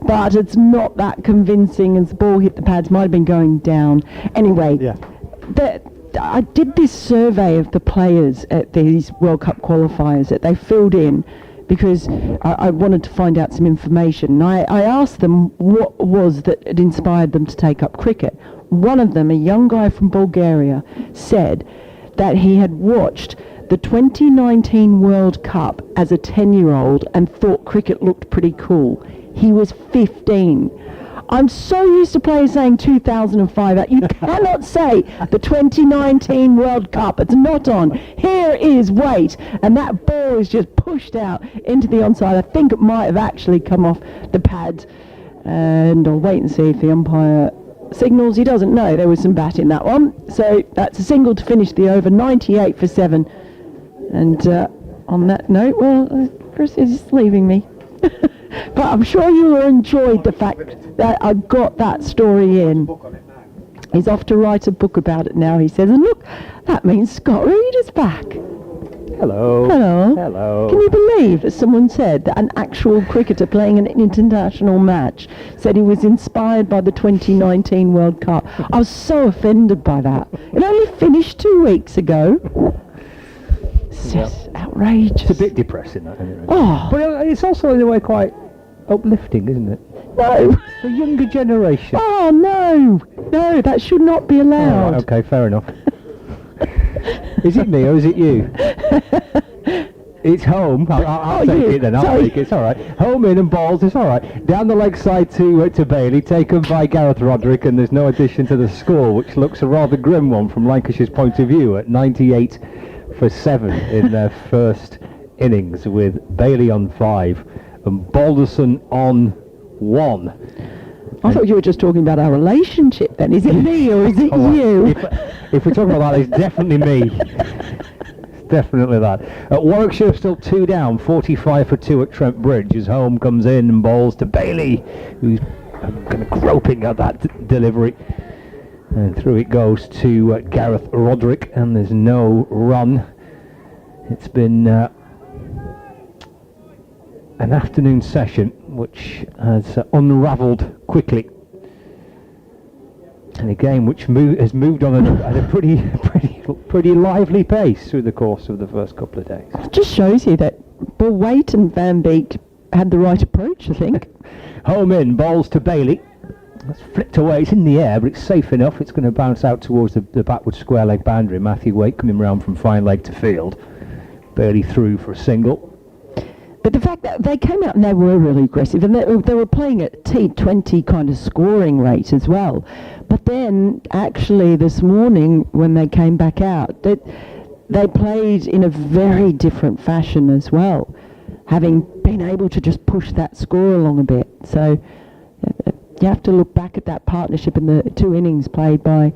[SPEAKER 2] but it's not that convincing as the ball hit the pads. Might have been going down. Anyway,
[SPEAKER 3] yeah.
[SPEAKER 2] I did this survey of the players at these World Cup qualifiers that they filled in because I wanted to find out some information. And I asked them what was that had inspired them to take up cricket. One of them, a young guy from Bulgaria, said that he had watched the 2019 World Cup as a 10-year-old and thought cricket looked pretty cool. He was 15. I'm so used to players saying 2005. You cannot say the 2019 World Cup. It's not on. Here is Waite, and that ball is just pushed out into the onside. I think it might have actually come off the pad, and I'll wait and see if the umpire signals. He doesn't know. There was some bat in that one. So that's a single to finish the over, 98 for 7. And on that note, well, Chris is leaving me. But I'm sure you will enjoy the fact that I got that story in. He's off to write a book about it now, he says. And look, that means Scott Reed is back.
[SPEAKER 1] Hello.
[SPEAKER 2] Hello.
[SPEAKER 1] Hello.
[SPEAKER 2] Can you believe that someone said that an actual cricketer playing an international match said he was inspired by the 2019 World Cup? I was so offended by that. It only finished 2 weeks ago. It's just outrageous.
[SPEAKER 1] It's a bit depressing, that, isn't it?
[SPEAKER 2] Oh.
[SPEAKER 1] But it's also, in a way, quite uplifting, isn't it?
[SPEAKER 2] No.
[SPEAKER 1] The younger generation.
[SPEAKER 2] Oh, no, that should not be allowed.
[SPEAKER 1] Oh, right, okay, fair enough. Is it me or is it you? It's Home. I'll take it then. I'll take it. It's all right. Home in and balls. It's all right. Down the leg side to Bailey, taken by Gareth Roderick, and there's no addition to the score, which looks a rather grim one from Lancashire's point of view at 98 for 7 in their first innings, with Bailey on 5 and Balderson on 1.
[SPEAKER 2] I thought you were just talking about our relationship then. Is it me or is it you?
[SPEAKER 1] If we're talking about that, it's definitely me. It's definitely that. Warwickshire still 2 down, 45 for 2 at Trent Bridge as Home comes in and bowls to Bailey, who's kind of groping at that delivery. And through it goes to Gareth Roderick, and there's no run. It's been an afternoon session which has unravelled quickly, and a game which has moved on at a pretty lively pace through the course of the first couple of days.
[SPEAKER 2] It just shows you that Waite and Van Beek had the right approach, I think.
[SPEAKER 1] Home in, bowls to Bailey. That's flicked away, it's in the air, but it's safe enough. It's going to bounce out towards the backward square leg boundary. Matthew Waite coming round from fine leg to field. Bailey through for a single.
[SPEAKER 2] But the fact that they came out and they were really aggressive, and they were playing at T20 kind of scoring rate as well. But then, actually, this morning when they came back out, they played in a very different fashion as well, having been able to just push that score along a bit. So you have to look back at that partnership in the 2 innings played by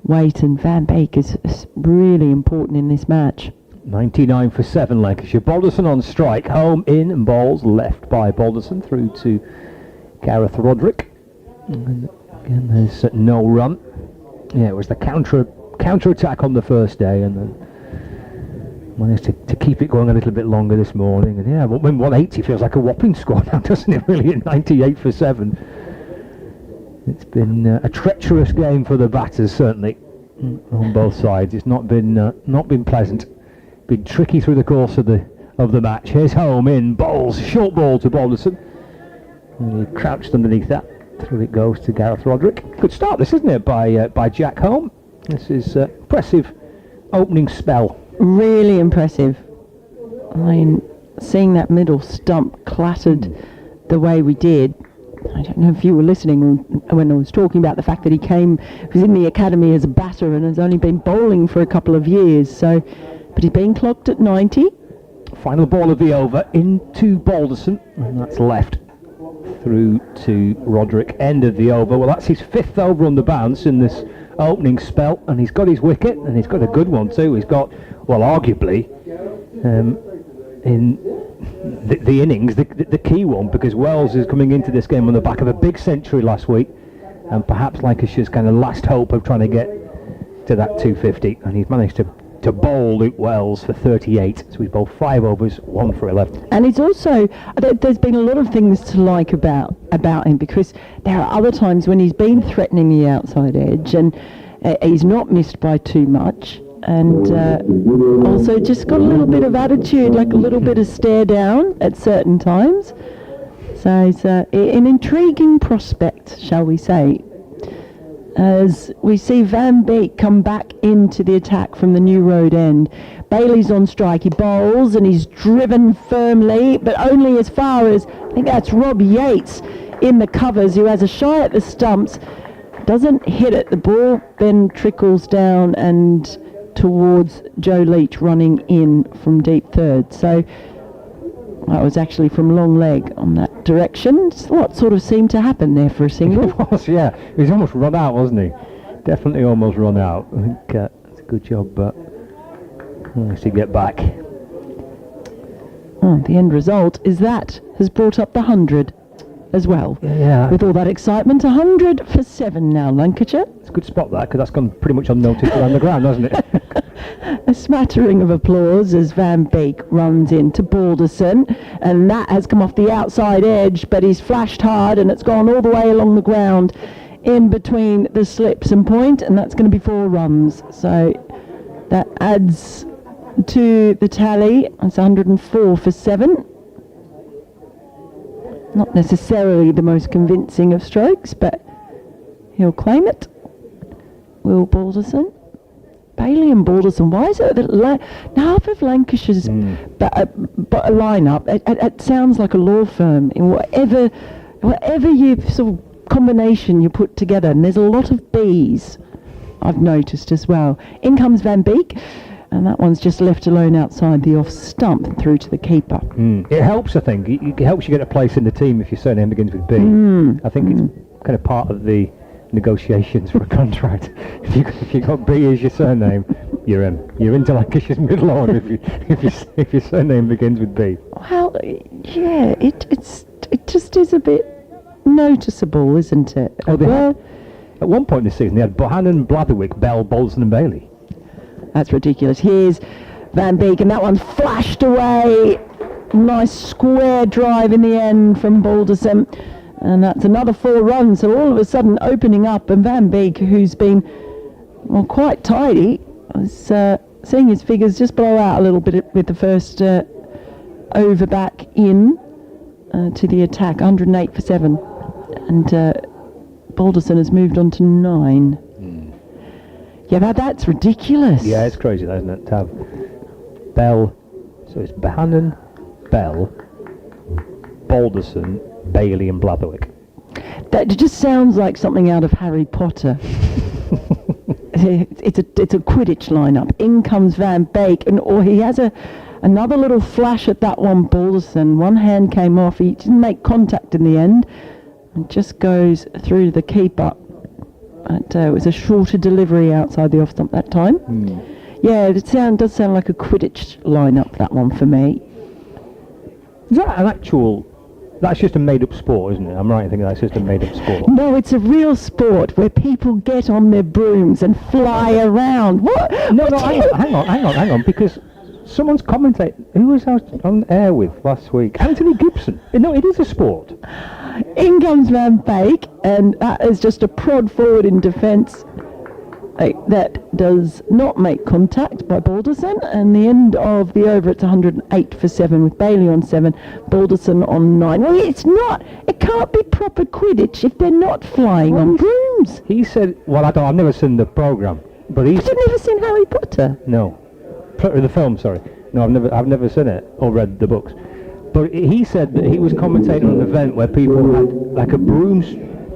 [SPEAKER 2] Waite and Van Beek is really important in this match.
[SPEAKER 1] 99 for 7 Lancashire. Balderson on strike. Home in and bowls left by Balderson through to Gareth Roderick. And again, there's no run. Yeah, it was the counter attack on the first day, and then managed to keep it going a little bit longer this morning. And yeah, but when 180 feels like a whopping score now, doesn't it? Really, at 98 for 7. It's been a treacherous game for the batters, certainly, on both sides. It's not been pleasant. Been tricky through the course of the match. Here's Home in, bowls, short ball to Balderson. And he crouched underneath that. Through it goes to Gareth Roderick. Good start this, isn't it, by Jack Home? This is impressive opening spell.
[SPEAKER 2] Really impressive. I mean, seeing that middle stump clattered the way we did. I don't know if you were listening when I was talking about the fact that he was in the academy as a batter and has only been bowling for a couple of years. But he's been clocked at 90.
[SPEAKER 1] Final ball of the over into Balderson, and that's left through to Roderick. End of the over. Well, that's his 5th over on the bounce in this opening spell, and he's got his wicket, and he's got a good one too. He's got, well, arguably, in the innings, the key one, because Wells is coming into this game on the back of a big century last week, and perhaps Lancashire's kind of last hope of trying to get to that 250, and he's managed to bowl Luke Wells for 38, so he's bowled 5 overs, 1 for 11.
[SPEAKER 2] And it's also, there's been a lot of things to like about him, because there are other times when he's been threatening the outside edge, and he's not missed by too much, and also just got a little bit of attitude, like a little bit of stare down at certain times. So he's an intriguing prospect, shall we say, as we see Van Beek come back into the attack from the New Road end. Bailey's on strike. He bowls and he's driven firmly, but only as far as, I think that's Rob Yates in the covers, who has a shy at the stumps, doesn't hit it. The ball then trickles down and towards Joe Leach running in from deep third. So that was actually from long leg on that direction. It's what sort of seemed to happen there for a single.
[SPEAKER 1] It was, yeah. He was almost run out, wasn't he? Definitely almost run out. I think it's a good job, but nice to get back.
[SPEAKER 2] Oh, the end result is that has brought up the 100 as well.
[SPEAKER 1] Yeah.
[SPEAKER 2] With all that excitement, 100 for 7 now, Lancashire.
[SPEAKER 1] It's a good spot, that, because that's gone pretty much unnoticed around the ground, hasn't it?
[SPEAKER 2] A smattering of applause as Van Beek runs into Balderson, and that has come off the outside edge, but he's flashed hard and it's gone all the way along the ground in between the slips and point, and that's going to be 4 runs. So that adds to the tally. It's 104 for 7. Not necessarily the most convincing of strokes, but he'll claim it. Will Balderson. Bailey and Balderson. Why is it that half of Lancashire's lineup, it sounds like a law firm in whatever you sort of combination you put together, and there's a lot of B's, I've noticed as well. In comes Van Beek, And that one's just left alone outside the off stump through to the keeper.
[SPEAKER 1] It helps, I think. It helps you get a place in the team if your surname begins with B. I think it's kind of part of the negotiations for a contract. If you got B as your surname, you're in. You're into Lancashire's middle order if your surname begins with B.
[SPEAKER 2] Well, yeah, it just is a bit noticeable, isn't it?
[SPEAKER 1] At one point this season, they had Bohannon, Blatherwick, Bell, Balderson and Bailey.
[SPEAKER 2] That's ridiculous. Here's Van Beek, and that one flashed away. Nice square drive in the end from Balderson. And that's another 4 runs. So all of a sudden opening up, and Van Beek, who's been quite tidy, was seeing his figures just blow out a little bit with the first over back in to the attack. 108 for 7. And Balderson has moved on to 9. Yeah, that's ridiculous.
[SPEAKER 1] Yeah, it's crazy, isn't it? To have Bell, so it's Bohannon, Bell, Balderson, Bailey and Blatherwick.
[SPEAKER 2] That just sounds like something out of Harry Potter. It's a Quidditch lineup. In comes Van Beek, and he has another little flash at that one, Balderson. One hand came off. He didn't make contact in the end, and just goes through the keeper. But it was a shorter delivery outside the off stump that time. Yeah, it does sound like a Quidditch lineup, that one for me.
[SPEAKER 1] Is that an actual... That's just a made-up sport, isn't it? I'm right in thinking that's just a made-up sport.
[SPEAKER 2] No, it's a real sport where people get on their brooms and fly around. What?
[SPEAKER 1] No, hang on, because someone's commentating. Who was I on air with last week? Anthony Gibson. No, it is a sport.
[SPEAKER 2] In comes Van Beek, and that is just a prod forward in defence that does not make contact by Balderson. And the end of the over, it's 108 for 7 with Bailey on 7, Balderson on 9. Well, it can't be proper Quidditch if they're not flying on brooms.
[SPEAKER 1] He said, well, I've never seen the programme, but
[SPEAKER 2] You've never seen Harry Potter?
[SPEAKER 1] No. The film, sorry. No, I've never seen it or read the books. But he said that he was commentating on an event where people had like a broom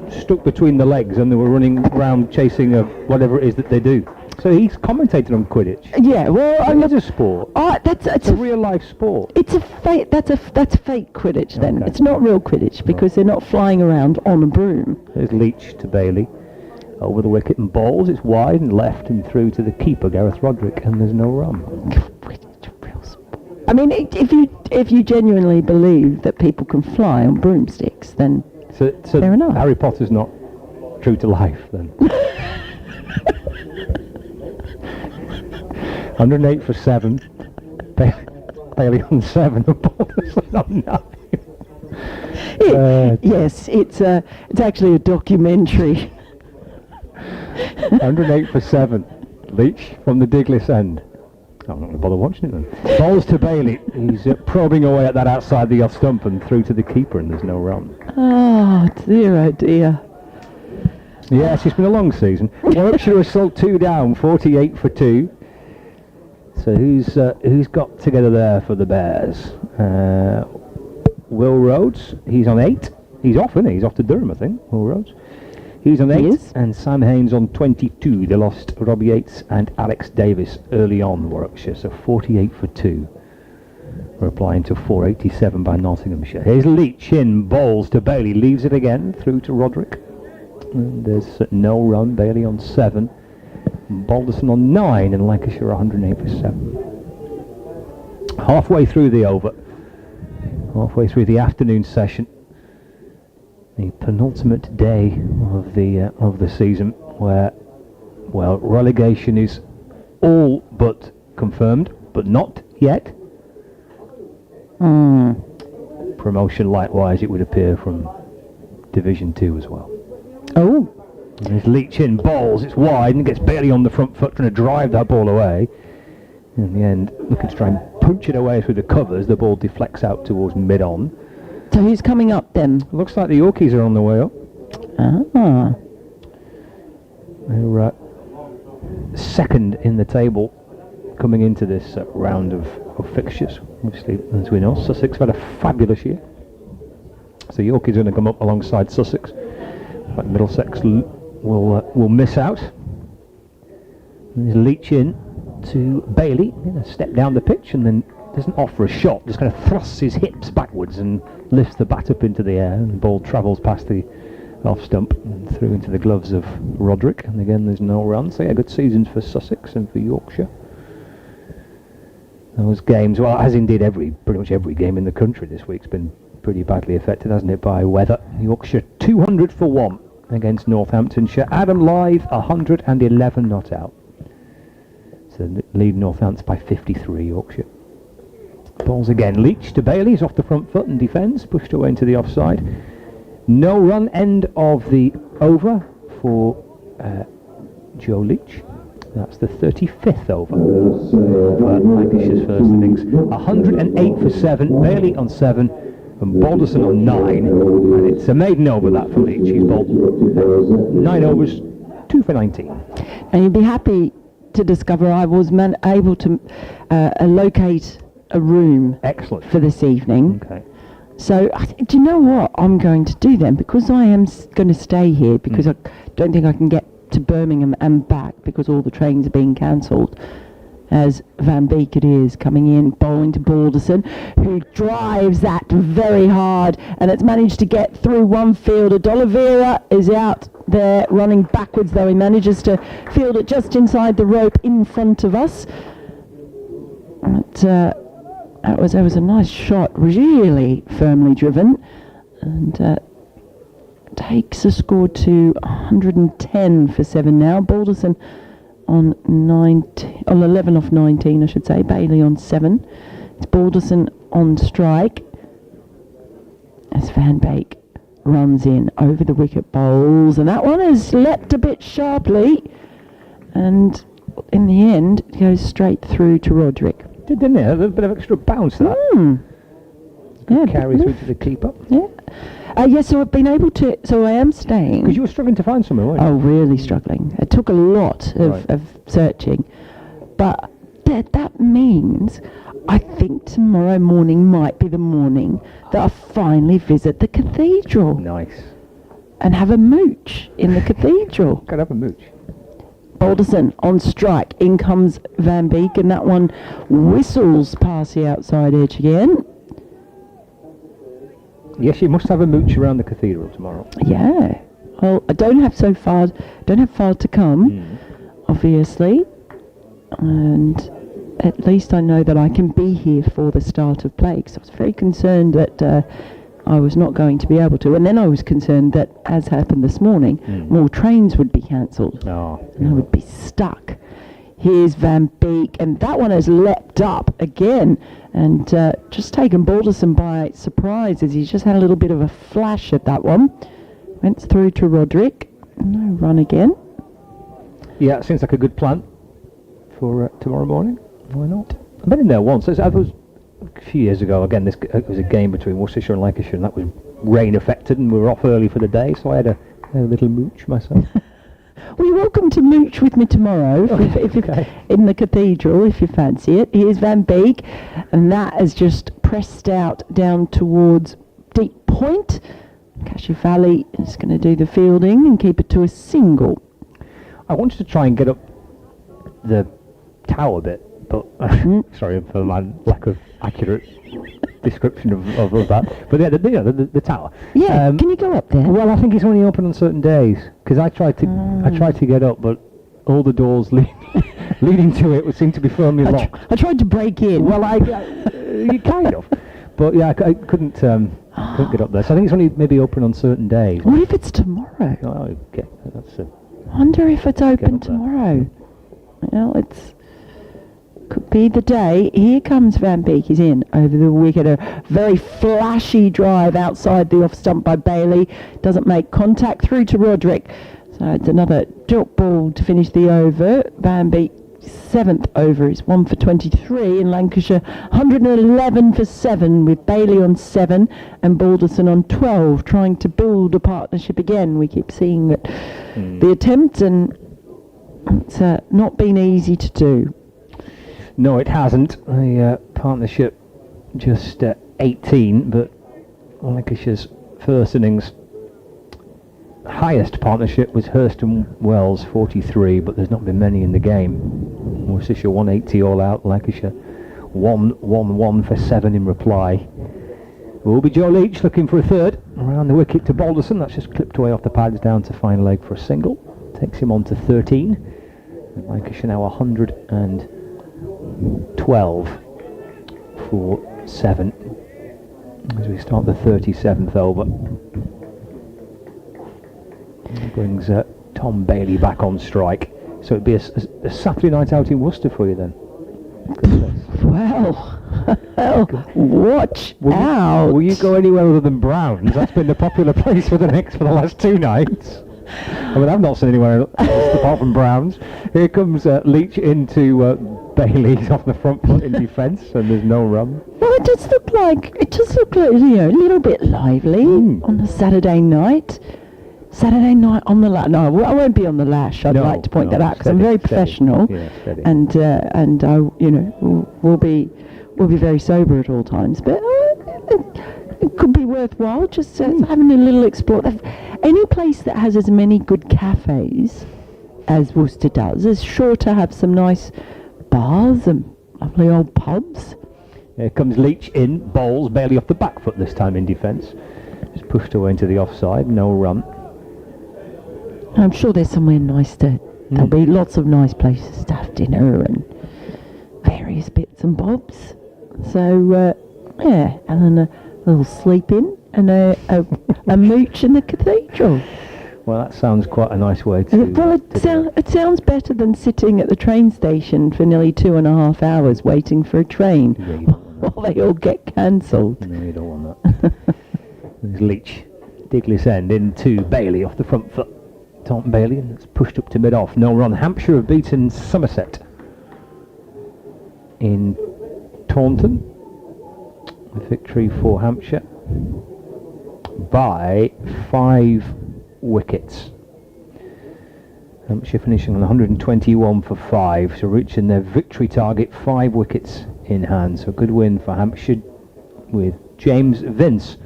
[SPEAKER 1] stuck between the legs and they were running around chasing whatever it is that they do. So he's commentating on Quidditch.
[SPEAKER 2] Yeah, well,
[SPEAKER 1] it's a sport. It's a real life sport.
[SPEAKER 2] It's a fake. That's fake Quidditch. Then
[SPEAKER 1] Okay.
[SPEAKER 2] it's not real Quidditch because they're not flying around on a broom.
[SPEAKER 1] There's Leach to Bailey. Over the wicket and balls, it's wide and left and through to the keeper, Gareth Roderick, and there's no run.
[SPEAKER 2] I mean, if you genuinely believe that people can fly on broomsticks, then
[SPEAKER 1] So
[SPEAKER 2] fair enough.
[SPEAKER 1] Harry Potter's not true to life, then. 108 for 7. Bailey on 7 and Balderson on 9.
[SPEAKER 2] Yes, it's actually a documentary.
[SPEAKER 1] 108 for 7. Leach from the Diglis end. I'm not going to bother watching it then. Balls to Bailey. He's probing away at that outside the off stump and through to the keeper, and there's no run.
[SPEAKER 2] Oh dear.
[SPEAKER 1] Yes, it's been a long season. Warwickshire is still 2 down, 48 for 2. So who's got together there for the Bears? Will Rhodes. He's on 8. He's off, isn't he? He's off to Durham, I think. Will Rhodes. He's on 8, and Sam Haynes on 22. They lost Robbie Yates and Alex Davis early on, Warwickshire, so 48 for 2. Replying to 487 by Nottinghamshire. Here's Leach in, balls to Bailey, leaves it again, through to Roderick. And there's no run, Bailey on 7. Balderson on 9, and Lancashire 108 for 7. Halfway through the over, halfway through the afternoon session. The penultimate day of the season, where, well, relegation is all but confirmed, but not yet. Promotion, likewise, it would appear, from Division 2 as well.
[SPEAKER 2] Oh.
[SPEAKER 1] There's Leach in, balls, it's wide, and gets Bailey on the front foot, trying to drive that ball away. In the end, looking to try and punch it away through the covers, the ball deflects out towards mid-on.
[SPEAKER 2] So who's coming up then?
[SPEAKER 1] Looks like the Yorkies are on the way up.
[SPEAKER 2] Ah.
[SPEAKER 1] They're second in the table coming into this round of fixtures. Obviously, as we know, Sussex have had a fabulous year. So Yorkies are going to come up alongside Sussex. But Middlesex will miss out. There's Leach in, to Bailey, a step down the pitch, and then doesn't offer a shot, just kind of thrusts his hips backwards and lifts the bat up into the air, and the ball travels past the off stump and through into the gloves of Roderick, and again there's no run. So yeah, good seasons for Sussex and for Yorkshire. Those games, well, as indeed pretty much every game in the country this week's been pretty badly affected, hasn't it, by weather. Yorkshire 200 for 1 against Northamptonshire. Adam Lyth 111 not out. So lead Northampton by 53, Yorkshire. Balls again. Leach to Bailey. He's off the front foot and defends. Pushed away into the offside. No run, end of the over for Joe Leach. That's the 35th over for Lancashire's first innings. 108 for 7. Bailey on 7. And Balderson on 9. And it's a maiden over that for Leach. He's bowled 9 overs, 2 for 19.
[SPEAKER 2] And you'd be happy to discover I was able to locate a room
[SPEAKER 1] Excellent.
[SPEAKER 2] for this evening.
[SPEAKER 1] Okay.
[SPEAKER 2] So do you know what I'm going to do then? Because I am going to stay here because I don't think I can get to Birmingham and back because all the trains are being cancelled. As Van Beek it is coming in, bowling to Balderson, who drives that very hard, and it's managed to get through one fielder. D'Oliveira is out there running backwards, though he manages to field it just inside the rope in front of us. But, that was a nice shot, really firmly driven, and takes the score to 110 for 7 now. Balderson on 11 off 19, I should say. Bailey on 7. It's Balderson on strike as Van Beek runs in over the wicket bowls, and that one has leapt a bit sharply, and in the end it goes straight through to Roderick.
[SPEAKER 1] Didn't it? A little bit of extra bounce that.
[SPEAKER 2] Yeah,
[SPEAKER 1] Carry through to the keeper.
[SPEAKER 2] Yeah. So I've been able to. So I am staying.
[SPEAKER 1] Because you were struggling to find somewhere, weren't you?
[SPEAKER 2] Oh, really struggling. It took a lot of searching, but that means I think tomorrow morning might be the morning that I finally visit the cathedral.
[SPEAKER 1] Nice.
[SPEAKER 2] And have a mooch in the cathedral.
[SPEAKER 1] Gotta have a mooch.
[SPEAKER 2] Balderson on strike. In comes Van Beek, and that one whistles past the outside edge again.
[SPEAKER 1] Yes, you must have a mooch around the cathedral tomorrow.
[SPEAKER 2] Yeah. Well, I don't have far to come, obviously, and at least I know that I can be here for the start of play. Because I was very concerned that I was not going to be able to, and then I was concerned that, as happened this morning, more trains would be cancelled, and I would be stuck. Here's Van Beek, and that one has leapt up again, and just taken Balderson by surprise, as he's just had a little bit of a flash at that one. Went through to Roderick. No run again.
[SPEAKER 1] Yeah, it seems like a good plan for tomorrow morning. Why not? I've been in there once. I was a few years ago. Again, it was a game between Worcestershire and Lancashire, and that was rain affected, and we were off early for the day, so I had a little mooch myself.
[SPEAKER 2] Well, you're welcome to mooch with me tomorrow if in the cathedral, if you fancy it. Here's Van Beek, and that has just pressed out down towards deep point. Cashier is going to do the fielding and keep it to a single.
[SPEAKER 1] I wanted to try and get up the tower bit, but sorry for my lack of accurate description of that. But yeah, the tower.
[SPEAKER 2] Yeah, can you go up there?
[SPEAKER 1] Well, I think it's only open on certain days, because I tried to get up, but all the doors leading to it would seem to be firmly locked.
[SPEAKER 2] I tried to break in.
[SPEAKER 1] Well, you kind of, but yeah, I couldn't get up there. So I think it's only maybe open on certain days.
[SPEAKER 2] What if it's tomorrow?
[SPEAKER 1] Oh, okay, that's
[SPEAKER 2] I wonder if it's open tomorrow. Well, could be the day. Here comes Van Beek. He's in over the wicket. A very flashy drive outside the off stump by Bailey. Doesn't make contact through to Roderick. So it's another dot ball to finish the over. Van Beek, 7th over, is 1 for 23 in Lancashire. 111 for 7 with Bailey on 7 and Balderson on 12, trying to build a partnership again. We keep seeing that the attempt, and it's not been easy to do.
[SPEAKER 1] No, it hasn't. The partnership just 18, but Lancashire's first innings highest partnership was Hurst and Wells, 43, but there's not been many in the game. Worcestershire 180 all out. Lancashire 1-1-1 for 7 in reply. Will be Joe Leach looking for a third. Around the wicket to Balderson. That's just clipped away off the pads down to fine leg for a single. Takes him on to 13. And Lancashire now 112 for 7. As we start the 37th over. Brings Tom Bailey back on strike. So it'd be a Saturday night out in Worcester for you then.
[SPEAKER 2] Well, watch out.
[SPEAKER 1] Will you go anywhere other than Brown's? That's been the popular place for the last 2 nights. I mean, I've not seen anywhere else apart from Brown's. Here comes Leach into Bailey off the front foot in defence, and there's no run.
[SPEAKER 2] Well, it does look like a little bit lively on a Saturday night. Saturday night on the lash. No, I won't be on the lash. I'd like to point that out because I'm very professional, and I, we'll be very sober at all times. But it could be worthwhile just having a little explore. Any place that has as many good cafes as Worcester does is sure to have some nice bars and lovely old pubs.
[SPEAKER 1] Here comes Leach in, bowls Bailey off the back foot this time in defence. Just pushed away into the offside, no run.
[SPEAKER 2] I'm sure there's somewhere nice there'll be lots of nice places to have dinner and various bits and bobs. So, and then a little sleep in and a mooch in the cathedral.
[SPEAKER 1] Well, that sounds quite a nice way to...
[SPEAKER 2] Well, it sounds better than sitting at the train station for nearly 2.5 hours waiting for a train while they all get cancelled.
[SPEAKER 1] No, you don't want that. There's Leach, Digless end into Bailey off the front foot. Tom Bailey, and it's pushed up to mid-off. No run. Hampshire have beaten Somerset in Taunton. A victory for Hampshire by 5 wickets. Hampshire finishing on 121 for 5, so reaching their victory target, 5 wickets in hand. So a good win for Hampshire with James Vince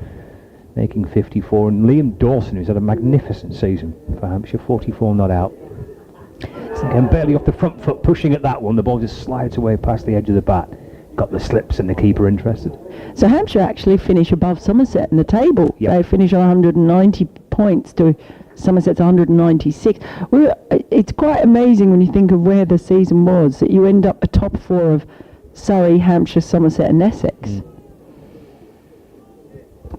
[SPEAKER 1] making 54, and Liam Dawson, who's had a magnificent season for Hampshire, 44 not out. So again, Bailey off the front foot, pushing at that one. The ball just slides away past the edge of the bat. Got the slips and the keeper interested.
[SPEAKER 2] So Hampshire actually finish above Somerset in the table.
[SPEAKER 1] Yep.
[SPEAKER 2] They finish on 190 points to Somerset's 196. Well, it's quite amazing when you think of where the season was, that you end up a top 4 of Surrey, Hampshire, Somerset and Essex.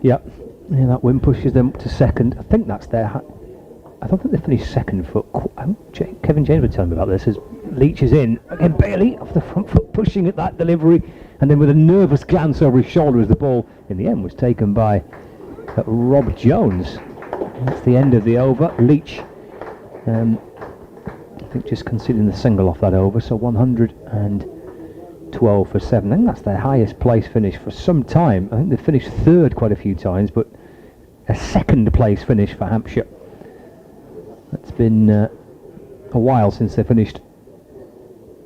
[SPEAKER 1] Yep. Yeah, that win pushes them up to second. I think that's their... I don't think they finished second for... Kevin James was telling me about this. As Leach is in. Again, Bailey off the front foot, pushing at that delivery. And then with a nervous glance over his shoulder as the ball, in the end, was taken by Rob Jones. That's the end of the over. Leach, I think, just conceding the single off that over. So 112 for 7. I think that's their highest place finish for some time. I think they finished third quite a few times, but a second place finish for Hampshire. It's been a while since they finished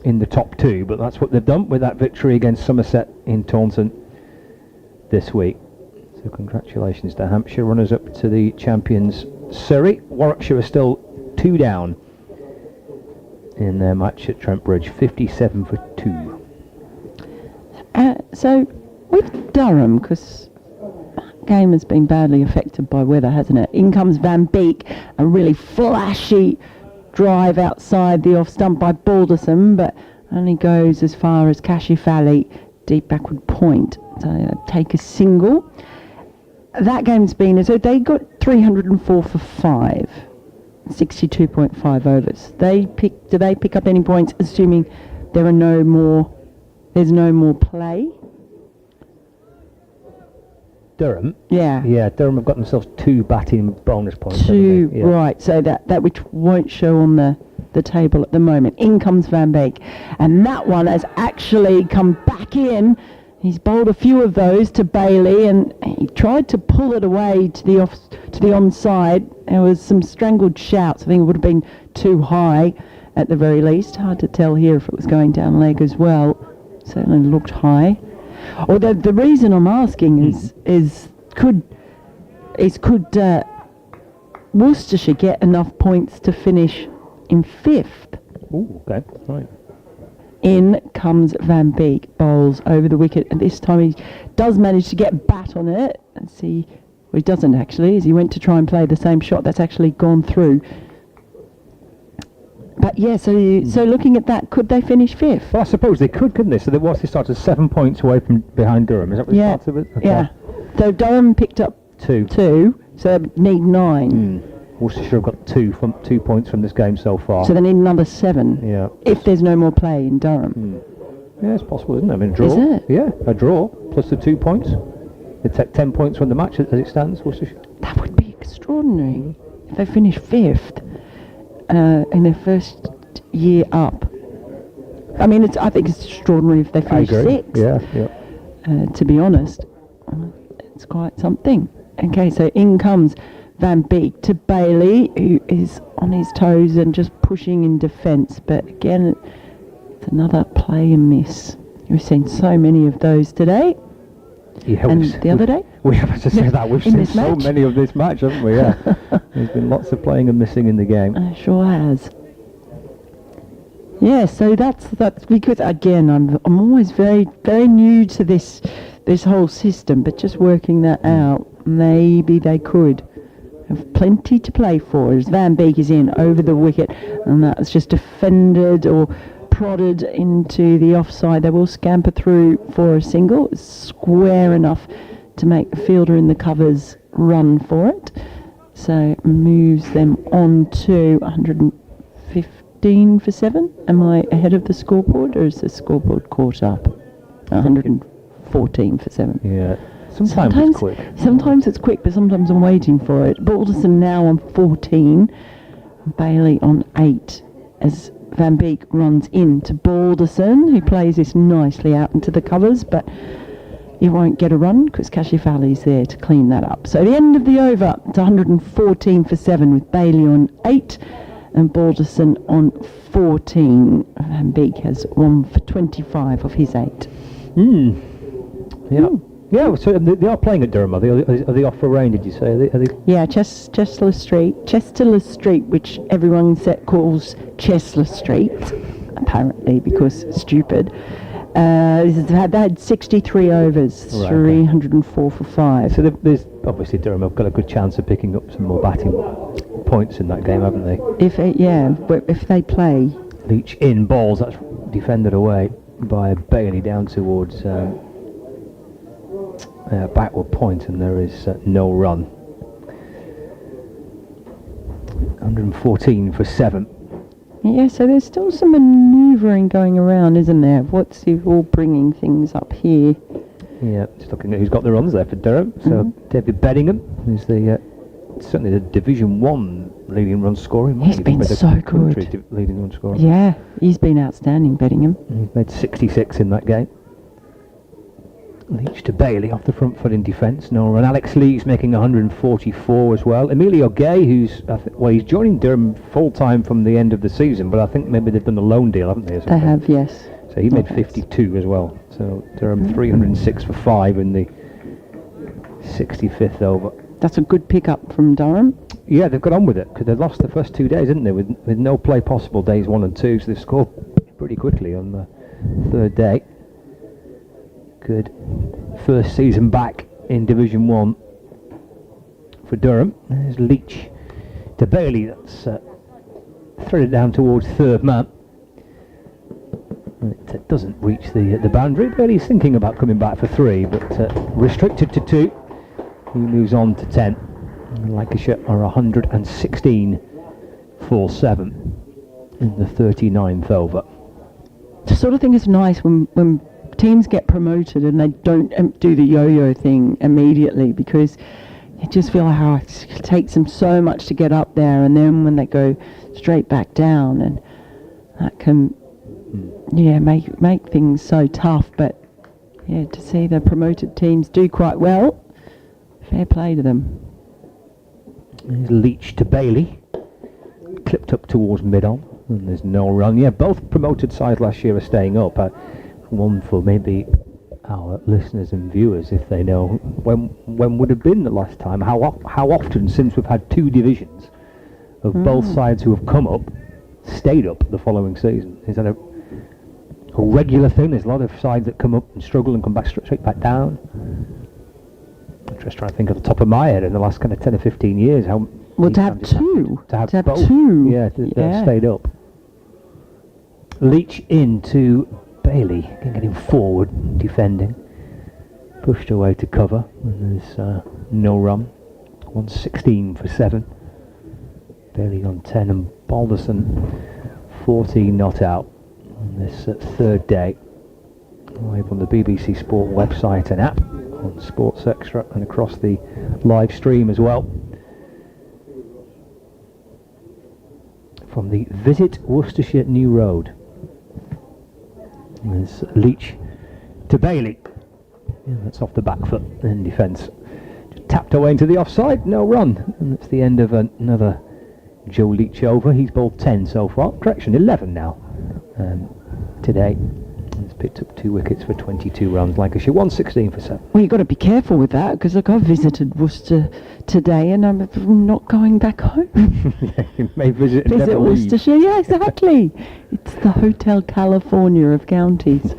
[SPEAKER 1] in the top 2, but that's what they've done with that victory against Somerset in Taunton this week. So congratulations to Hampshire, runners up to the champions Surrey. Warwickshire are still 2 down in their match at Trent Bridge, 57 for 2.
[SPEAKER 2] So with Durham, because that game has been badly affected by weather, hasn't it? In comes Van Beek, a really flashy drive outside the off stump by Balderson, but only goes as far as Cashifali, deep backward point. So take a single. That game's been, so they got 304 for 5, 62.5 overs. Do they pick up any points, assuming there's no more play?
[SPEAKER 1] Durham?
[SPEAKER 2] Yeah.
[SPEAKER 1] Yeah, Durham have got themselves 2 batting bonus points.
[SPEAKER 2] 2,
[SPEAKER 1] yeah.
[SPEAKER 2] Right, so that which won't show on the table at the moment. In comes Van Beek, and that one has actually come back in. He's bowled a few of those to Bailey, and he tried to pull it away to the onside. There was some strangled shouts. I think it would have been too high at the very least. Hard to tell here if it was going down leg as well. Certainly looked high. Although the reason I'm asking is could Worcestershire get enough points to finish in 5th?
[SPEAKER 1] Ooh, okay, right.
[SPEAKER 2] In comes Van Beek, bowls over the wicket, and this time he does manage to get bat on it. And see, well, he doesn't actually, as he went to try and play the same shot that's actually gone through. But yeah, so looking at that, could they finish fifth?
[SPEAKER 1] Well, I suppose they could, couldn't they? So they started 7 points away from behind Durham. Is that what they started with? Okay.
[SPEAKER 2] Yeah. So Durham picked up two, so they need 9.
[SPEAKER 1] Worcestershire have got 2 points from this game so far.
[SPEAKER 2] So they need another 7.
[SPEAKER 1] Yeah.
[SPEAKER 2] If there's no more play in Durham.
[SPEAKER 1] Yeah, it's possible, isn't it? I mean, a draw.
[SPEAKER 2] Is it?
[SPEAKER 1] Yeah, a draw plus the 2 points. They take 10 points from the match as it stands, Worcestershire.
[SPEAKER 2] That would be extraordinary if they finish 5th in their first year up. I mean, I think it's extraordinary if they finish 6th.
[SPEAKER 1] Yeah.
[SPEAKER 2] To be honest, it's quite something. Okay, so in comes Van Beek to Bailey, who is on his toes and just pushing in defence. But again, it's another play and miss. We've seen so many of those today.
[SPEAKER 1] Yeah,
[SPEAKER 2] and the other day?
[SPEAKER 1] We have to say that. We've seen so
[SPEAKER 2] match?
[SPEAKER 1] many of this match, haven't we? Yeah. There's been lots of playing and missing in the game.
[SPEAKER 2] Sure has. Yeah, so that's because, again, I'm always very, very new to this whole system, but just working that out, maybe they could have plenty to play for as Van Beek is in over the wicket, and that's just defended or prodded into the offside. They will scamper through for a single. It's square enough to make the fielder in the covers run for it. So it moves them on to 115 for 7. Am I ahead of the scoreboard, or is the scoreboard caught up? 114 for 7.
[SPEAKER 1] Yeah. Sometimes it's quick.
[SPEAKER 2] Sometimes it's quick, but sometimes I'm waiting for it. Balderson now on 14. Bailey on 8 as Van Beek runs in to Balderson, who plays this nicely out into the covers, but he won't get a run because Kashifali's there to clean that up. So the end of the over, it's 114 for 7 with Bailey on 8 and Balderson on 14. Van Beek has 1 for 25 of his 8.
[SPEAKER 1] Yeah. Yeah, so they are playing at Durham, are they off for rain, did you say? Are they?
[SPEAKER 2] Yeah, Chester Street, which everyone calls Chester Street, apparently, because it's stupid. They had 63 overs,
[SPEAKER 1] Right,
[SPEAKER 2] 304 for 5.
[SPEAKER 1] So there's obviously Durham have got a good chance of picking up some more batting points in that game, haven't they?
[SPEAKER 2] If they play.
[SPEAKER 1] Leach in balls, that's defended away by Bailey down towards backward point, and there is no run. 114 for 7.
[SPEAKER 2] Yeah, so there's still some manoeuvring going around, isn't there? What's all bringing things up here?
[SPEAKER 1] Yeah, just looking at who's got the runs there for Durham. So David Beddingham is certainly the Division 1 leading run scorer.
[SPEAKER 2] He's been so good.
[SPEAKER 1] Leading run scorer.
[SPEAKER 2] Yeah, he's been outstanding, Beddingham.
[SPEAKER 1] He's made 66 in that game. Leach to Bailey off the front foot in defence. No run. Alex Lee's making 144 as well. Emilio Gay, he's joining Durham full time from the end of the season, but I think maybe they've done a loan deal, haven't they?
[SPEAKER 2] They have, yes.
[SPEAKER 1] So he made 52 as well. So Durham 306 for 5 in the 65th over.
[SPEAKER 2] That's a good pickup from Durham.
[SPEAKER 1] Yeah, they've got on with it because they lost the first 2 days, didn't they? With no play possible days 1 and 2, so they've scored pretty quickly on the 3rd day. Good first season back in Division 1 for Durham. There's Leach to Bailey, that's threaded down towards 3rd man. It doesn't reach the boundary. Bailey's thinking about coming back for 3, but restricted to 2. He moves on to 10. And Lancashire are 116 for 7 in the 39th over.
[SPEAKER 2] The sort of thing is nice when teams get promoted and they don't do the yo-yo thing immediately, because you just feel how it takes them so much to get up there, and then when they go straight back down, and that can make things so tough. But yeah, to see the promoted teams do quite well, fair play to them.
[SPEAKER 1] There's Leach to Bailey, clipped up towards mid-on, and there's no run. Yeah, both promoted sides last year are staying up. One for maybe our listeners and viewers, if they know when would have been the last time, how often since we've had 2 divisions of both sides who have come up stayed up the following season. Is that a regular thing. There's a lot of sides that come up and struggle and come back straight back down. I'm just trying to think off the top of my head in the last kind of 10 or 15 years how.
[SPEAKER 2] Well, to have two.
[SPEAKER 1] To have
[SPEAKER 2] both.
[SPEAKER 1] Two. Yeah, that have stayed up. Leach into Bailey, getting forward, defending. Pushed away to cover, and there's no run. 116 for 7. Bailey on 10, and Balderson 14 not out on this third day. Live on the BBC Sport website and app, on Sports Extra, and across the live stream as well. From the Visit Worcestershire New Road. There's Leach to Bailey. Yeah, that's off the back foot in defence. Just tapped away into the offside, no run. And that's the end of another Joe Leach over. He's bowled 10 so far. Correction, 11 now. Today. He's picked up 2 wickets for 22 runs. Lancashire 116 for 7.
[SPEAKER 2] Well, you've got to be careful with that, because look, I visited Worcester today and I'm not going back home.
[SPEAKER 1] Yeah, you may visit and never leave.
[SPEAKER 2] Worcestershire, yeah, exactly. It's the Hotel California of counties.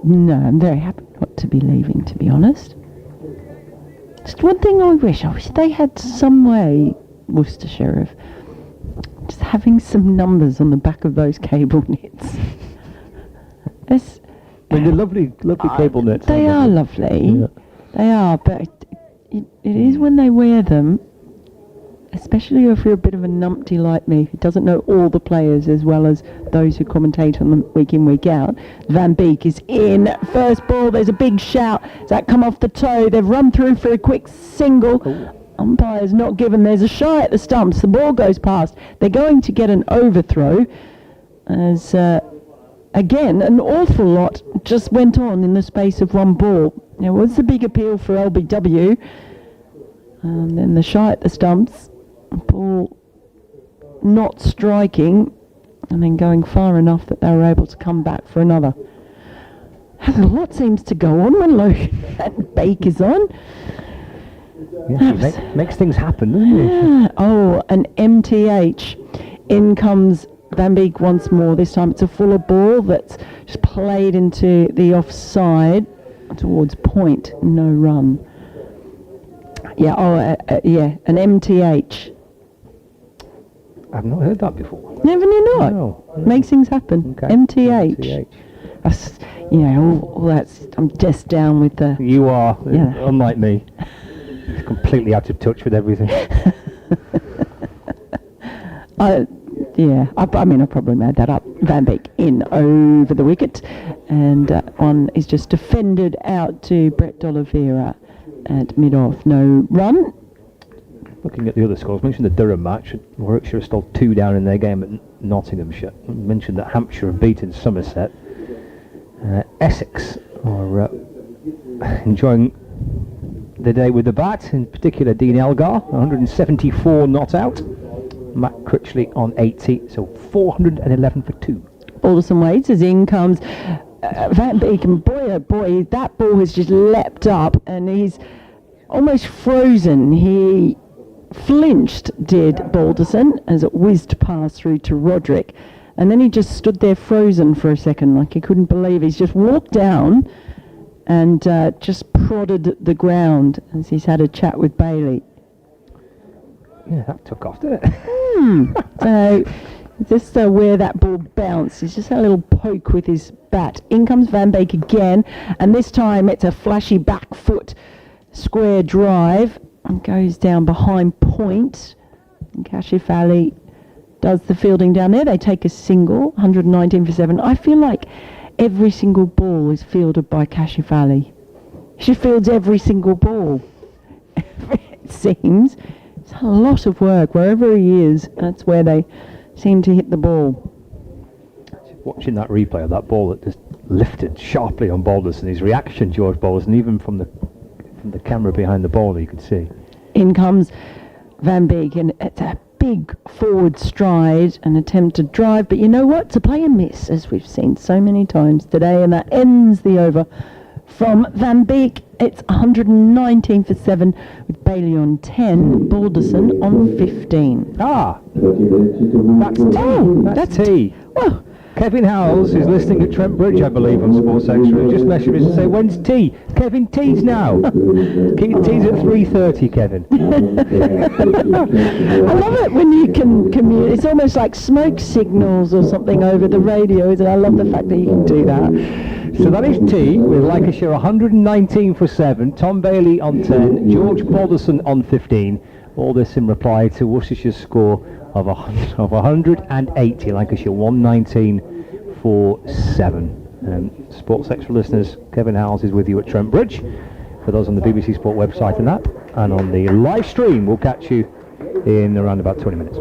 [SPEAKER 2] No, I'm very happy not to be leaving, to be honest. Just one thing I wish they had some way, Worcestershire, of just having some numbers on the back of those cable nets.
[SPEAKER 1] I mean, they're lovely cable nets.
[SPEAKER 2] They are lovely.
[SPEAKER 1] Yeah.
[SPEAKER 2] They are, but it is when they wear them, especially if you're a bit of a numpty like me, who doesn't know all the players as well as those who commentate on them week in, week out. Van Beek is in. First ball, there's a big shout. Does that come off the toe? They've run through for a quick single. Ooh. Umpire's not given. There's a shy at the stumps. The ball goes past. They're going to get an overthrow. As, again, an awful lot just went on in the space of one ball. Now, what's the big appeal for LBW? And then the shy at the stumps. Ball not striking, and then going far enough that they were able to come back for another. A lot seems to go on when Logan Baker's on.
[SPEAKER 1] Yeah, makes things happen, doesn't it?
[SPEAKER 2] Yeah. Oh, an MTH. In comes Van Beek once more. This time it's a fuller ball that's just played into the offside towards point. No run. Yeah, yeah, an MTH.
[SPEAKER 1] I've not heard that before.
[SPEAKER 2] Never knew not.
[SPEAKER 1] No.
[SPEAKER 2] Makes things happen.
[SPEAKER 1] Okay.
[SPEAKER 2] MTH. You know, all that's. I'm just down with the.
[SPEAKER 1] You are,
[SPEAKER 2] yeah.
[SPEAKER 1] Unlike me. Completely out of touch with everything.
[SPEAKER 2] I mean, I probably made that up. Van Beek in over the wicket, and one is just defended out to Brett D'Oliveira at mid-off. No run.
[SPEAKER 1] Looking at the other scores, mentioned the Durham match. Warwickshire are still 2 down in their game at Nottinghamshire. Mentioned that Hampshire have beaten Somerset. Essex are enjoying the day with the bat, in particular Dean Elgar, 174 not out. Matt Critchley on 80, so 411 for 2.
[SPEAKER 2] Alderson waits as in comes Van Beek, and boy oh boy, that ball has just leapt up and he's almost frozen. He flinched, did Balderson, as it whizzed past through to Roderick, and then he just stood there frozen for a second, like he couldn't believe. He's just walked down and just prodded the ground as he's had a chat with Bailey.
[SPEAKER 1] Yeah, that took off, didn't it?
[SPEAKER 2] So just where that ball bounced, he's just had a little poke with his bat. In comes Van Beek again, and this time it's a flashy back foot square drive and goes down behind point. And Kashif does the fielding down there. They take a single, 119 for 7. I feel like every single ball is fielded by Kashif Ali. She fields every single ball. It seems. It's a lot of work. Wherever he is, that's where they seem to hit the ball.
[SPEAKER 1] Watching that replay of that ball that just lifted sharply on Balderson, his reaction, George Balderson, even from the camera behind the ball, you could see.
[SPEAKER 2] In comes Van Beek, and it's a big forward stride, an attempt to drive, but you know what? It's a play and miss, as we've seen so many times today, and that ends the over From Van Beek, it's 119 for 7 with Bailey on 10, Balderson on 15.
[SPEAKER 1] Ah, that's tea. That's tea.
[SPEAKER 2] Well,
[SPEAKER 1] Kevin Howells is listening at Trent Bridge, I believe, on Sports Extra, and just messaged me to say, when's tea? Kevin, tea's now. Tea's at 3:30, Kevin.
[SPEAKER 2] I love it when you can communicate. It's almost like smoke signals or something over the radio, isn't it? I love the fact that you can do that.
[SPEAKER 1] So that is tea, with Lancashire 119 for 7, Tom Bailey on 10, George Balderson on 15. All this in reply to Worcestershire's score of 180, Lancashire 119 for 7. Sports Extra listeners, Kevin Howells is with you at Trent Bridge. For those on the BBC Sport website and app, and on the live stream, we'll catch you in around about 20 minutes.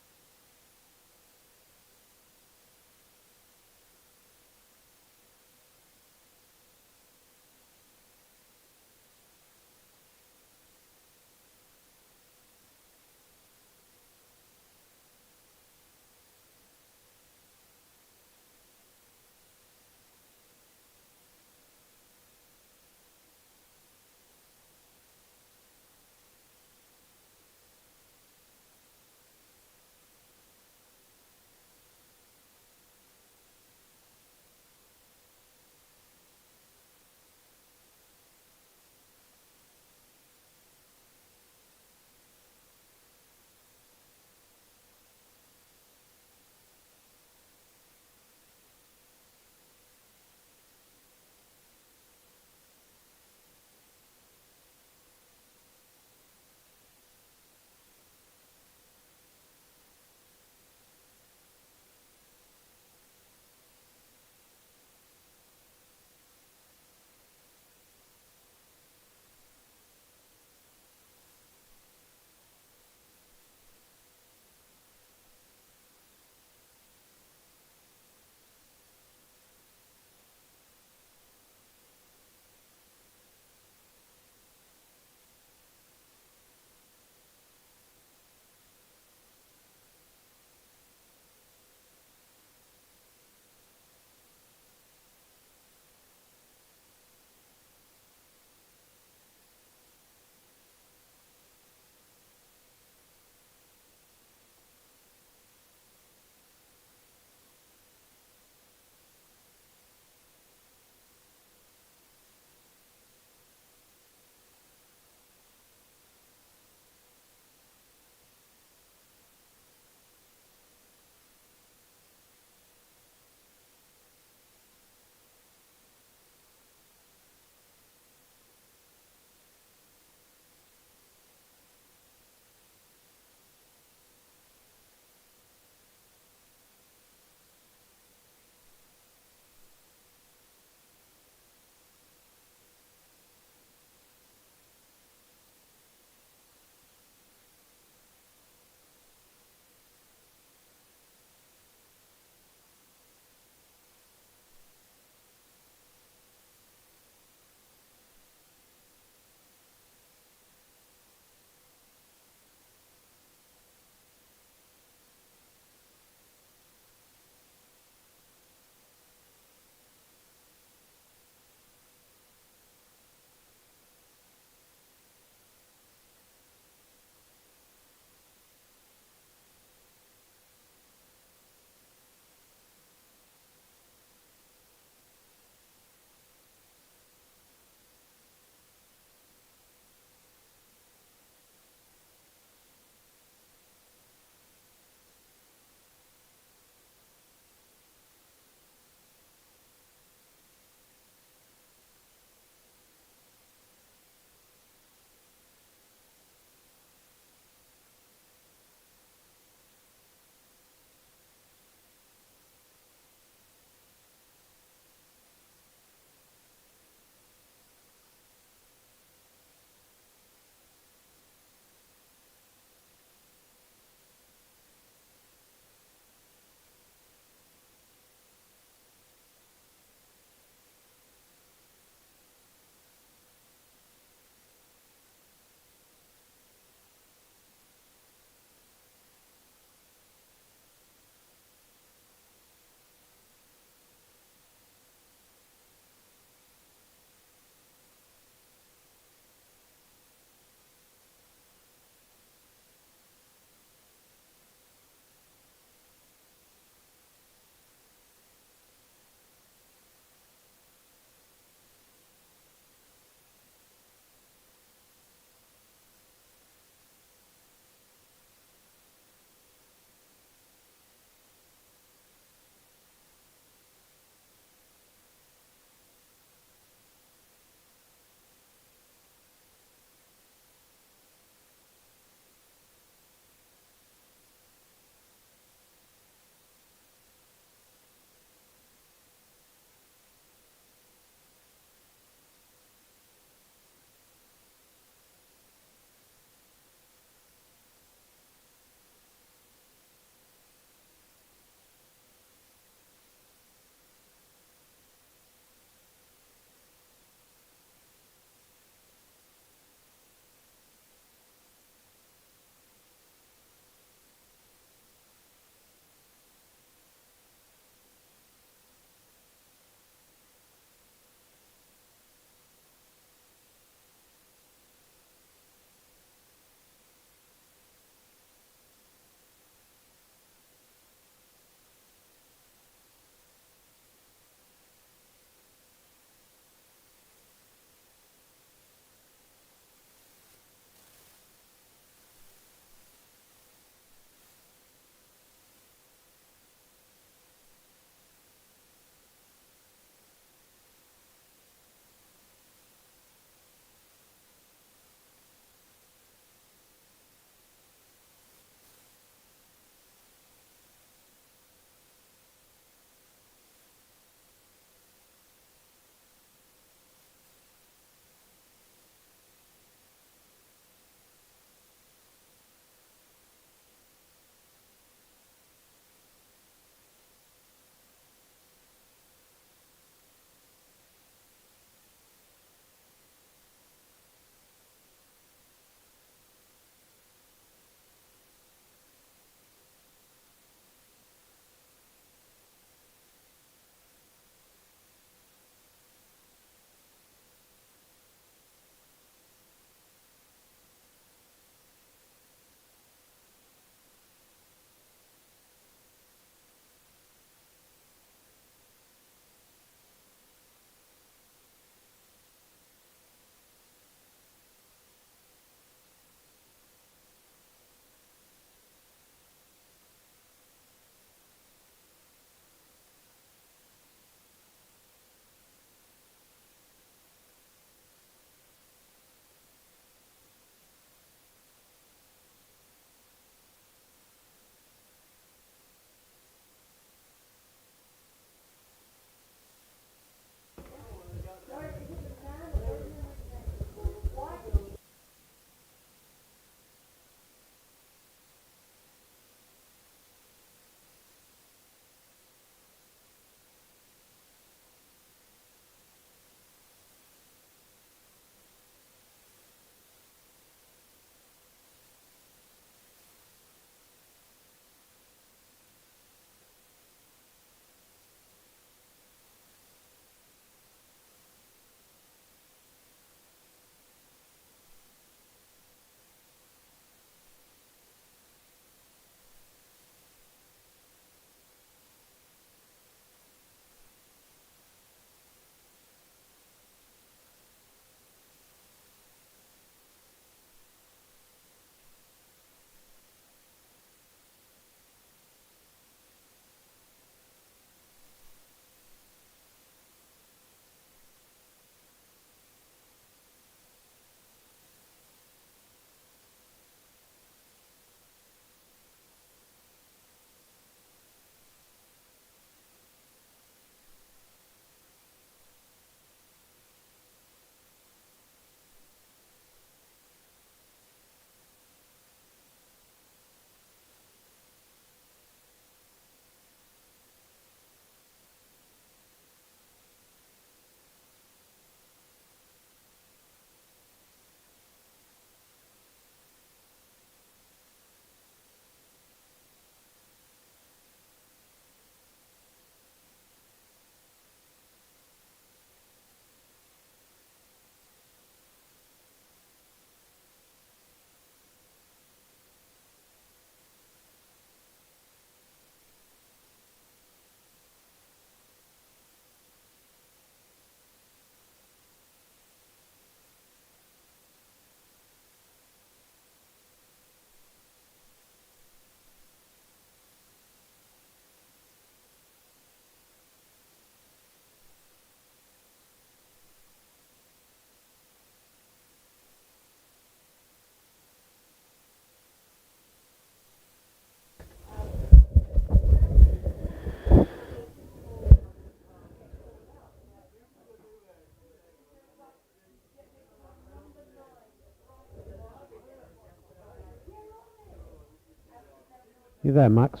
[SPEAKER 3] You there, Max?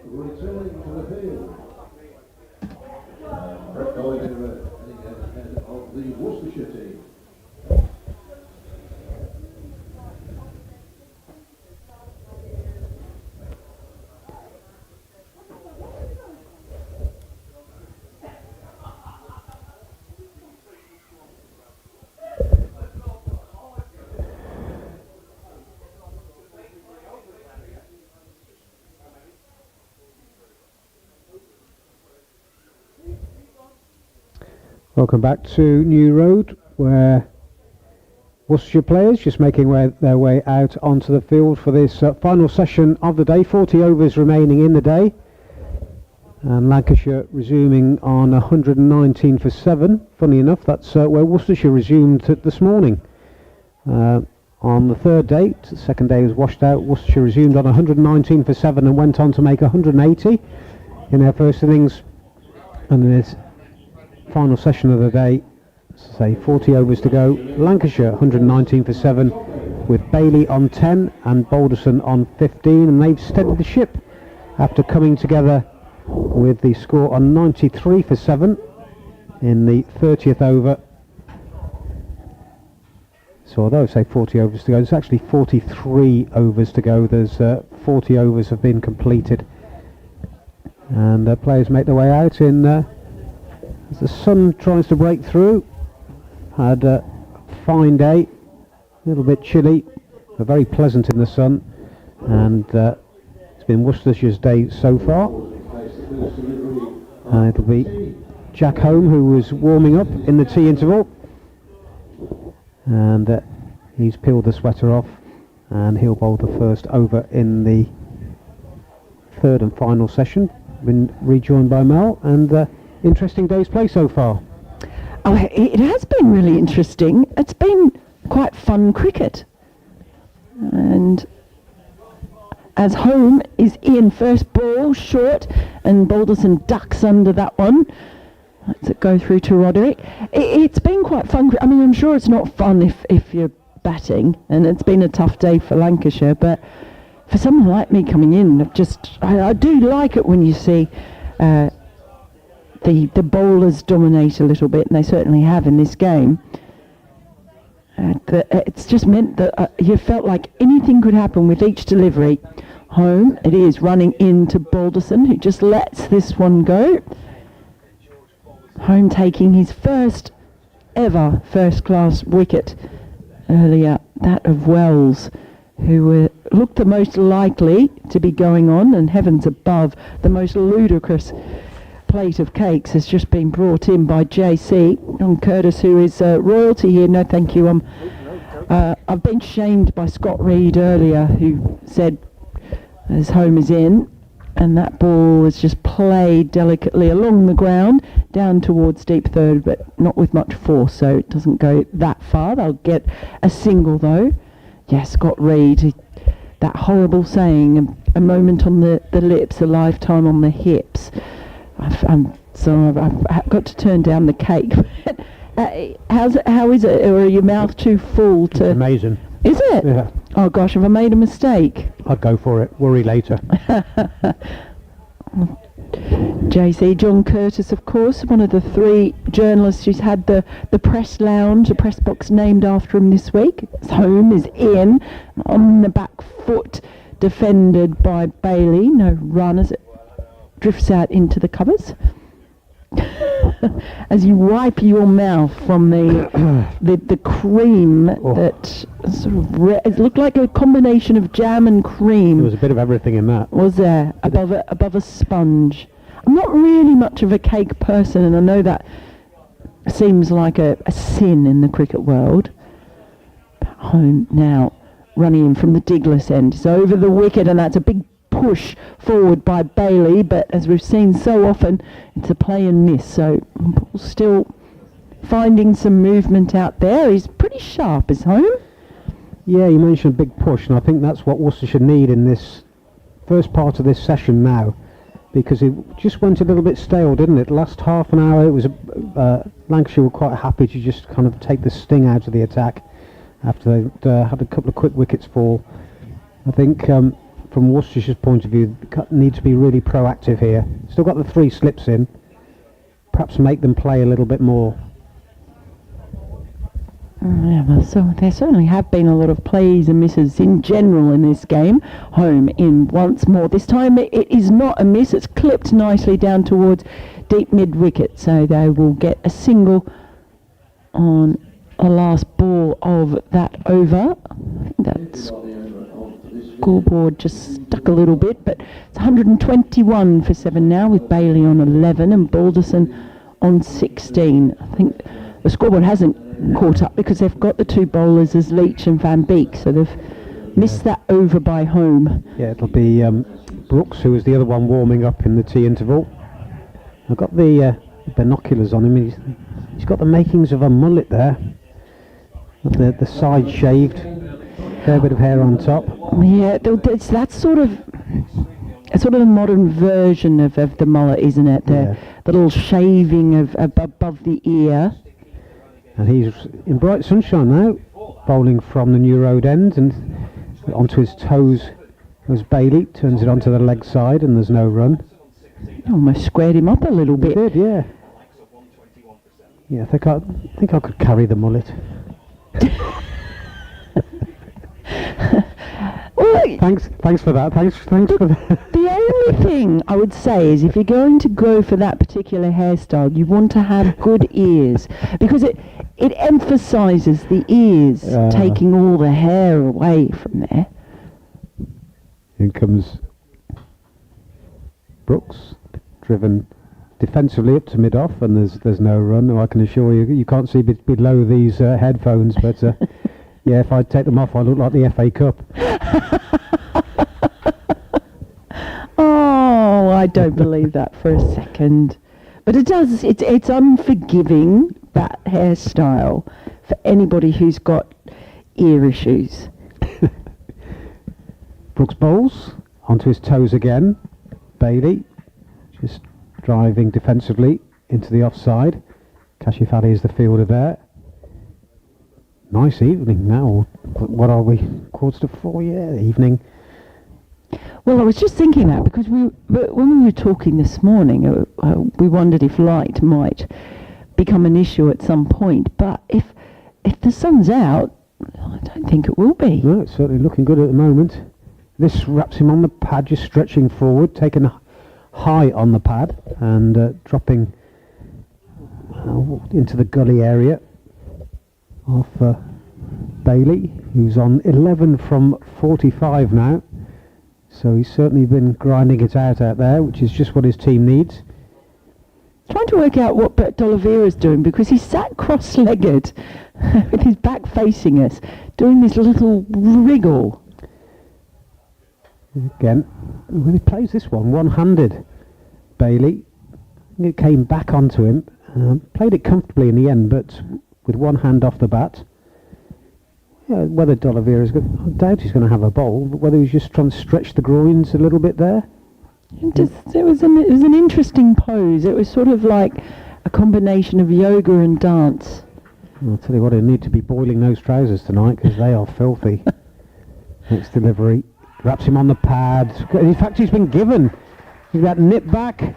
[SPEAKER 5] Returning to the field. Going in ahead of the Worcestershire team.
[SPEAKER 3] Welcome back to New Road, where Worcestershire players just making their way out onto the field for this final session of the day. 40 overs remaining in the day, and Lancashire resuming on 119 for 7. Funny enough, that's where Worcestershire resumed this morning. On the third day, the second day was washed out. Worcestershire resumed on 119 for 7 and went on to make 180 in their first innings, and this final session of the day, say 40 overs to go. Lancashire 119 for 7 with Bailey on 10 and Balderson on 15, and they've steadied the ship after coming together with the score on 93 for 7 in the 30th over. So although I say 40 overs to go, there's actually 43 overs to go. There's 40 overs have been completed, and players make their way out in as the sun tries to break through. Had a fine day, a little bit chilly, but very pleasant in the sun, and it's been Worcestershire's day so far. It'll be Jack Home who was warming up in the tea interval, and he's peeled the sweater off, and he'll bowl the first over in the third and final session. Been rejoined by Mel, and interesting day's play so far.
[SPEAKER 2] Oh, it has been really interesting. It's been quite fun cricket. And as Home is in first ball, short, and Balderson ducks under that one. Let's it go through to Roderick. It's been quite fun. I mean, I'm sure it's not fun if you're batting, and it's been a tough day for Lancashire, but for someone like me coming in, I do like it when you see the bowlers dominate a little bit, and they certainly have in this game. It's just meant that you felt like anything could happen with each delivery. Home, it is running into Balderson, who just lets this one go. Home taking his first ever first-class wicket earlier, that of Wells, who looked the most likely to be going on, and heavens above, the most ludicrous plate of cakes has just been brought in by JC on Curtis, who is royalty here. No thank you. I've been shamed by Scott Reed earlier, who said as Home is in, and that ball was just played delicately along the ground down towards deep third, but not with much force, so it doesn't go that far. They'll get a single though. Yeah, Scott Reed, that horrible saying, a moment on the lips, a lifetime on the hips. I've got to turn down the cake. How is it? Or are your mouth too full to?
[SPEAKER 3] It's amazing.
[SPEAKER 2] Is it?
[SPEAKER 3] Yeah.
[SPEAKER 2] Oh gosh, have I made a mistake?
[SPEAKER 3] I'd go for it. Worry later.
[SPEAKER 2] JC, John Curtis, of course, one of the 3 journalists who's had the press lounge, the press box named after him this week. Home is in, on the back foot, defended by Bailey. No run as it drifts out into the covers. As you wipe your mouth from the cream that sort of it looked like a combination of jam and cream.
[SPEAKER 3] There was a bit of everything in that.
[SPEAKER 2] Was there above a sponge? I'm not really much of a cake person, and I know that seems like a sin in the cricket world. But Home now running in from the Diglis end. It's over the wicket, and that's a big push forward by Bailey, but as we've seen so often, it's a play and miss, so Paul's still finding some movement out there. He's pretty sharp, is Home.
[SPEAKER 3] Yeah, you mentioned a big push, and I think that's what Worcestershire need in this first part of this session now, because it just went a little bit stale, didn't it? Last half an hour, it was Lancashire were quite happy to just kind of take the sting out of the attack after they'd had a couple of quick wickets fall. I think from Worcestershire's point of view, need to be really proactive here. Still got the 3 slips in. Perhaps make them play a little bit more.
[SPEAKER 2] Yeah, well, so there certainly have been a lot of plays and misses in general in this game. Home in once more. This time it is not a miss. It's clipped nicely down towards deep mid-wicket, so they will get a single on the last ball of that over. I think that's scoreboard just stuck a little bit, but it's 121 for 7 now, with Bailey on 11 and Balderson on 16. I think the scoreboard hasn't caught up because they've got the 2 bowlers as Leach and Van Beek, so they've missed that over by Home.
[SPEAKER 3] Yeah, it'll be Brooks, who was the other one warming up in the tea interval. I've got the binoculars on him. He's got the makings of a mullet there. The side shaved, fair bit of hair on top.
[SPEAKER 2] Yeah, that's sort of a modern version of the mullet, isn't it? The little shaving of above the ear.
[SPEAKER 3] And he's in bright sunshine now, bowling from the New Road end, and onto his toes goes Bailey, turns it onto the leg side, and there's no run.
[SPEAKER 2] Almost squared him up a little bit.
[SPEAKER 3] He did, yeah. Yeah, I think I could carry the mullet.
[SPEAKER 2] Well,
[SPEAKER 3] Thanks for that. Thanks for that.
[SPEAKER 2] the only thing I would say is if you're going to go for that particular hairstyle, you want to have good ears, because it emphasises the ears, taking all the hair away from there.
[SPEAKER 3] In comes Brooks, driven defensively up to mid-off, and there's no run. I can assure you, you can't see below these headphones, but yeah, if I take them off, I look like the FA Cup.
[SPEAKER 2] Oh, I don't believe that for a second. But it does, it's unforgiving, that hairstyle, for anybody who's got ear issues.
[SPEAKER 3] Brooks bowls, onto his toes again. Bailey, just driving defensively into the offside. Kashif Ali is the fielder there. Nice evening now. What are we? 3:45? Yeah, evening.
[SPEAKER 2] Well, I was just thinking that because when we were talking this morning, we wondered if light might become an issue at some point. But if the sun's out, I don't think it will be.
[SPEAKER 3] No, it's certainly looking good at the moment. This wraps him on the pad, just stretching forward, taking high on the pad and dropping into the gully area of Bailey, who's on 11 from 45 now. So he's certainly been grinding it out there, which is just what his team needs.
[SPEAKER 2] Trying to work out what Bert D'Oliveira's doing, because he's sat cross-legged with his back facing us, doing this little wriggle.
[SPEAKER 3] Again, when he plays this one-handed, Bailey, it came back onto him, played it comfortably in the end, but with one hand off the bat. Yeah, whether D'Oliveira's good, I doubt he's going to have a bowl, but whether he's just trying to stretch the groins a little bit there.
[SPEAKER 2] It was an interesting pose. It was sort of like a combination of yoga and dance.
[SPEAKER 3] I'll tell you what, he'll need to be boiling those trousers tonight, because they are filthy. Next delivery, wraps him on the pad. In fact, he's been given that nip back,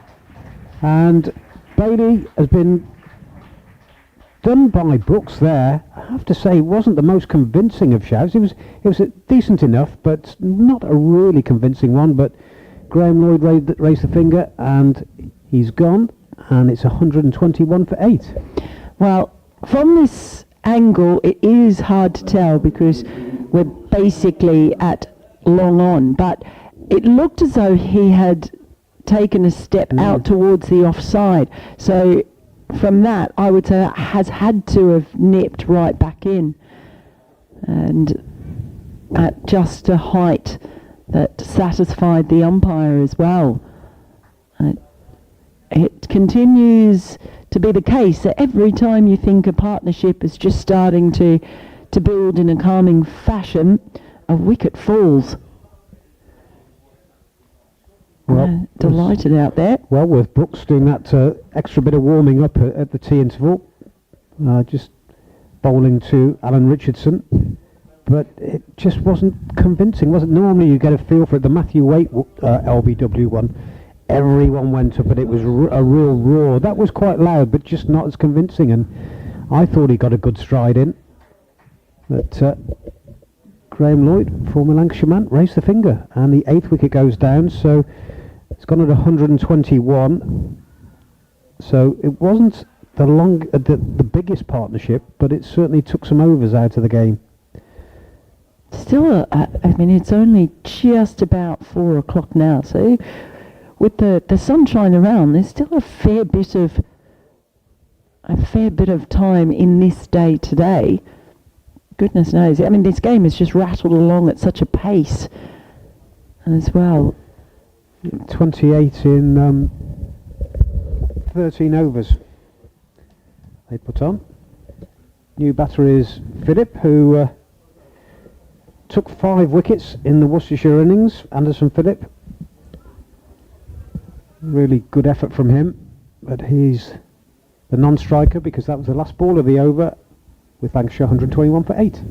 [SPEAKER 3] and Bailey has been done by Brooks there. I have to say, it wasn't the most convincing of shouts. It was decent enough, but not a really convincing one. But Graham Lloyd raised the finger, and he's gone, and it's 121 for 8.
[SPEAKER 2] Well, from this angle, it is hard to tell because we're basically at long on, but it looked as though he had taken a step out towards the offside. So from that, I would say that has had to have nipped right back in, and at just a height that satisfied the umpire as well. It continues to be the case that every time you think a partnership is just starting to build in a calming fashion, a wicket falls.
[SPEAKER 3] Well,
[SPEAKER 2] delighted out there.
[SPEAKER 3] Well, with Brooks doing that extra bit of warming up at the tea interval, just bowling to Alan Richardson, but it just wasn't convincing, was it? Normally you get a feel for it. The Matthew Waite LBW one, everyone went up, but it was a real roar. That was quite loud, but just not as convincing, and I thought he got a good stride in. But Graham Lloyd, former Lancashire man, raised the finger, and the 8th wicket goes down, so it's gone at 121. So it wasn't the biggest partnership, but it certainly took some overs out of the game.
[SPEAKER 2] Still, I mean, it's only just about 4 o'clock now, so with the sunshine around, there's still a fair bit of time in this day today. Goodness knows. I mean, this game has just rattled along at such a pace as well.
[SPEAKER 3] 28 in 13 overs they put on. New batter is Phillip, who took 5 wickets in the Worcestershire innings. Anderson Phillip. Really good effort from him, but he's the non-striker because that was the last ball of the over, with Lancashire 121 for 8.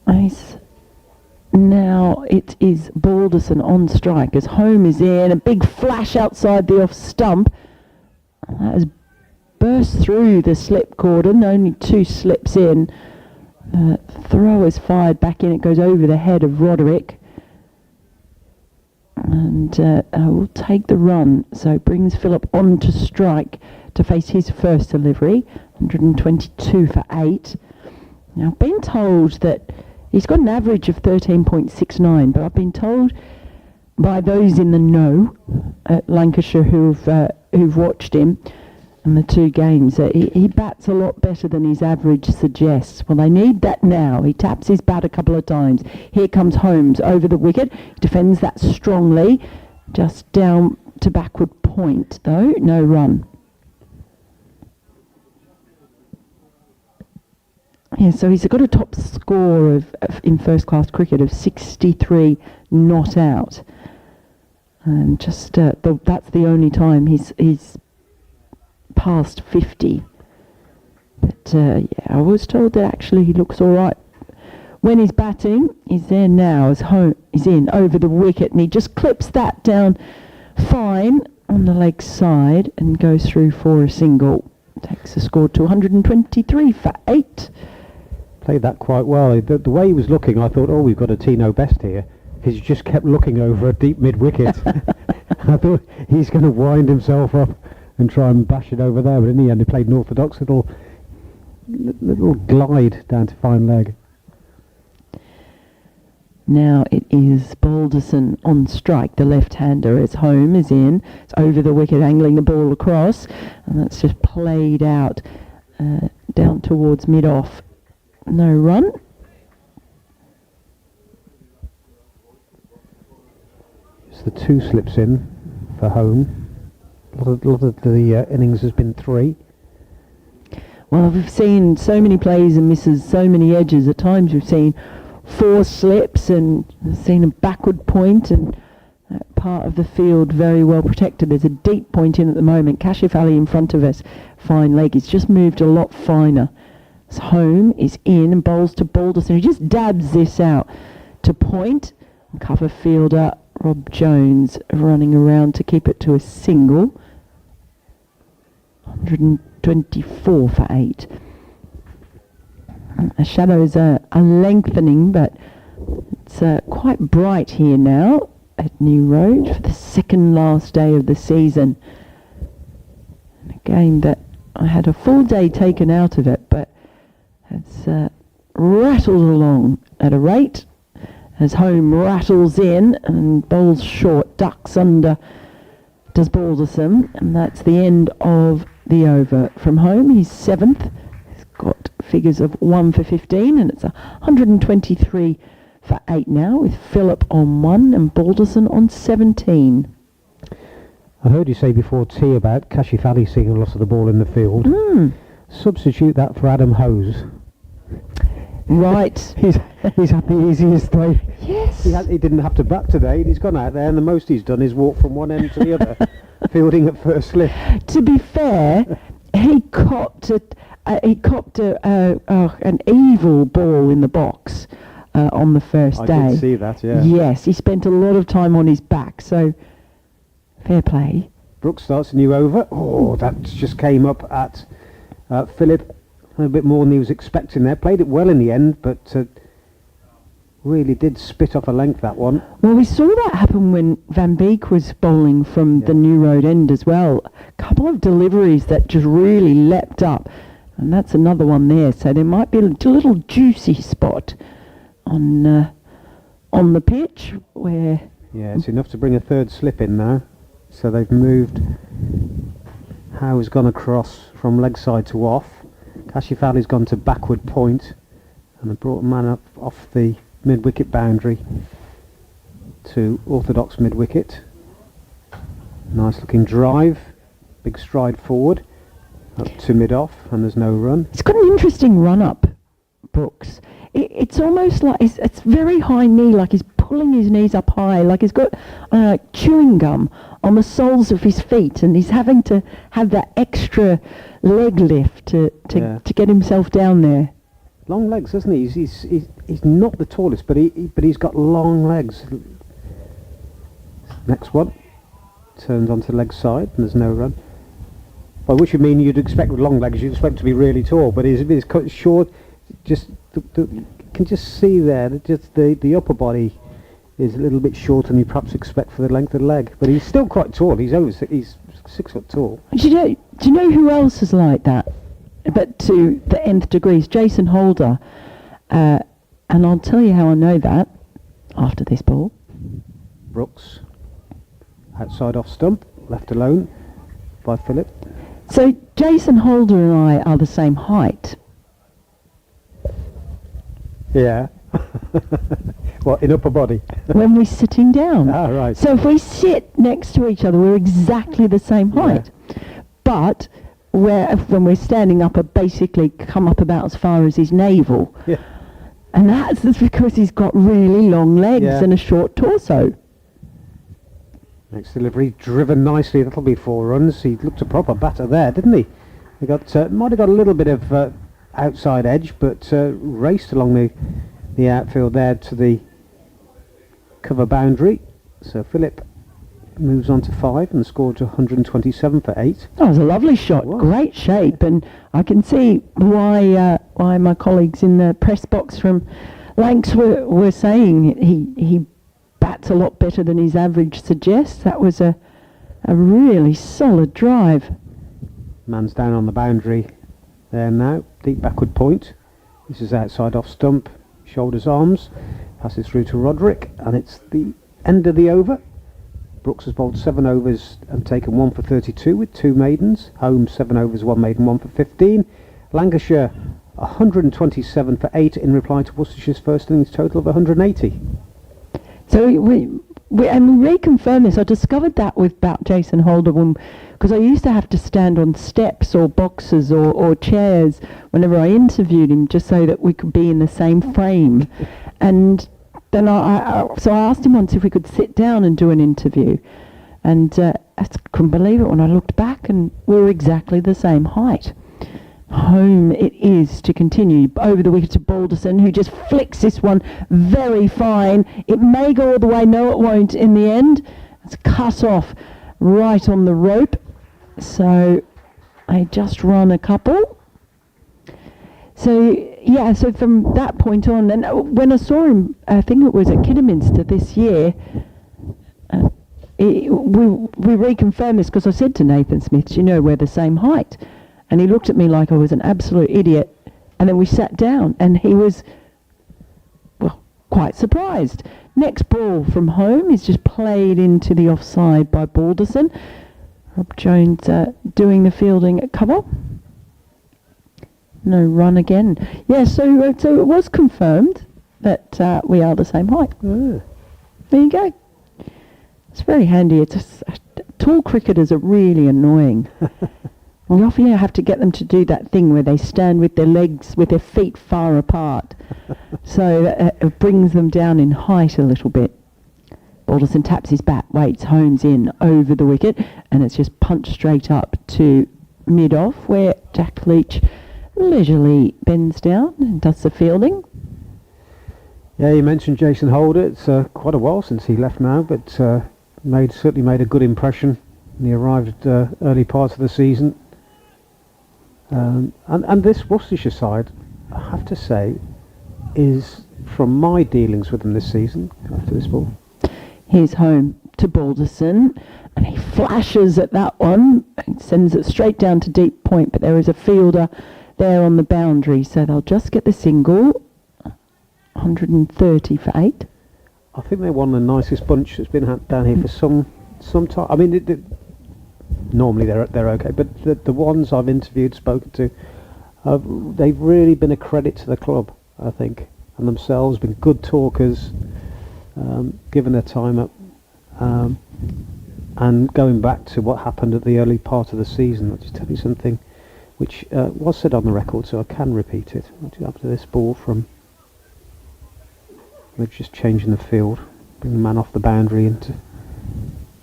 [SPEAKER 2] Nice. Now it is Balderson on strike as home is in. A big flash outside the off stump. That has burst through the slip cordon. Only 2 slips in. Throw is fired back in. It goes over the head of Roderick. And will take the run. So brings Phillip on to strike to face his first delivery. 122 for 8. Now I've been told that he's got an average of 13.69, but I've been told by those in the know at Lancashire who've watched him and the 2 games that he bats a lot better than his average suggests. Well, they need that now. He taps his bat a couple of times. Here comes Holmes over the wicket. He defends that strongly. Just down to backward point, though. No run. Yeah, so he's got a top score of in first-class cricket of 63 not out. And just that's the only time he's past 50. But yeah, I was told that actually he looks all right when he's batting. He's there now as home. He's in over the wicket, and he just clips that down fine on the leg side and goes through for a single. Takes the score to 123 for 8.
[SPEAKER 3] Played that quite well. The way he was looking, I thought, oh, we've got a Tino Best here. He just kept looking over a deep mid-wicket. I thought he's going to wind himself up and try and bash it over there, but in the end he played an orthodox little glide down to fine leg.
[SPEAKER 2] Now it is Balderson on strike, the left-hander as home is in. It's over the wicket, angling the ball across, and that's just played out down towards mid-off. No run.
[SPEAKER 3] It's the 2 slips in for home. A lot of the innings has been 3.
[SPEAKER 2] Well, we've seen so many plays and misses, so many edges. At times we've seen 4 slips and seen a backward point, and that part of the field very well protected. There's a deep point in at the moment. Kashif Ali in front of us. Fine leg. He's just moved a lot finer. His home is in and bowls to Balderson. He just dabs this out to point. Cover fielder Rob Jones running around to keep it to a single. 124 for 8. The shadows are lengthening, but it's quite bright here now at New Road for the second last day of the season. A game that I had a full day taken out of it, but it's rattled along at a rate as home rattles in and bowls short, ducks under, does Balderson, and that's the end of the over. From home, he's 7th. He's got figures of 1 for 15, and it's 123 for 8 now, with Phillip on 1 and Balderson on 17.
[SPEAKER 3] I heard you say before tea about Kashif Ali seeing a lot of the ball in the field. Substitute that for Adam Hose.
[SPEAKER 2] Right.
[SPEAKER 3] He's happy easiest throw.
[SPEAKER 2] Yes.
[SPEAKER 3] He didn't have to bat today. He's gone out there, and the most he's done is walk from one end to the other, fielding at first slip.
[SPEAKER 2] To be fair, he copped an evil ball in the box on the first day.
[SPEAKER 3] I did see that, yeah.
[SPEAKER 2] Yes, he spent a lot of time on his back, so fair play.
[SPEAKER 3] Brooks starts a new over. Oh, that just came up at Philip a bit more than he was expecting there. Played it well in the end, but really did spit off a length, that one.
[SPEAKER 2] Well, we saw that happen when Van Beek was bowling from the New Road end as well. A couple of deliveries that just really leapt up, and that's another one there. So there might be a little juicy spot on the pitch where...
[SPEAKER 3] Yeah, it's enough to bring a third slip in now. So they've moved. Howe's gone across from leg side to off. Kashifali's gone to backward point, and they brought a man up off the mid-wicket boundary to orthodox mid-wicket. Nice looking drive, big stride forward, up to mid-off, and there's no run.
[SPEAKER 2] It's got an interesting run-up, Brooks. It's almost like it's very high knee, like he's pulling his knees up high, like he's got chewing gum on the soles of his feet, and he's having to have that extra leg lift to get himself down there.
[SPEAKER 3] Long legs, isn't he? He's not the tallest, but he's got long legs. Next one turns onto leg side, and there's no run. By which you mean you'd expect with long legs, you'd expect to be really tall, but he's cut short. Just you can just see there that just the upper body is a little bit shorter than you perhaps expect for the length of the leg, but he's still quite tall. He's 6 foot tall.
[SPEAKER 2] Do you know who else is like that? But to the nth degree, is Jason Holder, and I'll tell you how I know that after this ball.
[SPEAKER 3] Brooks, outside off stump, left alone by Philip.
[SPEAKER 2] So Jason Holder and I are the same height.
[SPEAKER 3] Yeah. What, in upper body?
[SPEAKER 2] When we're sitting down.
[SPEAKER 3] Ah, right.
[SPEAKER 2] So if we sit next to each other, we're exactly the same height. But when we're standing up, I basically come up about as far as his navel.
[SPEAKER 3] Yeah.
[SPEAKER 2] And that's because he's got really long legs and a short torso.
[SPEAKER 3] Next delivery, driven nicely. That'll be 4 runs. He looked a proper batter there, didn't he? He might have got a little bit of outside edge, but raced along the outfield there to the cover boundary. So Philip moves on to 5 and scored 127 for 8.
[SPEAKER 2] That was a lovely shot, great shape, and I can see why my colleagues in the press box from Lancs were saying he bats a lot better than his average suggests. That was a really solid drive.
[SPEAKER 3] Man's down on the boundary there now, deep backward point. This is outside off stump, shoulders, arms, passes through to Roderick, and it's the end of the over. Brooks has bowled 7 overs and taken 1 for 32 with 2 maidens. Holmes 7 overs, 1 maiden, 1 for 15. Lancashire 127 for 8 in reply to Worcestershire's first innings total of 180.
[SPEAKER 2] So we reconfirm this. I discovered that about Jason Holder because I used to have to stand on steps or boxes or chairs whenever I interviewed him, just so that we could be in the same frame. And then I asked him once if we could sit down and do an interview, and I couldn't believe it when I looked back, and we were exactly the same height. Home it is to continue over the wicket to Balderson, who just flicks this one very fine. It may go all the way, no it won't in the end. It's cut off right on the rope, so I just run a couple. So from that point on, and when I saw him, I think it was at Kidderminster this year, we reconfirmed this because I said to Nathan Smith, you know, we're the same height. And he looked at me like I was an absolute idiot. And then we sat down, and he was, well, quite surprised. Next ball from home is just played into the offside by Balderson. Rob Jones doing the fielding at cover. No run again. Yeah, so it was confirmed that we are the same height.
[SPEAKER 3] Oh.
[SPEAKER 2] There you go. It's very handy. Tall cricketers are really annoying. We often have to get them to do that thing where they stand with their legs, with their feet far apart. So it brings them down in height a little bit. Balderson taps his bat, waits, homes in over the wicket, and it's just punched straight up to mid-off, where Jack Leach leisurely bends down and does the fielding.
[SPEAKER 3] Yeah, you mentioned Jason Holder. It's quite a while since he left now, but certainly made a good impression. He arrived early part of the season. And this Worcestershire side, I have to say, is, from my dealings with them this season, after this ball.
[SPEAKER 2] He's home to Balderson, and he flashes at that one and sends it straight down to deep point, but there is a fielder there on the boundary, so they'll just get the single. 130 for 8.
[SPEAKER 3] I think they're one of the nicest bunch that's been down here for some time. I mean, normally they're okay, but the ones I've interviewed, spoken to, they've really been a credit to the club, I think, and themselves, been good talkers, given their time up, and going back to what happened at the early part of the season. I'll just tell you something which was said on the record, so I can repeat it. After this ball from, they're just changing the field, bring the man off the boundary into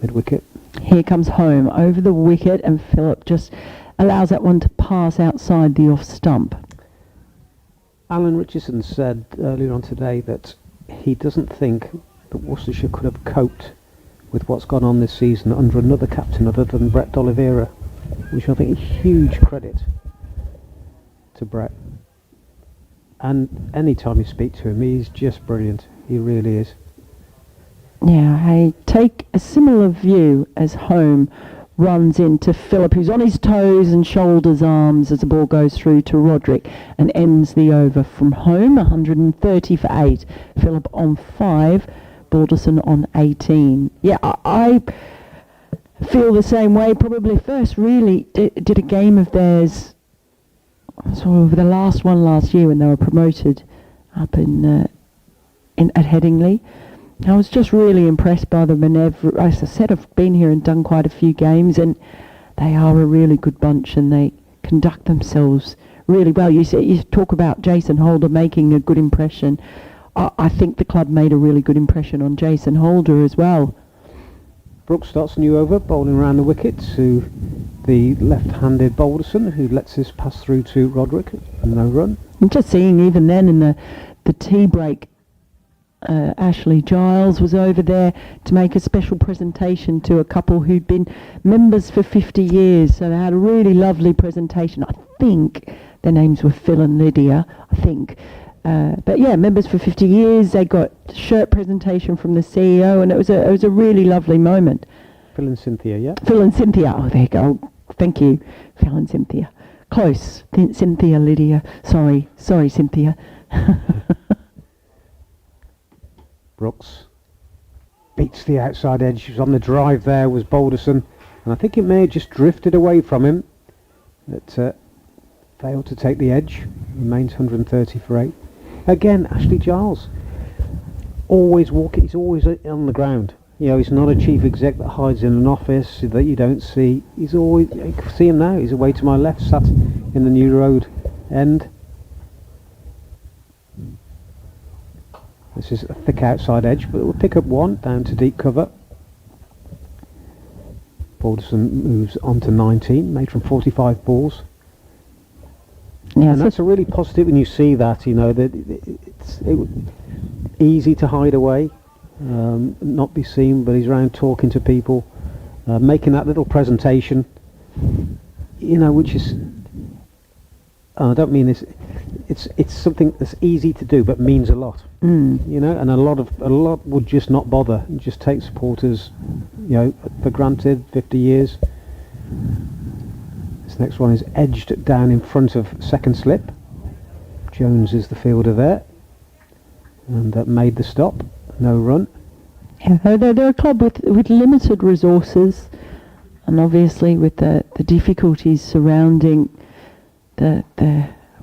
[SPEAKER 3] mid-wicket.
[SPEAKER 2] Here comes home over the wicket, and Phillip just allows that one to pass outside the off stump.
[SPEAKER 3] Alan Richardson said earlier on today that he doesn't think that Worcestershire could have coped with what's gone on this season under another captain other than Brett D'Oliveira, which I think is huge credit to Brett. And any time you speak to him, he's just brilliant. He really is.
[SPEAKER 2] Yeah, I take a similar view as home runs into Phillip, who's on his toes and shoulders arms as the ball goes through to Roderick and ends the over from home. 130 for 8. Phillip on 5, Balderson on 18. Yeah, I feel the same way. Probably first really did a game of theirs sort of the last one last year when they were promoted up at Headingley. I was just really impressed by them, and as I said, I've been here and done quite a few games, and they are a really good bunch, and they conduct themselves really well. You talk about Jason Holder making a good impression. I think the club made a really good impression on Jason Holder as well.
[SPEAKER 3] Brooks starts a new over, bowling around the wicket to the left-handed Balderson, who lets this pass through to Roderick, and no run.
[SPEAKER 2] I'm just seeing even then in the tea break, Ashley Giles was over there to make a special presentation to a couple who'd been members for 50 years. So they had a really lovely presentation. I think their names were Phil and Lydia, I think. But yeah, members for 50 years. They got shirt presentation from the CEO, and it was a really lovely moment.
[SPEAKER 3] Phil and Cynthia, yeah?
[SPEAKER 2] Phil and Cynthia. Oh, there you go. Thank you, Phil and Cynthia. Close. Cynthia, Lydia. Sorry, Cynthia.
[SPEAKER 3] Brooks beats the outside edge. He was on the drive there, was Balderson, and I think it may have just drifted away from him. That failed to take the edge. Remains 130 for 8. Again, Ashley Giles always walking. He's always on the ground. You know, he's not a chief exec that hides in an office that you don't see. He's always. You can see him now. He's away to my left, sat in the New Road end. This is a thick outside edge, but we'll pick up one down to deep cover. Balderson moves on to 19, made from 45 balls.
[SPEAKER 2] Yeah,
[SPEAKER 3] and that's a really positive when you see that, you know, that it's easy to hide away, not be seen, but he's around talking to people, making that little presentation, you know, which is, I don't mean this, it's something that's easy to do but means a lot. You know, and a lot would just not bother and just take supporters, you know, for granted. 50 years. This next one is edged down in front of second slip. Jones is the fielder there, and that made the stop. No run.
[SPEAKER 2] Yeah, they're a club with limited resources, and obviously with the difficulties surrounding the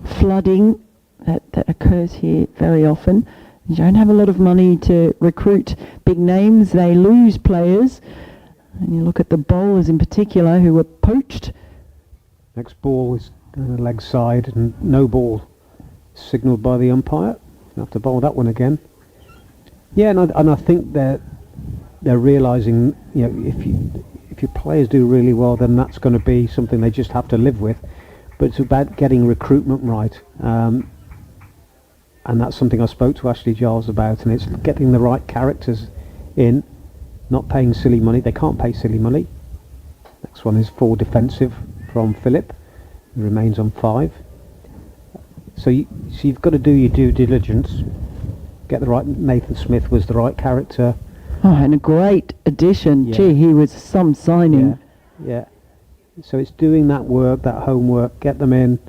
[SPEAKER 2] flooding that occurs here very often. You don't have a lot of money to recruit big names. They lose players. And you look at the bowlers in particular who were poached.
[SPEAKER 3] Next ball is on the leg side, and no ball signalled by the umpire. Have to bowl that one again. Yeah, and I think they're realising, you know, if your players do really well, then that's going to be something they just have to live with. But it's about getting recruitment right, and that's something I spoke to Ashley Giles about. And it's getting the right characters in, not paying silly money. They can't pay silly money. Next one is 4 defensive from Philip. He remains on 5. So you've got to do your due diligence. Get the right. Nathan Smith was the right character.
[SPEAKER 2] Oh, and a great addition.
[SPEAKER 3] Yeah.
[SPEAKER 2] Gee, he was some signing.
[SPEAKER 3] Yeah. So it's doing that work, that homework, get them in,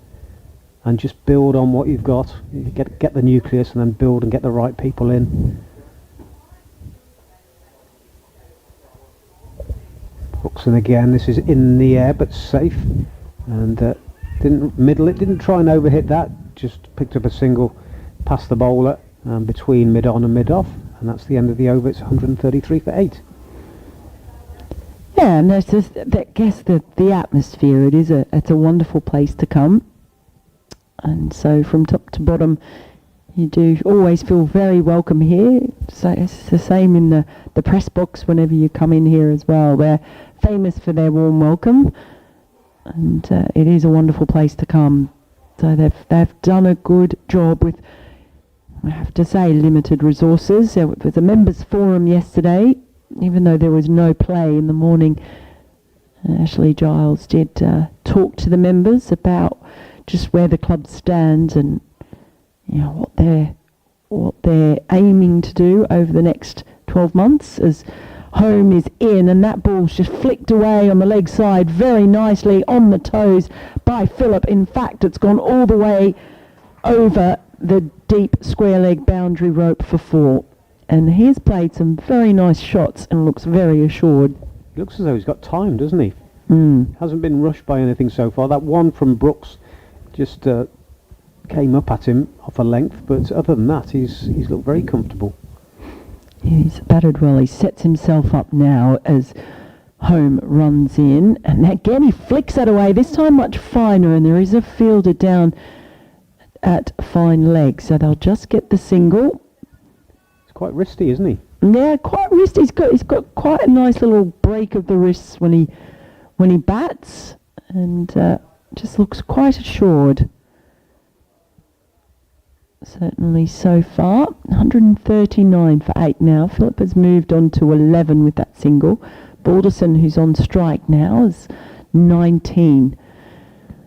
[SPEAKER 3] and just build on what you've got. You get the nucleus and then build and get the right people in. Buxton again. This is in the air but safe, and didn't try and overhit that. Just picked up a single past the bowler between mid on and mid off, and that's the end of the over. It's 133 for 8.
[SPEAKER 2] Yeah, and there's just, I guess the atmosphere. It's a wonderful place to come, and so from top to bottom, you do always feel very welcome here. So it's the same in the press box whenever you come in here as well. They're famous for their warm welcome, and it is a wonderful place to come. So they've done a good job with, I have to say, limited resources. There was a members forum yesterday, even though there was no play in the morning. Ashley Giles did talk to the members about just where the club stands and, you know, what they're aiming to do over the next 12 months as home is in, and that ball's just flicked away on the leg side very nicely on the toes by Philip. In fact, it's gone all the way over the deep square leg boundary rope for 4, and he's played some very nice shots and looks very assured.
[SPEAKER 3] He looks as though he's got time, doesn't he?
[SPEAKER 2] Mm.
[SPEAKER 3] Hasn't been rushed by anything so far. That one from Brooks just came up at him off a length, but other than that, he's looked very comfortable.
[SPEAKER 2] He's batted well. He sets himself up now as home runs in, and again he flicks that away, this time much finer, and there is a fielder down at fine leg, so they'll just get the single.
[SPEAKER 3] He's quite wristy, isn't he?
[SPEAKER 2] Yeah, quite wristy. He's got quite a nice little break of the wrists when he bats, and just looks quite assured. Certainly so far. 139 for 8 now. Philip has moved on to 11 with that single. Balderson, who's on strike now, is 19.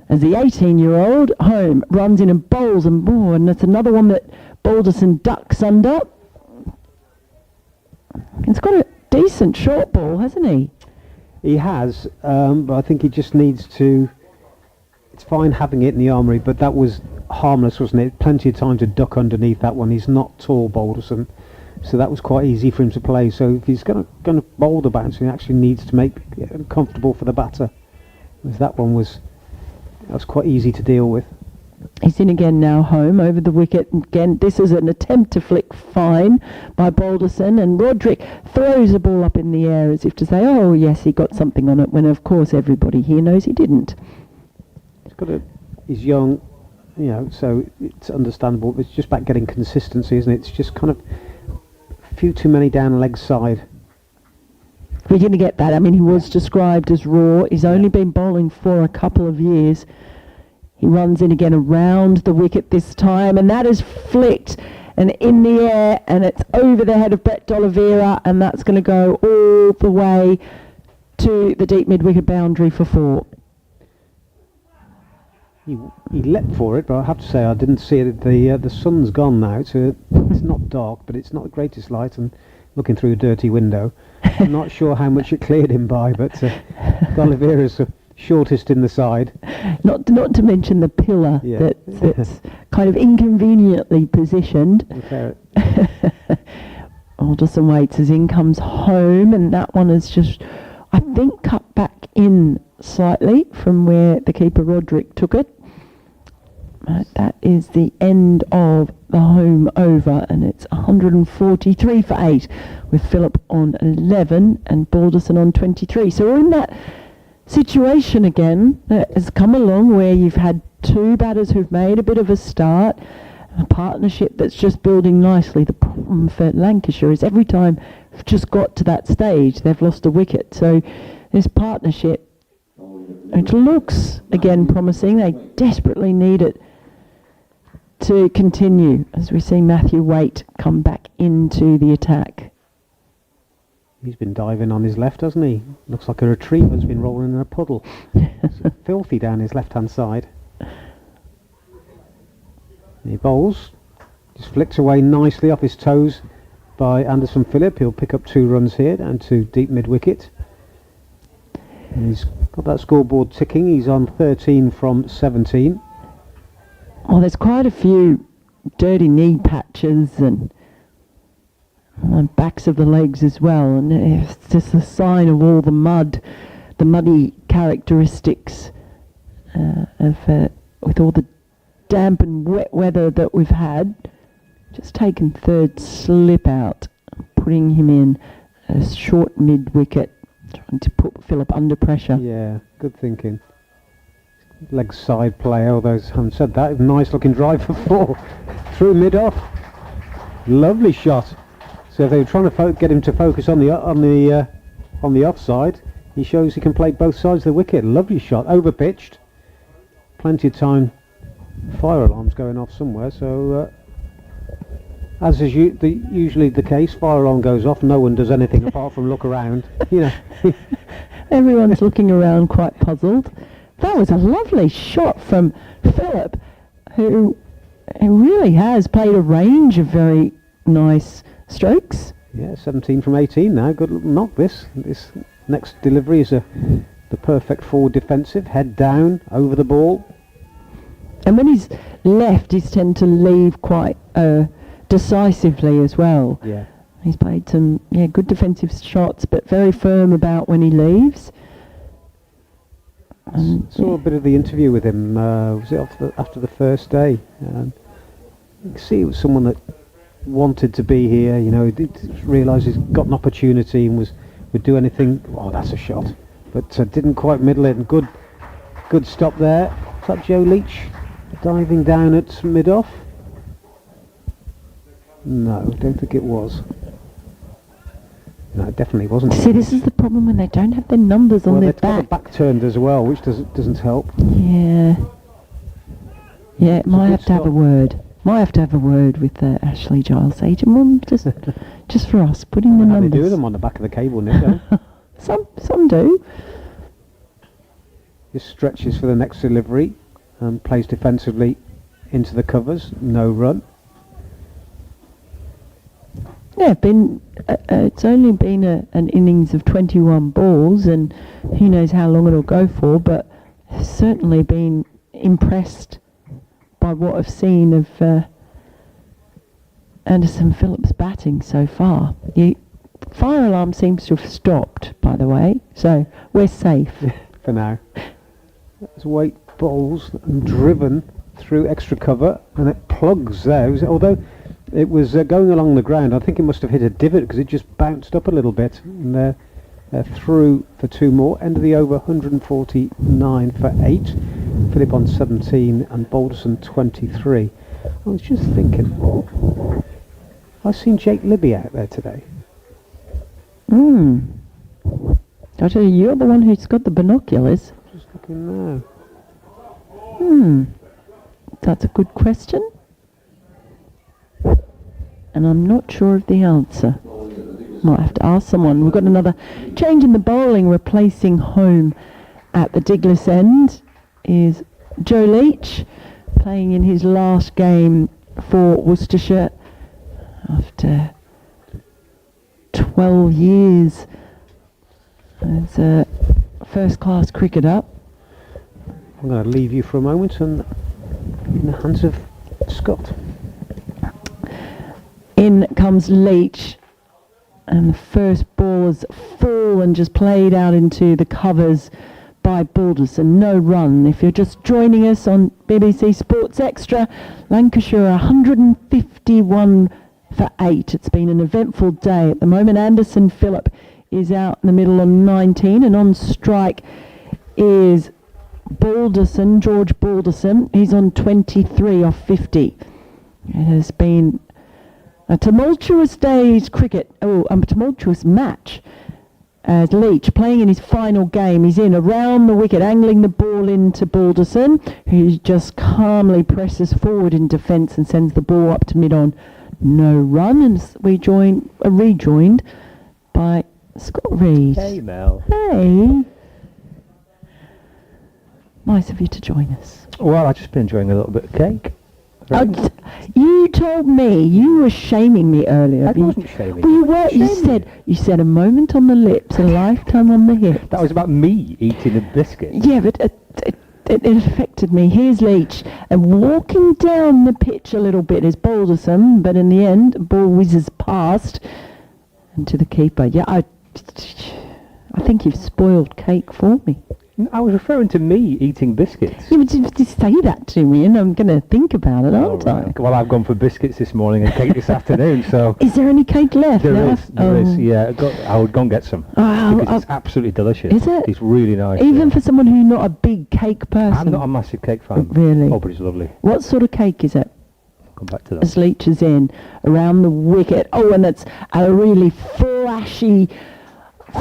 [SPEAKER 2] As the 18-year-old home runs in and bowls and more, and that's another one that Balderson ducks under. He's got a decent short ball, hasn't he?
[SPEAKER 3] He has, but I think he just needs to. It's fine having it in the armoury, but that was harmless, wasn't it? Plenty of time to duck underneath that one. He's not tall, Balderson, so that was quite easy for him to play. So if he's going to bowl the bounce, he actually needs to make it comfortable for the batter. Whereas that was quite easy to deal with.
[SPEAKER 2] He's in again now, home over the wicket. Again, this is an attempt to flick fine by Balderson, and Roderick throws the ball up in the air as if to say, oh yes, he got something on it, when of course everybody here knows he didn't.
[SPEAKER 3] He's young, you know, so it's understandable. It's just about getting consistency, isn't it? It's just kind of a few too many down leg side.
[SPEAKER 2] We're going to get that. I mean, he was described as raw. He's only been bowling for a couple of years. He runs in again around the wicket this time, and that is flicked and in the air, and it's over the head of Brett D'Oliveira, and that's going to go all the way to the deep mid-wicket boundary for 4.
[SPEAKER 3] He leapt for it, but I have to say I didn't see it. The sun's gone now, so it's not dark, but it's not the greatest light, and looking through a dirty window, I'm not sure how much it cleared him by, but D'Oliveira's the shortest in the side.
[SPEAKER 2] Not to mention the pillar that's kind of inconveniently positioned. Alderson waits as in comes home, and that one is just, I think, cut back in slightly from where the keeper Roderick took it. That is the end of the home over, and it's 143 for 8 with Philip on 11 and Balderson on 23. So we're in that situation again that has come along where you've had 2 batters who've made a bit of a start, a partnership that's just building nicely. The problem for Lancashire is every time they've just got to that stage, they've lost a wicket. So this partnership, it looks again promising. They desperately need it to continue as we see Matthew Waite come back into the attack.
[SPEAKER 3] He's been diving on his left, hasn't he? Looks like a retriever's been rolling in a puddle. It's filthy down his left-hand side. He bowls. Just flicks away nicely off his toes by Anderson Phillip. He'll pick up 2 runs here down to deep mid-wicket. And he's got that scoreboard ticking. He's on 13 from 17.
[SPEAKER 2] Oh, there's quite a few dirty knee patches and on backs of the legs as well, and it's just a sign of all the mud, the muddy characteristics with all the damp and wet weather that we've had. Just taken third slip out, putting him in a short mid-wicket, trying to put Phillip under pressure.
[SPEAKER 3] Yeah, good thinking. Leg side play, although having said that, nice looking drive for 4 through mid-off. Lovely shot. So if they were trying to get him to focus on the offside, he shows he can play both sides of the wicket. Lovely shot, over pitched. Plenty of time. Fire alarms going off somewhere. So as is usually the case, fire alarm goes off. No one does anything apart from look around. You know.
[SPEAKER 2] Everyone's looking around quite puzzled. That was a lovely shot from Phillip, who really has played a range of very nice strokes.
[SPEAKER 3] Yeah, 17 from 18 now. Good knock this. This next delivery is the perfect forward defensive. Head down, over the ball.
[SPEAKER 2] And when he's left, he's tend to leave quite decisively as well.
[SPEAKER 3] Yeah.
[SPEAKER 2] He's played some good defensive shots, but very firm about when he leaves.
[SPEAKER 3] Saw a bit of the interview with him. Was it after the first day? You can see it was someone that wanted to be here. You know, he realised he's got an opportunity and would do anything. Oh, that's a shot, but didn't quite middle it. And good stop there. Is that Joe Leach diving down at mid-off? No, don't think it was. No, it definitely wasn't.
[SPEAKER 2] See, this is the problem when they don't have their numbers on their
[SPEAKER 3] they've got the back turned as well, which doesn't help.
[SPEAKER 2] Yeah, it might have to have a word. Might have to have a word with Ashley Giles Agent, just for us, putting the numbers.
[SPEAKER 3] They do them on the back of the cable, Nick.
[SPEAKER 2] Some do.
[SPEAKER 3] Just stretches for the next delivery and plays defensively into the covers. No run.
[SPEAKER 2] Yeah, it's only been an innings of 21 balls, and who knows how long it'll go for, but certainly been impressed by what I've seen of Anderson Phillips' batting so far. The fire alarm seems to have stopped, by the way, so we're safe.
[SPEAKER 3] For now. That's Waite bowls and driven through extra cover, and it plugs there. Although it was going along the ground, I think it must have hit a divot because it just bounced up a little bit. And through for 2 more. End of the over, 149 for 8. Phillip on 17 and Balderson 23. I was just thinking, I've seen Jake Libby out there today.
[SPEAKER 2] I tell you, you're the one who's got the binoculars.
[SPEAKER 3] Just looking now.
[SPEAKER 2] That's a good question. And I'm not sure of the answer. Might have to ask someone. We've got another change in the bowling, replacing home at the Diglis end is Joe Leach, playing in his last game for Worcestershire after 12 years as a first-class cricketer.
[SPEAKER 3] I'm going to leave you for a moment and in the hands of Scott.
[SPEAKER 2] In comes Leach, and the first ball was full and just played out into the covers by Balderson. No run. If you're just joining us on BBC Sports Extra, Lancashire 151 for 8. It's been an eventful day. At the moment, Anderson Phillip is out in the middle on 19, and on strike is Balderson, George Balderson. He's on 23 off 50. It has been a tumultuous day's cricket, a tumultuous match. As Leach, playing in his final game, he's in around the wicket, angling the ball into Balderson, who just calmly presses forward in defence and sends the ball up to mid-on. No run, and we rejoined by Scott Reed.
[SPEAKER 1] Hey, Mel.
[SPEAKER 2] Hey. Nice of you to join us.
[SPEAKER 1] Well, I've just been enjoying a little bit of cake.
[SPEAKER 2] You told me you were shaming me earlier.
[SPEAKER 1] I wasn't shaming
[SPEAKER 2] Well, you
[SPEAKER 1] you.
[SPEAKER 2] were. You said a moment on the lips, a lifetime on the hips.
[SPEAKER 1] That was about me eating a biscuit.
[SPEAKER 2] Yeah, but it affected me. Here's Leach, and walking down the pitch a little bit is Balderson, but in the end, the ball whizzes past and to the keeper. Yeah, I think you've spoiled cake for me.
[SPEAKER 1] I was referring to me eating biscuits.
[SPEAKER 2] You would just say that to me, and I'm going to think about it, aren't I?
[SPEAKER 1] Well, I've gone for biscuits this morning and cake this afternoon, so...
[SPEAKER 2] Is there any cake left?
[SPEAKER 1] There is, yeah. I would go and get some. Because it's absolutely delicious.
[SPEAKER 2] Is it?
[SPEAKER 1] It's really nice.
[SPEAKER 2] Even for someone who's not a big cake person?
[SPEAKER 1] I'm not a massive cake fan.
[SPEAKER 2] Really?
[SPEAKER 1] Oh, but it's lovely.
[SPEAKER 2] What sort of cake is it?
[SPEAKER 1] Come back to that.
[SPEAKER 2] As Leach is in, around the wicket. Oh, and it's a really flashy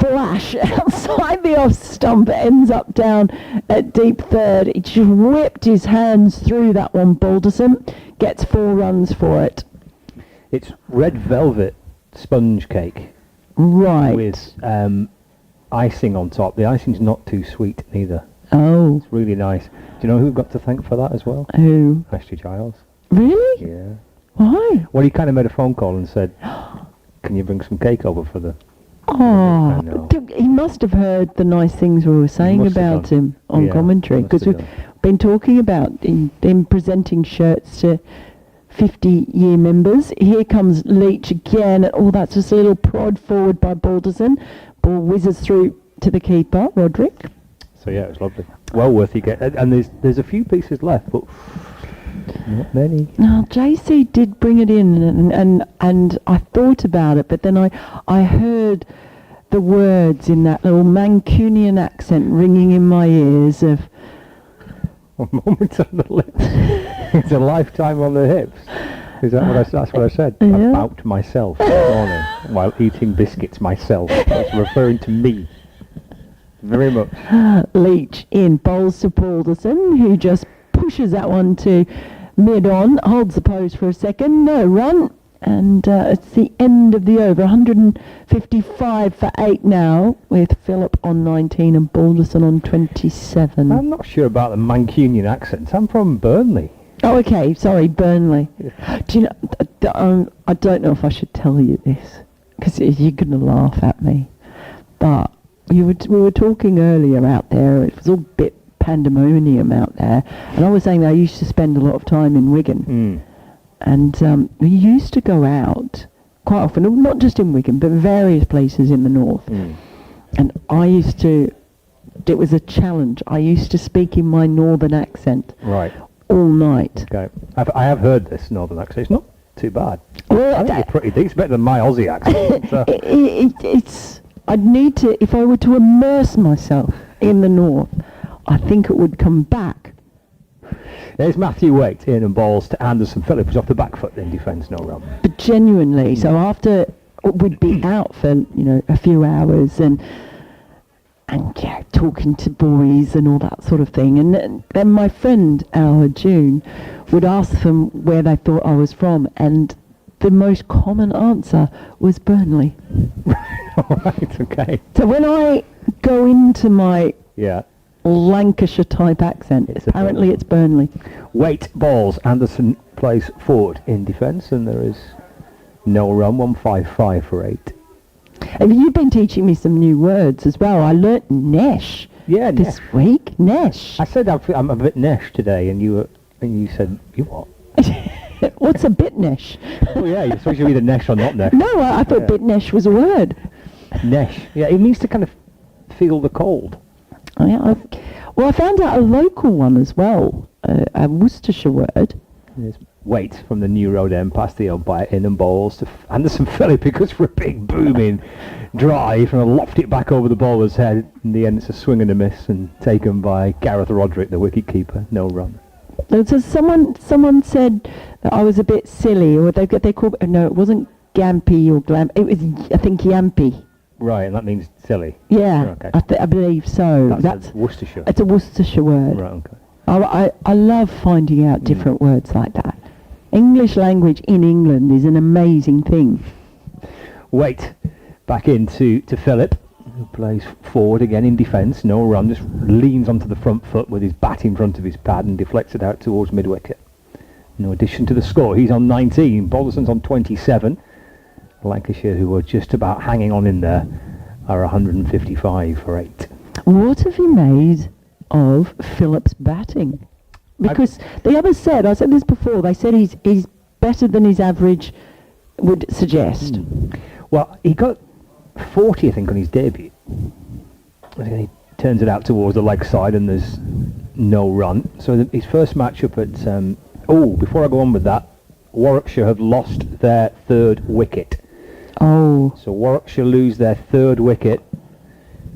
[SPEAKER 2] flash outside the off stump. It ends up down at deep third. He just whipped his hands through that one. Balderson gets 4 runs for it.
[SPEAKER 1] It's red velvet sponge cake.
[SPEAKER 2] Right.
[SPEAKER 1] With icing on top. The icing's not too sweet neither.
[SPEAKER 2] Oh.
[SPEAKER 1] It's really nice. Do you know who we've got to thank for that as well?
[SPEAKER 2] Who?
[SPEAKER 1] Ashley Giles.
[SPEAKER 2] Really?
[SPEAKER 1] Yeah.
[SPEAKER 2] Why?
[SPEAKER 1] Well, he kind of made a phone call and said, can you bring some cake over for the...
[SPEAKER 2] Oh,
[SPEAKER 1] I know.
[SPEAKER 2] he must have heard the nice things we were saying
[SPEAKER 1] must have
[SPEAKER 2] about
[SPEAKER 1] done.
[SPEAKER 2] him on
[SPEAKER 1] Yeah,
[SPEAKER 2] commentary,
[SPEAKER 1] must
[SPEAKER 2] because
[SPEAKER 1] have
[SPEAKER 2] we've
[SPEAKER 1] done.
[SPEAKER 2] been talking about him presenting shirts to 50-year members. Here comes Leach again. Oh, that's just a little prod forward by Balderson. Ball whizzes through to the keeper, Roderick.
[SPEAKER 1] So yeah, it was lovely. Well worth you get. And there's a few pieces left, but not many.
[SPEAKER 2] Now, JC did bring it in, and I thought about it, but then I heard the words in that little Mancunian accent ringing in my ears of...
[SPEAKER 1] A moment on the lips. It's a lifetime on the hips. Is that what that's what I said?
[SPEAKER 2] Yeah.
[SPEAKER 1] About myself this morning while eating biscuits myself. That's referring to me. Very much.
[SPEAKER 2] Leach in, bowls to Balderson, who just pushes that one to mid-on, holds the pose for a second, no run, and it's the end of the over. 155 for 8 now, with Phillip on 19 and Balderson on 27.
[SPEAKER 1] I'm not sure about the Mancunian accent. I'm from Burnley.
[SPEAKER 2] Oh, okay, sorry, Burnley. Do you know, I don't know if I should tell you this, because you're going to laugh at me, but we were talking earlier out there, it was all a bit pandemonium out there, and I was saying that I used to spend a lot of time in Wigan, and we used to go out quite often, not just in Wigan, but various places in the north, and it was a challenge. I used to speak in my northern accent
[SPEAKER 1] Right.
[SPEAKER 2] all night.
[SPEAKER 1] Okay. I have heard this northern accent. It's not too bad.
[SPEAKER 2] Well,
[SPEAKER 1] I think it's pretty decent. It's better than my Aussie accent. So.
[SPEAKER 2] It's I'd need to, if I were to immerse myself in the north, I think it would come back.
[SPEAKER 1] There's Matthew Waite in and balls to Anderson Phillips, who's off the back foot in defence, no run.
[SPEAKER 2] But genuinely, so after we'd be out for a few hours and yeah, talking to boys and all that sort of thing, and then my friend Howard June would ask them where they thought I was from, and the most common answer was Burnley.
[SPEAKER 1] Right, okay.
[SPEAKER 2] So when I go into my
[SPEAKER 1] Yeah.
[SPEAKER 2] Lancashire type accent, apparently it's Burnley.
[SPEAKER 1] Waite balls, Anderson plays forward in defence, and there is no run, 155 for 8.
[SPEAKER 2] Have you been teaching me some new words as well? I learnt Nesh this week. Nesh.
[SPEAKER 1] I said I'm a bit nesh today, and you said, you what?
[SPEAKER 2] What's a bit Nesh?
[SPEAKER 1] Oh yeah, you're supposed to be either nesh or not nesh.
[SPEAKER 2] No, I thought bit Nesh was a word.
[SPEAKER 1] Nesh. Yeah, it means to kind of feel the cold.
[SPEAKER 2] Oh, yeah, I found out a local one as well, a Worcestershire word.
[SPEAKER 1] There's Waite from the New Road end past the umpire in and balls to Anderson Phillips, because for a big booming drive and loft it back over the bowler's head. In the end, it's a swing and a miss and taken by Gareth Roderick, the wicket keeper. No run.
[SPEAKER 2] So someone said that I was a bit silly, or they called no, it wasn't Gampy or Glam. It was, I think, Yampy.
[SPEAKER 1] Right, and that means silly.
[SPEAKER 2] Yeah,
[SPEAKER 1] Okay.
[SPEAKER 2] I believe so.
[SPEAKER 1] That's Worcestershire.
[SPEAKER 2] It's a Worcestershire word.
[SPEAKER 1] Right, okay.
[SPEAKER 2] I love finding out different words like that. English language in England is an amazing thing.
[SPEAKER 1] Wait, back into Philip, who plays forward again in defence. No run, just leans onto the front foot with his bat in front of his pad and deflects it out towards mid-wicket. No addition to the score. He's on 19. Balderson's on 27. Lancashire, who are just about hanging on in there, are 155 for 8.
[SPEAKER 2] What have you made of Philip's batting? Because the others said, I said this before, they said he's better than his average would suggest.
[SPEAKER 1] Well, he got 40, I think, on his debut. And he turns it out towards the leg side and there's no run. So his first match up at... before I go on with that, Warwickshire have lost their 3rd wicket.
[SPEAKER 2] Oh.
[SPEAKER 1] So Warwickshire lose their 3rd wicket.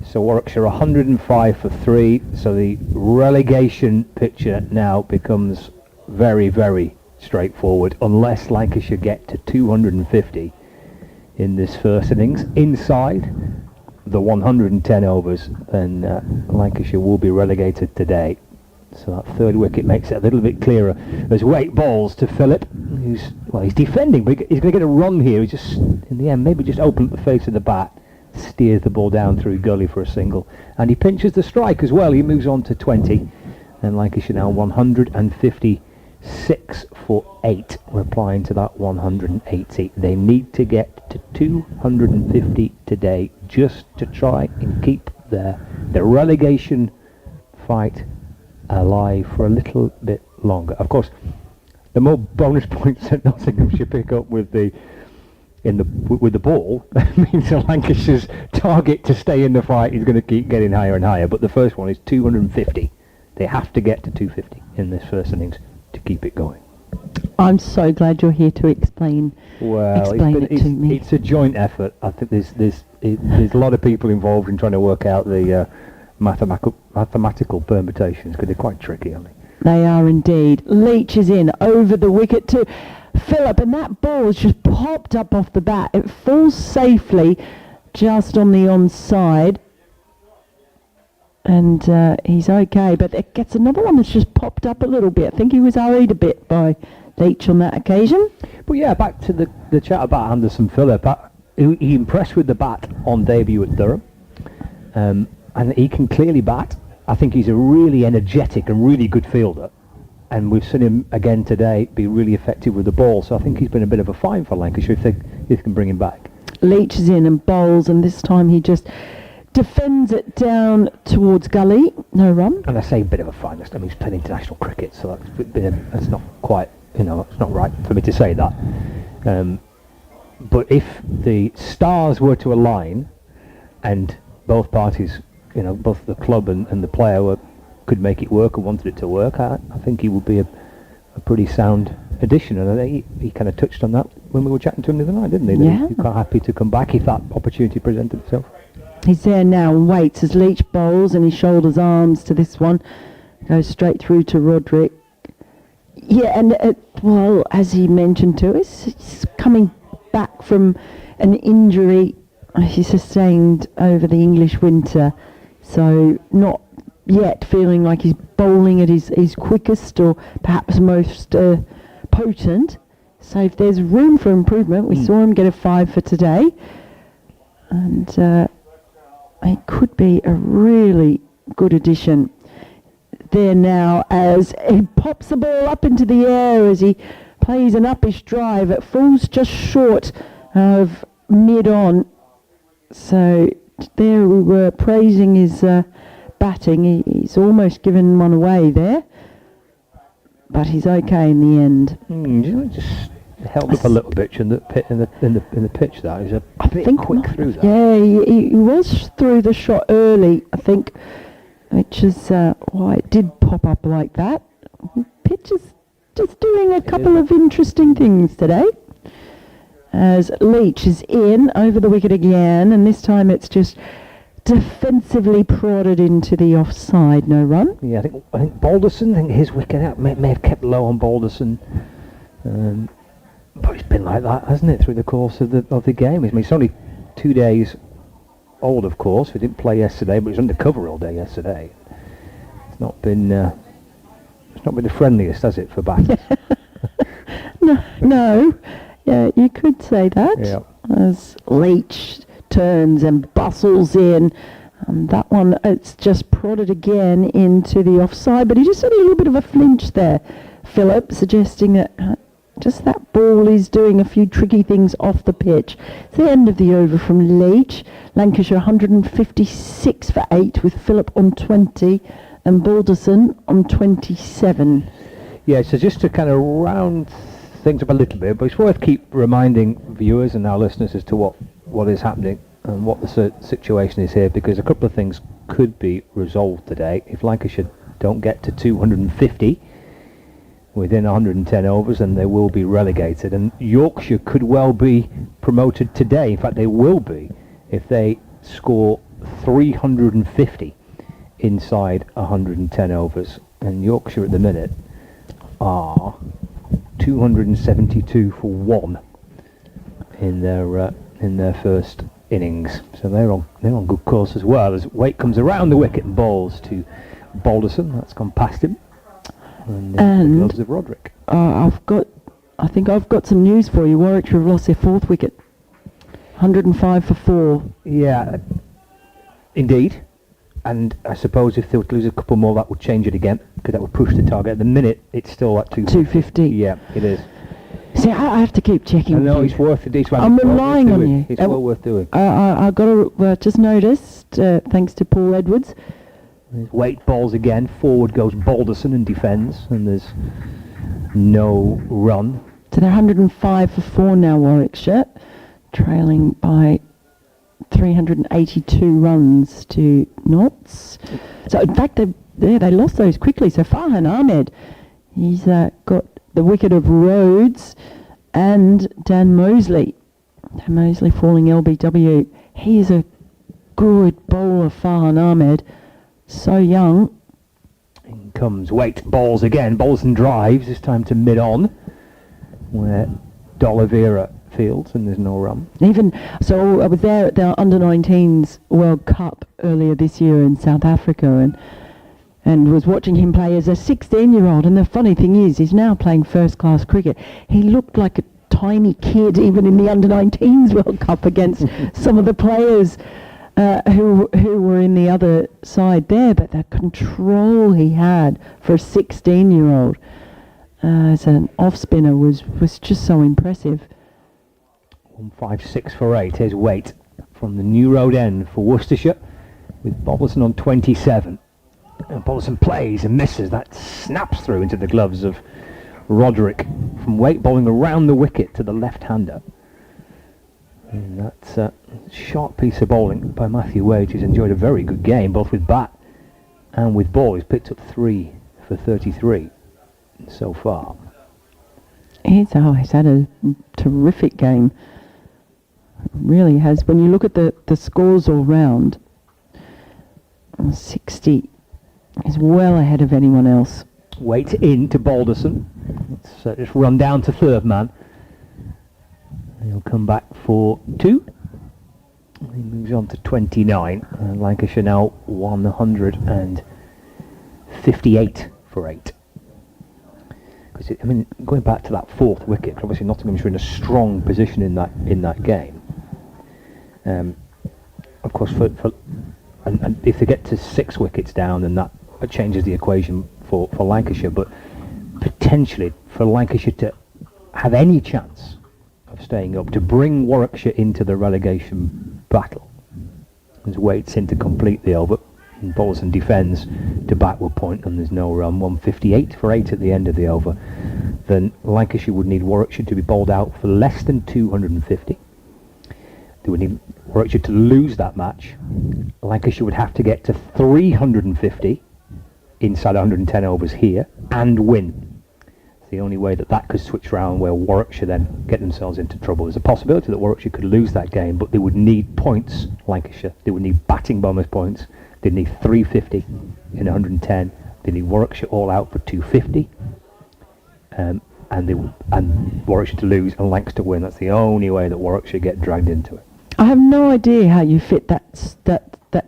[SPEAKER 1] So Warwickshire 105 for 3. So the relegation picture now becomes very, very straightforward, unless Lancashire get to 250 in this first innings inside the 110 overs, then Lancashire will be relegated today. So that 3rd wicket makes it a little bit clearer. There's Wait balls to Philip, he's defending, but he's going to get a run here. He just, in the end, maybe just open up the face of the bat, steers the ball down through gully for a single, and he pinches the strike as well. He moves on to 20, and Lancashire now 156 for 8, replying to that 180. They need to get to 250 today just to try and keep their relegation fight alive for a little bit longer. Of course, the more bonus points that Nottinghamshire pick up with the ball means that Lancashire's target to stay in the fight is going to keep getting higher and higher. But the first one is 250. They have to get to 250 in this first innings to keep it going.
[SPEAKER 2] I'm so glad you're here to explain.
[SPEAKER 1] Well,
[SPEAKER 2] it to me.
[SPEAKER 1] It's a joint effort. I think there's a lot of people involved in trying to work out the mathematical permutations, because they're quite tricky, aren't they?
[SPEAKER 2] They are indeed. Leach is in over the wicket to Philip, and that ball's just popped up off the bat. It falls safely just on the onside, and he's okay, but it gets another one that's just popped up a little bit. I think he was hurried a bit by Leach on that occasion.
[SPEAKER 1] But yeah, back to the chat about Anderson Phillip. He impressed with the bat on debut at Durham, and he can clearly bat. I think he's a really energetic and really good fielder, and we've seen him again today be really effective with the ball. So I think he's been a bit of a find for Lancashire if they can bring him back.
[SPEAKER 2] Leach is in and bowls, and this time he just defends it down towards gully. No run.
[SPEAKER 1] And I say a bit of a find. I mean, he's playing international cricket, so that's not quite, it's not right for me to say that. But if the stars were to align, and both parties, both the club and the player could make it work and wanted it to work, I think he would be a pretty sound addition. And I think he kind of touched on that when we were chatting to him the other night, didn't he?
[SPEAKER 2] Yeah.
[SPEAKER 1] He's quite happy to come back if that opportunity presented itself.
[SPEAKER 2] He's there now and waits as Leach bowls, and he shoulders arms to this one. Goes straight through to Roderick. Yeah, and as he mentioned to us, he's coming back from an injury he sustained over the English winter. So not yet feeling like he's bowling at his quickest or perhaps most potent. So if there's room for improvement, we saw him get a 5 for today. And it could be a really good addition. There now as he pops the ball up into the air as he plays an uppish drive. It falls just short of mid-on. So there we were praising his batting. He's almost given one away there, but he's okay in the end.
[SPEAKER 1] Just held up a little bit in the pitch. That is a bit quick through that.
[SPEAKER 2] Yeah, he was through the shot early, I think, which is why it did pop up like that. Pitch is just doing a couple of interesting things today. As Leach is in over the wicket again, and this time it's just defensively prodded into the offside, no run.
[SPEAKER 1] Yeah, I think Balderson, his wicket out may have kept low on Balderson. But it's been like that, hasn't it, through the course of the game? I mean, it's only 2 days old, of course. We didn't play yesterday, but it was undercover all day yesterday. It's not been the friendliest, has it, for batters?
[SPEAKER 2] No. Yeah, you could say that.
[SPEAKER 1] Yeah.
[SPEAKER 2] As Leach turns and bustles in. That one, it's just prodded again into the offside, but he just had a little bit of a flinch there, Philip, suggesting that just that ball is doing a few tricky things off the pitch. It's the end of the over from Leach. Lancashire 156 for 8 with Philip on 20 and Balderson on 27.
[SPEAKER 1] Yeah, so just to kind of round things up a little bit, but it's worth keep reminding viewers and our listeners as to what is happening and what the situation is here, because a couple of things could be resolved today. If Lancashire don't get to 250 within 110 overs, then they will be relegated, and Yorkshire could well be promoted today. In fact, they will be if they score 350 inside 110 overs, and Yorkshire at the minute are 272 for 1 in their first innings, so they're on good course as well. As Waite comes around the wicket and bowls to Balderson, that's gone past him, and the gloves of Roderick.
[SPEAKER 2] I think I've got some news for you. Warwickshire have lost their 4th wicket, 105 for 4.
[SPEAKER 1] Yeah, indeed. And I suppose if they were to lose a couple more, that would change it again, because that would push the target. At the minute, it's still at
[SPEAKER 2] 250.
[SPEAKER 1] Yeah, it is.
[SPEAKER 2] See, I have to keep checking.
[SPEAKER 1] I know, it's worth it.
[SPEAKER 2] I'm relying on you.
[SPEAKER 1] It's well worth doing.
[SPEAKER 2] I got to just noticed, thanks to Paul Edwards.
[SPEAKER 1] Waite balls again. Forward goes Balderson and defends, and there's no run.
[SPEAKER 2] So they're 105 for 4 now, Warwickshire, trailing by 382 runs to Notts. So in fact, they lost those quickly. So Farhan Ahmed, he's got the wicket of Rhodes and Dan Mosley. Dan Mosley falling LBW. He is a good bowler, Farhan Ahmed. So young.
[SPEAKER 1] In comes Waite, balls again. Balderson drives, this time to mid-on, where D'Oliveira fields, and there's no run.
[SPEAKER 2] So I was there at the Under-19s World Cup earlier this year in South Africa, and was watching him play as a 16-year-old. And the funny thing is, he's now playing first-class cricket. He looked like a tiny kid, even in the Under-19s World Cup, against some of the players who were in the other side there. But the control he had for a 16-year-old as an off-spinner was just so impressive.
[SPEAKER 1] 156 for 8. Here's Waite from the New Road End for Worcestershire, with Balderson on 27. And Balderson plays and misses. That snaps through into the gloves of Roderick from Waite, bowling around the wicket to the left-hander. And that's a sharp piece of bowling by Matthew Waite, who's enjoyed a very good game, both with bat and with ball. He's picked up 3 for 33 so far.
[SPEAKER 2] He's had a terrific game. Really has. When you look at the scores all round, 60 is well ahead of anyone else.
[SPEAKER 1] Waite in to Balderson. Let's just run down to third man. He'll come back for 2. He moves on to 29. Lancashire now 158 for 8. Because going back to that 4th wicket, obviously Nottinghamshire in a strong position in that game. Of course, and if they get to 6 wickets down, then that changes the equation for Lancashire. But potentially for Lancashire to have any chance of staying up, to bring Warwickshire into the relegation battle, as Waite's in to complete the over, and Balderson defends to backward point, and there's no run. 158 for 8 at the end of the over. Then Lancashire would need Warwickshire to be bowled out for less than 250. They would need Warwickshire to lose that match. Lancashire would have to get to 350 inside 110 overs here and win. It's the only way that could switch round, where Warwickshire then get themselves into trouble. There's a possibility that Warwickshire could lose that game, but they would need points, Lancashire. They would need batting bonus points. They'd need 350 in 110. They need Warwickshire all out for 250. And Warwickshire to lose and Lancs to win. That's the only way that Warwickshire get dragged into it.
[SPEAKER 2] I have no idea how you fit that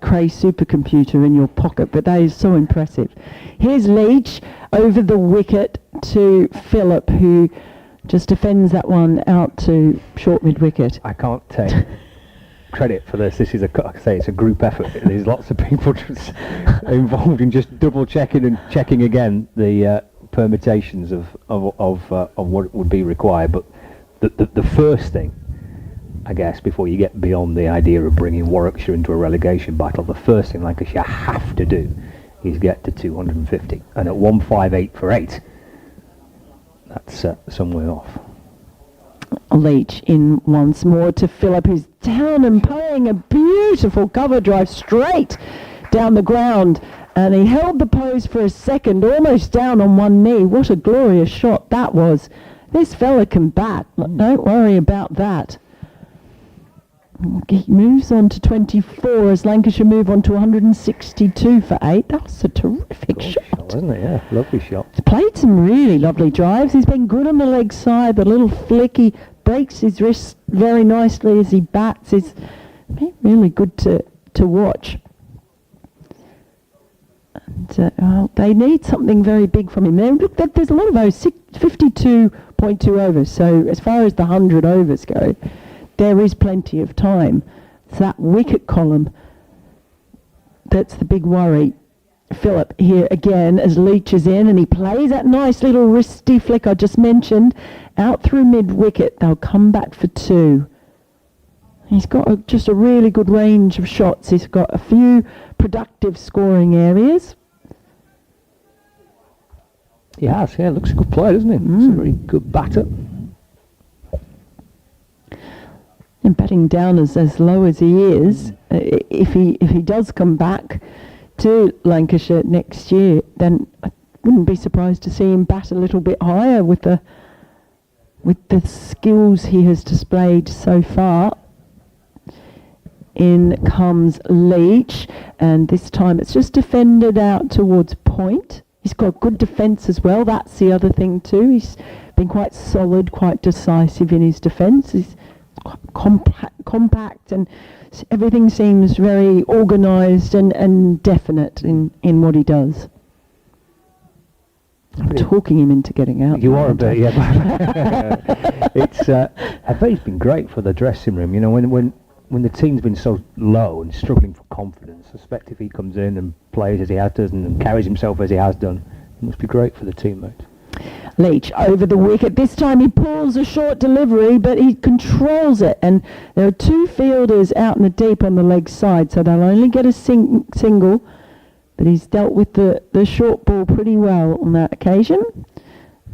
[SPEAKER 2] Cray supercomputer in your pocket, but that is so impressive. Here's Leach over the wicket to Phillip, who just defends that one out to short mid-wicket.
[SPEAKER 1] I can't take credit for this. This is it's a group effort. There's lots of people just involved in just double checking and checking again the permutations of what would be required. But the first thing, I guess, before you get beyond the idea of bringing Warwickshire into a relegation battle, the first thing Lancashire have to do is get to 250, and at 158 for 8, that's some way off.
[SPEAKER 2] Leach in once more to Phillip, who's down and playing a beautiful cover drive straight down the ground, and he held the pose for a second, almost down on one knee. What a glorious shot that was. This fella can bat, don't worry about that. He moves on to 24 as Lancashire move on to 162 for 8. That was a terrific shot.
[SPEAKER 1] Wasn't it? Yeah, lovely shot.
[SPEAKER 2] He's played some really lovely drives. He's been good on the leg side, the little flick. He breaks his wrist very nicely as he bats. It's been really good to watch. And they need something very big from him. There's a lot of overs, 52.2 overs. So as far as the 100 overs go, there is plenty of time. It's that wicket column that's the big worry. Phillip here again as Leach is in, and he plays that nice little wristy flick I just mentioned out through mid-wicket. They'll come back for 2. He's got just a really good range of shots. He's got a few productive scoring areas.
[SPEAKER 1] He has, yeah. Looks a good player, doesn't he? He's a very good batter.
[SPEAKER 2] And batting down as low as he is, if he does come back to Lancashire next year, then I wouldn't be surprised to see him bat a little bit higher with the skills he has displayed so far. In comes Leach, and this time it's just defended out towards point. He's got good defence as well. That's the other thing too. He's been quite solid, quite decisive in his defence. He's compact, and everything seems very organised and definite in what he does. I'm talking him into getting out.
[SPEAKER 1] You are a bit, yeah. I bet he's been great for the dressing room. You know, when the team's been so low and struggling for confidence, I suspect if he comes in and plays as he has done and carries himself as he has done, it must be great for the teammates.
[SPEAKER 2] Leach over the wicket. This time he pulls a short delivery, but he controls it. And there are 2 fielders out in the deep on the leg side, so they'll only get a single. But he's dealt with the short ball pretty well on that occasion.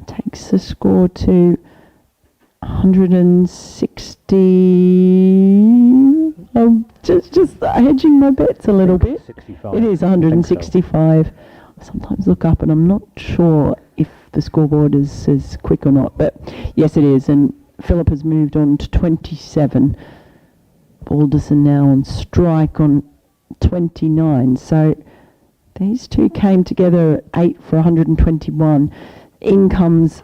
[SPEAKER 2] Takes the score to 160. I'm just hedging my bets a little bit.
[SPEAKER 1] 65.
[SPEAKER 2] It is 165. I sometimes look up and I'm not sure if the scoreboard is quick or not, but yes it is, and Phillip has moved on to 27. Balderson now on strike on 29, so these two came together at 8 for 121. In comes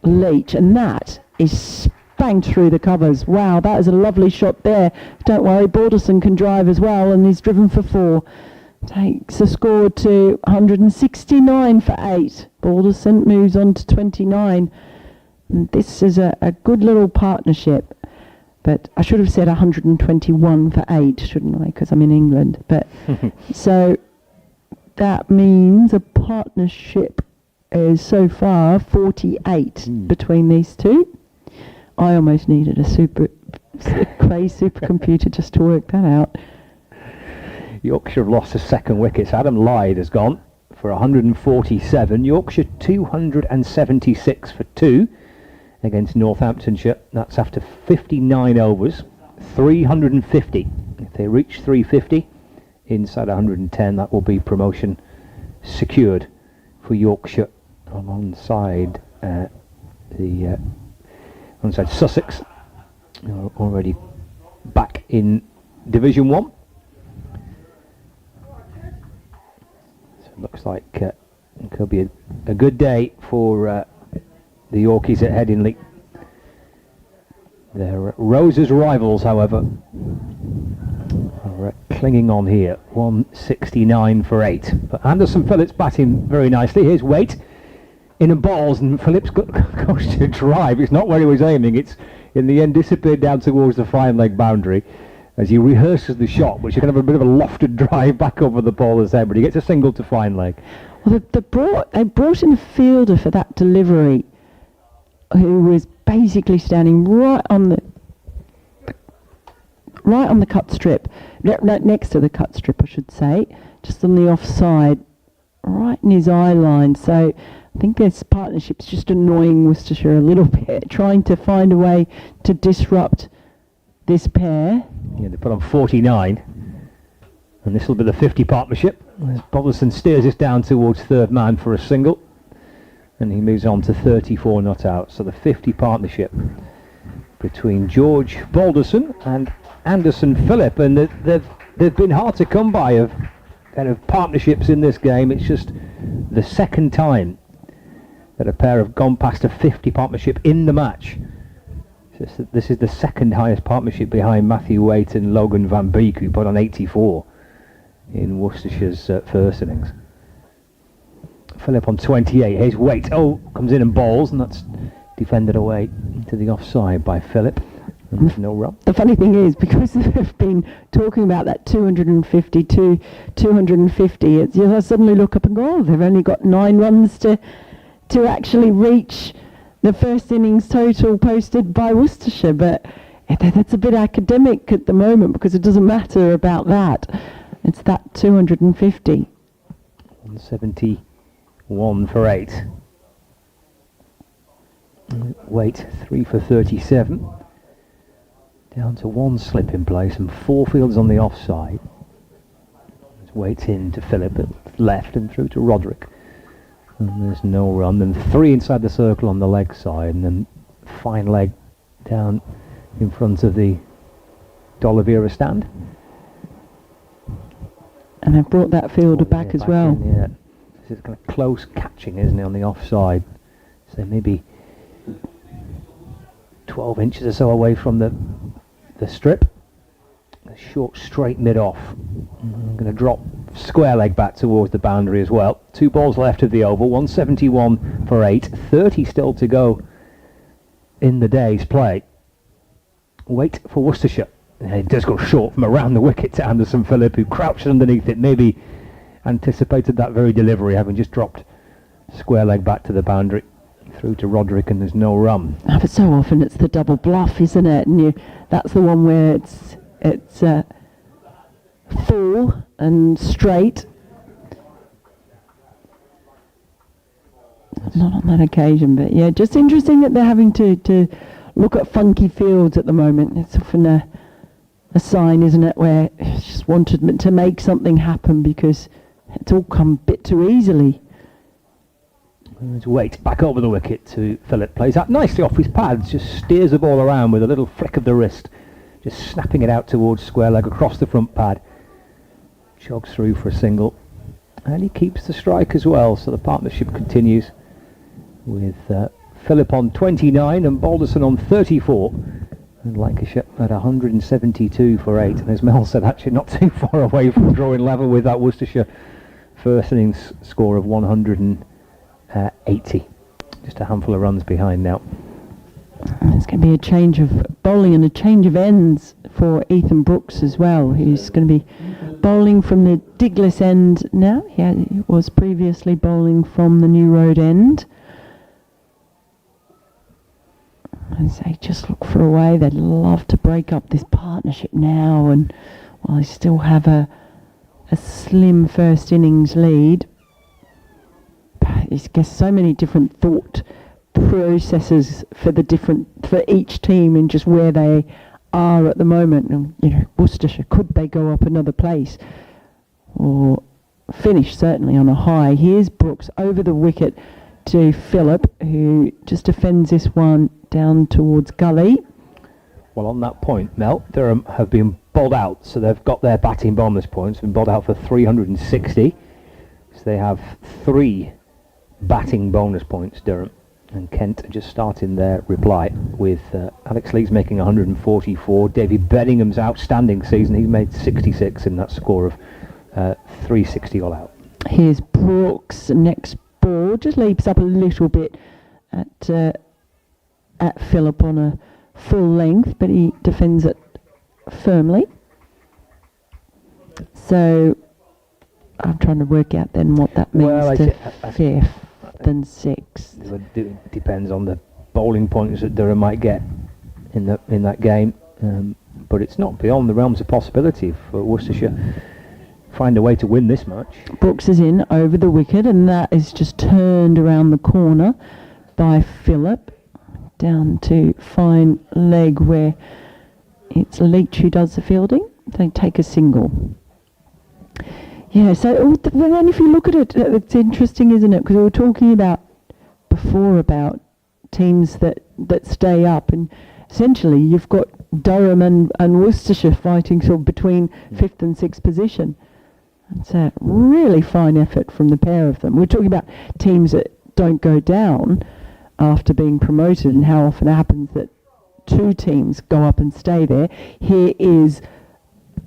[SPEAKER 2] Leach, and that is banged through the covers. Wow, that is a lovely shot there. Don't worry, Balderson can drive as well, and he's driven for 4. Takes a score to 169 for 8. Balderson moves on to 29. And this is a good little partnership. But I should have said 121 for 8, shouldn't I? Because I'm in England. But so that means a partnership is so far 48 between these two. I almost needed a Cray supercomputer just to work that out.
[SPEAKER 1] Yorkshire have lost the second wickets. Adam Lyde has gone for 147. Yorkshire 276 for 2 against Northamptonshire. That's after 59 overs. 350. If they reach 350 inside 110, that will be promotion secured for Yorkshire alongside alongside Sussex, who are already back in Division 1. So it looks like it could be a good day for the Yorkies at Headingley. Their Rose's rivals, however, are clinging on here. 169 for 8. But Anderson Phillips batting very nicely. Here's Waite in a balls, and Phillips goes to drive. It's not where he was aiming. It's in the end disappeared down towards the fine leg boundary as he rehearses the shot, which is kind of a bit of a lofted drive back over the bowler's head, but he gets a single to fine leg.
[SPEAKER 2] Well, they brought in a fielder for that delivery who was basically standing right on the cut strip, next to the cut strip, I should say, just on the offside, right in his eye line. So I think this partnership's just annoying Worcestershire a little bit, trying to find a way to disrupt this pair.
[SPEAKER 1] Yeah, they put on 49, and this will be the 50 partnership. Botherston steers this down towards third man for a single, and he moves on to 34 not out. So the 50 partnership between George Balderson and Anderson Phillip, and they've been hard to come by of kind of partnerships in this game. It's just the second time that a pair have gone past a 50 partnership in the match. This is the second highest partnership behind Matthew Waite and Logan Van Beek, who put on 84 in Worcestershire's first innings. Phillip on 28. Here's Waite. Oh, comes in and bowls, and that's defended away to the offside by Phillip. And there's no run.
[SPEAKER 2] The funny thing is, because they've been talking about that 250 to 250, you suddenly look up and go, oh, they've only got 9 runs to actually reach the first innings total posted by Worcestershire. But that's a bit academic at the moment, because it doesn't matter about that. It's that 250.
[SPEAKER 1] 171 for 8. Waite 3 for 37. Down to 1 slip in place and 4 fields on the offside. Waits in to Phillip at left and through to Roderick. And there's no run. Then 3 inside the circle on the leg side, and then fine leg down in front of the D'Oliveira stand.
[SPEAKER 2] And they've brought that fielder back as well.
[SPEAKER 1] Yeah, this is kind of close catching, isn't it, on the offside? So maybe 12 inches or so away from the strip. A short straight mid off. I'm going to drop square leg back towards the boundary as well. 2 balls left of the over. 171 for 8. 30 still to go in the day's play. Wait for Worcestershire. It does go short from around the wicket to Anderson Phillip, who crouched underneath it. Maybe anticipated that very delivery, having just dropped square leg back to the boundary. Through to Roderick, and there's no run.
[SPEAKER 2] But so often it's the double bluff, isn't it? And that's the one where it's full and straight. Not on that occasion, but yeah, just interesting that they're having to look at funky fields at the moment. It's often a sign, isn't it, where it's just wanted to make something happen because it's all come a bit too easily.
[SPEAKER 1] There's Waite back over the wicket to Phillip. Plays that nicely off his pads, just steers the ball around with a little flick of the wrist, just snapping it out towards square leg across the front pad. Jogs through for a single, and he keeps the strike as well, so the partnership continues with Phillip on 29 and Balderson on 34, and Lancashire at 172 for 8. And as Mel said, actually not too far away from drawing level with that Worcestershire first innings score of 180. Just a handful of runs behind now.
[SPEAKER 2] It's going to be a change of bowling and a change of ends for Ethan Brooks as well, who's going to be bowling from the Diglis end now. Yeah, he was previously bowling from the New Road end. And so just look for a way. They'd love to break up this partnership now, and while they still have a slim first innings lead. It's just so many different thought processes for each team and just where they are at the moment. And Worcestershire, could they go up another place or finish certainly on a high? Here's Brooks over the wicket to Phillip, who just defends this one down towards gully.
[SPEAKER 1] Well, on that point, Mel, Durham have been bowled out, so they've got their batting bonus points, been bowled out for 360. So they have 3 batting bonus points, Durham. And Kent are just starting their reply with Alex Leeds making 144. David Benningham's outstanding season. He's made 66 in that score of 360 all out.
[SPEAKER 2] Here's Brooks, next ball. Just leaps up a little bit at Phillip on a full length, but he defends it firmly. So I'm trying to work out then what that means to fifth and sixth.
[SPEAKER 1] It depends on the bowling points that Durham might get in that game, but it's not beyond the realms of possibility for Worcestershire find a way to win this match.
[SPEAKER 2] Brooks is in over the wicket, and that is just turned around the corner by Phillip down to fine leg where it's Leach who does the fielding. They take a single. Yeah, so then if you look at it, it's interesting, isn't it? Because we were talking before about teams that stay up, and essentially you've got Durham and Worcestershire fighting sort of between 5th and 6th position. It's a really fine effort from the pair of them. We're talking about teams that don't go down after being promoted, and how often it happens that 2 teams go up and stay there. Here is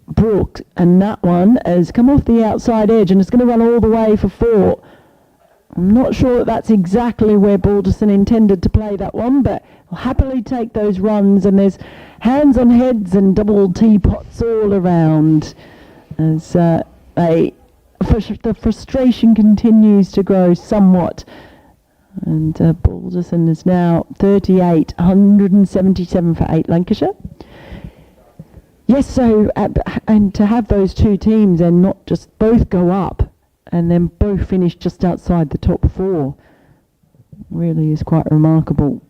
[SPEAKER 2] Brooks, and that one has come off the outside edge and it's going to run all the way for 4. I'm not sure that that's exactly where Balderson intended to play that one, but he'll happily take those runs, and there's hands on heads and double teapots all around as the frustration continues to grow somewhat. And Balderson is now 38, 177 for 8 Lancashire. Yes, so and to have those 2 teams and not just both go up and then both finish just outside the top 4 really is quite remarkable.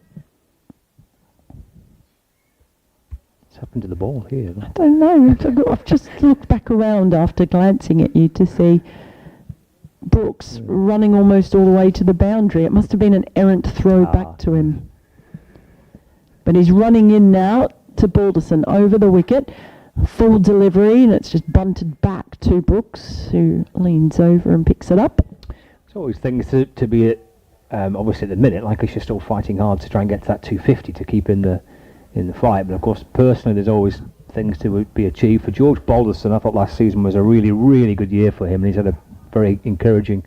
[SPEAKER 1] What's happened to the ball here?
[SPEAKER 2] I don't know. I've just looked back around after glancing at you to see Brooks running almost all the way to the boundary. It must have been an errant throw back to him. But he's running in now to Balderson over the wicket. Full delivery, and it's just bunted back to Brooks, who leans over and picks it up.
[SPEAKER 1] It's always things to be obviously at the minute, Lancashire still fighting hard to try and get to that 250 to keep in the fight. But of course, personally, there's always things to be achieved for George Balderson. I thought last season was a really, really good year for him, and he's had a very encouraging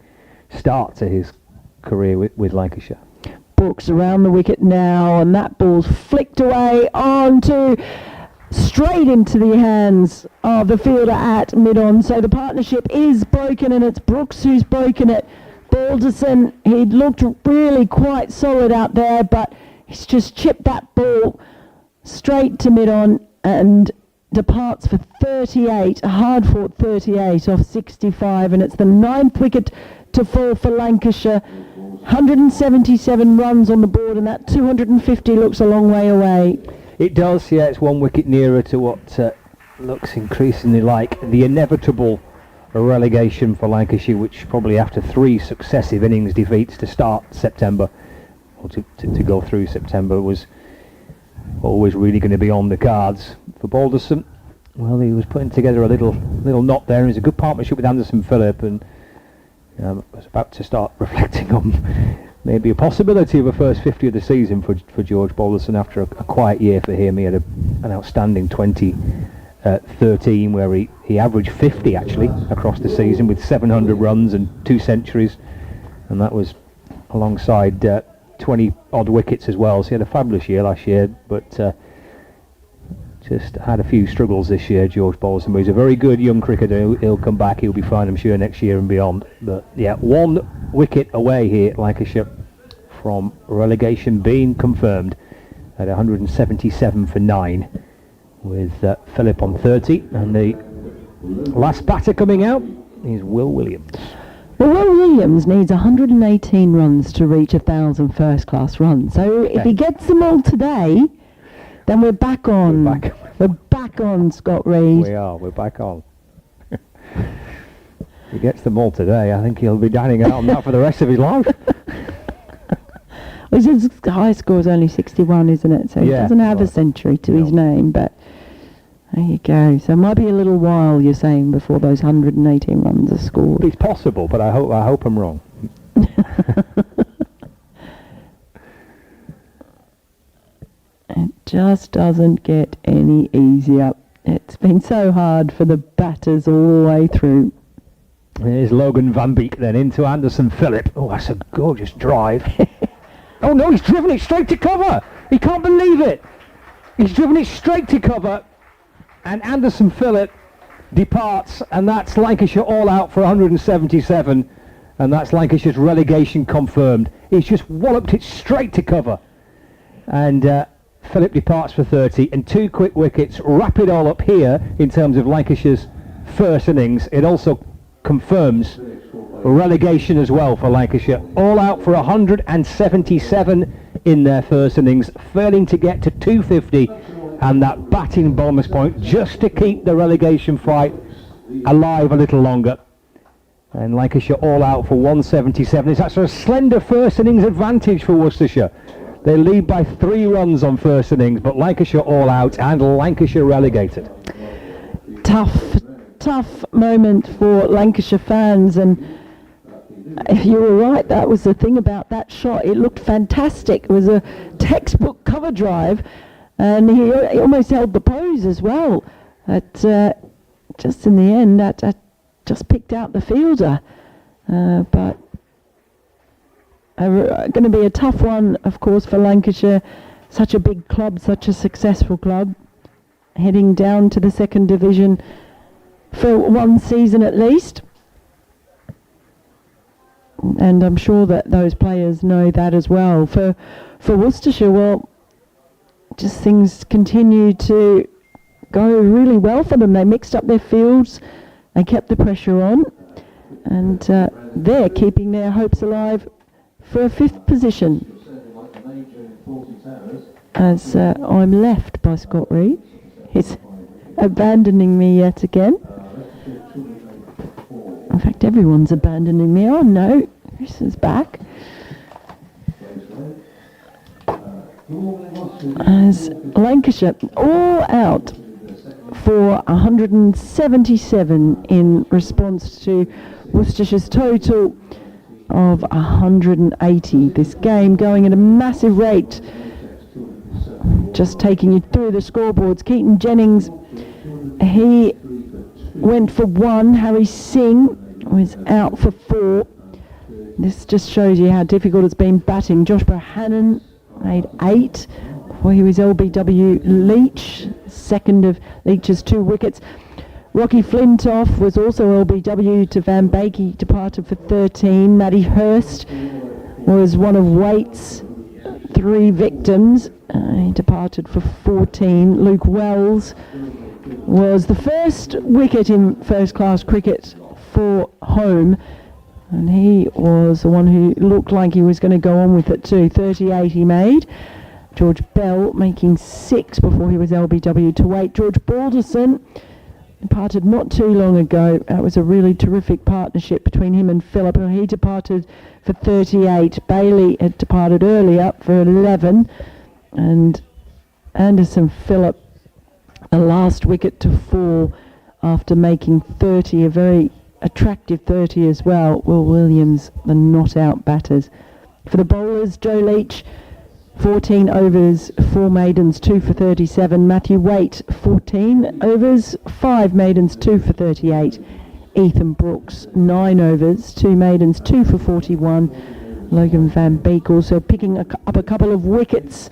[SPEAKER 1] start to his career with Lancashire.
[SPEAKER 2] Brooks around the wicket now, and that ball's flicked away straight into the hands of the fielder at mid-on. So the partnership is broken, and it's Brooks who's broken it. Balderson, he looked really quite solid out there, but he's just chipped that ball straight to mid-on and departs for 38, a hard-fought 38 off 65, and it's the 9th wicket to fall for Lancashire. 177 runs on the board, and that 250 looks a long way away.
[SPEAKER 1] It does, yeah. It's 1 wicket nearer to what looks increasingly like the inevitable relegation for Lancashire, which probably after 3 successive innings defeats to start September, or to go through September, was always really going to be on the cards for Balderson. Well, he was putting together a little knot there, and it's a good partnership with Anderson Phillip, and I was about to start reflecting on maybe a possibility of a first 50 of the season for George Balderson after a quiet year for him. He had an outstanding 2013 where he averaged 50 actually across the season with 700 runs and 2 centuries, and that was alongside 20 odd wickets as well. So he had a fabulous year last year, but just had a few struggles this year, George Balderson. But he's a very good young cricketer. He'll come back. He'll be fine, I'm sure, next year and beyond. But yeah, 1 wicket away here at Lancashire from relegation being confirmed at 177 for 9, with Phillip on 30, and the last batter coming out is Will Williams.
[SPEAKER 2] Well, Will Williams needs 118 runs to reach 1,000 first-class runs. So if he gets them all today, then we're back on. We're back on, Scott Reed.
[SPEAKER 1] We're back on. If he gets them all today, I think he'll be dining out on that for the rest of his life.
[SPEAKER 2] His high score is only 61, isn't it? So he
[SPEAKER 1] Yeah,
[SPEAKER 2] doesn't have a
[SPEAKER 1] right.
[SPEAKER 2] century to
[SPEAKER 1] No.
[SPEAKER 2] his name, but there you go. So it might be a little while, you're saying, before those 118 runs are scored.
[SPEAKER 1] It's possible, but I hope I'm wrong.
[SPEAKER 2] It just doesn't get any easier. It's been so hard for the batters all the way through.
[SPEAKER 1] There's Logan Van Beek then into Anderson Phillip. Oh, that's a gorgeous drive. Oh no, he's driven it straight to cover. He can't believe it. He's driven it straight to cover. And Anderson Phillip departs, and that's Lancashire all out for 177. And that's Lancashire's relegation confirmed. He's just walloped it straight to cover. And Phillip departs for 30, and 2 quick wickets wrap it all up here in terms of Lancashire's first innings. It also confirms relegation as well for Lancashire. All out for 177 in their first innings, failing to get to 250 and that batting bonus point just to keep the relegation fight alive a little longer. And Lancashire all out for 177. It's actually a slender first innings advantage for Worcestershire. They lead by 3 runs on first innings, but Lancashire all out and Lancashire relegated.
[SPEAKER 2] Tough moment for Lancashire fans, and you were right, that was the thing about that shot. It looked fantastic. It was a textbook cover drive, and he almost held the pose as well. But just in the end, that just picked out the fielder. But going to be a tough one, of course, for Lancashire. Such a big club, such a successful club, heading down to the second division for one season at least. And I'm sure that those players know that as well. For Worcestershire, well, just things continue to go really well for them. They mixed up their fields, they kept the pressure on, and they're keeping their hopes alive for a 5th position. As I'm left by Scott Reed. He's abandoning me yet again. In fact, everyone's abandoning me. Oh no, Chris is back. As Lancashire all out for 177 in response to Worcestershire's total of 180. This game going at a massive rate. Just taking you through the scoreboards. Keaton Jennings, he went for 1. Harry Singh was out for 4. This just shows you how difficult it's been batting. Josh Bohannon made 8. Well, he was LBW Leach, second of Leach's 2 wickets. Rocky Flintoff was also LBW to Van Beek. He departed for 13. Matty Hurst was one of Waite's 3 victims. He departed for 14. Luke Wells was the first wicket in first-class cricket for home, and he was the one who looked like he was going to go on with it too. 38 he made. George Bell making 6 before he was LBW to Waite. George Balderson departed not too long ago. That was a really terrific partnership between him and Phillip. He departed for 38. Bailey had departed earlier for 11. And Anderson Phillip, the last wicket to fall after making 30, a very attractive 30 as well. Will Williams, the not-out batters. For the bowlers, Joe Leach, 14 overs, 4 maidens, 2 for 37. Matthew Waite, 14 overs, 5 maidens, 2 for 38. Ethan Brooks, 9 overs, 2 maidens, 2 for 41. Logan Van Beek also picking up a couple of wickets.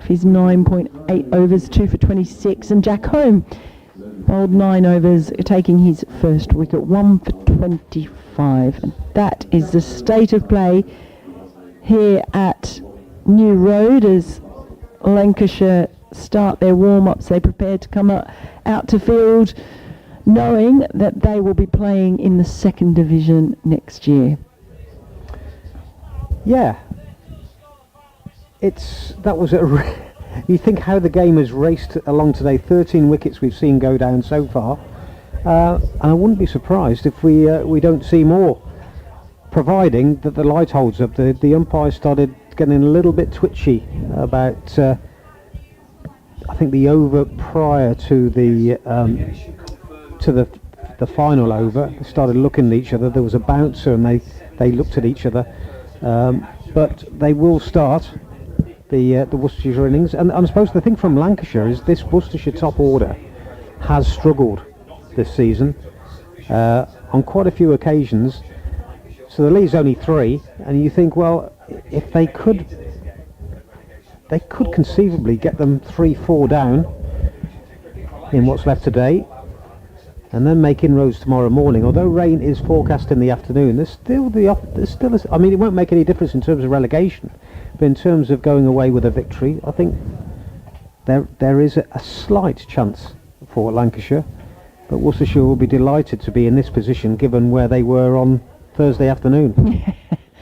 [SPEAKER 2] His 9.8 overs, 2 for 26. And Jack Home bowled 9 overs, taking his first wicket, 1 for 25. And that is the state of play here at New Road as Lancashire start their warm-ups. They prepare to come out to field, knowing that they will be playing in the second division next year.
[SPEAKER 3] Yeah. That was you think how the game has raced along today. 13 wickets we've seen go down so far, and I wouldn't be surprised if we don't see more, providing that the light holds up. The umpires started getting a little bit twitchy about. I think the over prior to the final over, they started looking at each other. There was a bouncer, and they looked at each other. But they will start the Worcestershire innings, and I suppose the thing from Lancashire is this Worcestershire top order has struggled this season on quite a few occasions. So the lead's only 3, and you think, well, if they could conceivably get them 3-4 down in what's left today, and then make inroads tomorrow morning. Although rain is forecast in the afternoon, there's still I mean, it won't make any difference in terms of relegation, but in terms of going away with a victory, I think there is a slight chance for Lancashire. But Worcestershire will be delighted to be in this position, given where they were on Thursday afternoon.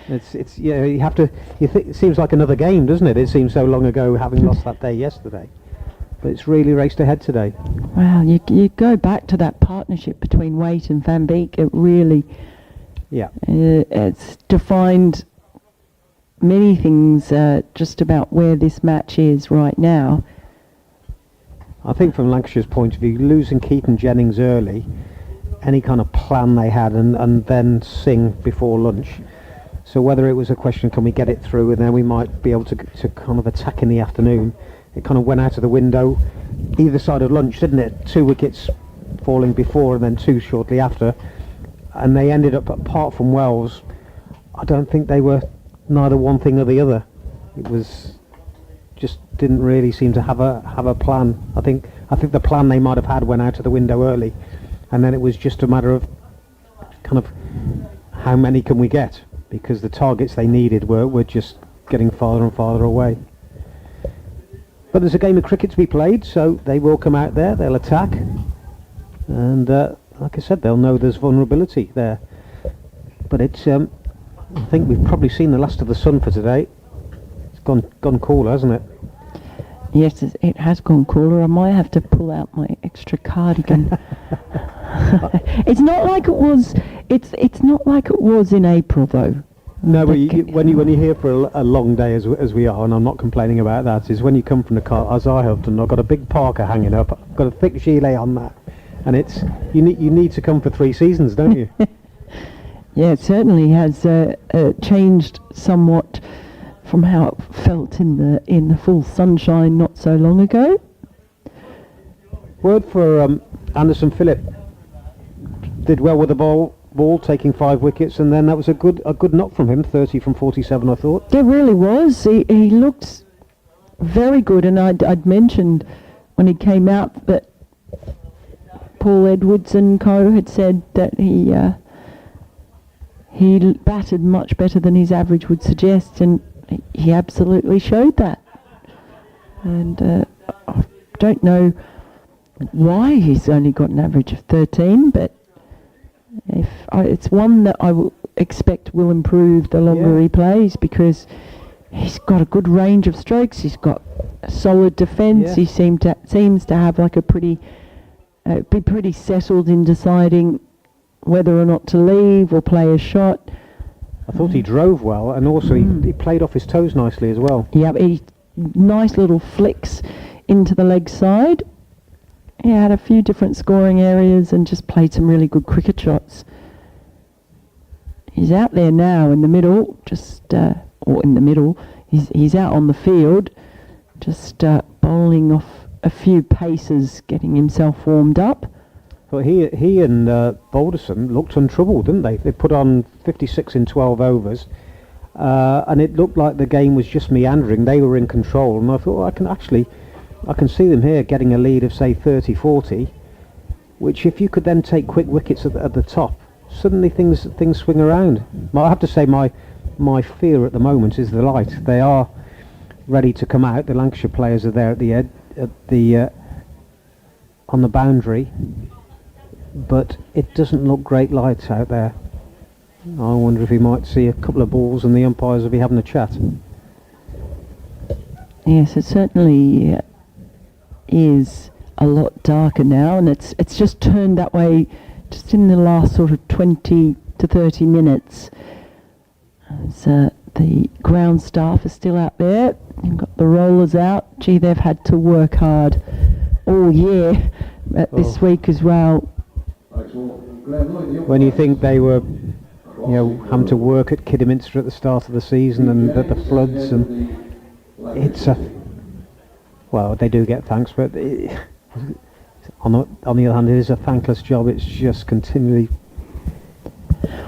[SPEAKER 3] It's you have to. It seems like another game, doesn't it? It seems so long ago, having lost that day yesterday. But it's really raced ahead today.
[SPEAKER 2] Wow, you go back to that partnership between Waite and Van Beek. It really, it's defined many things just about where this match is right now.
[SPEAKER 3] I think from Lancashire's point of view, losing Keaton Jennings early, any kind of plan they had, and then sing before lunch. So whether it was a question, can we get it through, and then we might be able to kind of attack in the afternoon, it kind of went out of the window either side of lunch, didn't it? 2 wickets falling before and then 2 shortly after, and they ended up, apart from Wells, I don't think they were neither one thing or the other. It was just didn't really seem to have a plan. I think the plan they might have had went out of the window early, and then it was just a matter of kind of how many can we get, because the targets they needed were just getting farther and farther away. But there's a game of cricket to be played, so they will come out there, they'll attack, and like I said, they'll know there's vulnerability there. But it's I think we've probably seen the last of the sun for today. It's gone cooler, hasn't it?
[SPEAKER 2] Yes, it has gone cooler. I might have to pull out my extra cardigan. It's not like it was. It's not like it was in April, though.
[SPEAKER 3] No, but when you're here for a long day, as we are, and I'm not complaining about that, is when you come from the car, as I have done. I've got a big parka hanging up. I've got a thick gilet on that, and it's you need to come for 3 seasons, don't you?
[SPEAKER 2] Yeah, it certainly has changed somewhat from how it felt in the full sunshine not so long ago.
[SPEAKER 3] Word for Anderson Phillip. Did well with the ball, taking 5 wickets, and then that was a good knock from him, 30 from 47, I thought.
[SPEAKER 2] It really was. He looked very good, and I'd mentioned when he came out that Paul Edwards and co had said that he batted much better than his average would suggest, and he absolutely showed that. And I don't know why he's only got an average of 13, but it's one that I will expect will improve the longer he plays, because he's got a good range of strokes. He's got a solid defence.
[SPEAKER 3] Yeah.
[SPEAKER 2] He seems to have like a pretty be pretty settled in deciding whether or not to leave or play a shot.
[SPEAKER 3] I thought he drove well, and also he played off his toes nicely as well.
[SPEAKER 2] Yeah, nice little flicks into the leg side. He had a few different scoring areas and just played some really good cricket shots. He's out there now in the middle, he's out on the field, just bowling off a few paces, getting himself warmed up.
[SPEAKER 3] But he and Balderson looked untroubled, didn't they? They put on 56 in 12 overs, and it looked like the game was just meandering. They were in control, and I thought, well, I can see them here getting a lead of, say, 30-40, which if you could then take quick wickets at the top, suddenly things swing around. I have to say my fear at the moment is the light. They are ready to come out. The Lancashire players are there at the on the boundary, but it doesn't look great light out there. I wonder if we might see a couple of balls and the umpires will be having a chat.
[SPEAKER 2] Yes, it certainly is a lot darker now, and it's just turned that way just in the last sort of 20 to 30 minutes. As the The ground staff are still out there. You've got the rollers out. Gee, they've had to work hard all year this week as well.
[SPEAKER 3] When you think they were, having to work at Kidderminster at the start of the season and at the floods, and it's well, they do get thanks, but on the other hand, it is a thankless job. It's just continually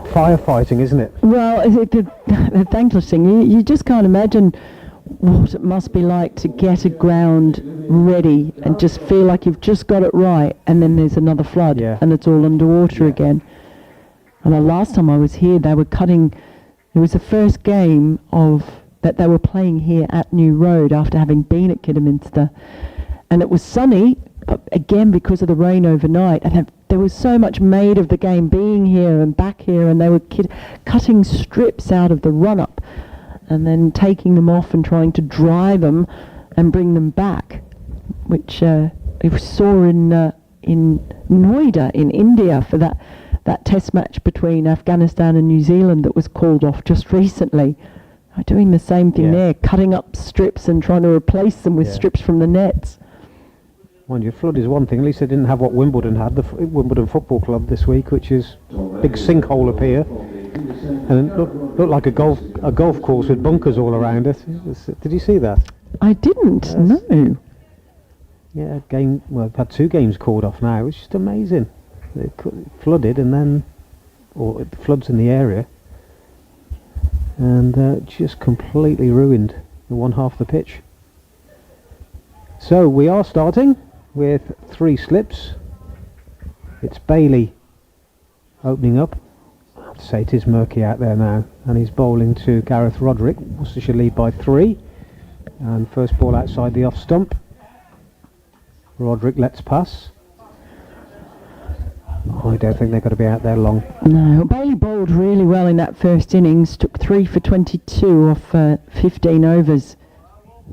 [SPEAKER 3] firefighting, isn't it?
[SPEAKER 2] Well, the thankless thing, you just can't imagine what it must be like to get a ground ready and just feel like you've just got it right, and then there's another flood and it's all underwater again. And the last time I was here, they were cutting. It was the first game that they were playing here at New Road after having been at Kidderminster, and it was sunny, but again because of the rain overnight, and there was so much made of the game being here and back here, and they were cutting strips out of the run-up and then taking them off and trying to dry them and bring them back, which we saw in Noida in India for that test match between Afghanistan and New Zealand that was called off just recently. They're doing the same thing there, cutting up strips and trying to replace them with strips from the nets.
[SPEAKER 3] Mind you, flood is one thing. At least they didn't have what Wimbledon had, the Wimbledon Football Club this week, which is a big sinkhole up here, and it looked like a golf course with bunkers all around it. Did you see that?
[SPEAKER 2] I didn't. No.
[SPEAKER 3] Yeah, we've had 2 games called off now. It's just amazing. It flooded, or floods in the area, and just completely ruined the one half of the pitch. So we are starting with 3 slips. It's Bailey opening up. I have to say it is murky out there now, and he's bowling to Gareth Roderick. Worcestershire lead by 3, and first ball outside the off stump. Roderick lets pass. I don't think they're going to be out there long.
[SPEAKER 2] No, Bailey bowled really well in that first innings, took 3 for 22 off 15 overs.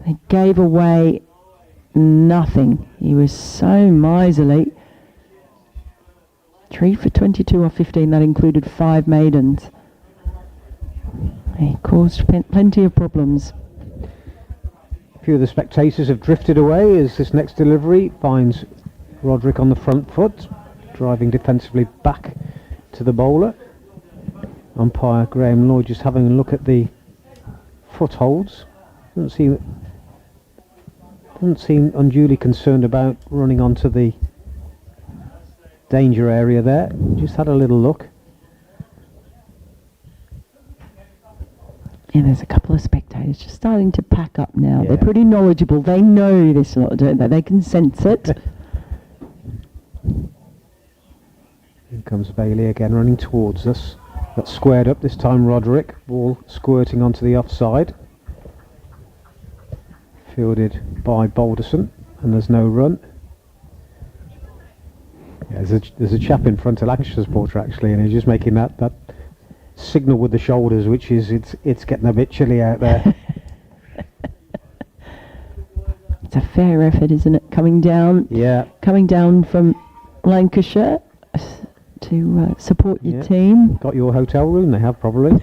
[SPEAKER 2] They gave away nothing. He was so miserly. 3 for 22 off 15, that included 5 maidens. He caused plenty of problems.
[SPEAKER 3] A few of the spectators have drifted away as this next delivery finds Roderick on the front foot, driving defensively back to the bowler. Umpire Graham Lloyd just having a look at the footholds. Doesn't seem unduly concerned about running onto the danger area there. Just had a little look.
[SPEAKER 2] Yeah, there's a couple of spectators just starting to pack up now. They're pretty knowledgeable. They know this lot, don't they? They can sense it.
[SPEAKER 3] Here comes Bailey again, running towards us. Got squared up this time, Roderick. Ball squirting onto the offside. Fielded by Balderson, and there's no run. Yeah, there's a chap in front of Lancashire supporter actually, and he's just making that signal with the shoulders, which is it's getting a bit chilly out there.
[SPEAKER 2] It's a fair effort, isn't it? Coming down from Lancashire to support your team.
[SPEAKER 3] Got your hotel room? They have probably.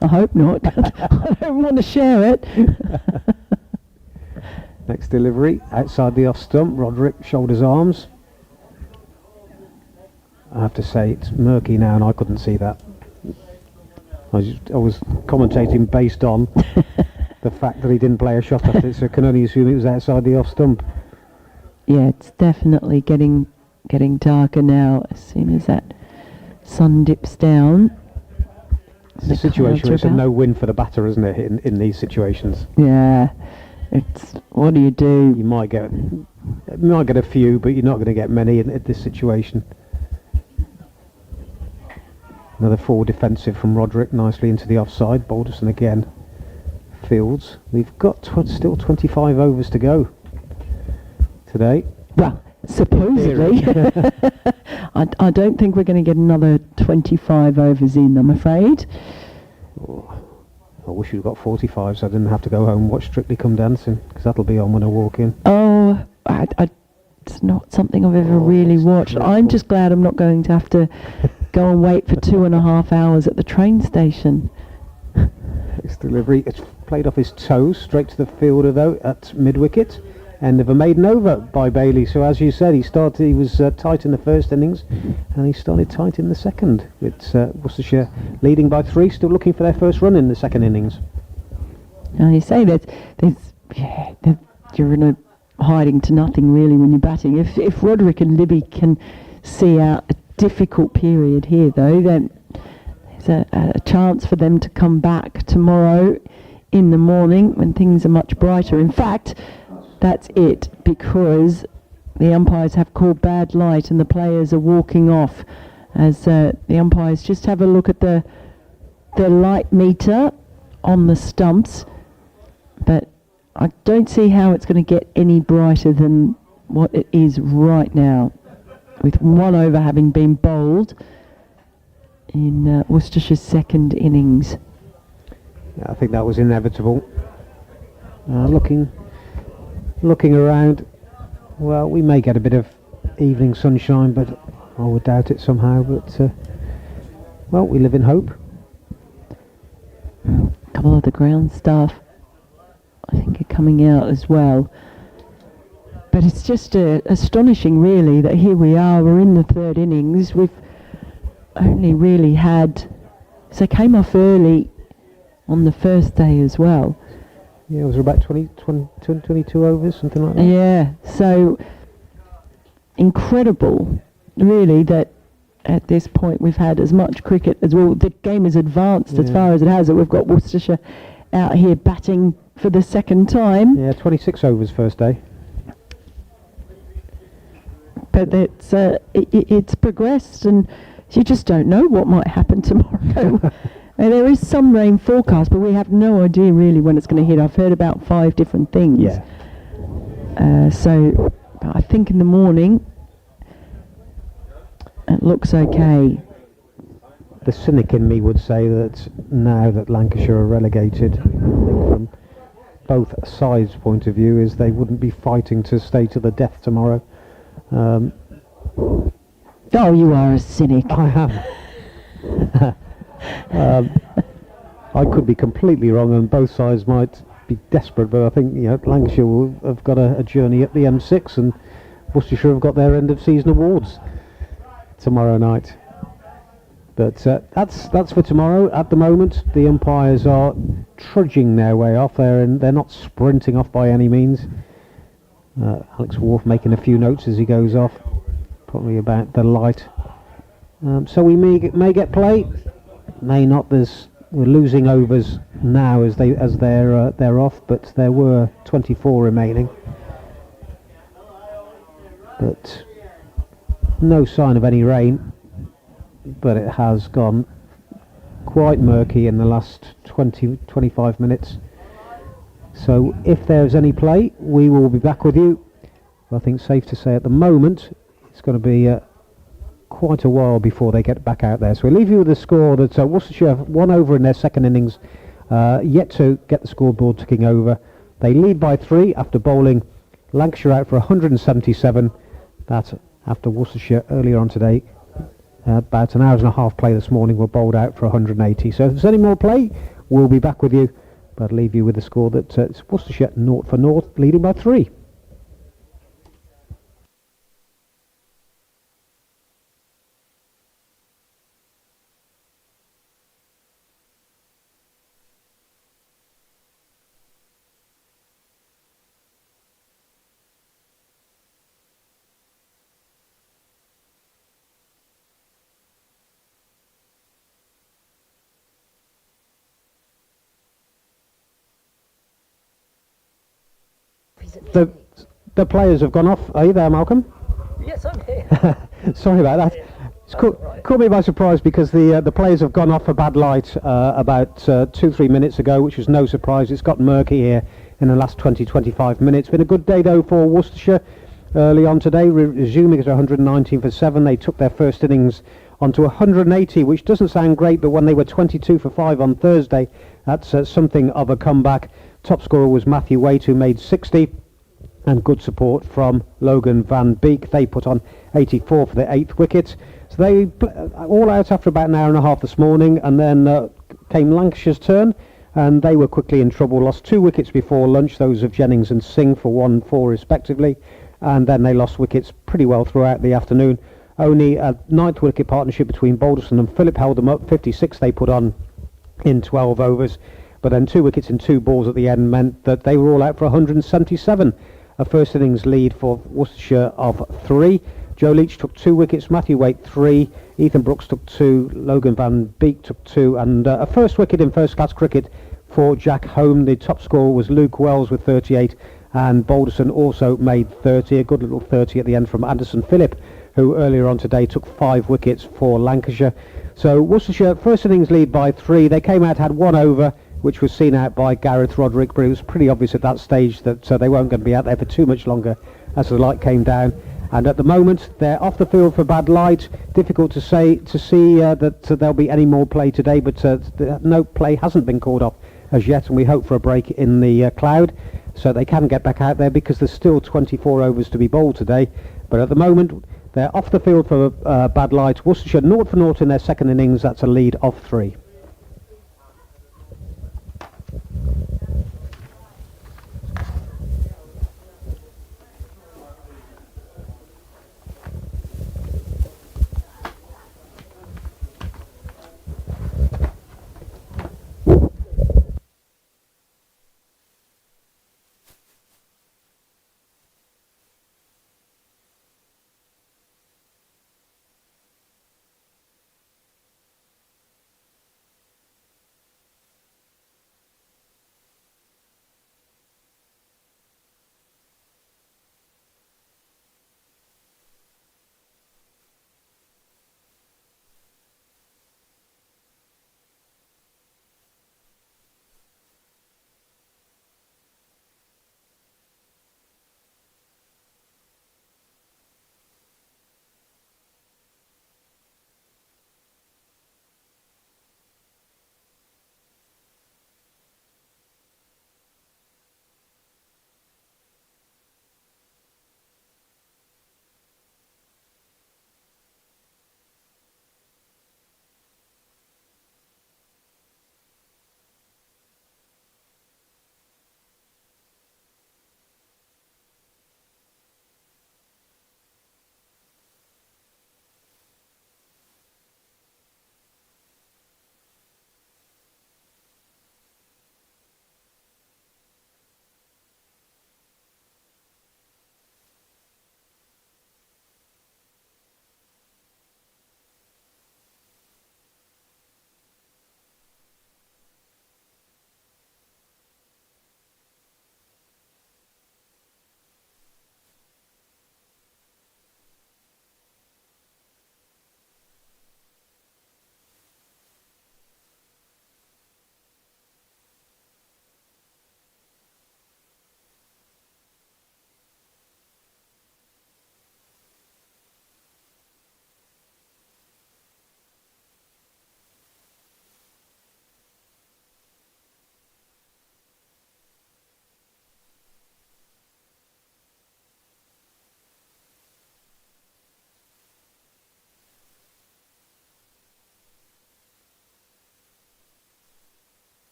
[SPEAKER 2] I hope not. I don't want to share it.
[SPEAKER 3] Next delivery outside the off stump. Roderick shoulders arms. I have to say it's murky now, and I couldn't see that. I was commentating based on the fact that he didn't play a shot at it, so I can only assume it was outside the off stump.
[SPEAKER 2] Yeah, it's definitely getting darker now. As soon as that sun dips down,
[SPEAKER 3] It's a situation where it's a no win for the batter, isn't it? In these situations.
[SPEAKER 2] Yeah, it's what do?
[SPEAKER 3] You might get a few, but you're not going to get many in this situation. Another full defensive from Roderick, nicely into the offside. Balderson again fields. We've got still 25 overs to go today.
[SPEAKER 2] Well, supposedly. I don't think we're going to get another 25 overs in, I'm afraid.
[SPEAKER 3] Oh, I wish we'd got 45 so I didn't have to go home and watch Strictly Come Dancing, because that'll be on when I walk in.
[SPEAKER 2] Oh, it's not something I've ever really watched. I'm just glad I'm not going to have to go and wait for 2.5 hours at the train station.
[SPEAKER 3] Delivery, it's played off his toe, straight to the fielder though at mid-wicket. End of a maiden over by Bailey. So as you said, he was tight in the first innings, and he started tight in the second, with Worcestershire leading by 3, still looking for their first run in the second innings.
[SPEAKER 2] Now you say that you're in a hiding to nothing really when you're batting. If Roderick and Libby can see out a difficult period here, though, then there's a chance for them to come back tomorrow in the morning when things are much brighter. In fact, that's it, because the umpires have called bad light and the players are walking off, as the umpires just have a look at the light meter on the stumps. But I don't see how it's going to get any brighter than what it is right now, with 1 over having been bowled in Worcestershire's second innings.
[SPEAKER 3] Yeah, I think that was inevitable. Looking around, well, we may get a bit of evening sunshine, but I would doubt it somehow. But well, we live in hope.
[SPEAKER 2] A couple of the ground staff, I think, are coming out as well. But it's just astonishing, really, that here we are, we're in the third innings. We've only really had... So came off early on the first day as well.
[SPEAKER 3] Yeah, it was about 22 overs, something like that.
[SPEAKER 2] Yeah, so incredible, really, that at this point we've had as much cricket as well. The game has advanced as far as it has, that we've got Worcestershire out here batting for the second time.
[SPEAKER 3] Yeah, 26 overs first day.
[SPEAKER 2] But it's progressed, and you just don't know what might happen tomorrow. There is some rain forecast, but we have no idea really when it's going to hit. I've heard about 5 different things.
[SPEAKER 3] Yeah.
[SPEAKER 2] So I think in the morning it looks okay.
[SPEAKER 3] The cynic in me would say that now that Lancashire are relegated, I think from both sides' point of view, is they wouldn't be fighting to stay to the death tomorrow.
[SPEAKER 2] Oh, you are a cynic.
[SPEAKER 3] I am. I could be completely wrong, and both sides might be desperate, but I think Lancashire will have got a journey up the M6, and Worcestershire have got their end of season awards tomorrow night. But that's for tomorrow. At the moment, the umpires are trudging their way off there, and they're not sprinting off by any means. Alex Wharf making a few notes as he goes off, probably about the light. So we may get play, may not. We're losing overs now as they're off, but there were 24 remaining. But no sign of any rain. But it has gone quite murky in the last 20-25 minutes. So if there's any play, we will be back with you. I think safe to say at the moment it's going to be quite a while before they get back out there. So we'll leave you with the score that Worcestershire have 1 over in their second innings, yet to get the scoreboard ticking over. They lead by 3 after bowling Lancashire out for 177. That's after Worcestershire earlier on today, about an hour and a half play this morning, were bowled out for 180. So if there's any more play, we'll be back with you. But I'll leave you with the score that it's Worcestershire 0 for 0, leading by 3. The players have gone off. Are you there, Malcolm?
[SPEAKER 4] Yes, I'm here.
[SPEAKER 3] Sorry about that. It's caught me by surprise, because the players have gone off for bad light about 2-3 minutes ago, which was no surprise. It's got murky here in the last 20-25 minutes. Been a good day though for Worcestershire early on today, resuming at 119 for 7. They took their first innings onto 180, which doesn't sound great, but when they were 22 for 5 on Thursday, that's something of a comeback. Top scorer was Matthew Waite, who made 60. And good support from Logan Van Beek. They put on 84 for the 8th wicket. So they all out after about an hour and a half this morning, and then came Lancashire's turn. and they were quickly in trouble. Lost 2 wickets before lunch, those of Jennings and Singh for 1-4 respectively, and then they lost wickets pretty well throughout the afternoon. Only a 9th wicket partnership between Balderson and Phillip held them up. 56 they put on in 12 overs, but then 2 wickets in 2 balls at the end meant that they were all out for 177. A first innings lead for Worcestershire of 3. Joe Leach took 2 wickets, Matthew Waite 3, Ethan Brooks took 2, Logan Van Beek took 2, and a first wicket in first class cricket for Jack Home. The top scorer was Luke Wells with 38, and Balderson also made 30, a good little 30 at the end from Anderson Phillip, who earlier on today took 5 wickets for Lancashire. So Worcestershire first innings lead by 3. They came out, had 1 over, which was seen out by Gareth Roderick, but it was pretty obvious at that stage that they weren't going to be out there for too much longer as the light came down. And at the moment they're off the field for bad light. Difficult to see that there'll be any more play today, but no play hasn't been called off as yet, and we hope for a break in the cloud so they can get back out there, because there's still 24 overs to be bowled today. But at the moment they're off the field for bad light. Worcestershire 0 for 0 in their second innings. That's a lead of 3.